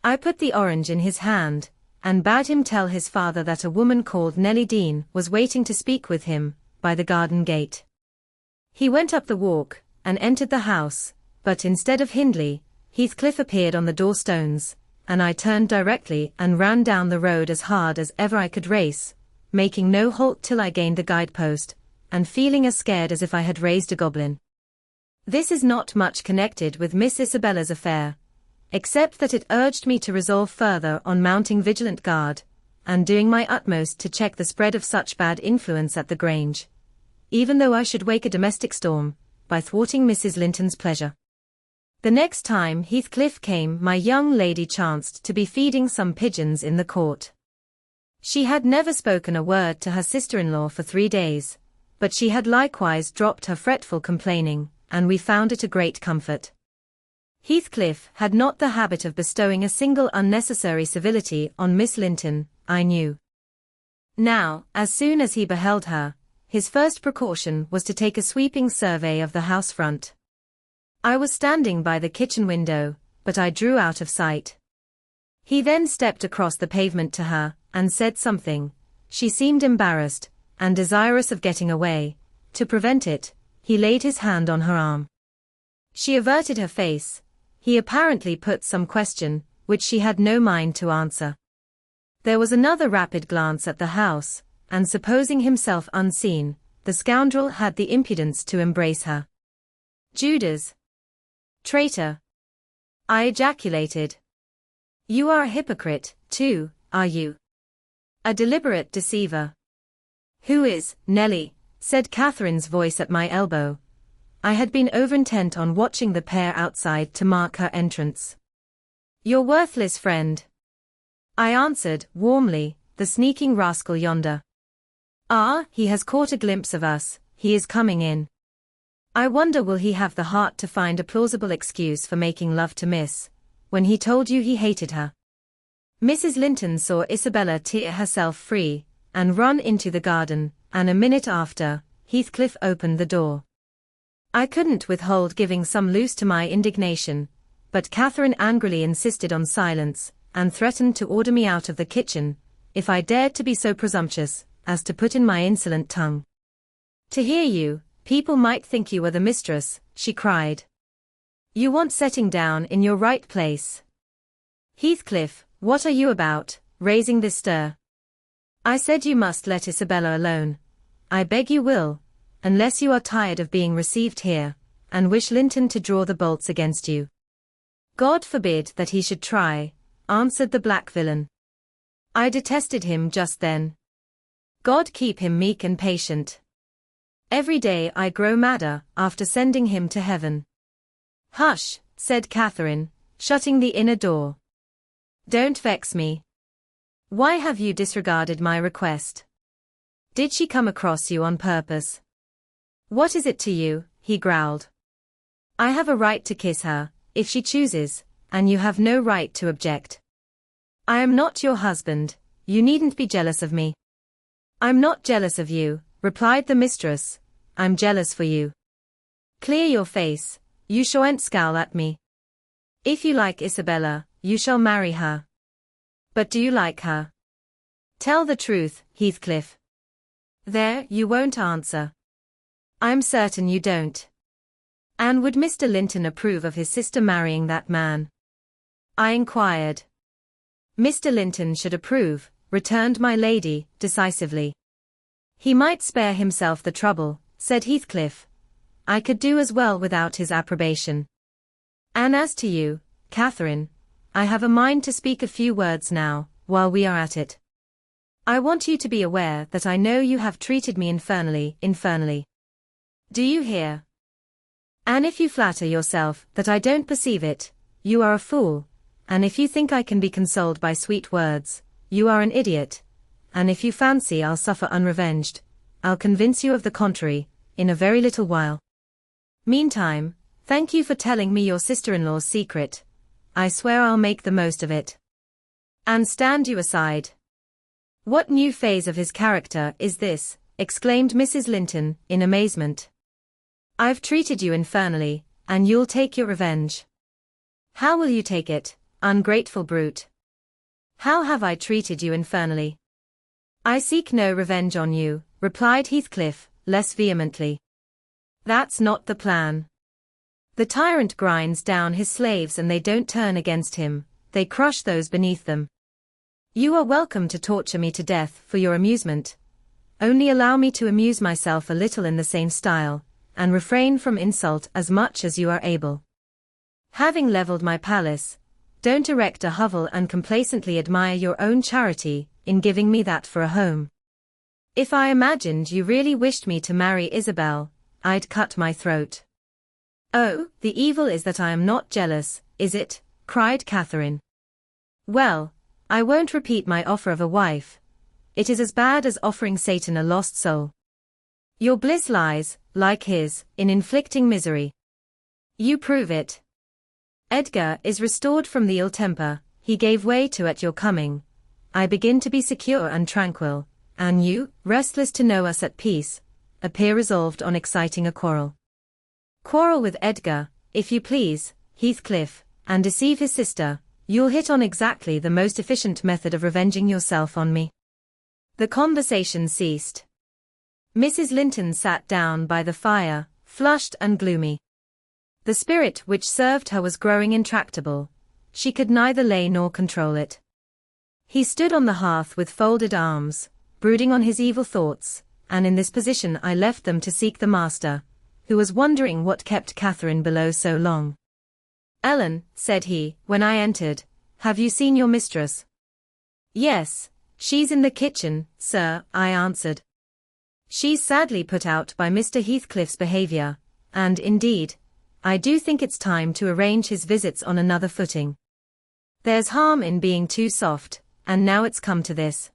S1: I put the orange in his hand, and bade him tell his father that a woman called Nelly Dean was waiting to speak with him, by the garden gate. He went up the walk, and entered the house, but instead of Hindley, Heathcliff appeared on the door-stones, and I turned directly and ran down the road as hard as ever I could race, making no halt till I gained the guidepost, and feeling as scared as if I had raised a goblin. This is not much connected with Miss Isabella's affair, except that it urged me to resolve further on mounting vigilant guard, and doing my utmost to check the spread of such bad influence at the Grange, even though I should wake a domestic storm, by thwarting Mrs. Linton's pleasure. The next time Heathcliff came, my young lady chanced to be feeding some pigeons in the court. She had never spoken a word to her sister-in-law for 3 days, but she had likewise dropped her fretful complaining, and we found it a great comfort. Heathcliff had not the habit of bestowing a single unnecessary civility on Miss Linton, I knew. Now, as soon as he beheld her, his first precaution was to take a sweeping survey of the house front. I was standing by the kitchen window, but I drew out of sight. He then stepped across the pavement to her, and said something. She seemed embarrassed, and desirous of getting away. To prevent it, he laid his hand on her arm. She averted her face. He apparently put some question, which she had no mind to answer. There was another rapid glance at the house, and supposing himself unseen, the scoundrel had the impudence to embrace her. Judas! Traitor! I ejaculated. You are a hypocrite, too, are you? A deliberate deceiver. Who is Nelly? Said Catherine's voice at my elbow. I had been over-intent on watching the pair outside to mark her entrance. Your worthless friend. I answered, warmly, the sneaking rascal yonder. Ah, he has caught a glimpse of us, he is coming in. I wonder will he have the heart to find a plausible excuse for making love to Miss, when he told you he hated her. Mrs. Linton saw Isabella tear herself free, and run into the garden, and a minute after, Heathcliff opened the door. I couldn't withhold giving some loose to my indignation, but Catherine angrily insisted on silence, and threatened to order me out of the kitchen, if I dared to be so presumptuous as to put in my insolent tongue. To hear you, people might think you were the mistress, she cried. You want setting down in your right place. Heathcliff, what are you about, raising this stir? I said you must let Isabella alone. I beg you will, unless you are tired of being received here, and wish Linton to draw the bolts against you. God forbid that he should try, answered the black villain. I detested him just then. God keep him meek and patient. Every day I grow madder after sending him to heaven. Hush, said Catherine, shutting the inner door. Don't vex me. Why have you disregarded my request? Did she come across you on purpose? What is it to you? He growled. I have a right to kiss her, if she chooses, and you have no right to object. I am not your husband, you needn't be jealous of me. I'm not jealous of you, replied the mistress, I'm jealous for you. Clear your face, you shan't scowl at me. If you like Isabella, you shall marry her. But do you like her? Tell the truth, Heathcliff. There, you won't answer. I'm certain you don't. And would Mr. Linton approve of his sister marrying that man? I inquired. Mr. Linton should approve, returned my lady, decisively. He might spare himself the trouble, said Heathcliff. I could do as well without his approbation. And as to you, Catherine, I have a mind to speak a few words now, while we are at it. I want you to be aware that I know you have treated me infernally. Do you hear? And if you flatter yourself that I don't perceive it, you are a fool, and if you think I can be consoled by sweet words, you are an idiot, and if you fancy I'll suffer unrevenged, I'll convince you of the contrary, in a very little while. Meantime, thank you for telling me your sister-in-law's secret. I swear I'll make the most of it. And stand you aside. What new phase of his character is this? Exclaimed Mrs. Linton, in amazement. I've treated you infernally, and you'll take your revenge. How will you take it, ungrateful brute? How have I treated you infernally? I seek no revenge on you, replied Heathcliff, less vehemently. That's not the plan. The tyrant grinds down his slaves and they don't turn against him, they crush those beneath them. You are welcome to torture me to death for your amusement. Only allow me to amuse myself a little in the same style, and refrain from insult as much as you are able. Having levelled my palace, don't erect a hovel and complacently admire your own charity in giving me that for a home. If I imagined you really wished me to marry Isabel, I'd cut my throat. Oh, the evil is that I am not jealous, is it? Cried Catherine. Well, I won't repeat my offer of a wife. It is as bad as offering Satan a lost soul. Your bliss lies, like his, in inflicting misery. You prove it. Edgar is restored from the ill temper he gave way to at your coming. I begin to be secure and tranquil, and you, restless to know us at peace, appear resolved on exciting a quarrel. Quarrel with Edgar, if you please, Heathcliff, and deceive his sister, you'll hit on exactly the most efficient method of revenging yourself on me. The conversation ceased. Mrs. Linton sat down by the fire, flushed and gloomy. The spirit which served her was growing intractable. She could neither lay nor control it. He stood on the hearth with folded arms, brooding on his evil thoughts, and in this position I left them to seek the master, who was wondering what kept Catherine below so long. Ellen, said he, when I entered, have you seen your mistress? Yes, she's in the kitchen, sir, I answered. She's sadly put out by Mr. Heathcliff's behaviour, and, indeed, I do think it's time to arrange his visits on another footing. There's harm in being too soft, and now it's come to this.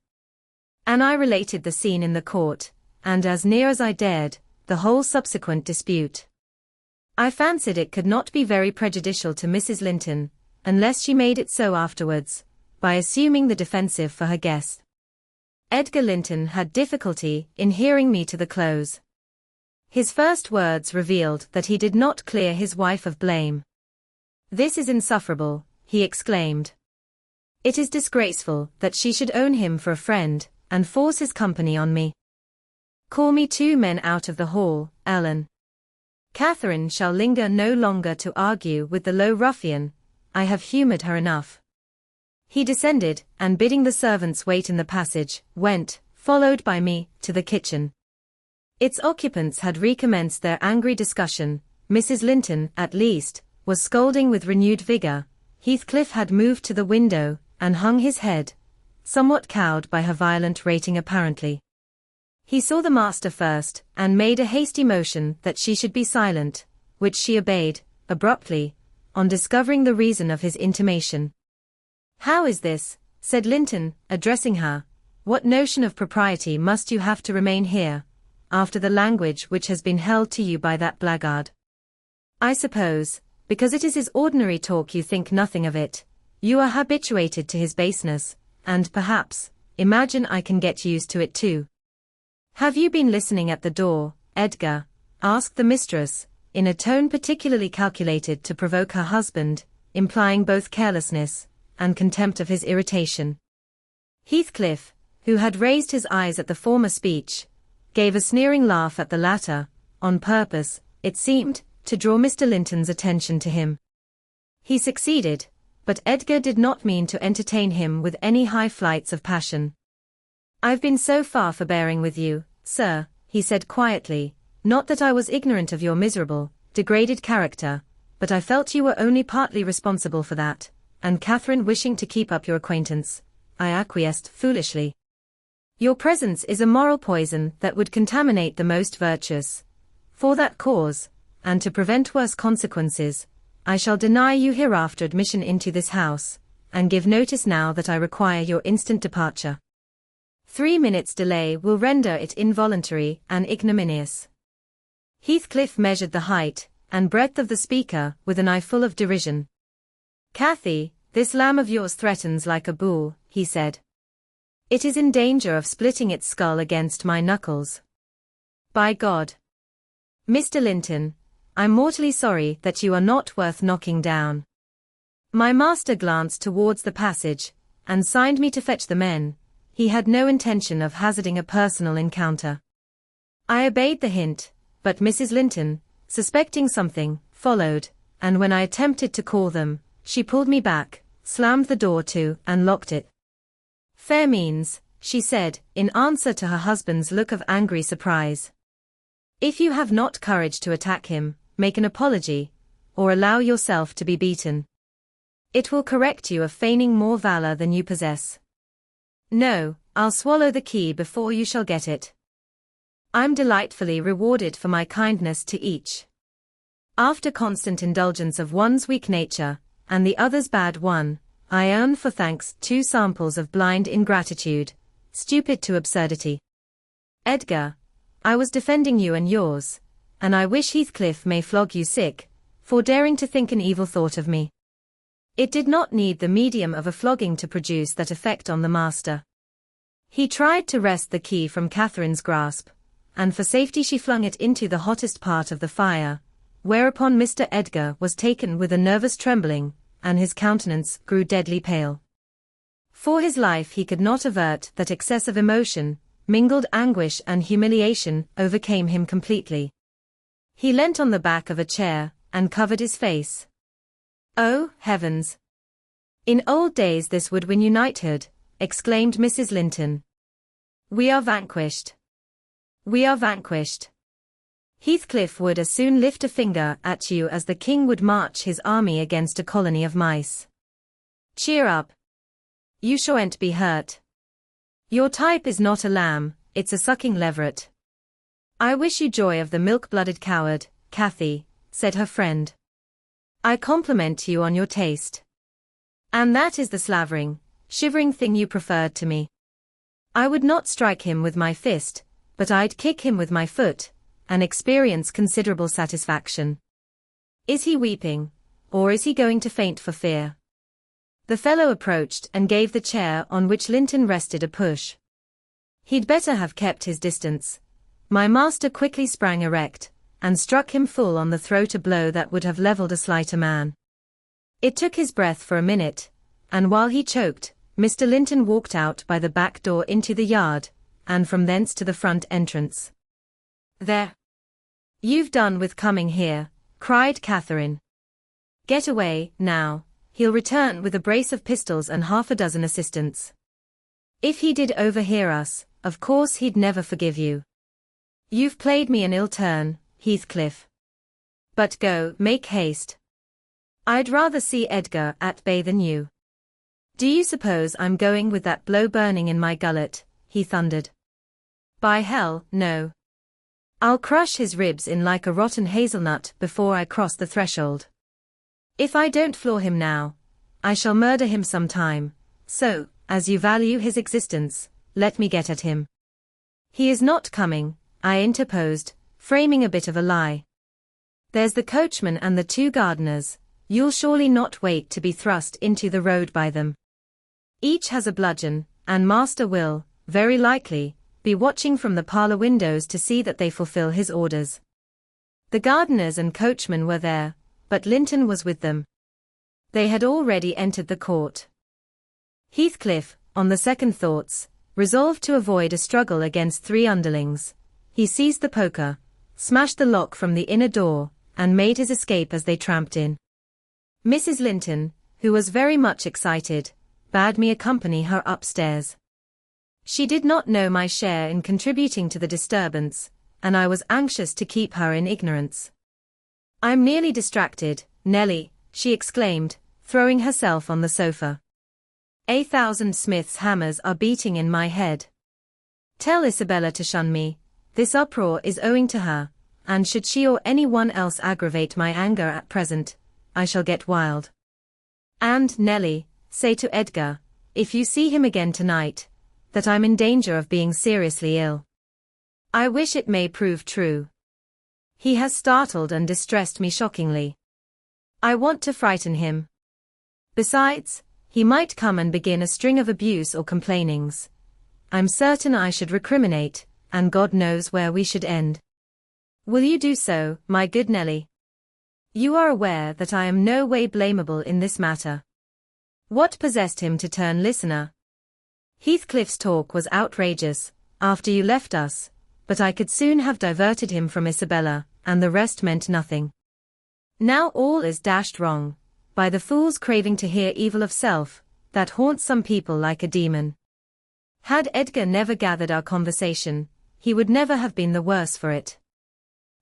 S1: And I related the scene in the court, and as near as I dared, the whole subsequent dispute. I fancied it could not be very prejudicial to Mrs. Linton, unless she made it so afterwards, by assuming the defensive for her guest. Edgar Linton had difficulty in hearing me to the close. His first words revealed that he did not clear his wife of blame. "This is insufferable," he exclaimed. "It is disgraceful that she should own him for a friend, and force his company on me. Call me 2 men out of the hall, Ellen. Catherine shall linger no longer to argue with the low ruffian. I have humoured her enough." He descended, and bidding the servants wait in the passage, went, followed by me, to the kitchen. Its occupants had recommenced their angry discussion. Mrs. Linton, at least, was scolding with renewed vigour. Heathcliff had moved to the window, and hung his head, somewhat cowed by her violent rating apparently. He saw the master first, and made a hasty motion that she should be silent, which she obeyed, abruptly, on discovering the reason of his intimation. "How is this?" said Linton, addressing her. "What notion of propriety must you have to remain here, after the language which has been held to you by that blackguard? I suppose, because it is his ordinary talk you think nothing of it. You are habituated to his baseness, and perhaps, imagine I can get used to it too." "Have you been listening at the door, Edgar?" asked the mistress, in a tone particularly calculated to provoke her husband, implying both carelessness and contempt of his irritation. Heathcliff, who had raised his eyes at the former speech, gave a sneering laugh at the latter, on purpose, it seemed, to draw Mr. Linton's attention to him. He succeeded, but Edgar did not mean to entertain him with any high flights of passion. "I've been so far forbearing with you, sir," he said quietly, "not that I was ignorant of your miserable, degraded character, but I felt you were only partly responsible for that, and Catherine wishing to keep up your acquaintance, I acquiesced foolishly. Your presence is a moral poison that would contaminate the most virtuous. For that cause, and to prevent worse consequences, I shall deny you hereafter admission into this house, and give notice now that I require your instant departure. 3 minutes' delay will render it involuntary and ignominious." Heathcliff measured the height and breadth of the speaker with an eye full of derision. "Cathy, this lamb of yours threatens like a bull," he said. "It is in danger of splitting its skull against my knuckles. By God! Mr. Linton, I'm mortally sorry that you are not worth knocking down." My master glanced towards the passage, and signed me to fetch the men. He had no intention of hazarding a personal encounter. I obeyed the hint, but Mrs. Linton, suspecting something, followed, and when I attempted to call them, she pulled me back, slammed the door to, and locked it. "Fair means," she said, in answer to her husband's look of angry surprise. "If you have not courage to attack him, make an apology, or allow yourself to be beaten. It will correct you of feigning more valor than you possess. No, I'll swallow the key before you shall get it. I'm delightfully rewarded for my kindness to each. After constant indulgence of one's weak nature, and the other's bad one, I earn for thanks 2 samples of blind ingratitude, stupid to absurdity. Edgar, I was defending you and yours, and I wish Heathcliff may flog you sick, for daring to think an evil thought of me." It did not need the medium of a flogging to produce that effect on the master. He tried to wrest the key from Catherine's grasp, and for safety she flung it into the hottest part of the fire, whereupon Mr. Edgar was taken with a nervous trembling, and his countenance grew deadly pale. For his life he could not avert that excess of emotion, mingled anguish and humiliation overcame him completely. He leant on the back of a chair, and covered his face. "Oh, heavens! In old days this would win you knighthood," exclaimed Mrs. Linton. "We are vanquished. We are vanquished. Heathcliff would as soon lift a finger at you as the king would march his army against a colony of mice. Cheer up. You shan't be hurt. Your type is not a lamb, it's a sucking leveret." "I wish you joy of the milk-blooded coward, Cathy," said her friend. "I compliment you on your taste. And that is the slavering, shivering thing you preferred to me. I would not strike him with my fist, but I'd kick him with my foot, and experience considerable satisfaction. Is he weeping, or is he going to faint for fear?" The fellow approached and gave the chair on which Linton rested a push. He'd better have kept his distance. My master quickly sprang erect, and struck him full on the throat a blow that would have levelled a slighter man. It took his breath for a minute, and while he choked, Mr. Linton walked out by the back door into the yard, and from thence to the front entrance. "There! You've done with coming here," cried Catherine. "Get away, now. He'll return with a brace of pistols and half a dozen assistants. If he did overhear us, of course he'd never forgive you. You've played me an ill turn, Heathcliff. But go, make haste. I'd rather see Edgar at bay than you. Do you suppose I'm going with that blow burning in my gullet?" he thundered. "By hell, no. I'll crush his ribs in like a rotten hazelnut before I cross the threshold. If I don't floor him now, I shall murder him some time, so, as you value his existence, let me get at him." "He is not coming," I interposed, framing a bit of a lie. "There's the coachman and the 2 gardeners, you'll surely not wait to be thrust into the road by them. Each has a bludgeon, and master will, very likely, be watching from the parlour windows to see that they fulfil his orders." The gardeners and coachman were there, but Linton was with them. They had already entered the court. Heathcliff, on the second thoughts, resolved to avoid a struggle against 3 underlings. He seized the poker, smashed the lock from the inner door, and made his escape as they tramped in. Mrs. Linton, who was very much excited, bade me accompany her upstairs. She did not know my share in contributing to the disturbance, and I was anxious to keep her in ignorance. "I'm nearly distracted, Nelly," she exclaimed, throwing herself on the sofa. "1,000 Smith's hammers are beating in my head. Tell Isabella to shun me. This uproar is owing to her, and should she or anyone else aggravate my anger at present, I shall get wild. And, Nelly, say to Edgar, if you see him again tonight, that I'm in danger of being seriously ill. I wish it may prove true. He has startled and distressed me shockingly. I want to frighten him. Besides, he might come and begin a string of abuse or complainings. I'm certain I should recriminate, and God knows where we should end. Will you do so, my good Nelly? You are aware that I am no way blamable in this matter. What possessed him to turn listener? Heathcliff's talk was outrageous, after you left us, but I could soon have diverted him from Isabella, and the rest meant nothing. Now all is dashed wrong, by the fool's craving to hear evil of self, that haunts some people like a demon. Had Edgar never gathered our conversation, he would never have been the worse for it.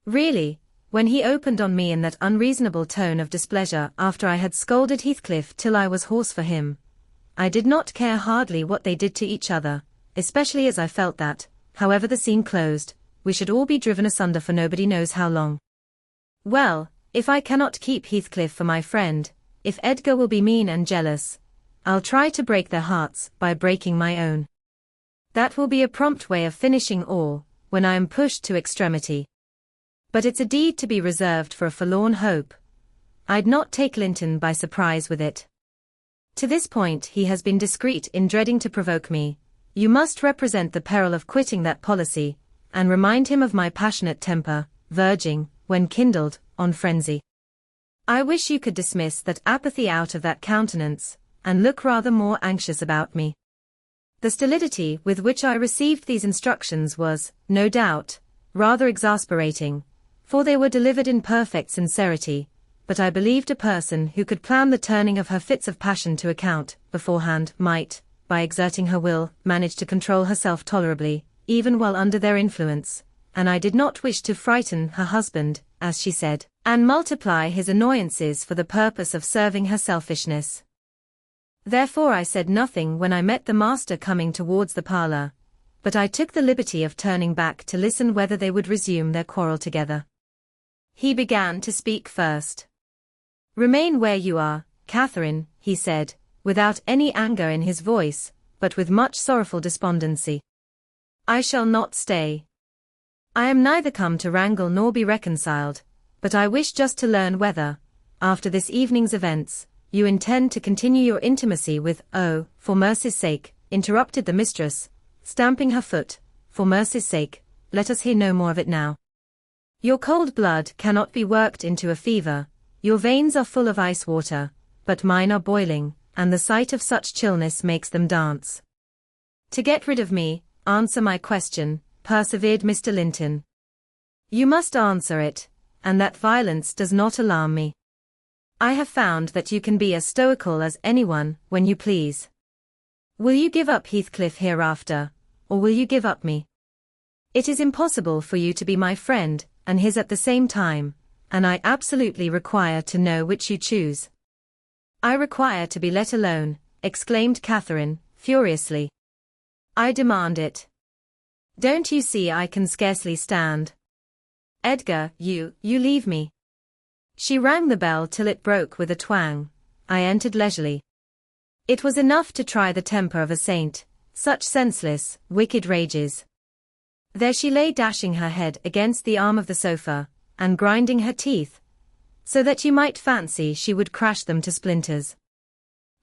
S1: Really, when he opened on me in that unreasonable tone of displeasure after I had scolded Heathcliff till I was hoarse for him, I did not care hardly what they did to each other, especially as I felt that, however the scene closed, we should all be driven asunder for nobody knows how long. Well, if I cannot keep Heathcliff for my friend, if Edgar will be mean and jealous, I'll try to break their hearts by breaking my own. That will be a prompt way of finishing all, when I am pushed to extremity. But it's a deed to be reserved for a forlorn hope. I'd not take Linton by surprise with it. To this point he has been discreet in dreading to provoke me. You must represent the peril of quitting that policy, and remind him of my passionate temper, verging, when kindled, on frenzy. I wish you could dismiss that apathy out of that countenance, and look rather more anxious about me. The stolidity with which I received these instructions was, no doubt, rather exasperating, for they were delivered in perfect sincerity, but I believed a person who could plan the turning of her fits of passion to account, beforehand, might, by exerting her will, manage to control herself tolerably, even while under their influence, and I did not wish to frighten her husband, as she said, and multiply his annoyances for the purpose of serving her selfishness. Therefore I said nothing when I met the master coming towards the parlour, but I took the liberty of turning back to listen whether they would resume their quarrel together. He began to speak first. "Remain where you are, Catherine," he said, without any anger in his voice, but with much sorrowful despondency. "I shall not stay. I am neither come to wrangle nor be reconciled, but I wish just to learn whether, after this evening's events, you intend to continue your intimacy with—" "Oh, for mercy's sake," interrupted the mistress, stamping her foot, "for mercy's sake, let us hear no more of it now. Your cold blood cannot be worked into a fever, your veins are full of ice water, but mine are boiling, and the sight of such chillness makes them dance. To get rid of me, answer my question, persevered Mr. Linton. You must answer it, and that violence does not alarm me. I have found that you can be as stoical as anyone, when you please. Will you give up Heathcliff hereafter, or will you give up me? It is impossible for you to be my friend, and his at the same time, and I absolutely require to know which you choose. I require to be let alone, exclaimed Catherine, furiously. I demand it. Don't you see I can scarcely stand? Edgar, you leave me. She rang the bell till it broke with a twang. I entered leisurely. It was enough to try the temper of a saint, such senseless, wicked rages. There she lay dashing her head against the arm of the sofa, and grinding her teeth, so that you might fancy she would crash them to splinters.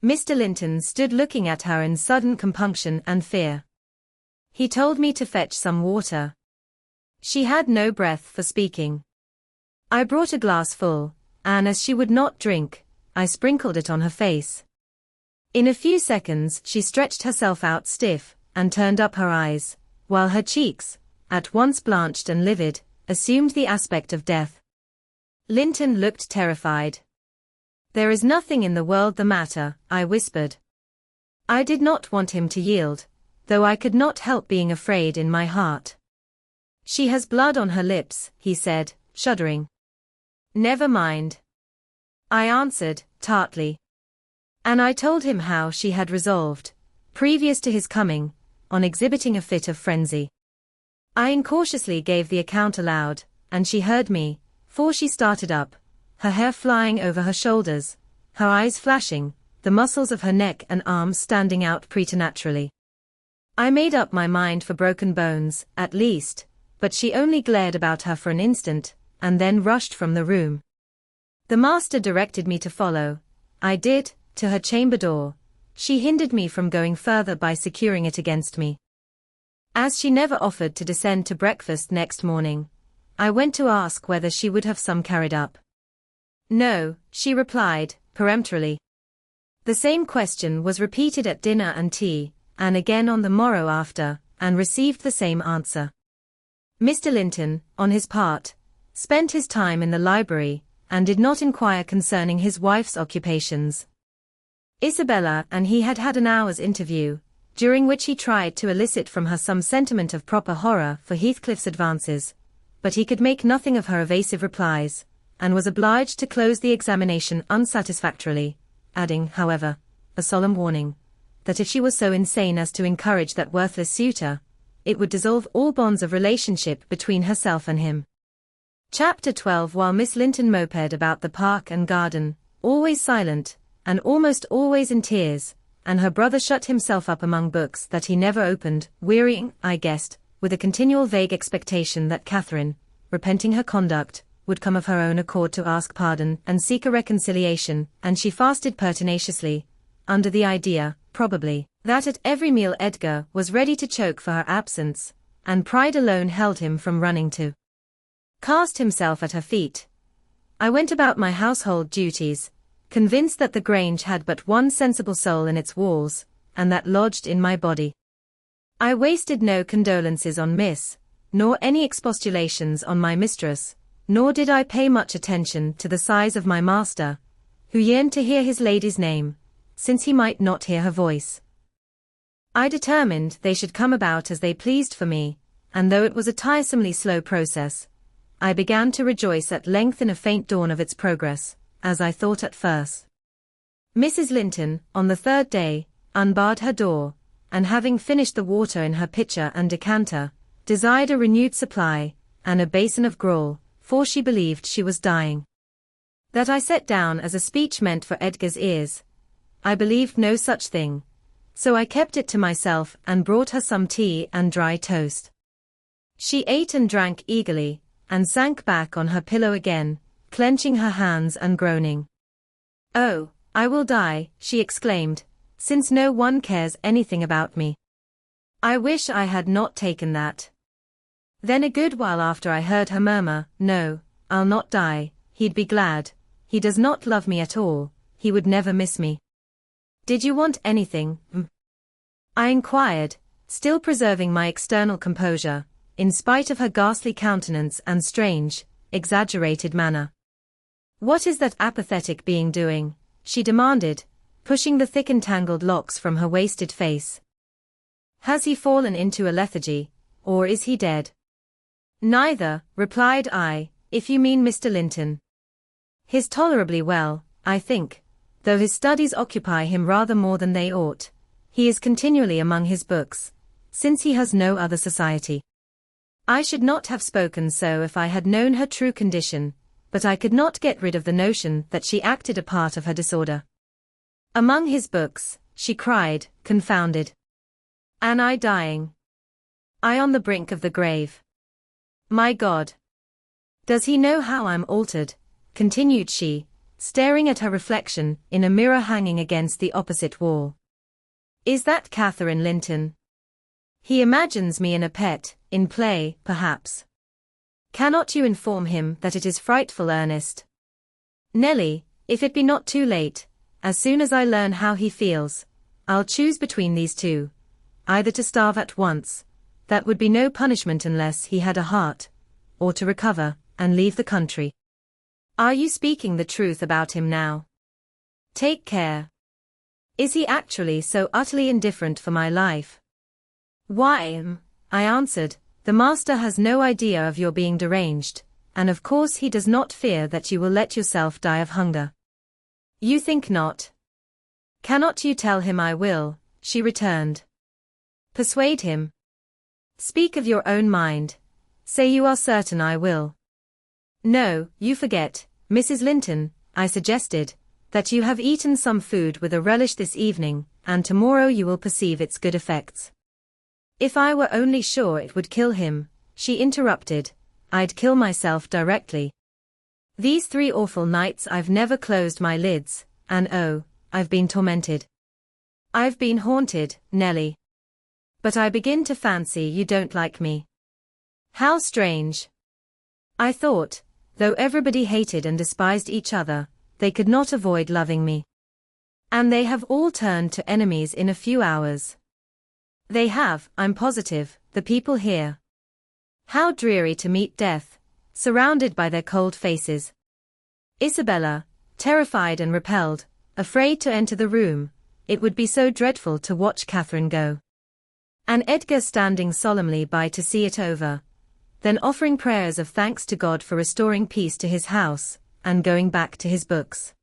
S1: Mr. Linton stood looking at her in sudden compunction and fear. He told me to fetch some water. She had no breath for speaking. I brought a glass full, and as she would not drink, I sprinkled it on her face. In a few seconds she stretched herself out stiff, and turned up her eyes, while her cheeks, at once blanched and livid, assumed the aspect of death. Linton looked terrified. There is nothing in the world the matter, I whispered. I did not want him to yield, though I could not help being afraid in my heart. She has blood on her lips, he said, shuddering. Never mind, I answered, tartly. And I told him how she had resolved, previous to his coming, on exhibiting a fit of frenzy. I incautiously gave the account aloud, and she heard me, for she started up, her hair flying over her shoulders, her eyes flashing, the muscles of her neck and arms standing out preternaturally. I made up my mind for broken bones, at least, but she only glared about her for an instant, and then rushed from the room. The master directed me to follow. I did, to her chamber door. She hindered me from going further by securing it against me. As she never offered to descend to breakfast next morning, I went to ask whether she would have some carried up. No, she replied, peremptorily. The same question was repeated at dinner and tea, and again on the morrow after, and received the same answer. Mr. Linton, on his part, spent his time in the library, and did not inquire concerning his wife's occupations. Isabella and he had had an hour's interview, during which he tried to elicit from her some sentiment of proper horror for Heathcliff's advances, but he could make nothing of her evasive replies, and was obliged to close the examination unsatisfactorily, adding, however, a solemn warning, that if she was so insane as to encourage that worthless suitor, it would dissolve all bonds of relationship between herself and him. Chapter 12. While Miss Linton moped about the park and garden, always silent, and almost always in tears, and her brother shut himself up among books that he never opened, wearying, I guessed, with a continual vague expectation that Catherine, repenting her conduct, would come of her own accord to ask pardon and seek a reconciliation, and she fasted pertinaciously, under the idea, probably, that at every meal Edgar was ready to choke for her absence, and pride alone held him from running to cast himself at her feet. I went about my household duties, convinced that the Grange had but one sensible soul in its walls, and that lodged in my body. I wasted no condolences on Miss, nor any expostulations on my mistress, nor did I pay much attention to the sighs of my master, who yearned to hear his lady's name, since he might not hear her voice. I determined they should come about as they pleased for me, and though it was a tiresomely slow process, I began to rejoice at length in a faint dawn of its progress, as I thought at first. Mrs. Linton, on the third day, unbarred her door, and having finished the water in her pitcher and decanter, desired a renewed supply, and a basin of gruel, for she believed she was dying. That I set down as a speech meant for Edgar's ears. I believed no such thing, so I kept it to myself and brought her some tea and dry toast. She ate and drank eagerly, and sank back on her pillow again, clenching her hands and groaning. "Oh, I will die," she exclaimed, "since no one cares anything about me. I wish I had not taken that." Then a good while after I heard her murmur, "No, I'll not die, he'd be glad, he does not love me at all, he would never miss me. Did you want anything? I inquired, still preserving my external composure, in spite of her ghastly countenance and strange, exaggerated manner. What is that apathetic being doing? She demanded, pushing the thick entangled locks from her wasted face. Has he fallen into a lethargy, or is he dead? Neither, replied I, if you mean Mr. Linton. He's tolerably well, I think, though his studies occupy him rather more than they ought. He is continually among his books, since he has no other society. I should not have spoken so if I had known her true condition, but I could not get rid of the notion that she acted a part of her disorder. Among his books, she cried, confounded. And I dying. I on the brink of the grave. My God! Does he know how I'm altered? Continued she, staring at her reflection in a mirror hanging against the opposite wall. Is that Catherine Linton? He imagines me in a pet, in play, perhaps. Cannot you inform him that it is frightful earnest? Nelly, if it be not too late, as soon as I learn how he feels, I'll choose between these two, either to starve at once, that would be no punishment unless he had a heart, or to recover, and leave the country. Are you speaking the truth about him now? Take care. Is he actually so utterly indifferent for my life? Why, I answered, the master has no idea of your being deranged, and of course he does not fear that you will let yourself die of hunger. You think not? Cannot you tell him I will? She returned. Persuade him. Speak of your own mind. Say you are certain I will. No, you forget, Mrs. Linton, I suggested, that you have eaten some food with a relish this evening, and tomorrow you will perceive its good effects. If I were only sure it would kill him, she interrupted, I'd kill myself directly. These 3 awful nights I've never closed my lids, and oh, I've been tormented. I've been haunted, Nelly. But I begin to fancy you don't like me. How strange. I thought, though everybody hated and despised each other, they could not avoid loving me. And they have all turned to enemies in a few hours. They have, I'm positive, the people here. How dreary to meet death, surrounded by their cold faces. Isabella, terrified and repelled, afraid to enter the room, it would be so dreadful to watch Catherine go. And Edgar standing solemnly by to see it over, then offering prayers of thanks to God for restoring peace to his house, and going back to his books.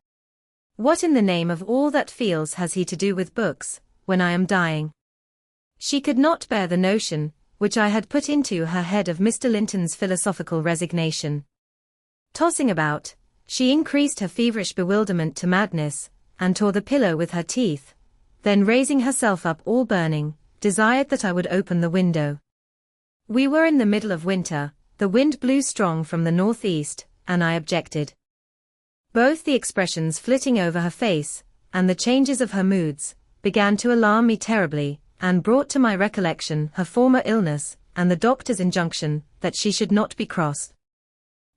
S1: What in the name of all that feels has he to do with books, when I am dying? She could not bear the notion, which I had put into her head of Mr. Linton's philosophical resignation. Tossing about, she increased her feverish bewilderment to madness, and tore the pillow with her teeth, then raising herself up all burning, desired that I would open the window. We were in the middle of winter, the wind blew strong from the northeast, and I objected. Both the expressions flitting over her face, and the changes of her moods, began to alarm me terribly, and brought to my recollection her former illness, and the doctor's injunction, that she should not be cross.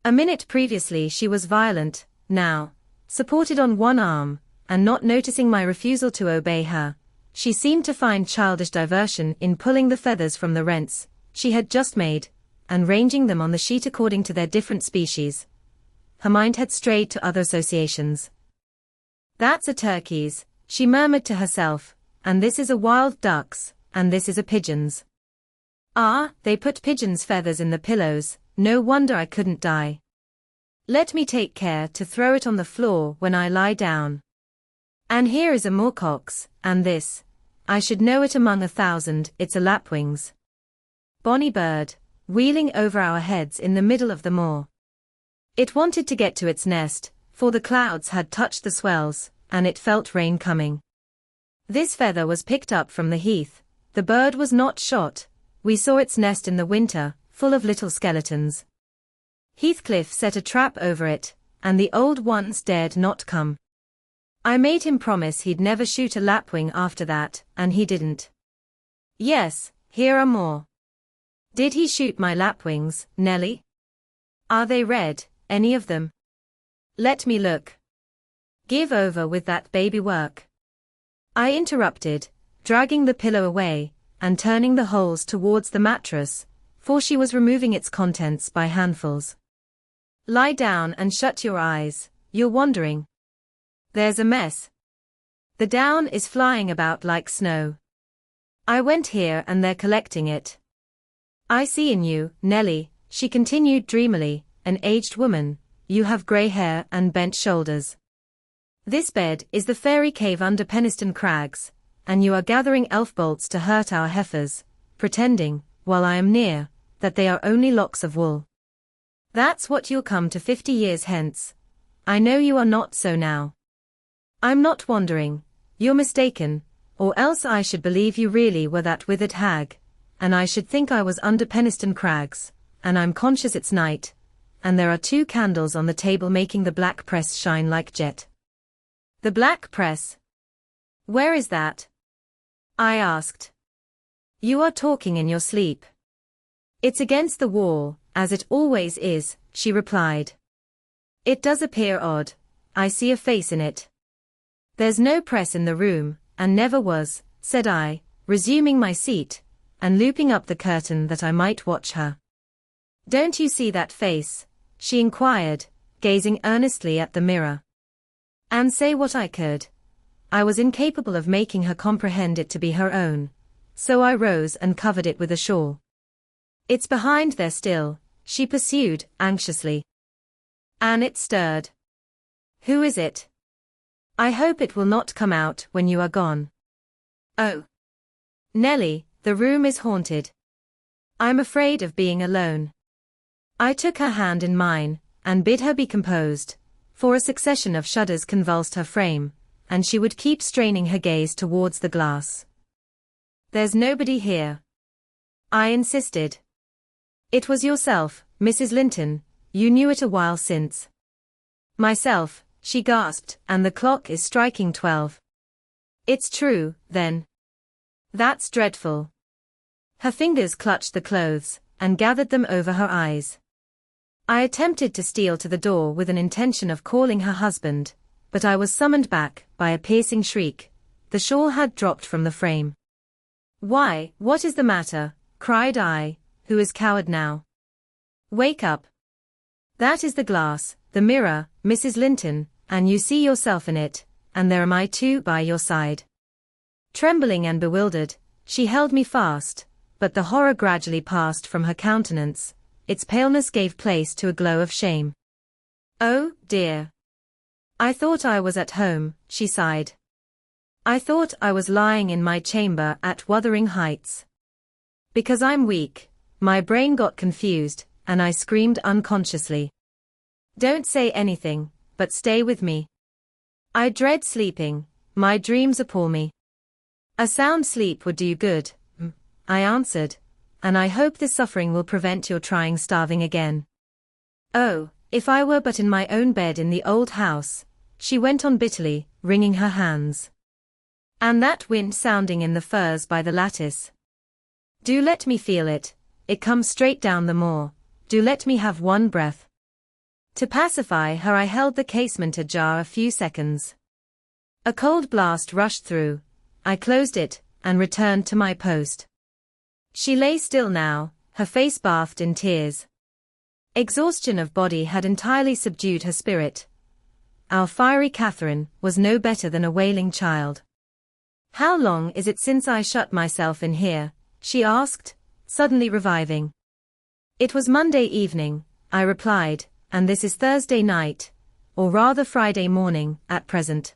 S1: A minute previously she was violent, now, supported on one arm, and not noticing my refusal to obey her, she seemed to find childish diversion in pulling the feathers from the rents she had just made, and ranging them on the sheet according to their different species. Her mind had strayed to other associations. That's a turkey's, she murmured to herself, and this is a wild duck's, and this is a pigeon's. Ah, they put pigeons' feathers in the pillows, no wonder I couldn't die. Let me take care to throw it on the floor when I lie down. And here is a moorcock's, and this, I should know it among 1,000, it's a lapwing's. Bonny bird, wheeling over our heads in the middle of the moor. It wanted to get to its nest, for the clouds had touched the swells, and it felt rain coming. This feather was picked up from the heath, the bird was not shot, we saw its nest in the winter, full of little skeletons. Heathcliff set a trap over it, and the old ones dared not come. I made him promise he'd never shoot a lapwing after that, and he didn't. Yes, here are more. Did he shoot my lapwings, Nelly? Are they red, any of them? Let me look. Give over with that baby work, I interrupted, dragging the pillow away, and turning the holes towards the mattress, for she was removing its contents by handfuls. Lie down and shut your eyes, you're wandering. There's a mess. The down is flying about like snow. I went here and there collecting it. I see in you, Nellie, she continued dreamily, an aged woman, you have grey hair and bent shoulders. This bed is the fairy cave under Penistone Crags, and you are gathering elf bolts to hurt our heifers, pretending, while I am near, that they are only locks of wool. That's what you'll come to 50 years hence. I know you are not so now. I'm not wandering, you're mistaken, or else I should believe you really were that withered hag, and I should think I was under Penistone Crags, and I'm conscious it's night, and there are 2 candles on the table making the black press shine like jet. The black press? Where is that? I asked. You are talking in your sleep. It's against the wall, as it always is, she replied. It does appear odd, I see a face in it. There's no press in the room, and never was, said I, resuming my seat, and looping up the curtain that I might watch her. Don't you see that face? She inquired, gazing earnestly at the mirror. And say what I could, I was incapable of making her comprehend it to be her own, so I rose and covered it with a shawl. It's behind there still, she pursued, anxiously. And it stirred. Who is it? I hope it will not come out when you are gone. Oh. Nellie, the room is haunted. I'm afraid of being alone. I took her hand in mine, and bid her be composed, for a succession of shudders convulsed her frame, and she would keep straining her gaze towards the glass. There's nobody here, I insisted. It was yourself, Mrs. Linton, you knew it a while since. Myself, she gasped, and the clock is striking 12. It's true, then. That's dreadful. Her fingers clutched the clothes, and gathered them over her eyes. I attempted to steal to the door with an intention of calling her husband, but I was summoned back by a piercing shriek. The shawl had dropped from the frame. Why, what is the matter? Cried I, who is coward now. Wake up. That is the glass, the mirror, Mrs. Linton, and you see yourself in it, and there am I too by your side. Trembling and bewildered, she held me fast, but the horror gradually passed from her countenance. Its paleness gave place to a glow of shame. Oh, dear. I thought I was at home, she sighed. I thought I was lying in my chamber at Wuthering Heights. Because I'm weak, my brain got confused, and I screamed unconsciously. Don't say anything, but stay with me. I dread sleeping, my dreams appall me. A sound sleep would do you good, I answered, and I hope this suffering will prevent your trying starving again. Oh, if I were but in my own bed in the old house, she went on bitterly, wringing her hands. And that wind sounding in the firs by the lattice. Do let me feel it, it comes straight down the moor, do let me have one breath. To pacify her I held the casement ajar a few seconds. A cold blast rushed through, I closed it, and returned to my post. She lay still now, her face bathed in tears. Exhaustion of body had entirely subdued her spirit. Our fiery Catherine was no better than a wailing child. How long is it since I shut myself in here? She asked, suddenly reviving. It was Monday evening, I replied, and this is Thursday night, or rather Friday morning, at present.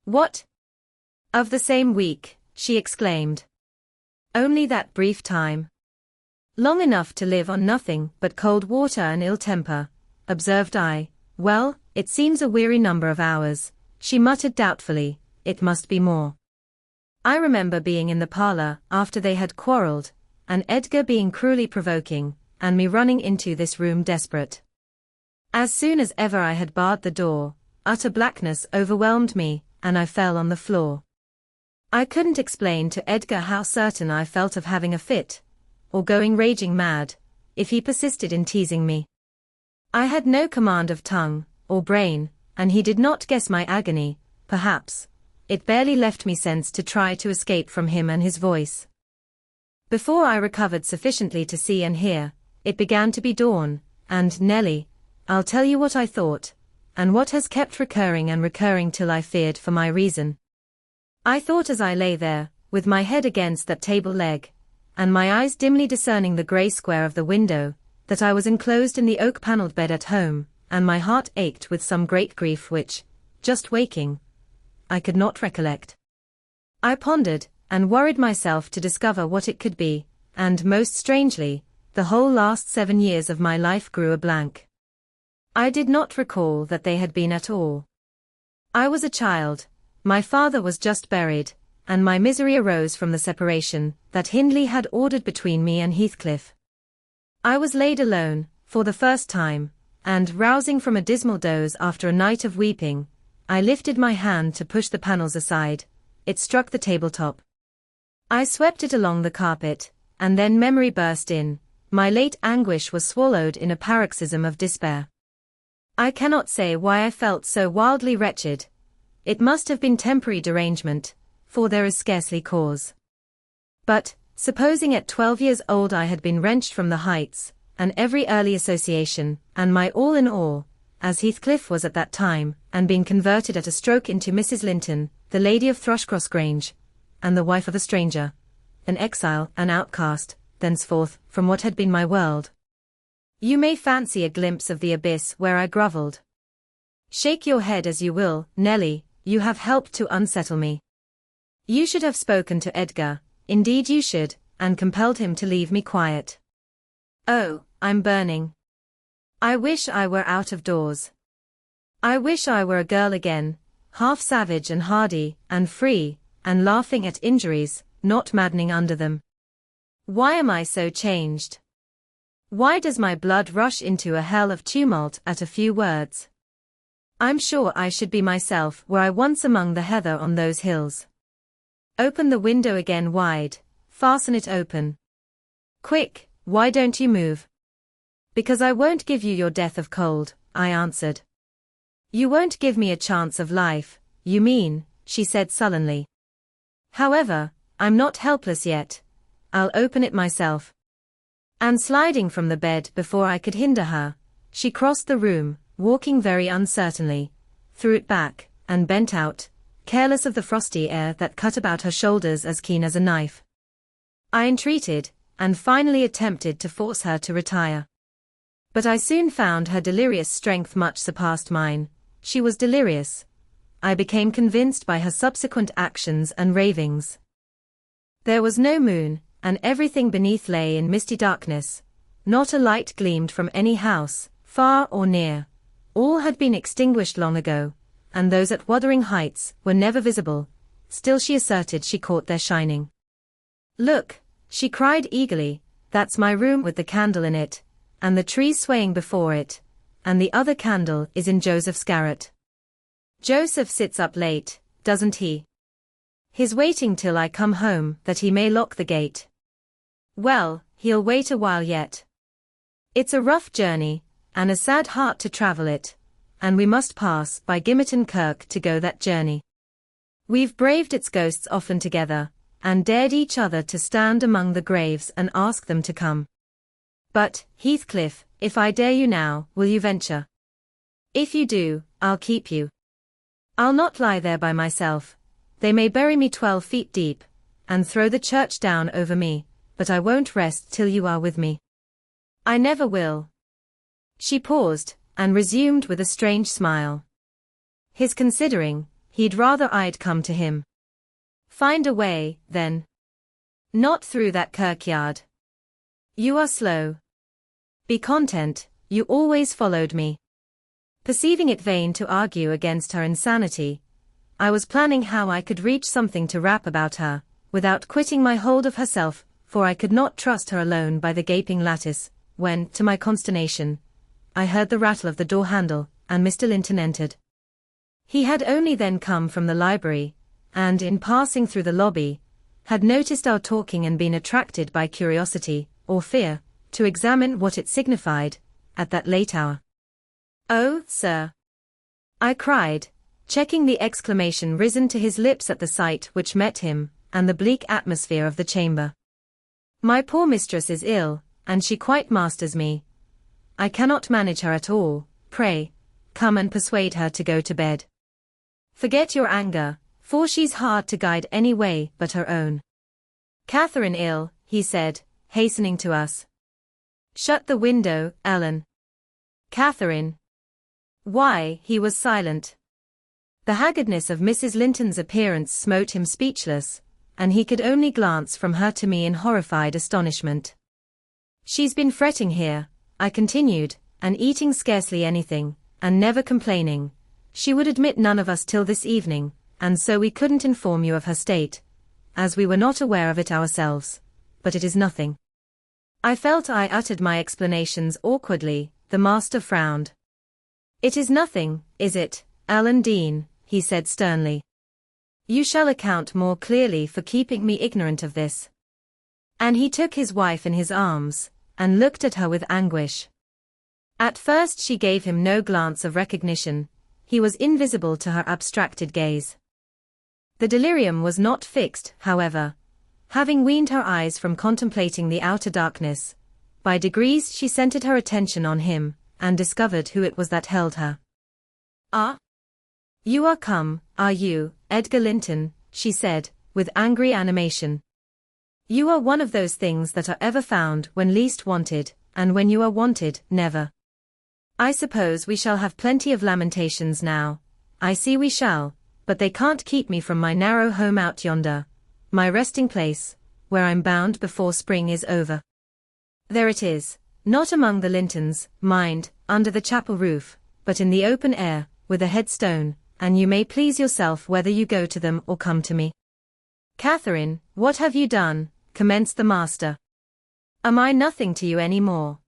S1: What? Of the same week, she exclaimed. Only that brief time. Long enough to live on nothing but cold water and ill temper, observed I. Well, it seems a weary number of hours, she muttered doubtfully, it must be more. I remember being in the parlour after they had quarrelled, and Edgar being cruelly provoking, and me running into this room desperate. As soon as ever I had barred the door, utter blackness overwhelmed me, and I fell on the floor. I couldn't explain to Edgar how certain I felt of having a fit, or going raging mad, if he persisted in teasing me. I had no command of tongue, or brain, and he did not guess my agony, perhaps. It barely left me sense to try to escape from him and his voice. Before I recovered sufficiently to see and hear, it began to be dawn, and Nelly, I'll tell you what I thought, and what has kept recurring and recurring till I feared for my reason. I thought as I lay there, with my head against that table leg, and my eyes dimly discerning the grey square of the window, that I was enclosed in the oak-panelled bed at home, and my heart ached with some great grief which, just waking, I could not recollect. I pondered, and worried myself to discover what it could be, and most strangely, the whole last 7 years of my life grew a blank. I did not recall that they had been at all. I was a child, my father was just buried, and my misery arose from the separation that Hindley had ordered between me and Heathcliff. I was laid alone, for the first time, and rousing from a dismal doze after a night of weeping, I lifted my hand to push the panels aside. It struck the tabletop. I swept it along the carpet, and then memory burst in. My late anguish was swallowed in a paroxysm of despair. I cannot say why I felt so wildly wretched. It must have been temporary derangement, for there is scarcely cause. But, supposing at 12 years old I had been wrenched from the heights, and every early association, and my all in all, as Heathcliff was at that time, and been converted at a stroke into Mrs. Linton, the lady of Thrushcross Grange, and the wife of a stranger, an exile, an outcast, thenceforth, from what had been my world. You may fancy a glimpse of the abyss where I grovelled. Shake your head as you will, Nelly, you have helped to unsettle me. You should have spoken to Edgar, indeed you should, and compelled him to leave me quiet. Oh, I'm burning. I wish I were out of doors. I wish I were a girl again, half savage and hardy, and free, and laughing at injuries, not maddening under them. Why am I so changed? Why does my blood rush into a hell of tumult at a few words? I'm sure I should be myself were I once among the heather on those hills. Open the window again wide, fasten it open. Quick, why don't you move? Because I won't give you your death of cold, I answered. You won't give me a chance of life, you mean, she said sullenly. However, I'm not helpless yet. I'll open it myself. And sliding from the bed before I could hinder her, she crossed the room, walking very uncertainly, threw it back, and bent out, careless of the frosty air that cut about her shoulders as keen as a knife. I entreated, and finally attempted to force her to retire. But I soon found her delirious strength much surpassed mine. She was delirious. I became convinced by her subsequent actions and ravings. There was no moon, and everything beneath lay in misty darkness. Not a light gleamed from any house, far or near. All had been extinguished long ago, and those at Wuthering Heights were never visible. Still she asserted she caught their shining. Look, she cried eagerly, that's my room with the candle in it, and the tree swaying before it, and the other candle is in Joseph's garret. Joseph sits up late, doesn't he? He's waiting till I come home that he may lock the gate. Well, he'll wait a while yet. It's a rough journey, and a sad heart to travel it, and we must pass by Gimmerton Kirk to go that journey. We've braved its ghosts often together, and dared each other to stand among the graves and ask them to come. But, Heathcliff, if I dare you now, will you venture? If you do, I'll keep you. I'll not lie there by myself. They may bury me 12 feet deep, and throw the church down over me, but I won't rest till you are with me. I never will. She paused, and resumed with a strange smile. His considering, he'd rather I'd come to him. Find a way, then. Not through that kirkyard. You are slow. Be content, you always followed me. Perceiving it vain to argue against her insanity, I was planning how I could reach something to wrap about her, without quitting my hold of herself, for I could not trust her alone by the gaping lattice, when, to my consternation, I heard the rattle of the door handle, and Mr. Linton entered. He had only then come from the library, and in passing through the lobby, had noticed our talking and been attracted by curiosity, or fear, to examine what it signified, at that late hour. Oh, sir. I cried, checking the exclamation risen to his lips at the sight which met him, and the bleak atmosphere of the chamber. My poor mistress is ill, and she quite masters me. I cannot manage her at all. Pray, come and persuade her to go to bed. Forget your anger, for she's hard to guide any way but her own. Catherine ill, he said, hastening to us. Shut the window, Ellen. Catherine. Why, he was silent. The haggardness of Mrs. Linton's appearance smote him speechless, and he could only glance from her to me in horrified astonishment. She's been fretting here, I continued, and eating scarcely anything, and never complaining. She would admit none of us till this evening, and so we couldn't inform you of her state, as we were not aware of it ourselves. But it is nothing. I felt I uttered my explanations awkwardly. The master frowned. It is nothing, is it, Alan Dean, he said sternly. You shall account more clearly for keeping me ignorant of this. And he took his wife in his arms, and looked at her with anguish. At first she gave him no glance of recognition. He was invisible to her abstracted gaze. The delirium was not fixed, however. Having weaned her eyes from contemplating the outer darkness, by degrees she centered her attention on him, and discovered who it was that held her. Ah! You are come, are you, Edgar Linton, she said, with angry animation. You are one of those things that are ever found when least wanted, and when you are wanted, never. I suppose we shall have plenty of lamentations now. I see we shall, but they can't keep me from my narrow home out yonder, my resting place, where I'm bound before spring is over. There it is, not among the Lintons, mind, under the chapel roof, but in the open air, with a headstone, and you may please yourself whether you go to them or come to me. Catherine, what have you done? Commenced the master. Am I nothing to you any more?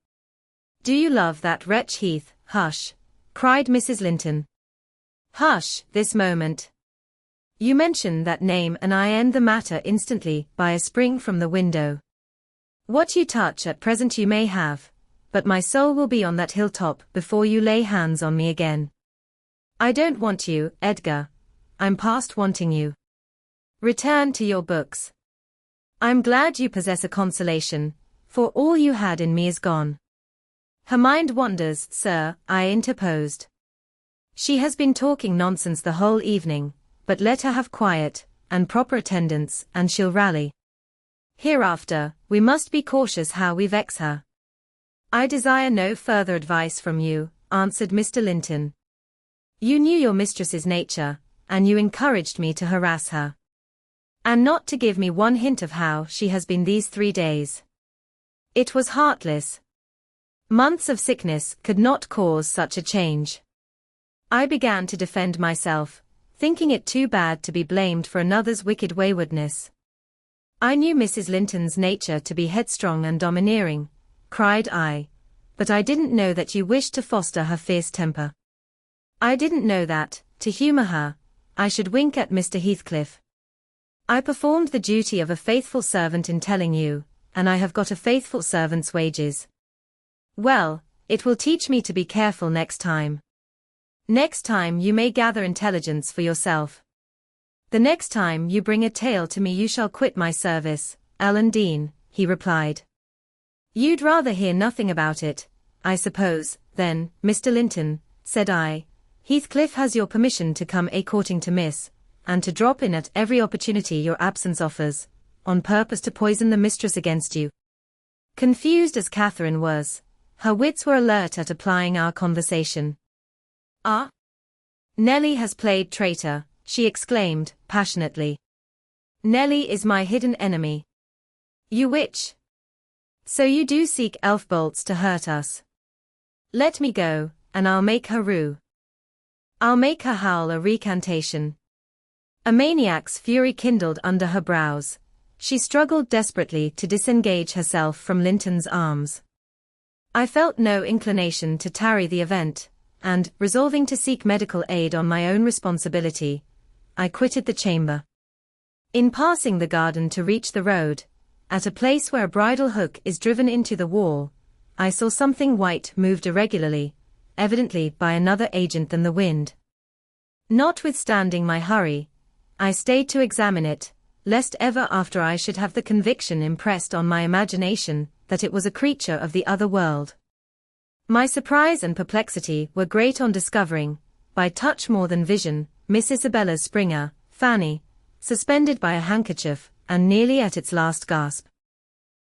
S1: Do you love that wretch Heath? Hush, cried Mrs. Linton. Hush, this moment. You mention that name and I end the matter instantly by a spring from the window. What you touch at present you may have, but my soul will be on that hilltop before you lay hands on me again. I don't want you, Edgar. I'm past wanting you. Return to your books. I'm glad you possess a consolation, for all you had in me is gone. Her mind wanders, sir, I interposed. She has been talking nonsense the whole evening, but let her have quiet, and proper attendance, and she'll rally. Hereafter, we must be cautious how we vex her. I desire no further advice from you, answered Mr. Linton. You knew your mistress's nature, and you encouraged me to harass her. And not to give me one hint of how she has been these 3 days. It was heartless. Months of sickness could not cause such a change. I began to defend myself, thinking it too bad to be blamed for another's wicked waywardness. I knew Mrs. Linton's nature to be headstrong and domineering, cried I, but I didn't know that you wished to foster her fierce temper. I didn't know that, to humour her, I should wink at Mr. Heathcliff. I performed the duty of a faithful servant in telling you, and I have got a faithful servant's wages. Well, it will teach me to be careful next time. Next time you may gather intelligence for yourself. The next time you bring a tale to me you shall quit my service, Alan Dean, he replied. You'd rather hear nothing about it, I suppose, then, Mr. Linton, said I. Heathcliff has your permission to come a-courting to Miss, and to drop in at every opportunity your absence offers, on purpose to poison the mistress against you. Confused as Catherine was, her wits were alert at applying our conversation. Ah! Nellie has played traitor, she exclaimed, passionately. Nellie is my hidden enemy. You witch! So you do seek elf bolts to hurt us. Let me go, and I'll make her rue. I'll make her howl a recantation. A maniac's fury kindled under her brows. She struggled desperately to disengage herself from Linton's arms. I felt no inclination to tarry the event, and, resolving to seek medical aid on my own responsibility, I quitted the chamber. In passing the garden to reach the road, at a place where a bridle hook is driven into the wall, I saw something white moved irregularly, evidently by another agent than the wind. Notwithstanding my hurry, I stayed to examine it, lest ever after I should have the conviction impressed on my imagination that it was a creature of the other world. My surprise and perplexity were great on discovering, by touch more than vision, Miss Isabella's Springer, Fanny, suspended by a handkerchief, and nearly at its last gasp.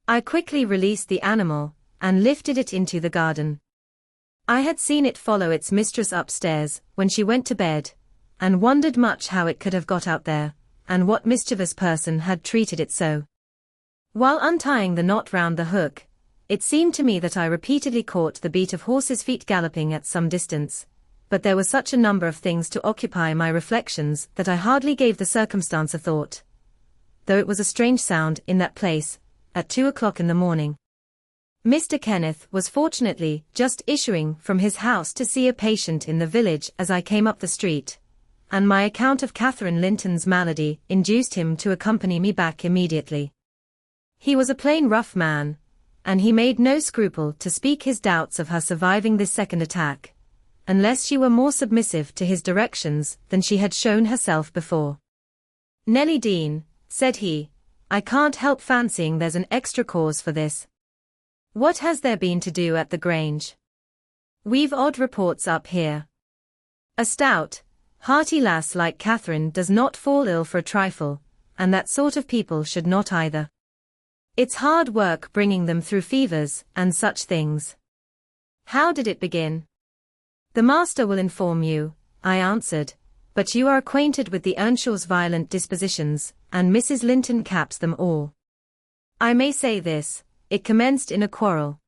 S1: I quickly released the animal, and lifted it into the garden. I had seen it follow its mistress upstairs, when she went to bed, and wondered much how it could have got out there, and what mischievous person had treated it so. While untying the knot round the hook, it seemed to me that I repeatedly caught the beat of horses' feet galloping at some distance, but there was such a number of things to occupy my reflections that I hardly gave the circumstance a thought. Though it was a strange sound in that place, at 2 o'clock in the morning. Mr. Kenneth was fortunately just issuing from his house to see a patient in the village as I came up the street, and my account of Catherine Linton's malady induced him to accompany me back immediately. He was a plain rough man, and he made no scruple to speak his doubts of her surviving this second attack, unless she were more submissive to his directions than she had shown herself before. "Nelly Dean," said he, "I can't help fancying there's an extra cause for this. What has there been to do at the Grange? We've odd reports up here. A stout, hearty lass like Catherine does not fall ill for a trifle, and that sort of people should not either. It's hard work bringing them through fevers and such things. How did it begin?" "The master will inform you," I answered, "but you are acquainted with the Earnshaw's violent dispositions, and Mrs. Linton caps them all. I may say this, it commenced in a quarrel.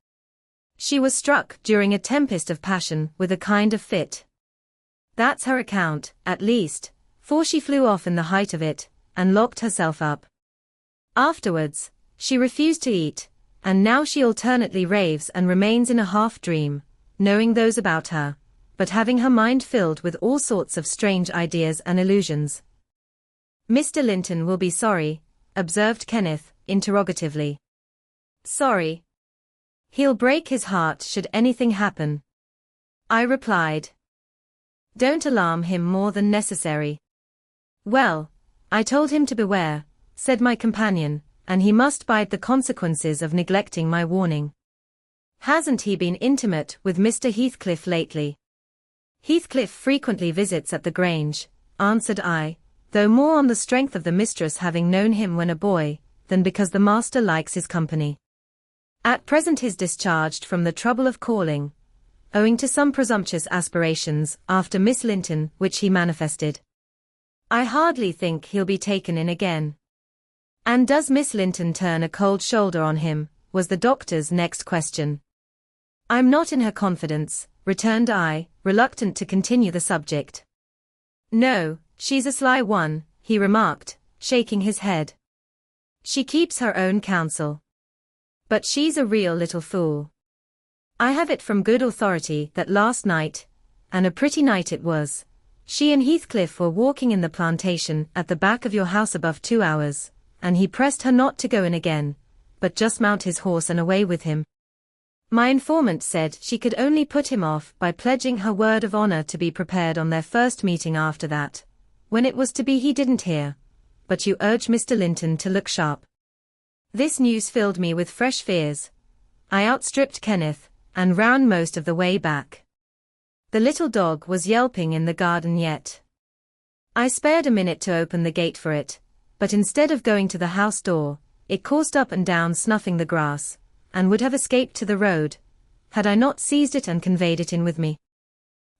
S1: She was struck during a tempest of passion with a kind of fit. That's her account, at least, for she flew off in the height of it, and locked herself up. Afterwards, she refused to eat, and now she alternately raves and remains in a half-dream, knowing those about her, but having her mind filled with all sorts of strange ideas and illusions." "Mr. Linton will be sorry," observed Kenneth, interrogatively. "Sorry? He'll break his heart should anything happen," I replied. "Don't alarm him more than necessary." "Well, I told him to beware," said my companion, "and he must bide the consequences of neglecting my warning." "Hasn't he been intimate with Mr. Heathcliff lately?" "Heathcliff frequently visits at the Grange," answered I, though more on the strength of the mistress having known him when a boy, than because the master likes his company. At present he is discharged from the trouble of calling, owing to some presumptuous aspirations after Miss Linton which he manifested. I hardly think he'll be taken in again. "And does Miss Linton turn a cold shoulder on him?" was the doctor's next question. "I'm not in her confidence," returned I, reluctant to continue the subject. "No, she's a sly one," he remarked, shaking his head. "She keeps her own counsel. But she's a real little fool. I have it from good authority that last night, and a pretty night it was, she and Heathcliff were walking in the plantation at the back of your house above 2 hours, and he pressed her not to go in again, but just mount his horse and away with him. My informant said she could only put him off by pledging her word of honor to be prepared on their first meeting after that. When it was to be he didn't hear, but you urged Mr. Linton to look sharp." This news filled me with fresh fears. I outstripped Kenneth, and ran most of the way back. The little dog was yelping in the garden yet. I spared a minute to open the gate for it, but instead of going to the house door, it coursed up and down snuffing the grass, and would have escaped to the road, had I not seized it and conveyed it in with me.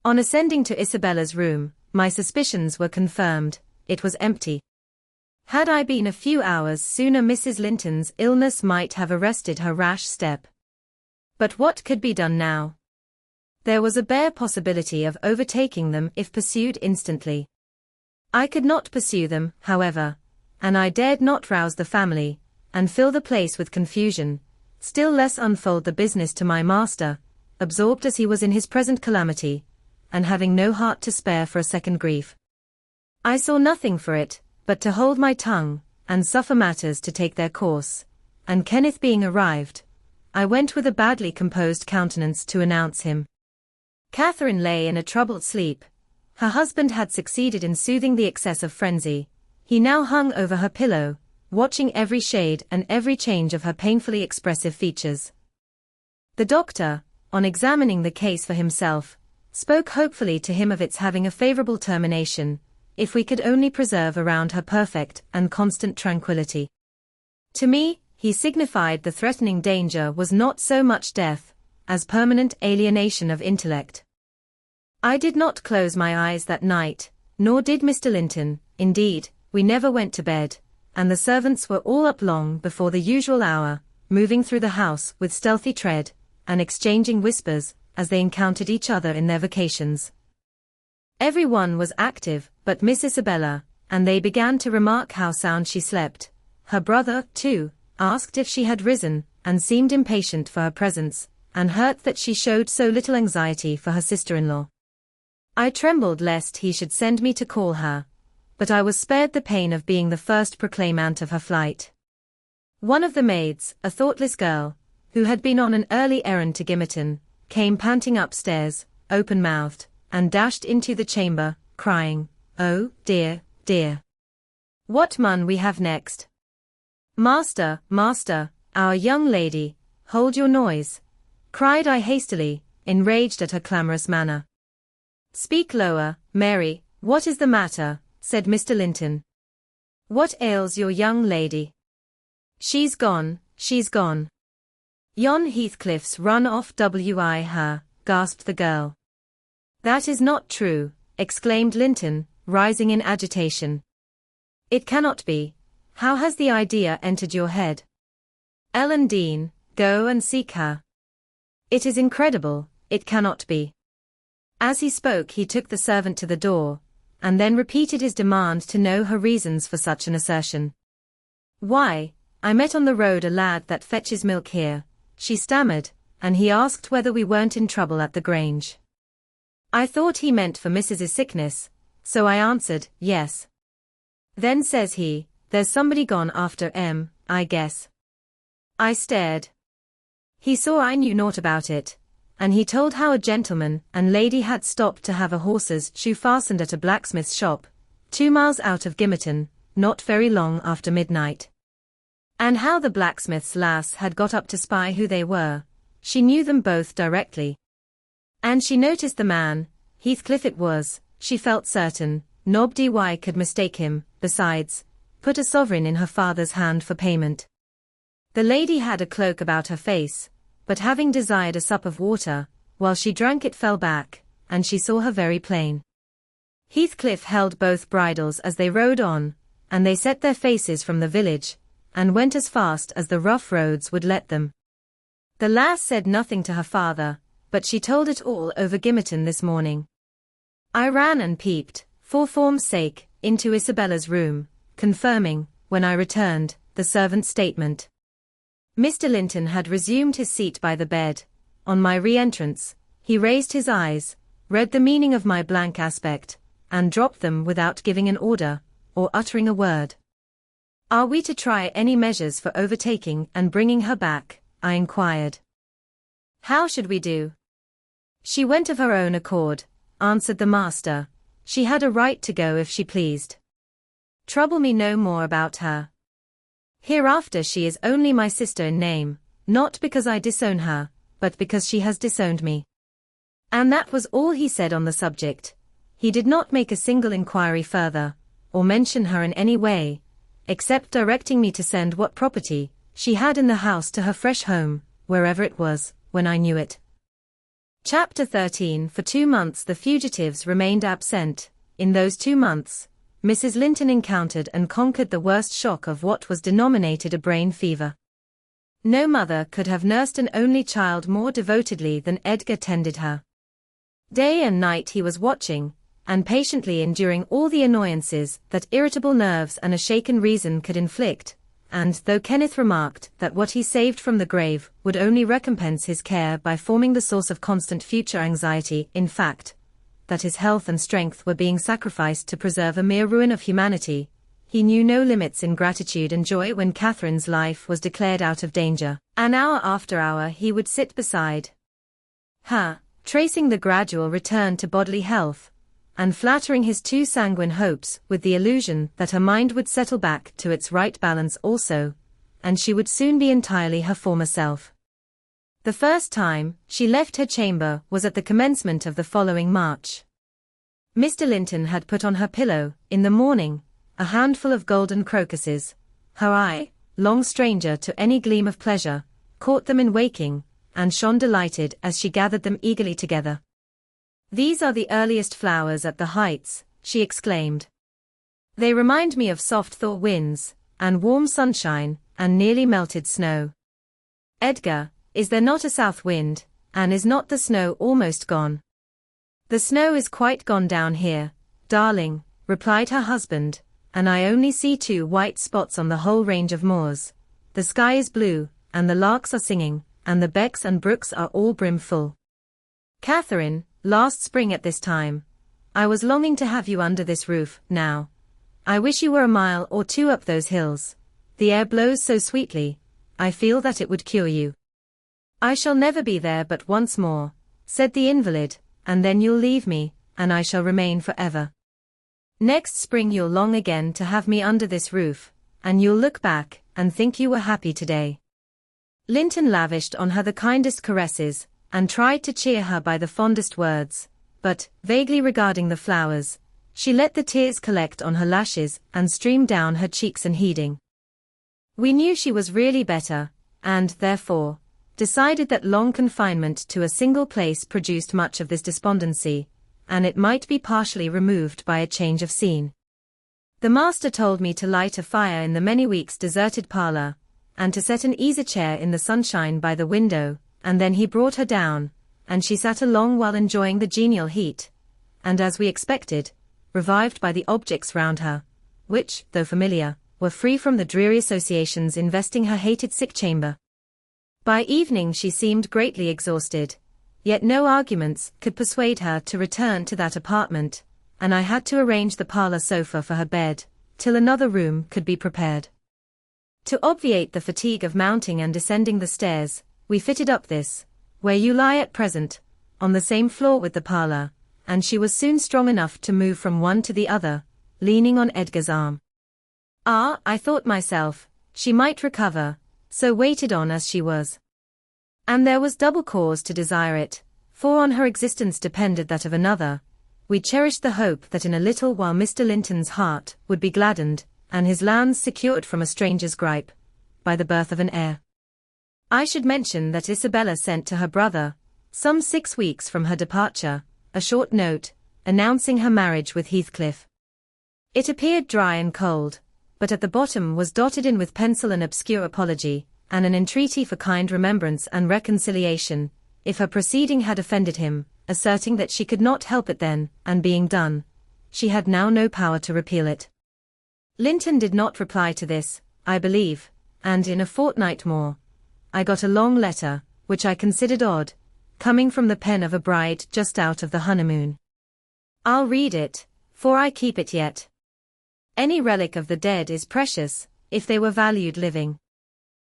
S1: On ascending to Isabella's room, my suspicions were confirmed. It was empty. Had I been a few hours sooner, Mrs. Linton's illness might have arrested her rash step. But what could be done now? There was a bare possibility of overtaking them if pursued instantly. I could not pursue them, however, and I dared not rouse the family, and fill the place with confusion, still less unfold the business to my master, absorbed as he was in his present calamity, and having no heart to spare for a second grief. I saw nothing for it, but to hold my tongue, and suffer matters to take their course, and Kenneth being arrived, I went with a badly composed countenance to announce him. Catherine lay in a troubled sleep, Her husband had succeeded in soothing the excess of frenzy. He now hung over her pillow, watching every shade and every change of her painfully expressive features. The doctor, on examining the case for himself, spoke hopefully to him of its having a favorable termination, if we could only preserve around her perfect and constant tranquility. To me, he signified the threatening danger was not so much death, as permanent alienation of intellect. I did not close my eyes that night, nor did Mr. Linton. Indeed, we never went to bed, and the servants were all up long before the usual hour, moving through the house with stealthy tread, and exchanging whispers, as they encountered each other in their vacations. Every one was active, but Miss Isabella, and they began to remark how sound she slept. Her brother, too, asked if she had risen, and seemed impatient for her presence, and hurt that she showed so little anxiety for her sister-in-law. I trembled lest he should send me to call her, but I was spared the pain of being the first proclaimant of her flight. One of the maids, a thoughtless girl, who had been on an early errand to Gimmerton, came panting upstairs, open-mouthed, and dashed into the chamber, crying, "Oh, dear, dear! What mun we have next? Master, master, our young lady, hold your noise!" cried I hastily, enraged at her clamorous manner. "Speak lower, Mary, what is the matter?" said Mr. Linton. "What ails your young lady?" She's gone, she's gone. Yon Heathcliff's run off her," gasped the girl. "That is not true," exclaimed Linton, rising in agitation. "It cannot be. How has the idea entered your head? Ellen Dean, go and seek her." "It is incredible, it cannot be." As he spoke he took the servant to the door, and then repeated his demand to know her reasons for such an assertion. "Why, I met on the road a lad that fetches milk here," she stammered, "and he asked whether we weren't in trouble at the Grange. I thought he meant for Mrs.'s sickness, so I answered, yes. Then says he, there's somebody gone after I guess. I stared. He saw I knew naught about it, and he told how a gentleman and lady had stopped to have a horse's shoe fastened at a blacksmith's shop, 2 miles out of Gimmerton, not very long after midnight. And how the blacksmith's lass had got up to spy who they were. She knew them both directly. And she noticed the man, Heathcliff it was, she felt certain, nobody could mistake him, besides, put a sovereign in her father's hand for payment. The lady had a cloak about her face, but having desired a sup of water, while she drank it fell back, and she saw her very plain. Heathcliff held both bridles as they rode on, and they set their faces from the village, and went as fast as the rough roads would let them. The lass said nothing to her father, but she told it all over Gimmerton this morning. I ran and peeped, for form's sake, into Isabella's room, confirming, when I returned, the servant's statement. Mr. Linton had resumed his seat by the bed. On my re-entrance, he raised his eyes, read the meaning of my blank aspect, and dropped them without giving an order, or uttering a word. "Are we to try any measures for overtaking and bringing her back?" I inquired. "How should we do?" "She went of her own accord," answered the master. "She had a right to go if she pleased. Trouble me no more about her. Hereafter she is only my sister in name, not because I disown her, but because she has disowned me." And that was all he said on the subject. He did not make a single inquiry further, or mention her in any way, except directing me to send what property she had in the house to her fresh home, wherever it was, when I knew it. Chapter 13. For 2 months the fugitives remained absent. In those 2 months, Mrs. Linton encountered and conquered the worst shock of what was denominated a brain fever. No mother could have nursed an only child more devotedly than Edgar tended her. Day and night he was watching, and patiently enduring all the annoyances that irritable nerves and a shaken reason could inflict, and though Kenneth remarked that what he saved from the grave would only recompense his care by forming the source of constant future anxiety, in fact, that his health and strength were being sacrificed to preserve a mere ruin of humanity, he knew no limits in gratitude and joy when Catherine's life was declared out of danger. An hour after hour he would sit beside her, tracing the gradual return to bodily health, and flattering his too sanguine hopes with the illusion that her mind would settle back to its right balance also, and she would soon be entirely her former self. The first time she left her chamber was at the commencement of the following March. Mr. Linton had put on her pillow, in the morning, a handful of golden crocuses. Her eye, long stranger to any gleam of pleasure, caught them in waking, and shone delighted as she gathered them eagerly together. "These are the earliest flowers at the Heights," she exclaimed. "They remind me of soft thaw winds, and warm sunshine, and nearly melted snow. Edgar, is there not a south wind, and is not the snow almost gone?" "The snow is quite gone down here, darling," replied her husband, "and I only see 2 white spots on the whole range of moors. The sky is blue, and the larks are singing, and the becks and brooks are all brimful. Catherine, last spring at this time, I was longing to have you under this roof. Now, I wish you were a mile or 2 up those hills. The air blows so sweetly, I feel that it would cure you." "I shall never be there but once more," said the invalid, "and then you'll leave me, and I shall remain forever. Next spring you'll long again to have me under this roof, and you'll look back, and think you were happy today." Linton lavished on her the kindest caresses, and tried to cheer her by the fondest words, but, vaguely regarding the flowers, she let the tears collect on her lashes and stream down her cheeks unheeding. We knew she was really better, and, therefore, decided that long confinement to a single place produced much of this despondency, and it might be partially removed by a change of scene. The master told me to light a fire in the many weeks deserted parlour, and to set an easy-chair in the sunshine by the window, and then he brought her down, and she sat a long while enjoying the genial heat, and as we expected, revived by the objects round her, which, though familiar, were free from the dreary associations investing her hated sick chamber. By evening she seemed greatly exhausted, yet no arguments could persuade her to return to that apartment, and I had to arrange the parlour sofa for her bed, till another room could be prepared. To obviate the fatigue of mounting and descending the stairs, we fitted up this, where you lie at present, on the same floor with the parlour, and she was soon strong enough to move from one to the other, leaning on Edgar's arm. Ah, I thought myself, she might recover, so waited on as she was. And there was double cause to desire it, for on her existence depended that of another. We cherished the hope that in a little while Mr. Linton's heart would be gladdened, and his lands secured from a stranger's gripe, by the birth of an heir. I should mention that Isabella sent to her brother, some 6 weeks from her departure, a short note, announcing her marriage with Heathcliff. It appeared dry and cold, but at the bottom was dotted in with pencil an obscure apology, and an entreaty for kind remembrance and reconciliation, if her proceeding had offended him, asserting that she could not help it then, and being done, she had now no power to repeal it. Linton did not reply to this, I believe, and in a fortnight more, I got a long letter, which I considered odd, coming from the pen of a bride just out of the honeymoon. I'll read it, for I keep it yet. Any relic of the dead is precious, if they were valued living.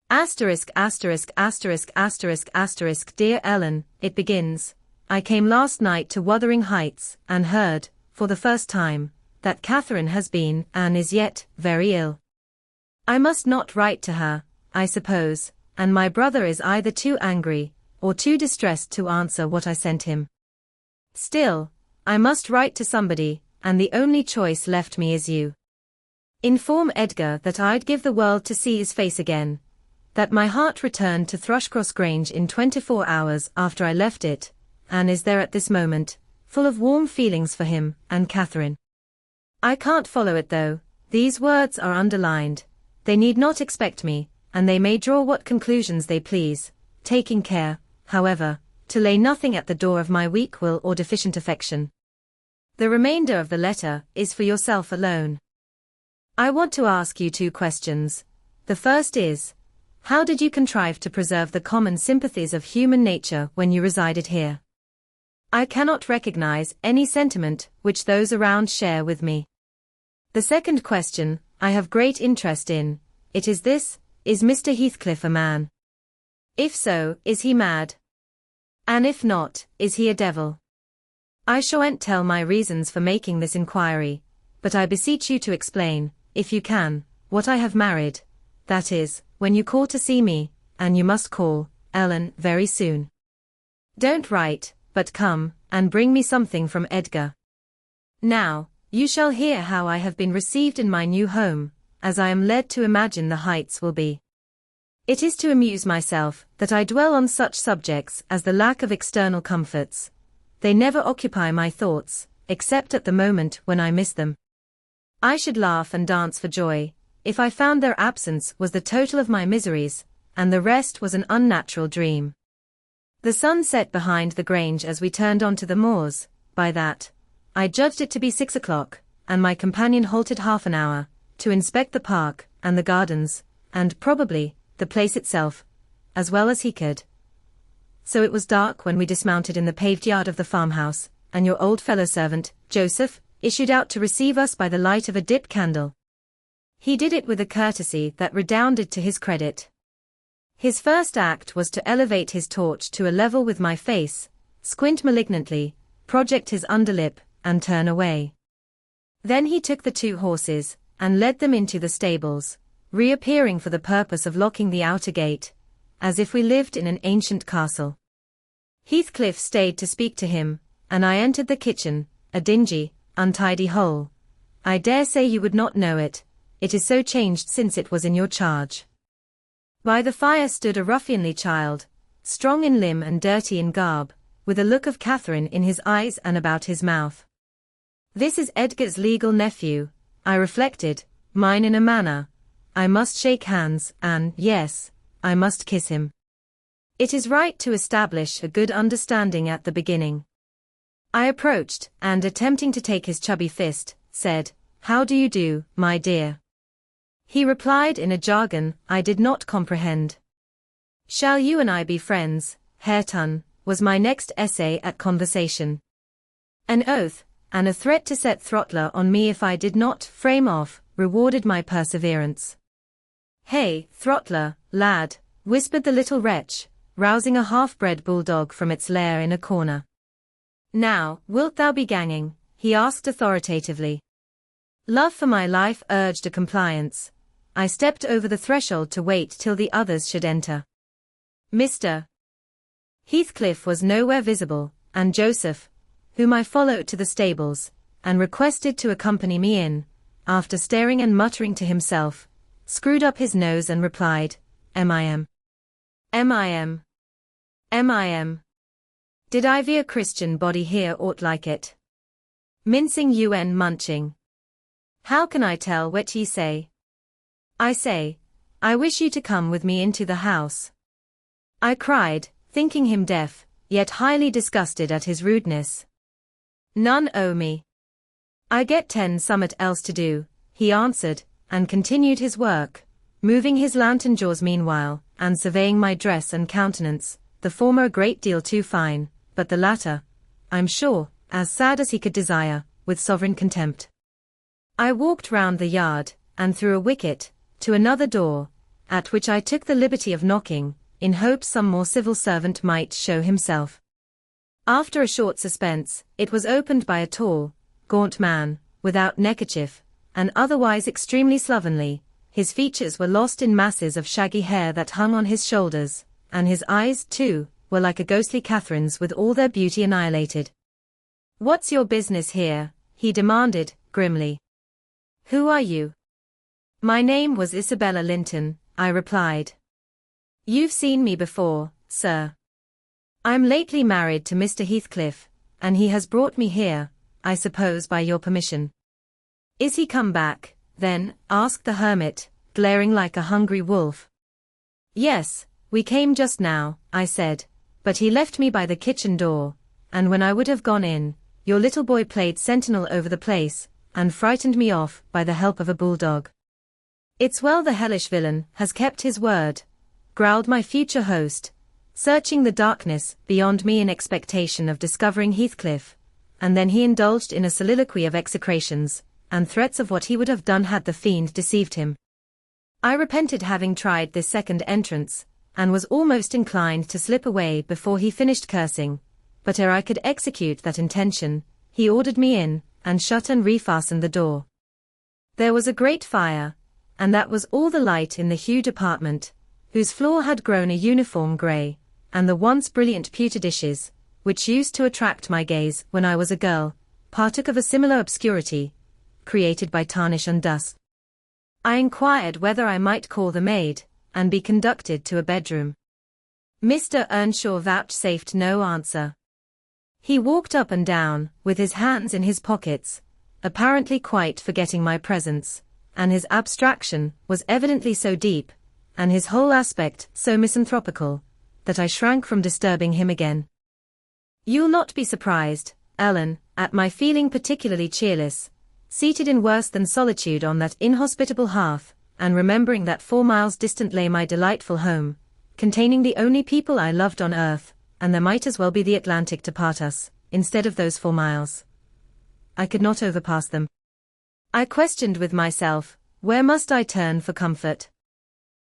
S1: Asterisk asterisk asterisk asterisk asterisk Dear Ellen, it begins, I came last night to Wuthering Heights, and heard, for the first time, that Catherine has been, and is yet, very ill. I must not write to her, I suppose, and my brother is either too angry, or too distressed to answer what I sent him. Still, I must write to somebody, and the only choice left me is you. Inform Edgar that I'd give the world to see his face again, that my heart returned to Thrushcross Grange in 24 hours after I left it, and is there at this moment, full of warm feelings for him and Catherine. I can't follow it though, these words are underlined, they need not expect me, and they may draw what conclusions they please, taking care, however, to lay nothing at the door of my weak will or deficient affection. The remainder of the letter is for yourself alone. I want to ask you 2 questions. The first is, how did you contrive to preserve the common sympathies of human nature when you resided here? I cannot recognize any sentiment which those around share with me. The second question, I have great interest in, it is this, is Mr. Heathcliff a man? If so, is he mad? And if not, is he a devil? I shan't tell my reasons for making this inquiry, but I beseech you to explain, if you can, what I have married, that is, when you call to see me, and you must call, Ellen, very soon. Don't write, but come, and bring me something from Edgar. Now, you shall hear how I have been received in my new home, as I am led to imagine the Heights will be. It is to amuse myself that I dwell on such subjects as the lack of external comforts. They never occupy my thoughts, except at the moment when I miss them. I should laugh and dance for joy, if I found their absence was the total of my miseries, and the rest was an unnatural dream. The sun set behind the grange as we turned onto the moors. By that, I judged it to be 6 o'clock, and my companion halted half an hour, to inspect the park, and the gardens, and, probably, the place itself, as well as he could. So it was dark when we dismounted in the paved yard of the farmhouse, and your old fellow-servant, Joseph, issued out to receive us by the light of a dip candle. He did it with a courtesy that redounded to his credit. His first act was to elevate his torch to a level with my face, squint malignantly, project his underlip, and turn away. Then he took the 2 horses, and led them into the stables, reappearing for the purpose of locking the outer gate, as if we lived in an ancient castle. Heathcliff stayed to speak to him, and I entered the kitchen, a dingy, untidy hole. I dare say you would not know it, it is so changed since it was in your charge. By the fire stood a ruffianly child, strong in limb and dirty in garb, with a look of Catherine in his eyes and about his mouth. This is Edgar's legal nephew, I reflected, mine in a manner. I must shake hands, and, yes, I must kiss him. It is right to establish a good understanding at the beginning. I approached, and attempting to take his chubby fist, said, "How do you do, my dear?" He replied in a jargon I did not comprehend. "Shall you and I be friends, Hareton?" was my next essay at conversation. An oath, and a threat to set Throttler on me if I did not frame off, rewarded my perseverance. "Hey, Throttler, lad," whispered the little wretch, rousing a half-bred bulldog from its lair in a corner. "Now, wilt thou be ganging?" he asked authoritatively. Love for my life urged a compliance. I stepped over the threshold to wait till the others should enter. Mr. Heathcliff was nowhere visible, and Joseph, whom I followed to the stables, and requested to accompany me in, after staring and muttering to himself, screwed up his nose and replied, "M.I.M. M.I.M. M.I.M. Did I be a Christian body here aught like it? Mincing un munching. How can I tell what ye say? I say, I wish you to come with me into the house." I cried, thinking him deaf, yet highly disgusted at his rudeness. "None owe me. I get 10 summat else to do," he answered, and continued his work, moving his lantern jaws meanwhile, and surveying my dress and countenance, the former a great deal too fine, but the latter, I'm sure, as sad as he could desire, with sovereign contempt. I walked round the yard, and through a wicket, to another door, at which I took the liberty of knocking, in hopes some more civil servant might show himself. After a short suspense, it was opened by a tall, gaunt man, without neckerchief, and otherwise extremely slovenly. His features were lost in masses of shaggy hair that hung on his shoulders, and his eyes, too, were like a ghostly Catherine's with all their beauty annihilated. "What's your business here?" he demanded, grimly. "Who are you?" "My name was Isabella Linton," I replied. "You've seen me before, sir. I'm lately married to Mr. Heathcliff, and he has brought me here, I suppose by your permission." "Is he come back, then?" asked the hermit, glaring like a hungry wolf. "Yes, we came just now," I said, "but he left me by the kitchen door, and when I would have gone in, your little boy played sentinel over the place, and frightened me off by the help of a bulldog." "It's well the hellish villain has kept his word," growled my future host, searching the darkness beyond me in expectation of discovering Heathcliff, and then he indulged in a soliloquy of execrations, and threats of what he would have done had the fiend deceived him. I repented having tried this second entrance, and was almost inclined to slip away before he finished cursing, but ere I could execute that intention, he ordered me in, and shut and refastened the door. There was a great fire, and that was all the light in the huge apartment, whose floor had grown a uniform grey, and the once brilliant pewter dishes, which used to attract my gaze when I was a girl, partook of a similar obscurity, created by tarnish and dust. I inquired whether I might call the maid, and be conducted to a bedroom. Mr. Earnshaw vouchsafed no answer. He walked up and down, with his hands in his pockets, apparently quite forgetting my presence, and his abstraction was evidently so deep, and his whole aspect so misanthropical, that I shrank from disturbing him again. You'll not be surprised, Ellen, at my feeling particularly cheerless, seated in worse than solitude on that inhospitable hearth, and remembering that 4 miles distant lay my delightful home, containing the only people I loved on earth, and there might as well be the Atlantic to part us, instead of those 4 miles. I could not overpass them. I questioned with myself, where must I turn for comfort?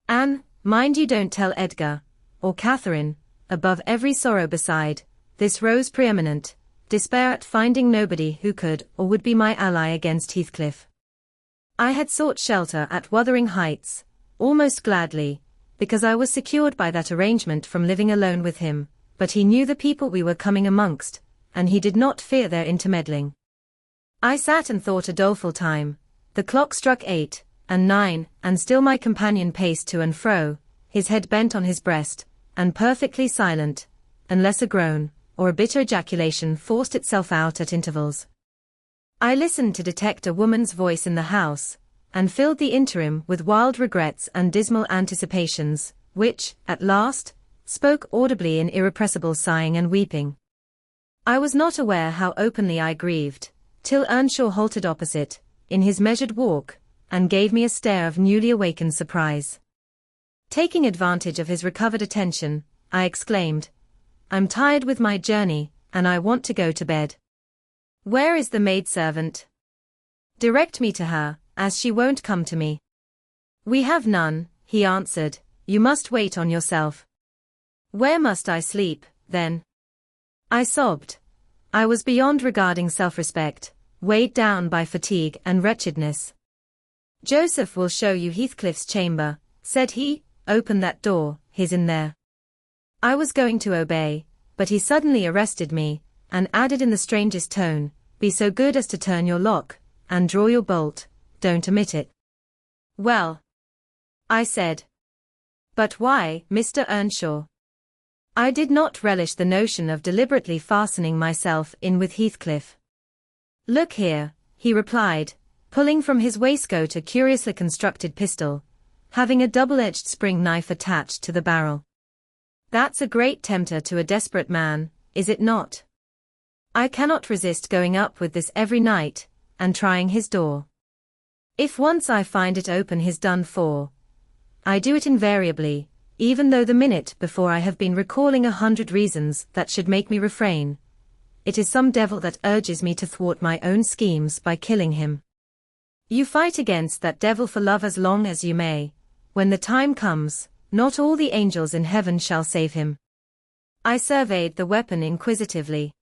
S1: Anne, mind you don't tell Edgar, or Catherine, above every sorrow beside, this rose preeminent, despair at finding nobody who could or would be my ally against Heathcliff. I had sought shelter at Wuthering Heights, almost gladly, because I was secured by that arrangement from living alone with him, but he knew the people we were coming amongst, and he did not fear their intermeddling. I sat and thought a doleful time. The clock struck 8 and 9, and still my companion paced to and fro, his head bent on his breast, and perfectly silent, unless a groan, or a bitter ejaculation forced itself out at intervals. I listened to detect a woman's voice in the house, and filled the interim with wild regrets and dismal anticipations, which, at last, spoke audibly in irrepressible sighing and weeping. I was not aware how openly I grieved, till Earnshaw halted opposite, in his measured walk, and gave me a stare of newly awakened surprise. Taking advantage of his recovered attention, I exclaimed, "I'm tired with my journey, and I want to go to bed. Where is the maidservant? Direct me to her, as she won't come to me." "We have none," he answered, "you must wait on yourself." "Where must I sleep, then?" I sobbed. I was beyond regarding self-respect, weighed down by fatigue and wretchedness. "Joseph will show you Heathcliff's chamber," said he. "Open that door, he's in there." I was going to obey, but he suddenly arrested me, and added in the strangest tone, "Be so good as to turn your lock, and draw your bolt, don't omit it." "Well," I said. "But why, Mr. Earnshaw?" I did not relish the notion of deliberately fastening myself in with Heathcliff. "Look here," he replied, pulling from his waistcoat a curiously constructed pistol, having a double-edged spring knife attached to the barrel. "That's a great tempter to a desperate man, is it not? I cannot resist going up with this every night, and trying his door. If once I find it open, he's done for. I do it invariably, even though the minute before I have been recalling 100 reasons that should make me refrain. It is some devil that urges me to thwart my own schemes by killing him. You fight against that devil for love as long as you may. When the time comes, not all the angels in heaven shall save him." I surveyed the weapon inquisitively.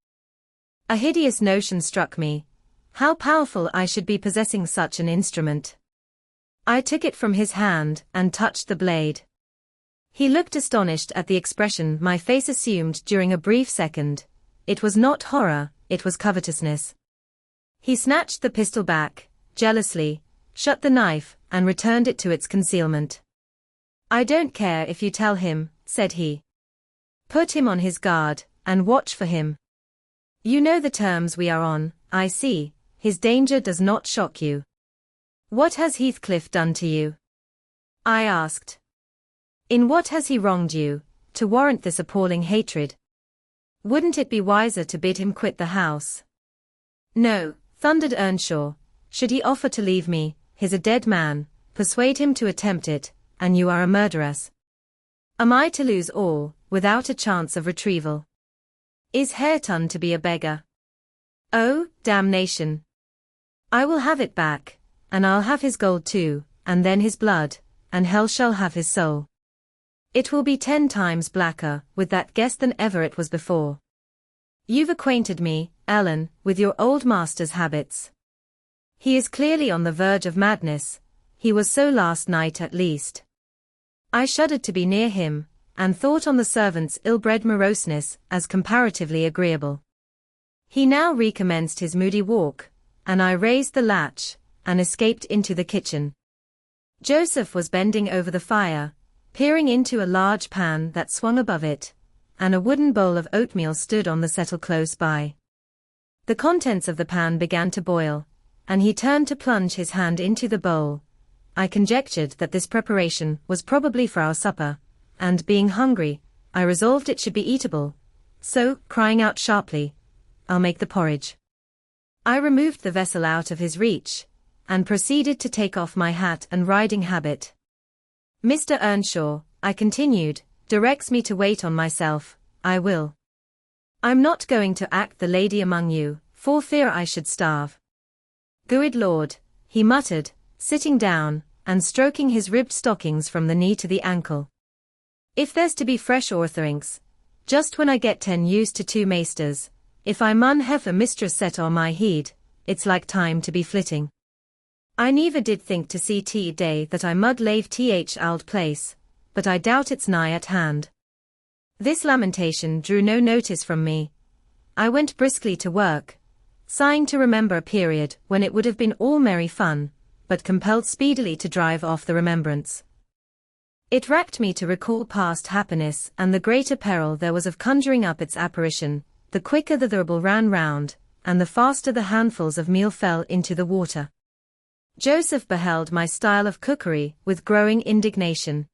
S1: A hideous notion struck me. How powerful I should be possessing such an instrument. I took it from his hand and touched the blade. He looked astonished at the expression my face assumed during a brief second. It was not horror, it was covetousness. He snatched the pistol back, jealously, shut the knife, and returned it to its concealment. "I don't care if you tell him," said he. "Put him on his guard, and watch for him. You know the terms we are on, I see. His danger does not shock you." "What has Heathcliff done to you?" I asked. "In what has he wronged you, to warrant this appalling hatred? Wouldn't it be wiser to bid him quit the house?" "No," thundered Earnshaw. "Should he offer to leave me, he's a dead man. Persuade him to attempt it, and you are a murderess. Am I to lose all, without a chance of retrieval? Is Hareton to be a beggar? Oh, damnation! I will have it back, and I'll have his gold too, and then his blood, and hell shall have his soul. It will be 10 times blacker with that guest than ever it was before. You've acquainted me, Ellen, with your old master's habits. He is clearly on the verge of madness, he was so last night at least. I shuddered to be near him, and thought on the servant's ill-bred moroseness as comparatively agreeable. He now recommenced his moody walk, and I raised the latch, and escaped into the kitchen. Joseph was bending over the fire, peering into a large pan that swung above it, and a wooden bowl of oatmeal stood on the settle close by. The contents of the pan began to boil, and he turned to plunge his hand into the bowl. I conjectured that this preparation was probably for our supper, and being hungry, I resolved it should be eatable, so, crying out sharply, "I'll make the porridge." I removed the vessel out of his reach, and proceeded to take off my hat and riding habit. "Mr. Earnshaw," I continued, "directs me to wait on myself, I will. I'm not going to act the lady among you, for fear I should starve." "Good Lord," he muttered, sitting down, and stroking his ribbed stockings from the knee to the ankle. "If there's to be fresh ortherings, just when I get 10 used to 2 maisters, if I mun have a mistress set on my heed, it's like time to be flitting. I never did think to see day that I mud lave old place, but I doubt it's nigh at hand." This lamentation drew no notice from me. I went briskly to work, sighing to remember a period when it would have been all merry fun, but compelled speedily to drive off the remembrance. It racked me to recall past happiness, and the greater peril there was of conjuring up its apparition, the quicker the thurible ran round, and the faster the handfuls of meal fell into the water. Joseph beheld my style of cookery with growing indignation.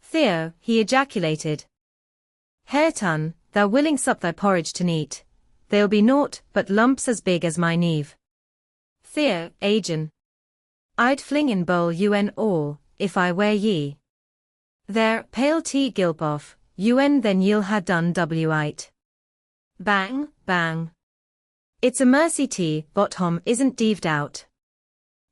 S1: "Theo," he ejaculated, "Hareton, thou willing sup thy porridge to neat, they'll be naught but lumps as big as my neve. Theo, agin, I'd fling in bowl all, if I were ye. There, pale tea gilp off, then ye'll ha done it. Bang, bang. It's a mercy tea, bottom isn't deeved out."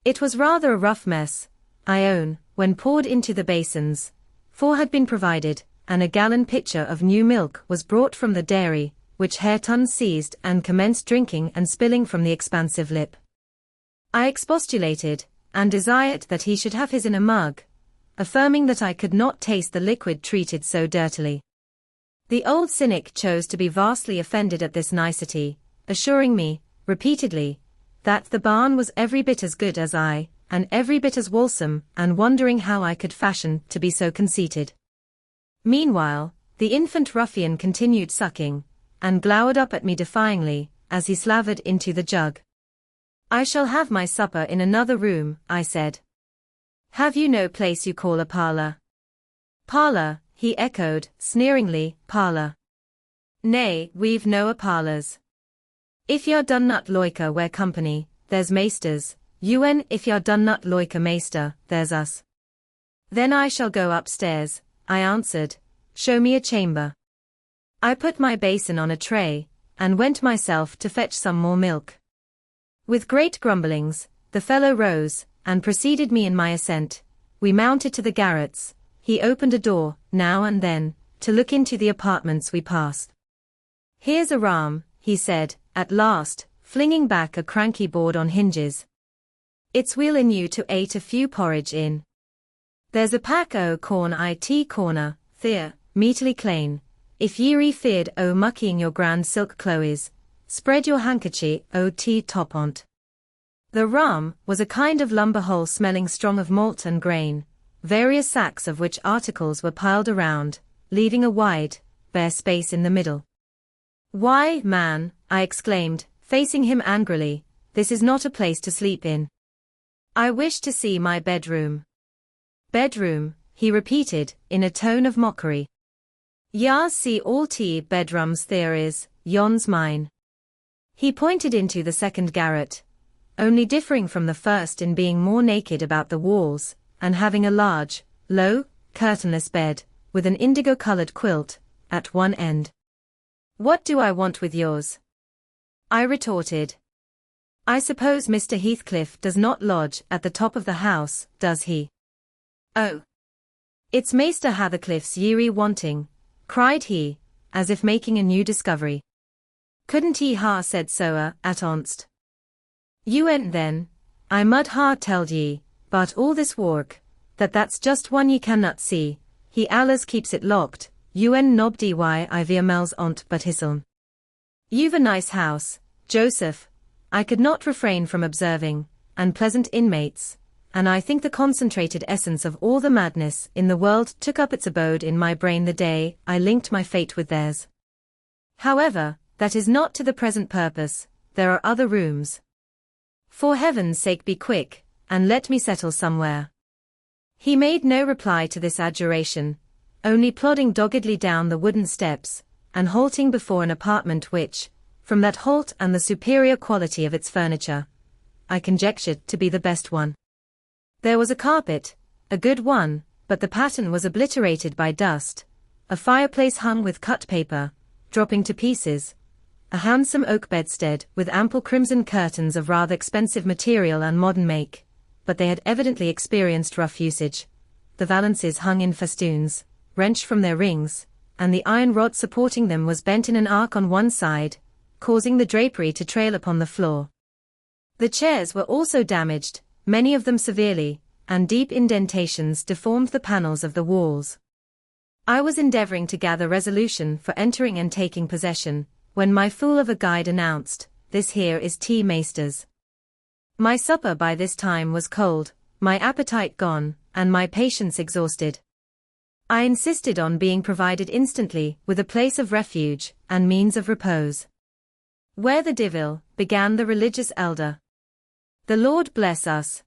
S1: It was rather a rough mess, I own, when poured into the basins. 4 had been provided, and a gallon pitcher of new milk was brought from the dairy, which Hareton seized and commenced drinking and spilling from the expansive lip. I expostulated, and desired that he should have his in a mug, affirming that I could not taste the liquid treated so dirtily. The old cynic chose to be vastly offended at this nicety, assuring me, repeatedly, that the barn was every bit as good as I, and every bit as wholesome, and wondering how I could fashion to be so conceited. Meanwhile, the infant ruffian continued sucking, and glowered up at me defyingly, as he slavered into the jug. "I shall have my supper in another room," I said. "Have you no place you call a parlour?" "Parlour," he echoed, sneeringly, "parlour. Nay, we've no parlours. If you're done not loika where company, there's maisters, if you're done not loika maister, there's us." "Then I shall go upstairs," I answered. "Show me a chamber." I put my basin on a tray, and went myself to fetch some more milk. With great grumblings, the fellow rose, and preceded me in my ascent. We mounted to the garrets. He opened a door, now and then, to look into the apartments we passed. "Here's a ram," he said, at last, flinging back a cranky board on hinges. "It's wheelin' you to ate a few porridge in. There's a pack o' corn I tea corner, there, meatily clane. If ye're feared o' muckying your grand silk clothes, spread your handkerchief o' tea top on't." The ram was a kind of lumber hole smelling strong of malt and grain, various sacks of which articles were piled around, leaving a wide, bare space in the middle. "Why, man," I exclaimed, facing him angrily, "this is not a place to sleep in. I wish to see my bedroom." "Bedroom," he repeated, in a tone of mockery. "Yas see all tea bedrooms there is, yon's mine." He pointed into the second garret, only differing from the first in being more naked about the walls, and having a large, low, curtainless bed, with an indigo-colored quilt, at one end. "What do I want with yours?" I retorted. "I suppose Mr. Heathcliff does not lodge at the top of the house, does he?" "Oh. It's Maister Heathcliff's yeary wanting," cried he, as if making a new discovery. Couldn't ye ha said soa at onst? Ewen then, I mud ha telled ye, but all this work, that's just one ye cannot see, he allers keeps it locked, ewen nobdy why I veer mel's ont but hisseln. You've a nice house, Joseph, I could not refrain from observing, and pleasant inmates, and I think the concentrated essence of all the madness in the world took up its abode in my brain the day I linked my fate with theirs. However, that is not to the present purpose, there are other rooms. For heaven's sake be quick, and let me settle somewhere. He made no reply to this adjuration, only plodding doggedly down the wooden steps, and halting before an apartment which, from that halt and the superior quality of its furniture, I conjectured to be the best one. There was a carpet, a good one, but the pattern was obliterated by dust, a fireplace hung with cut paper, dropping to pieces, a handsome oak bedstead with ample crimson curtains of rather expensive material and modern make, but they had evidently experienced rough usage. The valances hung in festoons, wrenched from their rings, and the iron rod supporting them was bent in an arc on one side, causing the drapery to trail upon the floor. The chairs were also damaged, many of them severely, and deep indentations deformed the panels of the walls. I was endeavoring to gather resolution for entering and taking possession, when my fool of a guide announced, "This here is tea maesters." My supper by this time was cold, my appetite gone, and my patience exhausted. I insisted on being provided instantly with a place of refuge and means of repose. "Where the divil," began the religious elder. "The Lord bless us.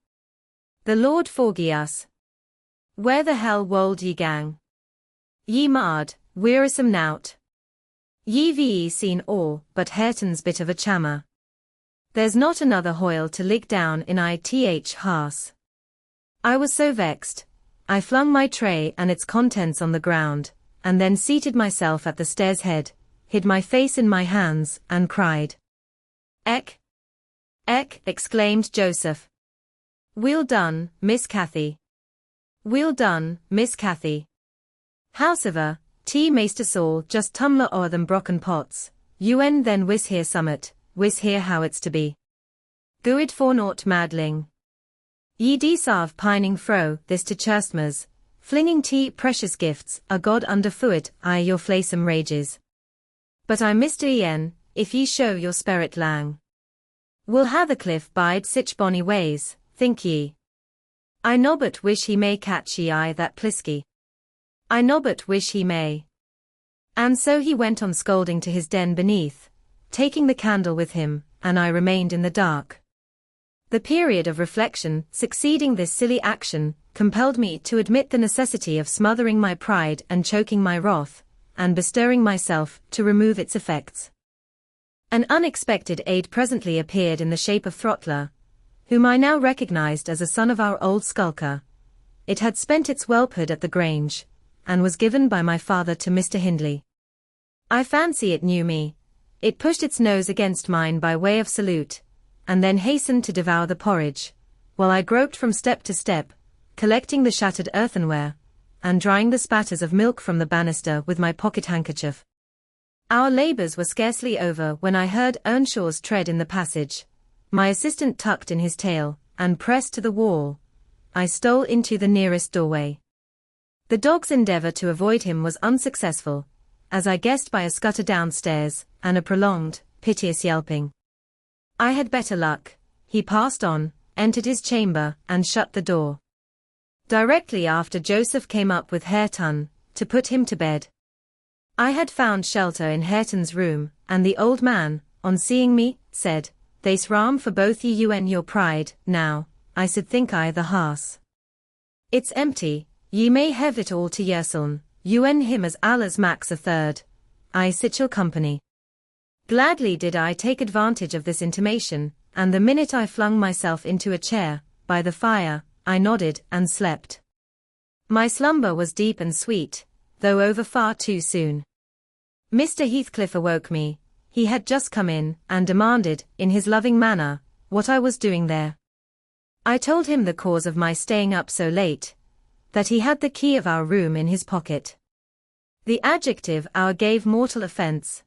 S1: The Lord forgie us. Where the hell wold ye gang? Ye mad, wearisome nout. Ye ve seen all, but Hareton's bit of a chammer. There's not another hoyle to lig down in ith harse." I was so vexed, I flung my tray and its contents on the ground, and then seated myself at the stairs head, hid my face in my hands, and cried. "Eck! Eck!" exclaimed Joseph. "Weel done, Miss Cathy. Weel done, Miss Cathy. Howsever, tea maester Saul just tumler o'er them brocken pots, ewen then wis hear summat, wis hear how it's to be. Good for naught madling. Ye desarve pining fro this to churstmers, flinging tea precious gifts, a god under foot I your flaysome rages. But I Mr. Ien, if ye show your spirit lang. Will Heathcliff bide sich bonny ways, think ye? I nobbut wish he may catch ye I that plisky. I nobbut wish he may." And so he went on scolding to his den beneath, taking the candle with him, and I remained in the dark. The period of reflection succeeding this silly action compelled me to admit the necessity of smothering my pride and choking my wrath, and bestirring myself to remove its effects. An unexpected aid presently appeared in the shape of Throttler, whom I now recognized as a son of our old skulker. It had spent its whelphood at the Grange, and was given by my father to Mr. Hindley. I fancy it knew me. It pushed its nose against mine by way of salute, and then hastened to devour the porridge, while I groped from step to step, collecting the shattered earthenware, and drying the spatters of milk from the banister with my pocket-handkerchief. Our labours were scarcely over when I heard Earnshaw's tread in the passage. My assistant tucked in his tail, and pressed to the wall. I stole into the nearest doorway. The dog's endeavour to avoid him was unsuccessful, as I guessed by a scutter downstairs, and a prolonged, piteous yelping. I had better luck. He passed on, entered his chamber, and shut the door. Directly after Joseph came up with Hareton, to put him to bed. I had found shelter in Hareton's room, and the old man, on seeing me, said, "They's ram for both you and your pride, now, I should think I the harse. It's empty, ye may hev it all to yerseln, you and him as allers max a third. I sichel company." Gladly did I take advantage of this intimation, and the minute I flung myself into a chair, by the fire, I nodded and slept. My slumber was deep and sweet, though over far too soon. Mr. Heathcliff awoke me. He had just come in, and demanded, in his loving manner, what I was doing there. I told him the cause of my staying up so late, that he had the key of our room in his pocket. The adjective "our" gave mortal offence.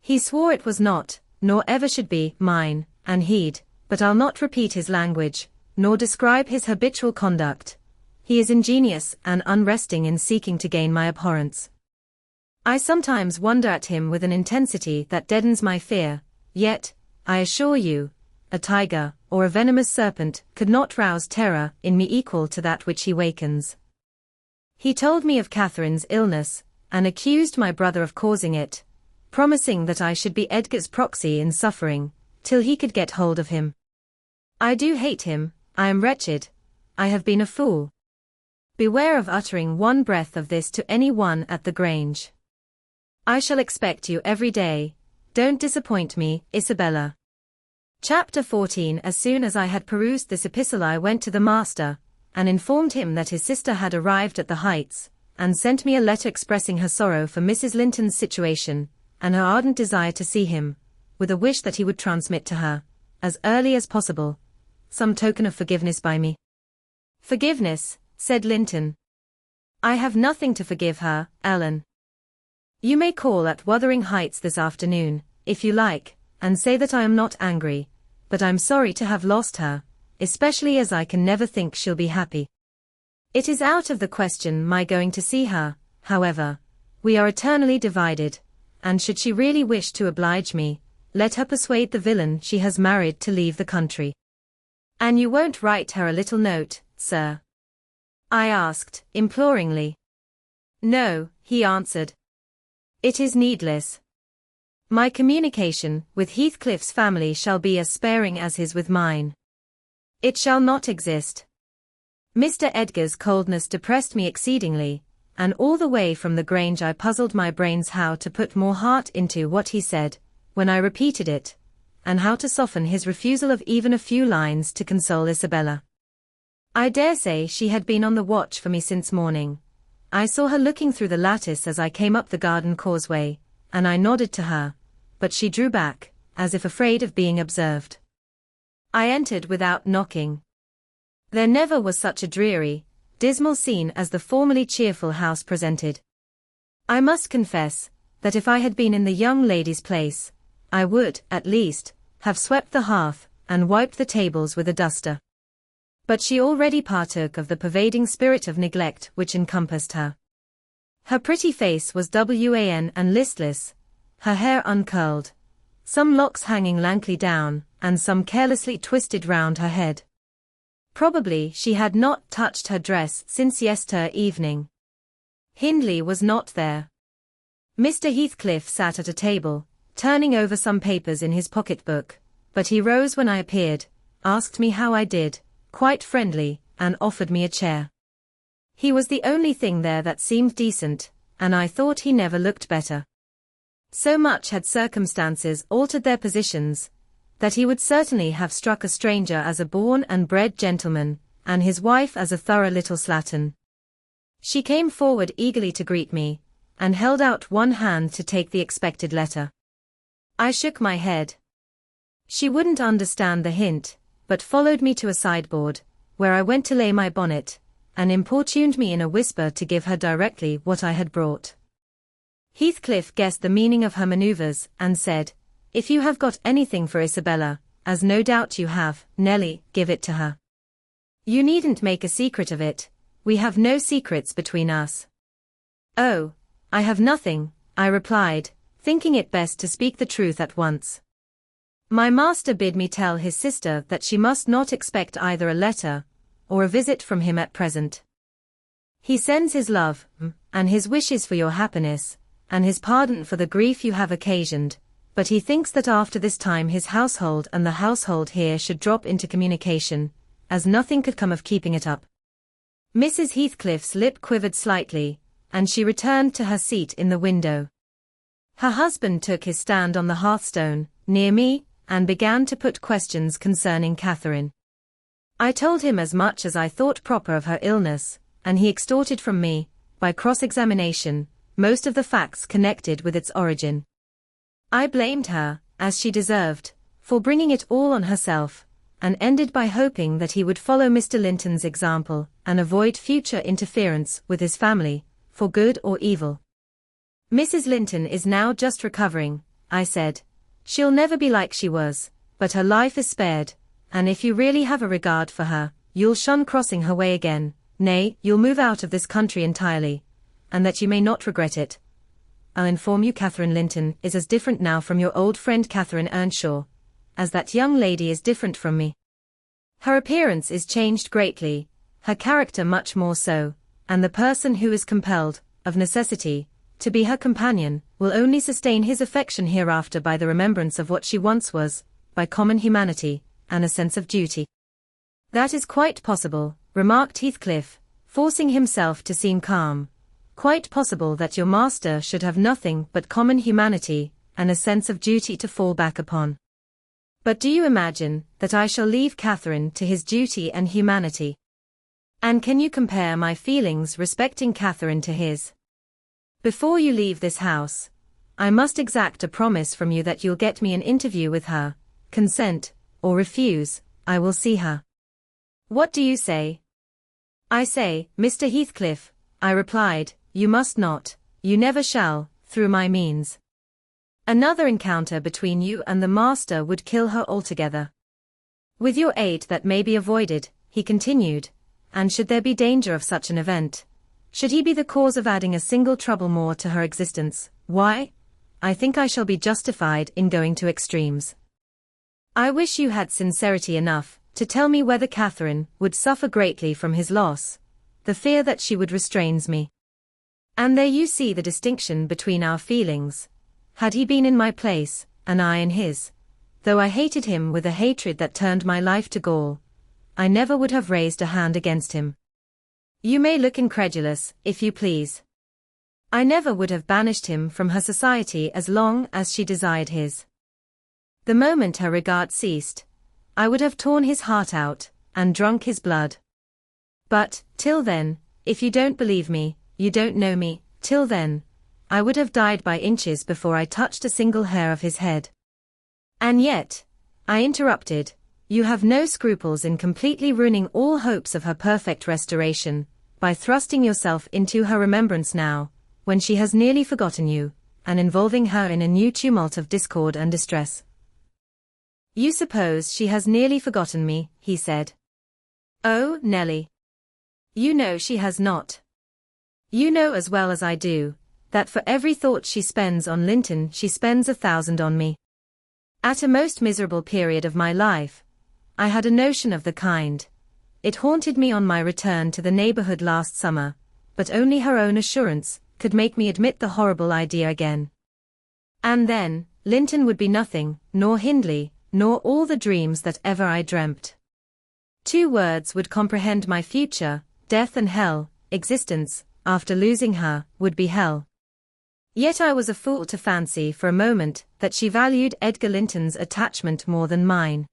S1: He swore it was not, nor ever should be, mine, and but I'll not repeat his language, nor describe his habitual conduct. He is ingenious and unresting in seeking to gain my abhorrence. I sometimes wonder at him with an intensity that deadens my fear, yet, I assure you, a tiger, or a venomous serpent, could not rouse terror in me equal to that which he wakens. He told me of Catherine's illness, and accused my brother of causing it, promising that I should be Edgar's proxy in suffering, till he could get hold of him. I do hate him, I am wretched, I have been a fool. Beware of uttering one breath of this to any one at the Grange. I shall expect you every day. Don't disappoint me, Isabella. Chapter 14. As soon as I had perused this epistle I went to the master, and informed him that his sister had arrived at the Heights, and sent me a letter expressing her sorrow for Mrs. Linton's situation, and her ardent desire to see him, with a wish that he would transmit to her, as early as possible, some token of forgiveness by me. Forgiveness, said Linton. I have nothing to forgive her, Ellen. You may call at Wuthering Heights this afternoon, if you like, and say that I am not angry, but I'm sorry to have lost her, especially as I can never think she'll be happy. It is out of the question my going to see her, however. We are eternally divided, and should she really wish to oblige me, let her persuade the villain she has married to leave the country. And you won't write her a little note, sir? I asked, imploringly. No, he answered. It is needless. My communication with Heathcliff's family shall be as sparing as his with mine. It shall not exist. Mr. Edgar's coldness depressed me exceedingly, and all the way from the Grange I puzzled my brains how to put more heart into what he said, when I repeated it, and how to soften his refusal of even a few lines to console Isabella. I dare say she had been on the watch for me since morning. I saw her looking through the lattice as I came up the garden causeway, and I nodded to her, but she drew back, as if afraid of being observed. I entered without knocking. There never was such a dreary, dismal scene as the formerly cheerful house presented. I must confess, that if I had been in the young lady's place, I would, at least, have swept the hearth, and wiped the tables with a duster. But she already partook of the pervading spirit of neglect which encompassed her. Her pretty face was wan and listless, her hair uncurled, some locks hanging lankly down, and some carelessly twisted round her head. Probably she had not touched her dress since yester evening. Hindley was not there. Mr. Heathcliff sat at a table, turning over some papers in his pocket-book, but he rose when I appeared, asked me how I did, quite friendly, and offered me a chair. He was the only thing there that seemed decent, and I thought he never looked better. So much had circumstances altered their positions, that he would certainly have struck a stranger as a born and bred gentleman, and his wife as a thorough little slattern. She came forward eagerly to greet me, and held out one hand to take the expected letter. I shook my head. She wouldn't understand the hint, but followed me to a sideboard, where I went to lay my bonnet, and importuned me in a whisper to give her directly what I had brought. Heathcliff guessed the meaning of her manoeuvres, and said, If you have got anything for Isabella, as no doubt you have, Nelly, give it to her. You needn't make a secret of it, we have no secrets between us. Oh, I have nothing, I replied, thinking it best to speak the truth at once. My master bid me tell his sister that she must not expect either a letter, or a visit from him at present. He sends his love, and his wishes for your happiness, and his pardon for the grief you have occasioned, but he thinks that after this time his household and the household here should drop into communication, as nothing could come of keeping it up. Mrs. Heathcliff's lip quivered slightly, and she returned to her seat in the window. Her husband took his stand on the hearthstone, near me, and began to put questions concerning Catherine. I told him as much as I thought proper of her illness, and he extorted from me, by cross-examination, most of the facts connected with its origin. I blamed her, as she deserved, for bringing it all on herself, and ended by hoping that he would follow Mr. Linton's example, and avoid future interference with his family, for good or evil. Mrs. Linton is now just recovering, I said. She'll never be like she was, but her life is spared, and if you really have a regard for her, you'll shun crossing her way again, nay, you'll move out of this country entirely, and that you may not regret it. I'll inform you Catherine Linton is as different now from your old friend Catherine Earnshaw, as that young lady is different from me. Her appearance is changed greatly, her character much more so, and the person who is compelled, of necessity, to be her companion, will only sustain his affection hereafter by the remembrance of what she once was, by common humanity, and a sense of duty. That is quite possible, remarked Heathcliff, forcing himself to seem calm. Quite possible that your master should have nothing but common humanity, and a sense of duty to fall back upon. But do you imagine that I shall leave Catherine to his duty and humanity? And can you compare my feelings respecting Catherine to his? Before you leave this house, I must exact a promise from you that you'll get me an interview with her. Consent, or refuse, I will see her. What do you say? I say, Mr. Heathcliff, I replied, you must not, you never shall, through my means. Another encounter between you and the master would kill her altogether. With your aid that may be avoided, he continued, and should there be danger of such an event, should he be the cause of adding a single trouble more to her existence, why, I think I shall be justified in going to extremes. I wish you had sincerity enough to tell me whether Catherine would suffer greatly from his loss. The fear that she would restrains me. And there you see the distinction between our feelings. Had he been in my place, and I in his, though I hated him with a hatred that turned my life to gall, I never would have raised a hand against him. You may look incredulous, if you please. I never would have banished him from her society as long as she desired his. The moment her regard ceased, I would have torn his heart out, and drunk his blood. But, till then, if you don't believe me, you don't know me, till then, I would have died by inches before I touched a single hair of his head. And yet, I interrupted, you have no scruples in completely ruining all hopes of her perfect restoration, by thrusting yourself into her remembrance now, when she has nearly forgotten you, and involving her in a new tumult of discord and distress. You suppose she has nearly forgotten me, he said. Oh, Nelly. You know she has not. You know as well as I do, that for every thought she spends on Linton she spends 1,000 on me. At a most miserable period of my life, I had a notion of the kind. It haunted me on my return to the neighborhood last summer, but only her own assurance could make me admit the horrible idea again. And then, Linton would be nothing, nor Hindley, nor all the dreams that ever I dreamt. 2 words would comprehend my future, death and hell. Existence, after losing her, would be hell. Yet I was a fool to fancy for a moment that she valued Edgar Linton's attachment more than mine.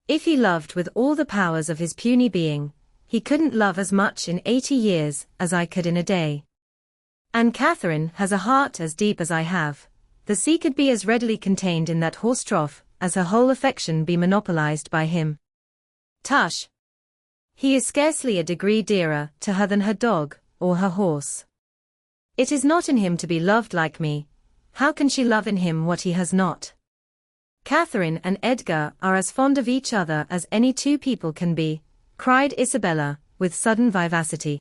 S1: If he loved with all the powers of his puny being, he couldn't love as much in 80 years as I could in a day. And Catherine has a heart as deep as I have. The sea could be as readily contained in that horse trough as her whole affection be monopolized by him. Tush! He is scarcely a degree dearer to her than her dog, or her horse. It is not in him to be loved like me. How can she love in him what he has not? Catherine and Edgar are as fond of each other as any 2 people can be, cried Isabella, with sudden vivacity.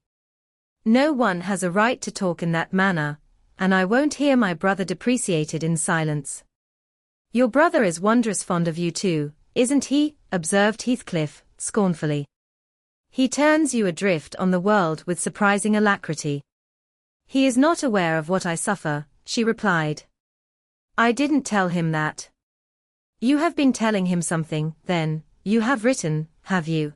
S1: No one has a right to talk in that manner, and I won't hear my brother depreciated in silence. Your brother is wondrous fond of you too, isn't he? Observed Heathcliff, scornfully. He turns you adrift on the world with surprising alacrity. He is not aware of what I suffer, she replied. I didn't tell him that. You have been telling him something, then, you have written, have you?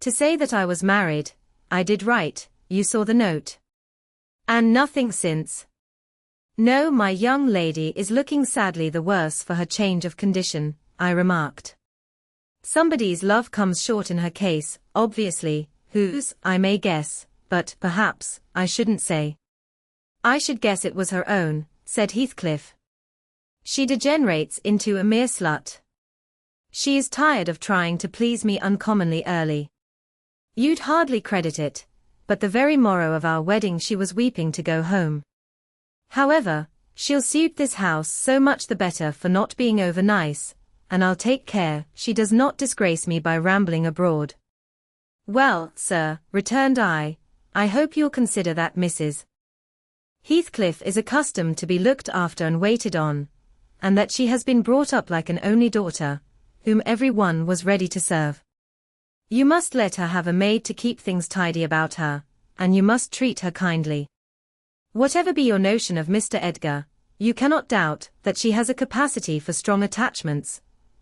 S1: To say that I was married, I did write, you saw the note. And nothing since? No, my young lady is looking sadly the worse for her change of condition, I remarked. Somebody's love comes short in her case, obviously, whose, I may guess, but, perhaps, I shouldn't say. I should guess it was her own, said Heathcliff. She degenerates into a mere slut. She is tired of trying to please me uncommonly early. You'd hardly credit it, but the very morrow of our wedding she was weeping to go home. However, She'll suit this house so much the better for not being over nice, and I'll take care she does not disgrace me by rambling abroad. Well, sir, returned I hope you'll consider that Mrs. Heathcliff is accustomed to be looked after and waited on, and that she has been brought up like an only daughter, whom every one was ready to serve. You must let her have a maid to keep things tidy about her, and you must treat her kindly. Whatever be your notion of Mr. Edgar, you cannot doubt that she has a capacity for strong attachments,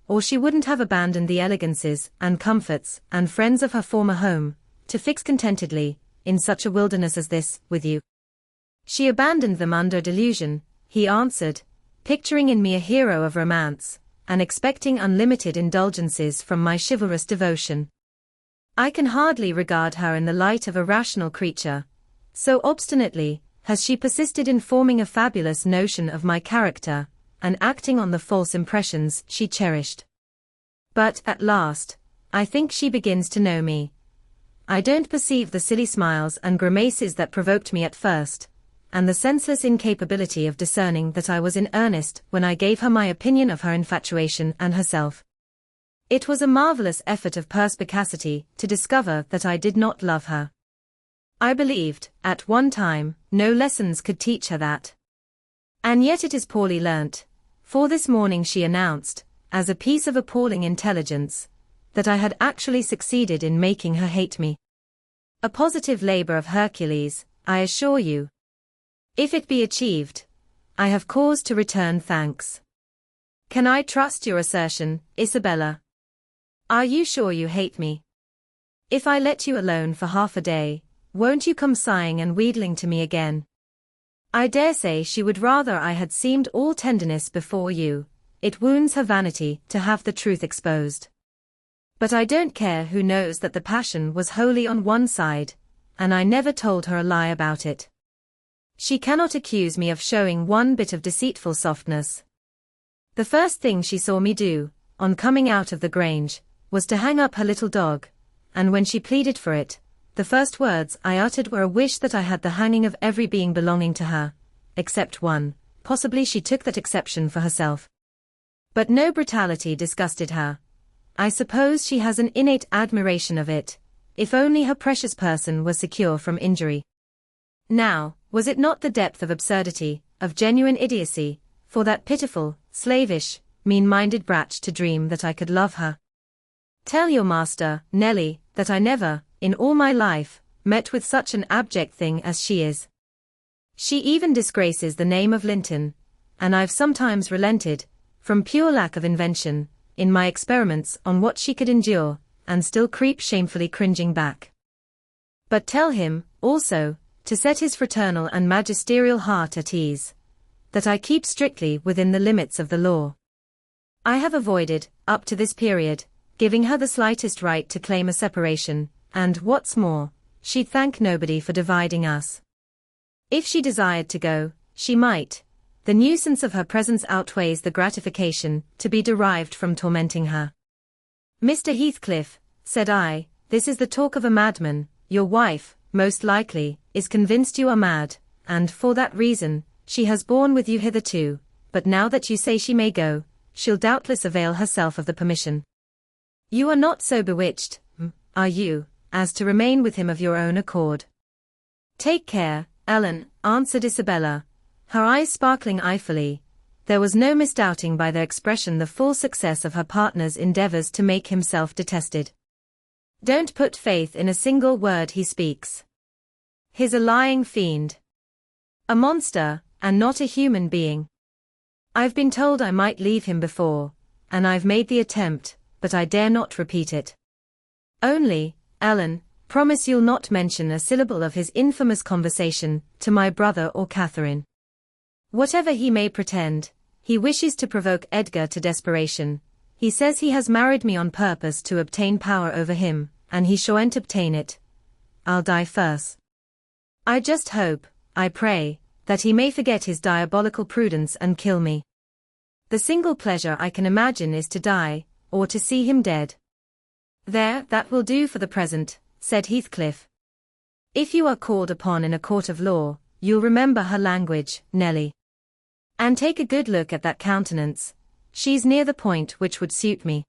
S1: or she wouldn't have abandoned the elegances and comforts and friends of her former home, to fix contentedly, in such a wilderness as this, with you. She abandoned them under delusion, he answered, picturing in me a hero of romance, and expecting unlimited indulgences from my chivalrous devotion. I can hardly regard her in the light of a rational creature. So obstinately has she persisted in forming a fabulous notion of my character, and acting on the false impressions she cherished. But, at last, I think she begins to know me. I don't perceive the silly smiles and grimaces that provoked me at first, and the senseless incapability of discerning that I was in earnest when I gave her my opinion of her infatuation and herself. It was a marvelous effort of perspicacity to discover that I did not love her. I believed, at one time, no lessons could teach her that. And yet it is poorly learnt, for this morning she announced, as a piece of appalling intelligence, that I had actually succeeded in making her hate me. A positive labor of Hercules, I assure you. If it be achieved, I have cause to return thanks. Can I trust your assertion, Isabella? Are you sure you hate me? If I let you alone for half a day, won't you come sighing and wheedling to me again? I dare say she would rather I had seemed all tenderness before you. It wounds her vanity to have the truth exposed. But I don't care who knows that the passion was wholly on one side, and I never told her a lie about it. She cannot accuse me of showing one bit of deceitful softness. The first thing she saw me do, on coming out of the Grange, was to hang up her little dog, and when she pleaded for it, the first words I uttered were a wish that I had the hanging of every being belonging to her, except one. Possibly she took that exception for herself. But no brutality disgusted her. I suppose she has an innate admiration of it, if only her precious person was secure from injury. Now, was it not the depth of absurdity, of genuine idiocy, for that pitiful, slavish, mean-minded brat to dream that I could love her? Tell your master, Nelly, that I never, in all my life, met with such an abject thing as she is. She even disgraces the name of Linton, and I've sometimes relented, from pure lack of invention, in my experiments on what she could endure, and still creep shamefully cringing back. But tell him, also, to set his fraternal and magisterial heart at ease, that I keep strictly within the limits of the law. I have avoided, up to this period, giving her the slightest right to claim a separation, and, what's more, she'd thank nobody for dividing us. If she desired to go, she might. The nuisance of her presence outweighs the gratification to be derived from tormenting her. Mr. Heathcliff, said I, this is the talk of a madman. Your wife, most likely, is convinced you are mad, and, for that reason, she has borne with you hitherto, but now that you say she may go, she'll doubtless avail herself of the permission. You are not so bewitched, are you, as to remain with him of your own accord? Take care, Ellen, answered Isabella, her eyes sparkling eyefully. There was no misdoubting by their expression the full success of her partner's endeavors to make himself detested. Don't put faith in a single word he speaks. He's a lying fiend. A monster, and not a human being. I've been told I might leave him before, and I've made the attempt, but I dare not repeat it. Only, Ellen, promise you'll not mention a syllable of his infamous conversation to my brother or Catherine. Whatever he may pretend, he wishes to provoke Edgar to desperation. He says he has married me on purpose to obtain power over him, and he shan't obtain it. I'll die first. I just hope, I pray, that he may forget his diabolical prudence and kill me. The single pleasure I can imagine is to die, or to see him dead. There, that will do for the present, said Heathcliff. If you are called upon in a court of law, you'll remember her language, Nelly. And take a good look at that countenance. She's near the point which would suit me.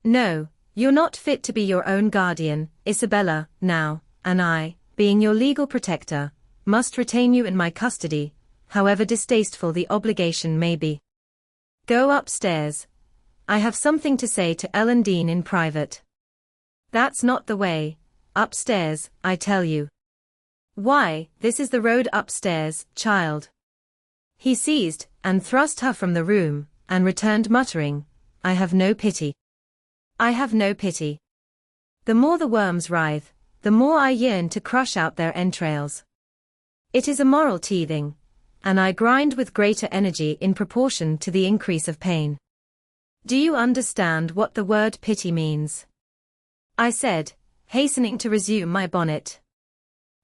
S1: No, you're not fit to be your own guardian, Isabella, now, and I, being your legal protector, must retain you in my custody, however distasteful the obligation may be. Go upstairs. I have something to say to Ellen Dean in private. That's not the way. Upstairs, I tell you. Why, this is the road upstairs, child. He seized and thrust her from the room, and returned muttering, I have no pity. I have no pity. The more the worms writhe, the more I yearn to crush out their entrails. It is a moral teething, and I grind with greater energy in proportion to the increase of pain. Do you understand what the word pity means? I said, hastening to resume my bonnet.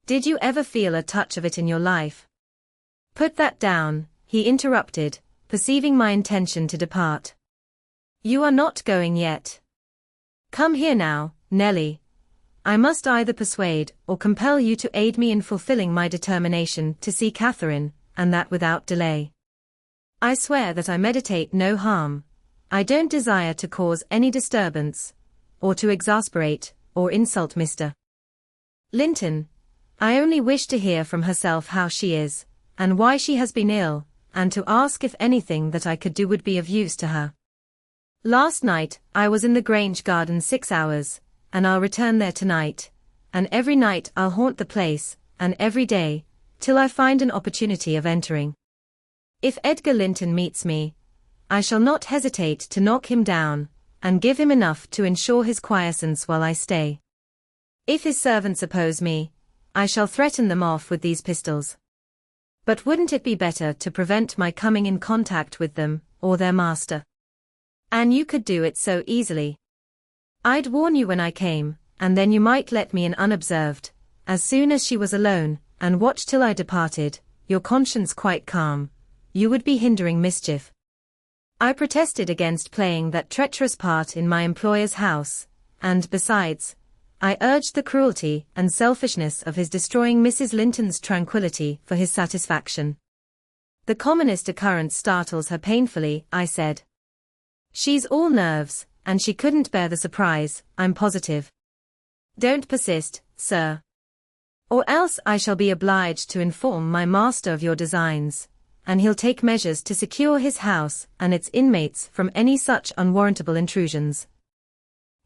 S1: Did you ever feel a touch of it in your life? Put that down, he interrupted, perceiving my intention to depart. You are not going yet. Come here now, Nelly. I must either persuade or compel you to aid me in fulfilling my determination to see Catherine, and that without delay. I swear that I meditate no harm. I don't desire to cause any disturbance, or to exasperate or insult Mr. Linton. I only wish to hear from herself how she is, and why she has been ill, and to ask if anything that I could do would be of use to her. Last night, I was in the Grange garden 6 hours, and I'll return there tonight, and every night I'll haunt the place, and every day, till I find an opportunity of entering. If Edgar Linton meets me, I shall not hesitate to knock him down, and give him enough to ensure his quiescence while I stay. If his servants oppose me, I shall threaten them off with these pistols. But wouldn't it be better to prevent my coming in contact with them, or their master? And you could do it so easily. I'd warn you when I came, and then you might let me in unobserved, as soon as she was alone, and watch till I departed, your conscience quite calm. You would be hindering mischief. I protested against playing that treacherous part in my employer's house, and besides, I urged the cruelty and selfishness of his destroying Mrs. Linton's tranquility for his satisfaction. The commonest occurrence startles her painfully, I said. She's all nerves, and she couldn't bear the surprise, I'm positive. Don't persist, sir. Or else I shall be obliged to inform my master of your designs, and he'll take measures to secure his house and its inmates from any such unwarrantable intrusions.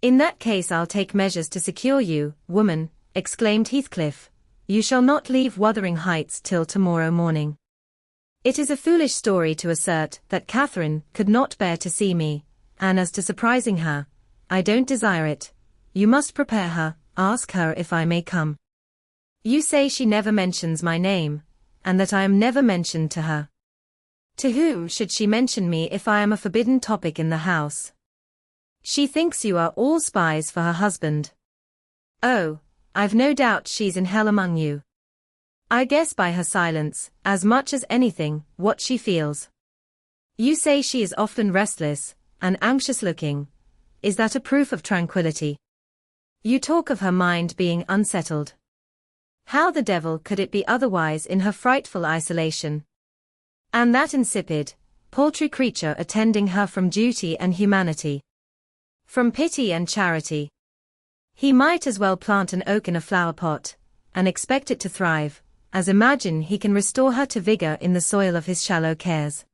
S1: In that case I'll take measures to secure you, woman, exclaimed Heathcliff. You shall not leave Wuthering Heights till tomorrow morning. It is a foolish story to assert that Catherine could not bear to see me, and as to surprising her, I don't desire it. You must prepare her, ask her if I may come. You say she never mentions my name, and that I am never mentioned to her. To whom should she mention me if I am a forbidden topic in the house? She thinks you are all spies for her husband. Oh, I've no doubt she's in hell among you. I guess by her silence, as much as anything, what she feels. You say she is often restless, and anxious-looking. Is that a proof of tranquility? You talk of her mind being unsettled. How the devil could it be otherwise in her frightful isolation? And that insipid, paltry creature attending her from duty and humanity. From pity and charity. He might as well plant an oak in a flower pot, and expect it to thrive, as imagine he can restore her to vigor in the soil of his shallow cares.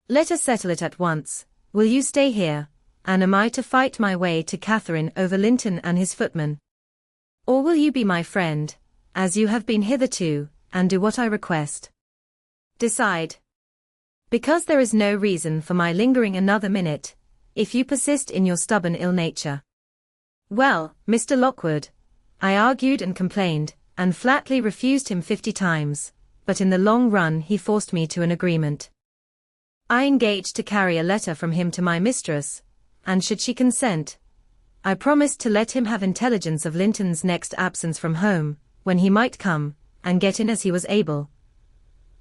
S1: Let us settle it at once. Will you stay here, and am I to fight my way to Catherine over Linton and his footman? Or will you be my friend, as you have been hitherto, and do what I request? Decide. Because there is no reason for my lingering another minute, if you persist in your stubborn ill nature. Well, Mr. Lockwood, I argued and complained, and flatly refused him 50 times, but in the long run he forced me to an agreement. I engaged to carry a letter from him to my mistress, and should she consent, I promised to let him have intelligence of Linton's next absence from home, when he might come, and get in as he was able.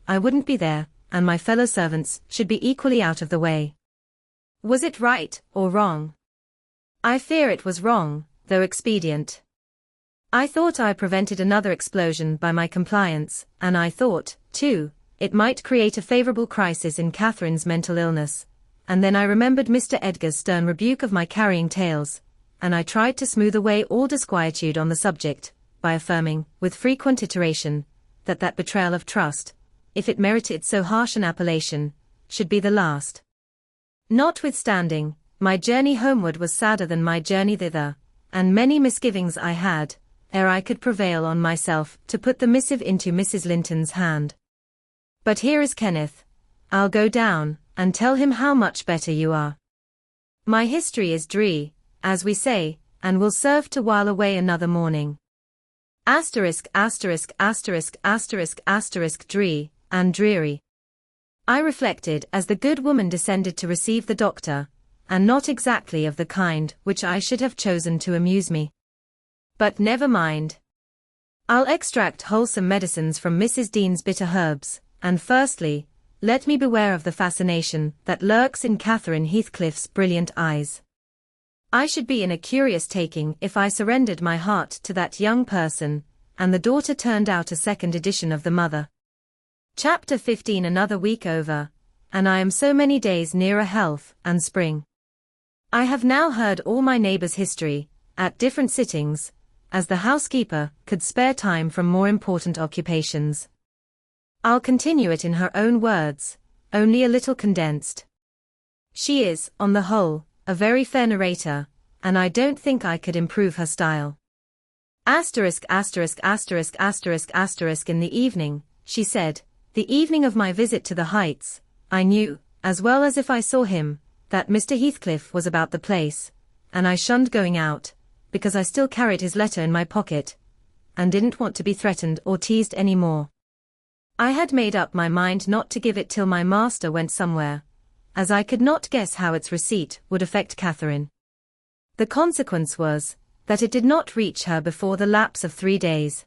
S1: I wouldn't be there, and my fellow servants should be equally out of the way. Was it right, or wrong? I fear it was wrong, though expedient. I thought I prevented another explosion by my compliance, and I thought, too, it might create a favourable crisis in Catherine's mental illness, and then I remembered Mr. Edgar's stern rebuke of my carrying tales, and I tried to smooth away all disquietude on the subject, by affirming, with frequent iteration, that betrayal of trust, if it merited so harsh an appellation, should be the last. Notwithstanding, my journey homeward was sadder than my journey thither, and many misgivings I had, ere I could prevail on myself to put the missive into Mrs. Linton's hand. But here is Kenneth. I'll go down, and tell him how much better you are. My history is dree, as we say, and will serve to while away another morning. Asterisk asterisk asterisk asterisk asterisk dree, and dreary. I reflected as the good woman descended to receive the doctor, and not exactly of the kind which I should have chosen to amuse me. But never mind. I'll extract wholesome medicines from Mrs. Dean's bitter herbs, and firstly, let me beware of the fascination that lurks in Catherine Heathcliff's brilliant eyes. I should be in a curious taking if I surrendered my heart to that young person, and the daughter turned out a second edition of the mother. Chapter 15. Another week over, and I am so many days nearer health and spring. I have now heard all my neighbours' history, at different sittings, as the housekeeper could spare time from more important occupations. I'll continue it in her own words, only a little condensed. She is, on the whole, a very fair narrator, and I don't think I could improve her style. Asterisk asterisk asterisk asterisk asterisk. In the evening, she said, the evening of my visit to the Heights, I knew, as well as if I saw him, that Mr. Heathcliff was about the place, and I shunned going out, because I still carried his letter in my pocket, and didn't want to be threatened or teased any more. I had made up my mind not to give it till my master went somewhere, as I could not guess how its receipt would affect Catherine. The consequence was, that it did not reach her before the lapse of 3 days.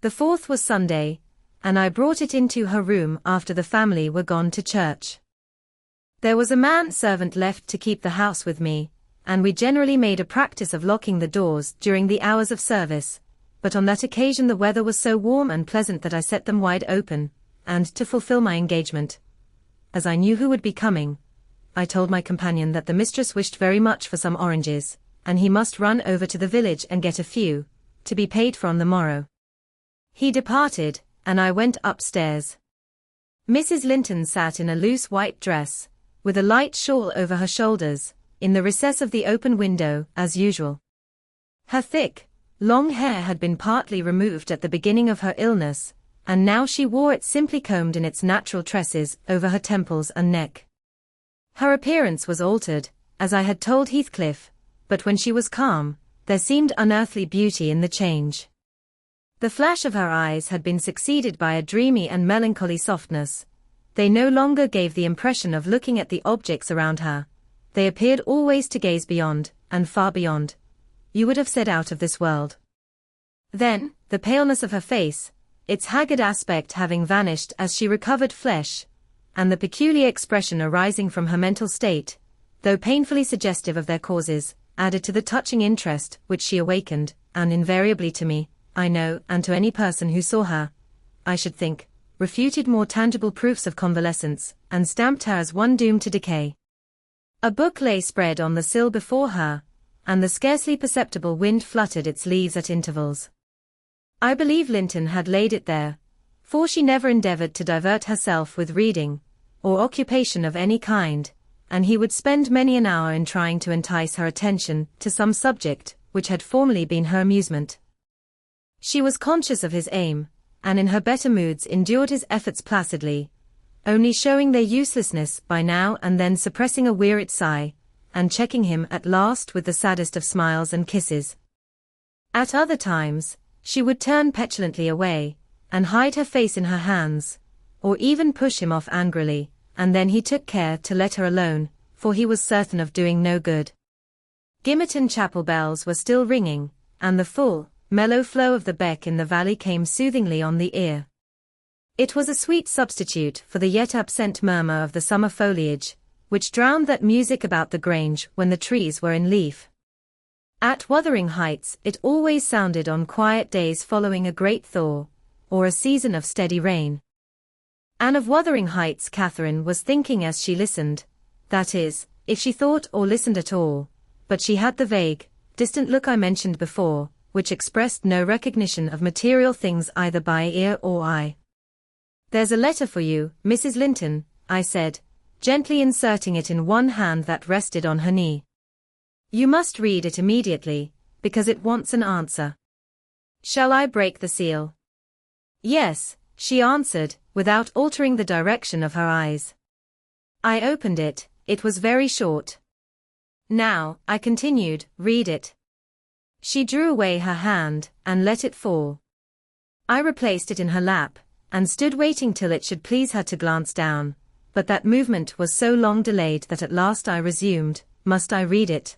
S1: The 4th was Sunday, and I brought it into her room after the family were gone to church. There was a man-servant left to keep the house with me, and we generally made a practice of locking the doors during the hours of service, but on that occasion the weather was so warm and pleasant that I set them wide open, and to fulfill my engagement, as I knew who would be coming, I told my companion that the mistress wished very much for some oranges, and he must run over to the village and get a few, to be paid for on the morrow. He departed, and I went upstairs. Mrs. Linton sat in a loose white dress, with a light shawl over her shoulders, in the recess of the open window, as usual. Her thick, long hair had been partly removed at the beginning of her illness, and now she wore it simply combed in its natural tresses over her temples and neck. Her appearance was altered, as I had told Heathcliff, but when she was calm, there seemed unearthly beauty in the change. The flash of her eyes had been succeeded by a dreamy and melancholy softness. They no longer gave the impression of looking at the objects around her. They appeared always to gaze beyond, and far beyond. You would have said out of this world. Then, the paleness of her face, its haggard aspect having vanished as she recovered flesh, and the peculiar expression arising from her mental state, though painfully suggestive of their causes, added to the touching interest which she awakened, and invariably to me, I know, and to any person who saw her, I should think, refuted more tangible proofs of convalescence, and stamped her as one doomed to decay. A book lay spread on the sill before her, and the scarcely perceptible wind fluttered its leaves at intervals. I believe Linton had laid it there, for she never endeavoured to divert herself with reading, or occupation of any kind, and he would spend many an hour in trying to entice her attention to some subject which had formerly been her amusement. She was conscious of his aim, and in her better moods endured his efforts placidly, only showing their uselessness by now and then suppressing a wearied sigh, and checking him at last with the saddest of smiles and kisses. At other times, she would turn petulantly away, and hide her face in her hands, or even push him off angrily, and then he took care to let her alone, for he was certain of doing no good. Gimmerton chapel bells were still ringing, and the full, mellow flow of the beck in the valley came soothingly on the ear. It was a sweet substitute for the yet absent murmur of the summer foliage, which drowned that music about the grange when the trees were in leaf. At Wuthering Heights it always sounded on quiet days following a great thaw, or a season of steady rain. And of Wuthering Heights Catherine was thinking as she listened, that is, if she thought or listened at all, but she had the vague, distant look I mentioned before, which expressed no recognition of material things either by ear or eye. "There's a letter for you, Mrs. Linton," I said, gently inserting it in one hand that rested on her knee. "You must read it immediately, because it wants an answer." "Shall I break the seal?" "Yes," she answered, without altering the direction of her eyes. I opened it. It was very short. "Now," I continued, "read it." She drew away her hand, and let it fall. I replaced it in her lap, and stood waiting till it should please her to glance down, but that movement was so long delayed that at last I resumed, "Must I read it?"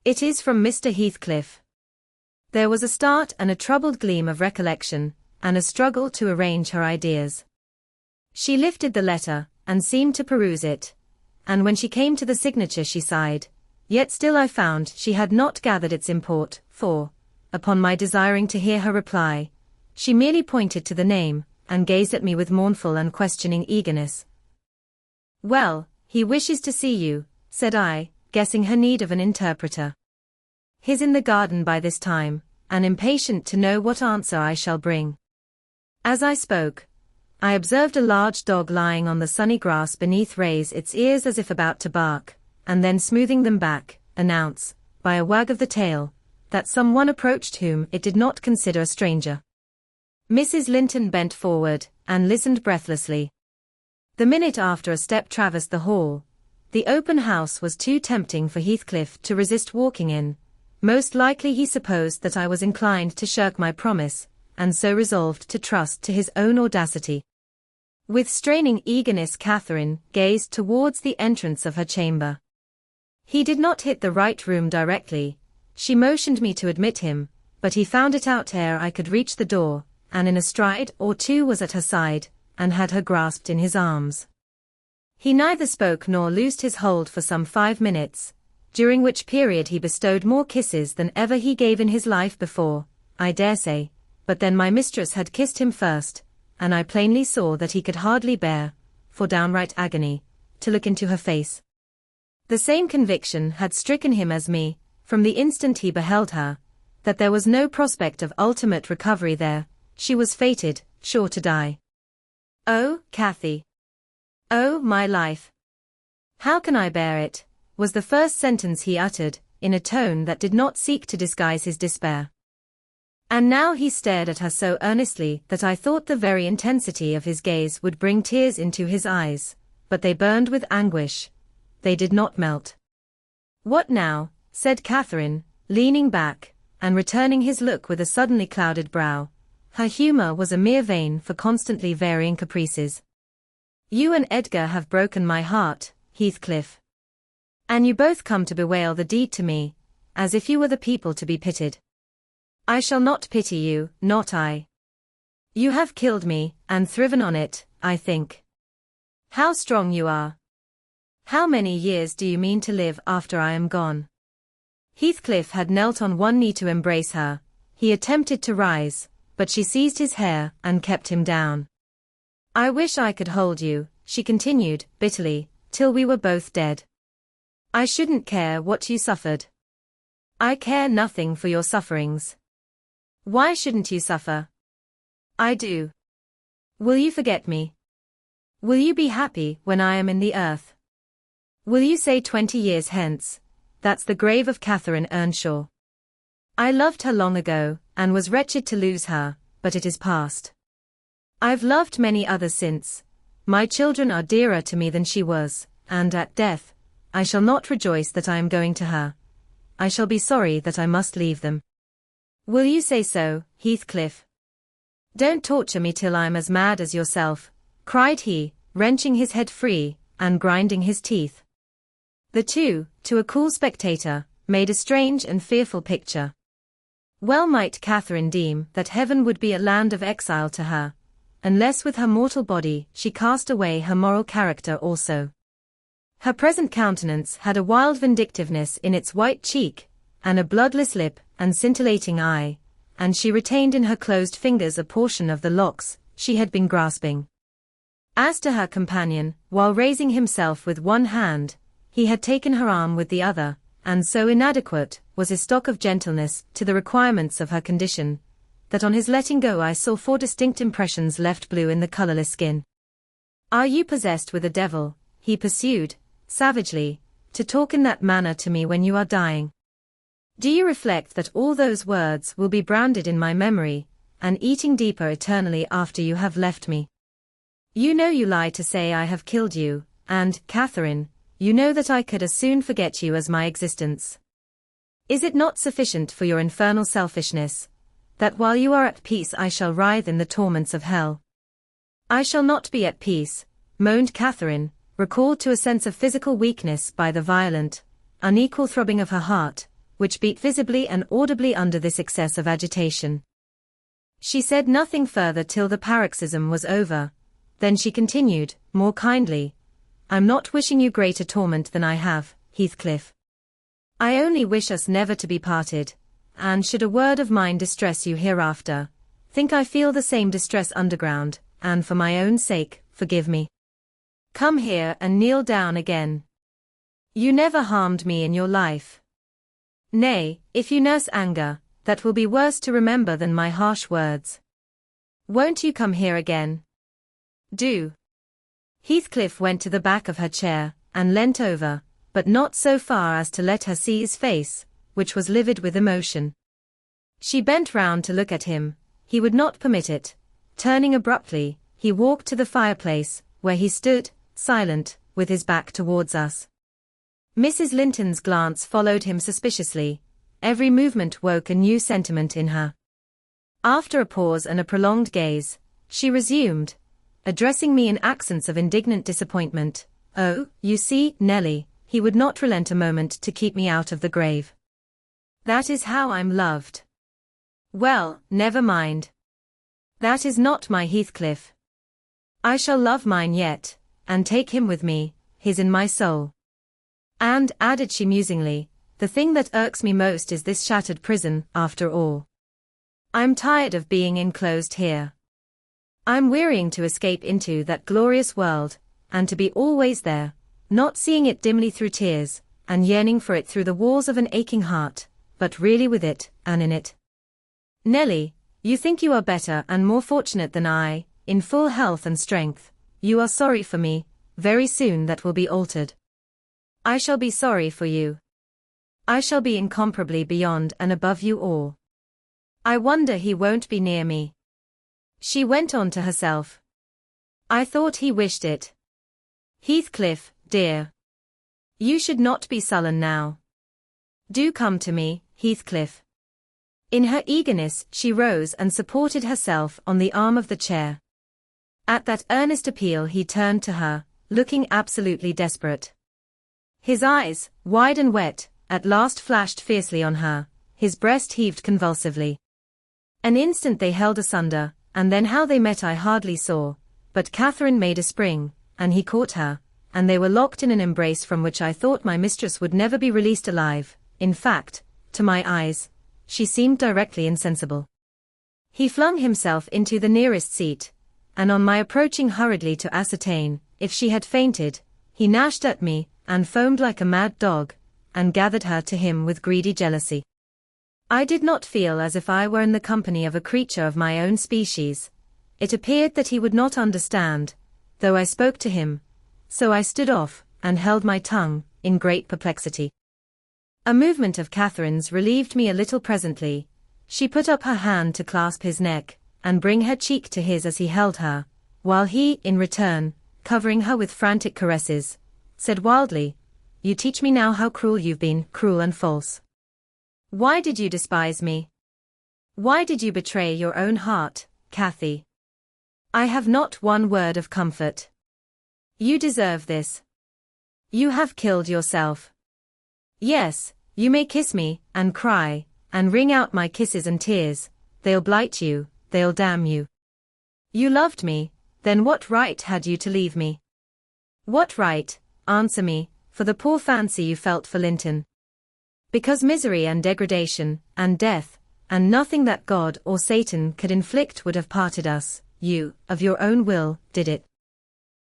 S1: "It is from Mr. Heathcliff." There was a start and a troubled gleam of recollection, and a struggle to arrange her ideas. She lifted the letter, and seemed to peruse it, and when she came to the signature she sighed, yet still I found she had not gathered its import, for, upon my desiring to hear her reply, she merely pointed to the name, and gazed at me with mournful and questioning eagerness. "Well, he wishes to see you," said I, guessing her need of an interpreter. "He's in the garden by this time, and impatient to know what answer I shall bring." As I spoke, I observed a large dog lying on the sunny grass beneath raise its ears as if about to bark, and then smoothing them back, announce, by a wag of the tail, that some one approached whom it did not consider a stranger. Mrs. Linton bent forward, and listened breathlessly. The minute after a step traversed the hall. The open house was too tempting for Heathcliff to resist walking in. Most likely he supposed that I was inclined to shirk my promise, and so resolved to trust to his own audacity. With straining eagerness Catherine gazed towards the entrance of her chamber. He did not hit the right room directly. She motioned me to admit him, but he found it out ere I could reach the door, and in a stride or two was at her side, and had her grasped in his arms. He neither spoke nor loosed his hold for some 5 minutes, during which period he bestowed more kisses than ever he gave in his life before, I dare say, but then my mistress had kissed him first, and I plainly saw that he could hardly bear, for downright agony, to look into her face. The same conviction had stricken him as me, from the instant he beheld her, that there was no prospect of ultimate recovery there. She was fated, sure to die. "Oh, Cathy! Oh, my life! How can I bear it?" was the first sentence he uttered, in a tone that did not seek to disguise his despair. And now he stared at her so earnestly that I thought the very intensity of his gaze would bring tears into his eyes, but they burned with anguish. They did not melt. "What now?" said Catherine, leaning back, and returning his look with a suddenly clouded brow. Her humour was a mere vein for constantly varying caprices. "You and Edgar have broken my heart, Heathcliff. And you both come to bewail the deed to me, as if you were the people to be pitied. I shall not pity you, not I. You have killed me, and thriven on it, I think. How strong you are! How many years do you mean to live after I am gone?" Heathcliff had knelt on one knee to embrace her. He attempted to rise, but she seized his hair and kept him down. "I wish I could hold you," she continued, bitterly, "till we were both dead. I shouldn't care what you suffered. I care nothing for your sufferings. Why shouldn't you suffer? I do. Will you forget me? Will you be happy when I am in the earth? Will you say 20 years hence, 'That's the grave of Catherine Earnshaw'? I loved her long ago, and was wretched to lose her, but it is past. I've loved many others since. My children are dearer to me than she was, and at death, I shall not rejoice that I am going to her. I shall be sorry that I must leave them. Will you say so, Heathcliff? Don't torture me till I'm as mad as yourself," cried he, wrenching his head free, and grinding his teeth. The two, to a cool spectator, made a strange and fearful picture. Well might Catherine deem that heaven would be a land of exile to her, unless with her mortal body she cast away her moral character also. Her present countenance had a wild vindictiveness in its white cheek, and a bloodless lip, and scintillating eye, and she retained in her closed fingers a portion of the locks she had been grasping. As to her companion, while raising himself with one hand, he had taken her arm with the other, and so inadequate was his stock of gentleness to the requirements of her condition, that on his letting go I saw 4 distinct impressions left blue in the colorless skin. "Are you possessed with a devil," he pursued, savagely, "to talk in that manner to me when you are dying? Do you reflect that all those words will be branded in my memory, and eating deeper eternally after you have left me? You know you lie to say I have killed you, and, Catherine, you know that I could as soon forget you as my existence. Is it not sufficient for your infernal selfishness, that while you are at peace I shall writhe in the torments of hell?" "I shall not be at peace," moaned Catherine, recalled to a sense of physical weakness by the violent, unequal throbbing of her heart, which beat visibly and audibly under this excess of agitation. She said nothing further till the paroxysm was over. Then she continued, more kindly, "I'm not wishing you greater torment than I have, Heathcliff. I only wish us never to be parted, and should a word of mine distress you hereafter, think I feel the same distress underground, and for my own sake, forgive me. Come here and kneel down again. You never harmed me in your life. Nay, if you nurse anger, that will be worse to remember than my harsh words. Won't you come here again? Do." Heathcliff went to the back of her chair, and leant over, but not so far as to let her see his face, which was livid with emotion. She bent round to look at him. He would not permit it. Turning abruptly, he walked to the fireplace, where he stood, silent, with his back towards us. Mrs. Linton's glance followed him suspiciously. Every movement woke a new sentiment in her. After a pause and a prolonged gaze, she resumed, addressing me in accents of indignant disappointment, "Oh, you see, Nelly, he would not relent a moment to keep me out of the grave. That is how I'm loved. Well, never mind. That is not my Heathcliff. I shall love mine yet, and take him with me, his in my soul. And," added she musingly, "the thing that irks me most is this shattered prison, after all. I'm tired of being enclosed here. I'm wearying to escape into that glorious world, and to be always there, not seeing it dimly through tears, and yearning for it through the walls of an aching heart, but really with it, and in it. Nelly, you think you are better and more fortunate than I, in full health and strength. You are sorry for me. Very soon that will be altered. I shall be sorry for you. I shall be incomparably beyond and above you all. I wonder he won't be near me." She went on to herself. "I thought he wished it. Heathcliff, dear. You should not be sullen now. Do come to me, Heathcliff." In her eagerness she rose and supported herself on the arm of the chair. At that earnest appeal he turned to her, looking absolutely desperate. His eyes, wide and wet, at last flashed fiercely on her. His breast heaved convulsively. An instant they held asunder, and then how they met I hardly saw, but Catherine made a spring, and he caught her, and they were locked in an embrace from which I thought my mistress would never be released alive. In fact, to my eyes, she seemed directly insensible. He flung himself into the nearest seat, and on my approaching hurriedly to ascertain if she had fainted, he gnashed at me, and foamed like a mad dog, and gathered her to him with greedy jealousy. I did not feel as if I were in the company of a creature of my own species. It appeared that he would not understand, though I spoke to him, so I stood off, and held my tongue, in great perplexity. A movement of Catherine's relieved me a little presently. She put up her hand to clasp his neck, and bring her cheek to his as he held her, while he, in return, covering her with frantic caresses, said wildly, "You teach me now how cruel you've been, cruel and false. Why did you despise me? Why did you betray your own heart, Cathy? I have not one word of comfort. You deserve this. You have killed yourself. Yes, you may kiss me, and cry, and wring out my kisses and tears, they'll blight you, they'll damn you. You loved me, then what right had you to leave me? What right, answer me, for the poor fancy you felt for Linton? Because misery and degradation, and death, and nothing that God or Satan could inflict would have parted us, you, of your own will, did it.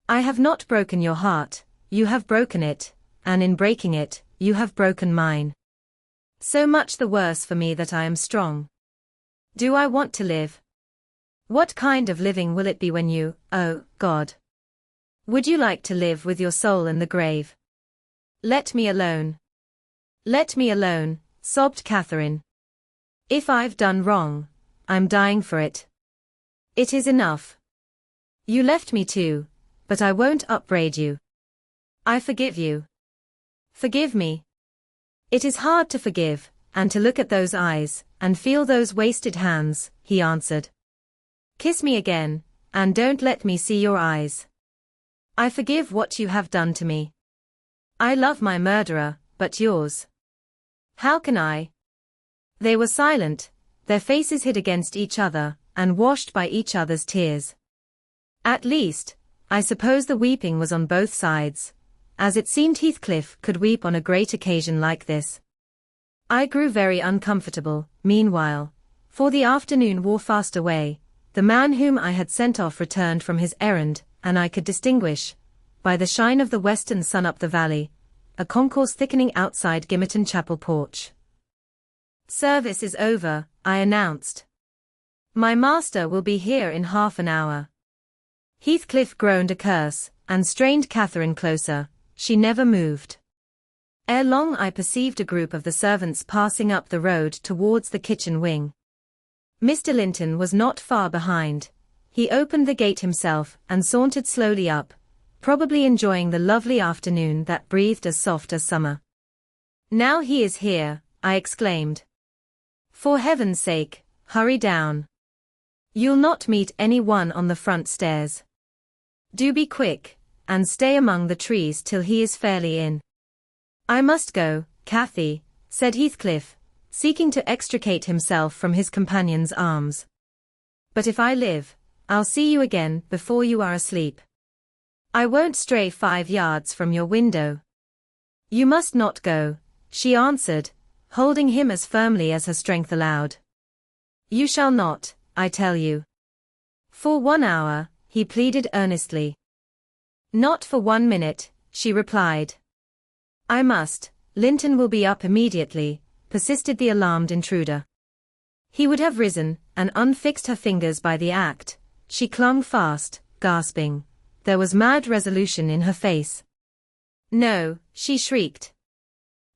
S1: I have not broken your heart, you have broken it, and in breaking it, you have broken mine. So much the worse for me that I am strong. Do I want to live? What kind of living will it be when you, oh, God? Would you like to live with your soul in the grave? Let me alone. Let me alone, sobbed Catherine. If I've done wrong, I'm dying for it. It is enough. You left me too, but I won't upbraid you. I forgive you. Forgive me. It is hard to forgive, and to look at those eyes, and feel those wasted hands, he answered. Kiss me again, and don't let me see your eyes. I forgive what you have done to me. I love my murderer, but yours. How can I? They were silent, their faces hid against each other, and washed by each other's tears. At least, I suppose the weeping was on both sides, as it seemed Heathcliff could weep on a great occasion like this. I grew very uncomfortable, meanwhile, for the afternoon wore fast away. The man whom I had sent off returned from his errand, and I could distinguish, by the shine of the western sun up the valley, a concourse thickening outside Gimmerton Chapel porch. Service is over, I announced. My master will be here in half an hour. Heathcliff groaned a curse, and strained Catherine closer. She never moved. Ere long I perceived a group of the servants passing up the road towards the kitchen wing. Mr. Linton was not far behind. He opened the gate himself and sauntered slowly up, probably enjoying the lovely afternoon that breathed as soft as summer. Now he is here, I exclaimed. For heaven's sake, hurry down. You'll not meet any one on the front stairs. Do be quick, and stay among the trees till he is fairly in. I must go, Cathy, said Heathcliff, seeking to extricate himself from his companion's arms. But if I live, I'll see you again before you are asleep. I won't stray 5 yards from your window. You must not go, she answered, holding him as firmly as her strength allowed. You shall not, I tell you. For 1 hour, he pleaded earnestly. Not for 1 minute, she replied. I must, Linton will be up immediately, persisted the alarmed intruder. He would have risen, and unfixed her fingers by the act. She clung fast, gasping. There was mad resolution in her face. No, she shrieked.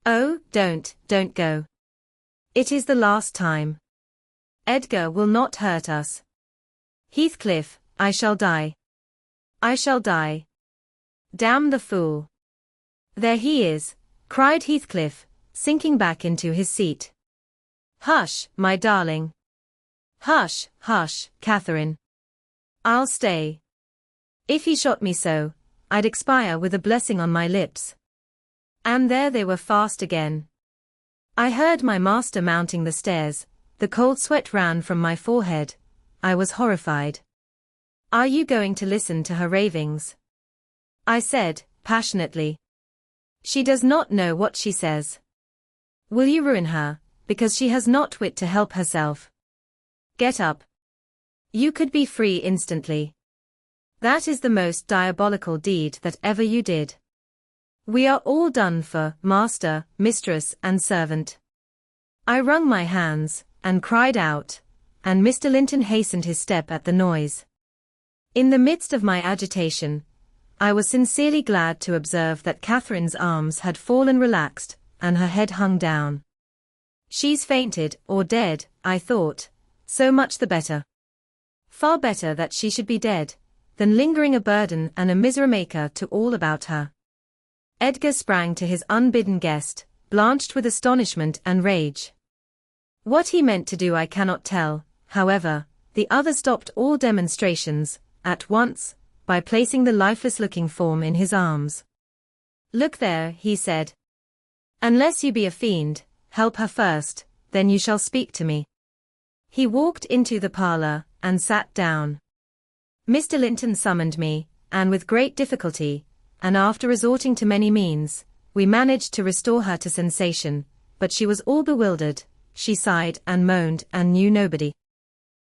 S1: Oh, don't go. It is the last time. Edgar will not hurt us. Heathcliff, I shall die. I shall die. Damn the fool. There he is, cried Heathcliff, sinking back into his seat. Hush, my darling. Hush, hush, Catherine. I'll stay. If he shot me so, I'd expire with a blessing on my lips. And there they were fast again. I heard my master mounting the stairs, the cold sweat ran from my forehead. I was horrified. Are you going to listen to her ravings? I said, passionately. She does not know what she says. Will you ruin her, because she has not wit to help herself? Get up. You could be free instantly. That is the most diabolical deed that ever you did. We are all done for, master, mistress, and servant. I wrung my hands, and cried out, and Mr. Linton hastened his step at the noise. In the midst of my agitation, I was sincerely glad to observe that Catherine's arms had fallen relaxed, and her head hung down. She's fainted, or dead, I thought, so much the better. Far better that she should be dead, than lingering a burden and a misery-maker to all about her. Edgar sprang to his unbidden guest, blanched with astonishment and rage. What he meant to do I cannot tell, however, the other stopped all demonstrations, at once, by placing the lifeless-looking form in his arms. Look there, he said. Unless you be a fiend, help her first, then you shall speak to me. He walked into the parlor, and sat down. Mr. Linton summoned me, and with great difficulty, and after resorting to many means, we managed to restore her to sensation, but she was all bewildered, she sighed and moaned and knew nobody.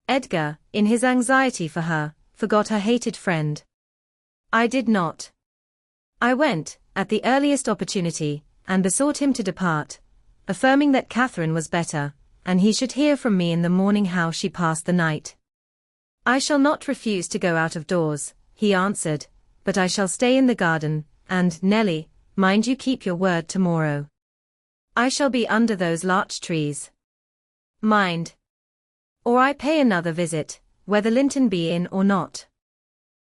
S1: Edgar, in his anxiety for her, forgot her hated friend. I did not. I went, at the earliest opportunity, and besought him to depart, affirming that Catherine was better, and he should hear from me in the morning how she passed the night. I shall not refuse to go out of doors, he answered, but I shall stay in the garden, and, Nelly, mind you keep your word tomorrow. I shall be under those larch trees. Mind. Or I pay another visit, whether Linton be in or not.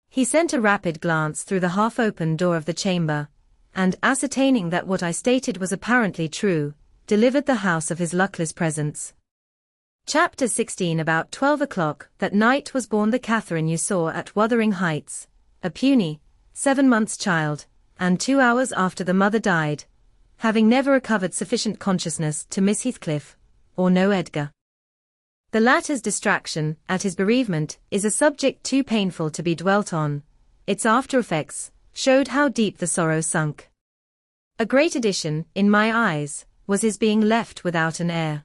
S1: He sent a rapid glance through the half-open door of the chamber, and, ascertaining that what I stated was apparently true, delivered the house of his luckless presence. Chapter 16. About 12 o'clock that night was born the Catherine you saw at Wuthering Heights, a puny, 7 months child, and 2 hours after the mother died, having never recovered sufficient consciousness to miss Heathcliff, or know Edgar. The latter's distraction, at his bereavement, is a subject too painful to be dwelt on. Its after-effects showed how deep the sorrow sunk. A great addition, in my eyes, was his being left without an heir.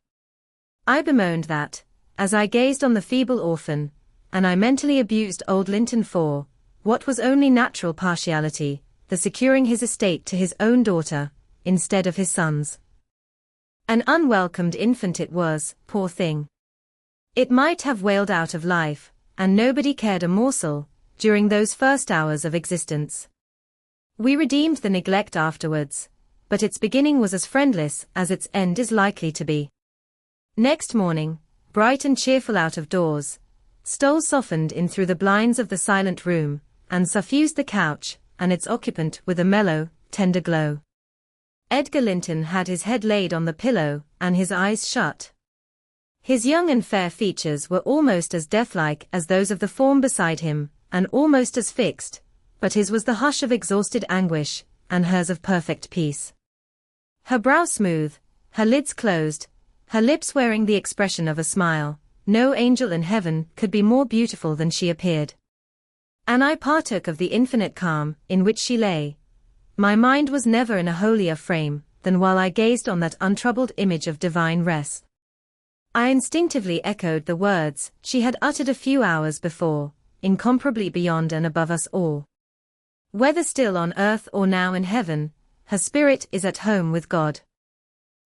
S1: I bemoaned that, as I gazed on the feeble orphan, and I mentally abused old Linton for, what was only natural partiality, the securing his estate to his own daughter, instead of his son's. An unwelcomed infant it was, poor thing. It might have wailed out of life, and nobody cared a morsel, during those first hours of existence. We redeemed the neglect afterwards, but its beginning was as friendless as its end is likely to be. Next morning, bright and cheerful out of doors, stole softened in through the blinds of the silent room, and suffused the couch and its occupant with a mellow, tender glow. Edgar Linton had his head laid on the pillow, and his eyes shut. His young and fair features were almost as deathlike as those of the form beside him, and almost as fixed, but his was the hush of exhausted anguish, and hers of perfect peace. Her brow smooth, her lids closed, her lips wearing the expression of a smile, no angel in heaven could be more beautiful than she appeared. And I partook of the infinite calm in which she lay. My mind was never in a holier frame than while I gazed on that untroubled image of divine rest. I instinctively echoed the words she had uttered a few hours before, incomparably beyond and above us all. Whether still on earth or now in heaven, her spirit is at home with God.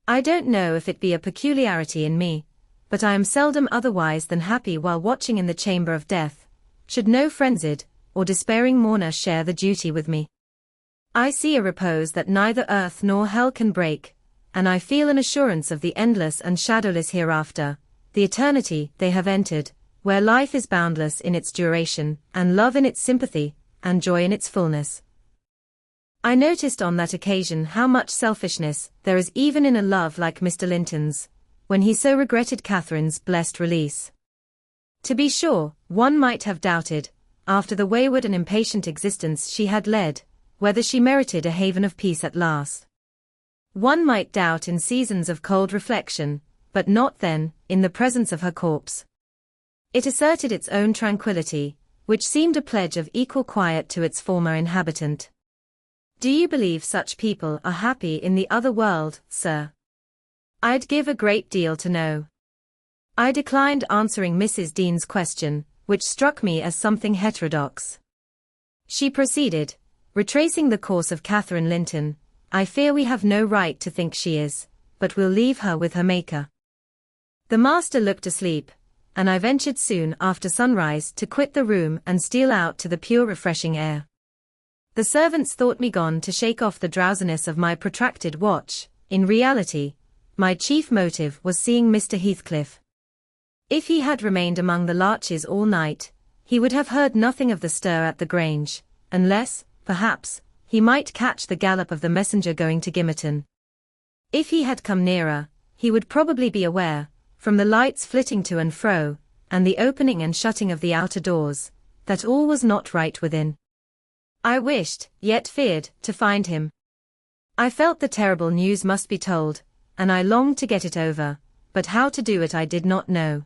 S1: I don't know if it be a peculiarity in me, but I am seldom otherwise than happy while watching in the chamber of death, should no frenzied or despairing mourner share the duty with me. I see a repose that neither earth nor hell can break, and I feel an assurance of the endless and shadowless hereafter, the eternity they have entered, where life is boundless in its duration, and love in its sympathy, and joy in its fullness. I noticed on that occasion how much selfishness there is even in a love like Mr. Linton's, when he so regretted Catherine's blessed release. To be sure, one might have doubted, after the wayward and impatient existence she had led, whether she merited a haven of peace at last. One might doubt in seasons of cold reflection, but not then, in the presence of her corpse. It asserted its own tranquillity, which seemed a pledge of equal quiet to its former inhabitant. Do you believe such people are happy in the other world, sir? I'd give a great deal to know. I declined answering Mrs. Dean's question, which struck me as something heterodox. She proceeded, retracing the course of Catherine Linton. I fear we have no right to think she is, but we'll leave her with her Maker. The master looked asleep, and I ventured soon after sunrise to quit the room and steal out to the pure refreshing air. The servants thought me gone to shake off the drowsiness of my protracted watch. In reality, my chief motive was seeing Mr. Heathcliff. If he had remained among the larches all night, he would have heard nothing of the stir at the Grange, unless, perhaps, he might catch the gallop of the messenger going to Gimmerton. If he had come nearer, he would probably be aware, from the lights flitting to and fro, and the opening and shutting of the outer doors, that all was not right within. I wished, yet feared, to find him. I felt the terrible news must be told, and I longed to get it over, but how to do it I did not know.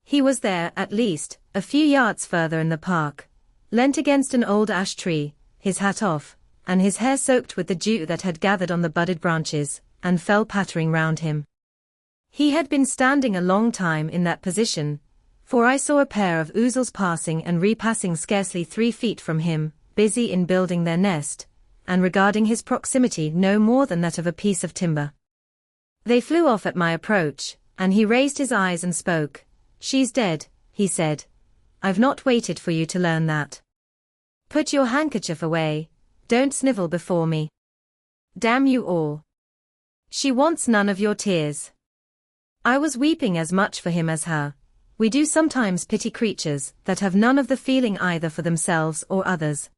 S1: He was there, at least, a few yards further in the park, leant against an old ash tree, his hat off, and his hair soaked with the dew that had gathered on the budded branches, and fell pattering round him. He had been standing a long time in that position, for I saw a pair of ouzels passing and repassing scarcely 3 feet from him, busy in building their nest, and regarding his proximity no more than that of a piece of timber. They flew off at my approach, and he raised his eyes and spoke. "She's dead," he said. "I've not waited for you to learn that. Put your handkerchief away, don't snivel before me. Damn you all. She wants none of your tears." I was weeping as much for him as her. We do sometimes pity creatures that have none of the feeling either for themselves or others.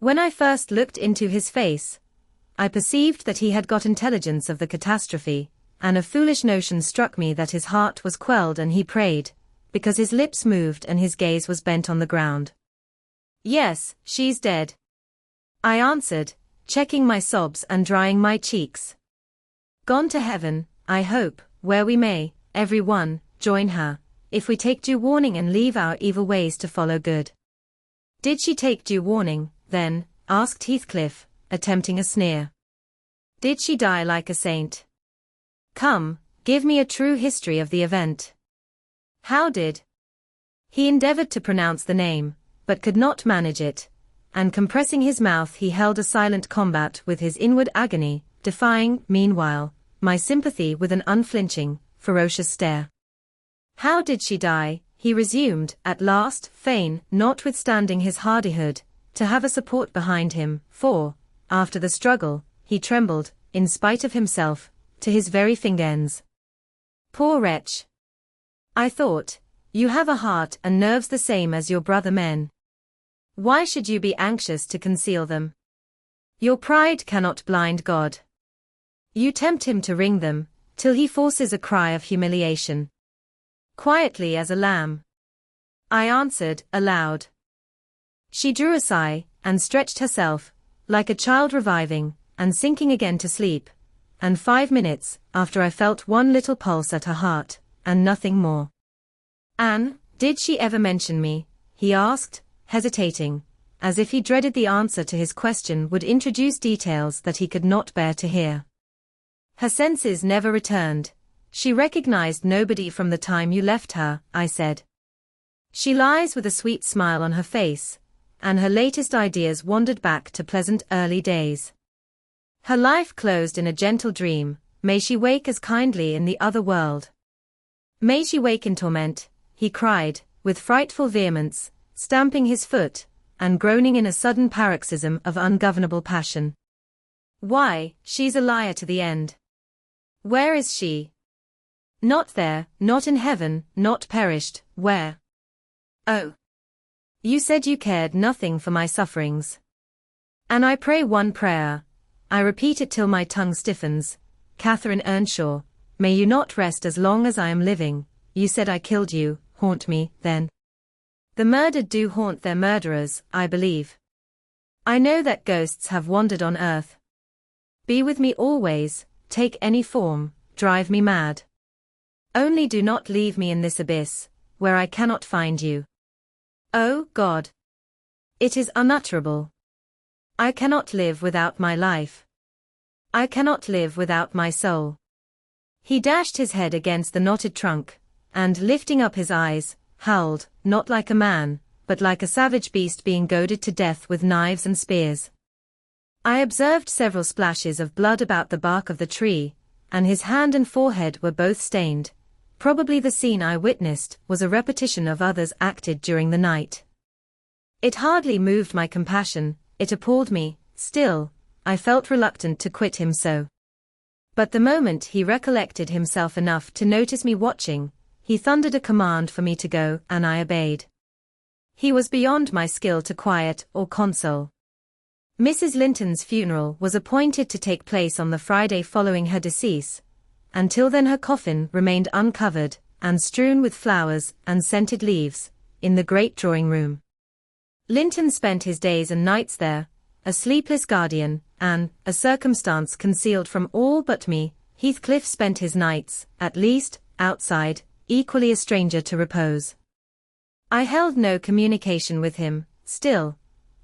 S1: When I first looked into his face, I perceived that he had got intelligence of the catastrophe, and a foolish notion struck me that his heart was quelled and he prayed, because his lips moved and his gaze was bent on the ground. "Yes, she's dead," I answered, checking my sobs and drying my cheeks. "Gone to heaven, I hope, where we may, every one, join her, if we take due warning and leave our evil ways to follow good." "Did she take due warning, then?" asked Heathcliff, attempting a sneer. "Did she die like a saint? Come, give me a true history of the event. How did—" He endeavored to pronounce the name, but could not manage it, and compressing his mouth he held a silent combat with his inward agony, defying, meanwhile, my sympathy with an unflinching, ferocious stare. "How did she die?" he resumed, at last, fain, notwithstanding his hardihood, to have a support behind him, for, after the struggle, he trembled, in spite of himself, to his very finger-ends. "Poor wretch! I thought, you have a heart and nerves the same as your brother men. Why should you be anxious to conceal them? Your pride cannot blind God. You tempt him to wring them, till he forces a cry of humiliation. Quietly as a lamb." I answered, aloud. She drew a sigh, and stretched herself, like a child reviving, and sinking again to sleep, and 5 minutes after I felt one little pulse at her heart, and nothing more. "Anne, did she ever mention me?" he asked, hesitating, as if he dreaded the answer to his question would introduce details that he could not bear to hear. "Her senses never returned. She recognized nobody from the time you left her," I said. "She lies with a sweet smile on her face, and her latest ideas wandered back to pleasant early days. Her life closed in a gentle dream. May she wake as kindly in the other world. May she wake in torment," he cried, with frightful vehemence, stamping his foot, and groaning in a sudden paroxysm of ungovernable passion. "Why, she's a liar to the end. Where is she? Not there, not in heaven, not perished, where? Oh! You said you cared nothing for my sufferings. And I pray one prayer, I repeat it till my tongue stiffens, Catherine Earnshaw, may you not rest as long as I am living. You said I killed you, haunt me, then. The murdered do haunt their murderers, I believe. I know that ghosts have wandered on earth. Be with me always, take any form, drive me mad. Only do not leave me in this abyss, where I cannot find you. Oh, God! It is unutterable. I cannot live without my life. I cannot live without my soul." He dashed his head against the knotted trunk, and, lifting up his eyes, howled, not like a man, but like a savage beast being goaded to death with knives and spears. I observed several splashes of blood about the bark of the tree, and his hand and forehead were both stained. Probably the scene I witnessed was a repetition of others acted during the night. It hardly moved my compassion, it appalled me. Still, I felt reluctant to quit him so. But the moment he recollected himself enough to notice me watching, he thundered a command for me to go, and I obeyed. He was beyond my skill to quiet or console. Mrs. Linton's funeral was appointed to take place on the Friday following her decease. Until then her coffin remained uncovered, and strewn with flowers and scented leaves, in the great drawing-room. Linton spent his days and nights there, a sleepless guardian, and, a circumstance concealed from all but me, Heathcliff spent his nights, at least, outside, equally a stranger to repose. I held no communication with him, still.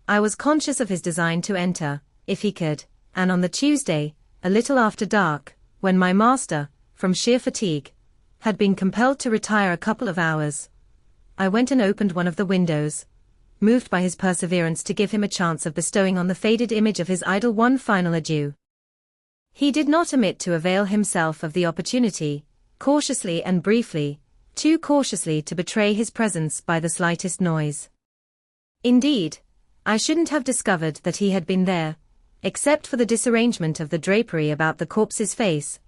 S1: I was conscious of his design to enter, if he could, and on the Tuesday, a little after dark, when my master, from sheer fatigue, had been compelled to retire a couple of hours, I went and opened one of the windows, moved by his perseverance to give him a chance of bestowing on the faded image of his idol one final adieu. He did not omit to avail himself of the opportunity, cautiously and briefly, too cautiously to betray his presence by the slightest noise. Indeed, I shouldn't have discovered that he had been there, except for the disarrangement of the drapery about the corpse's face,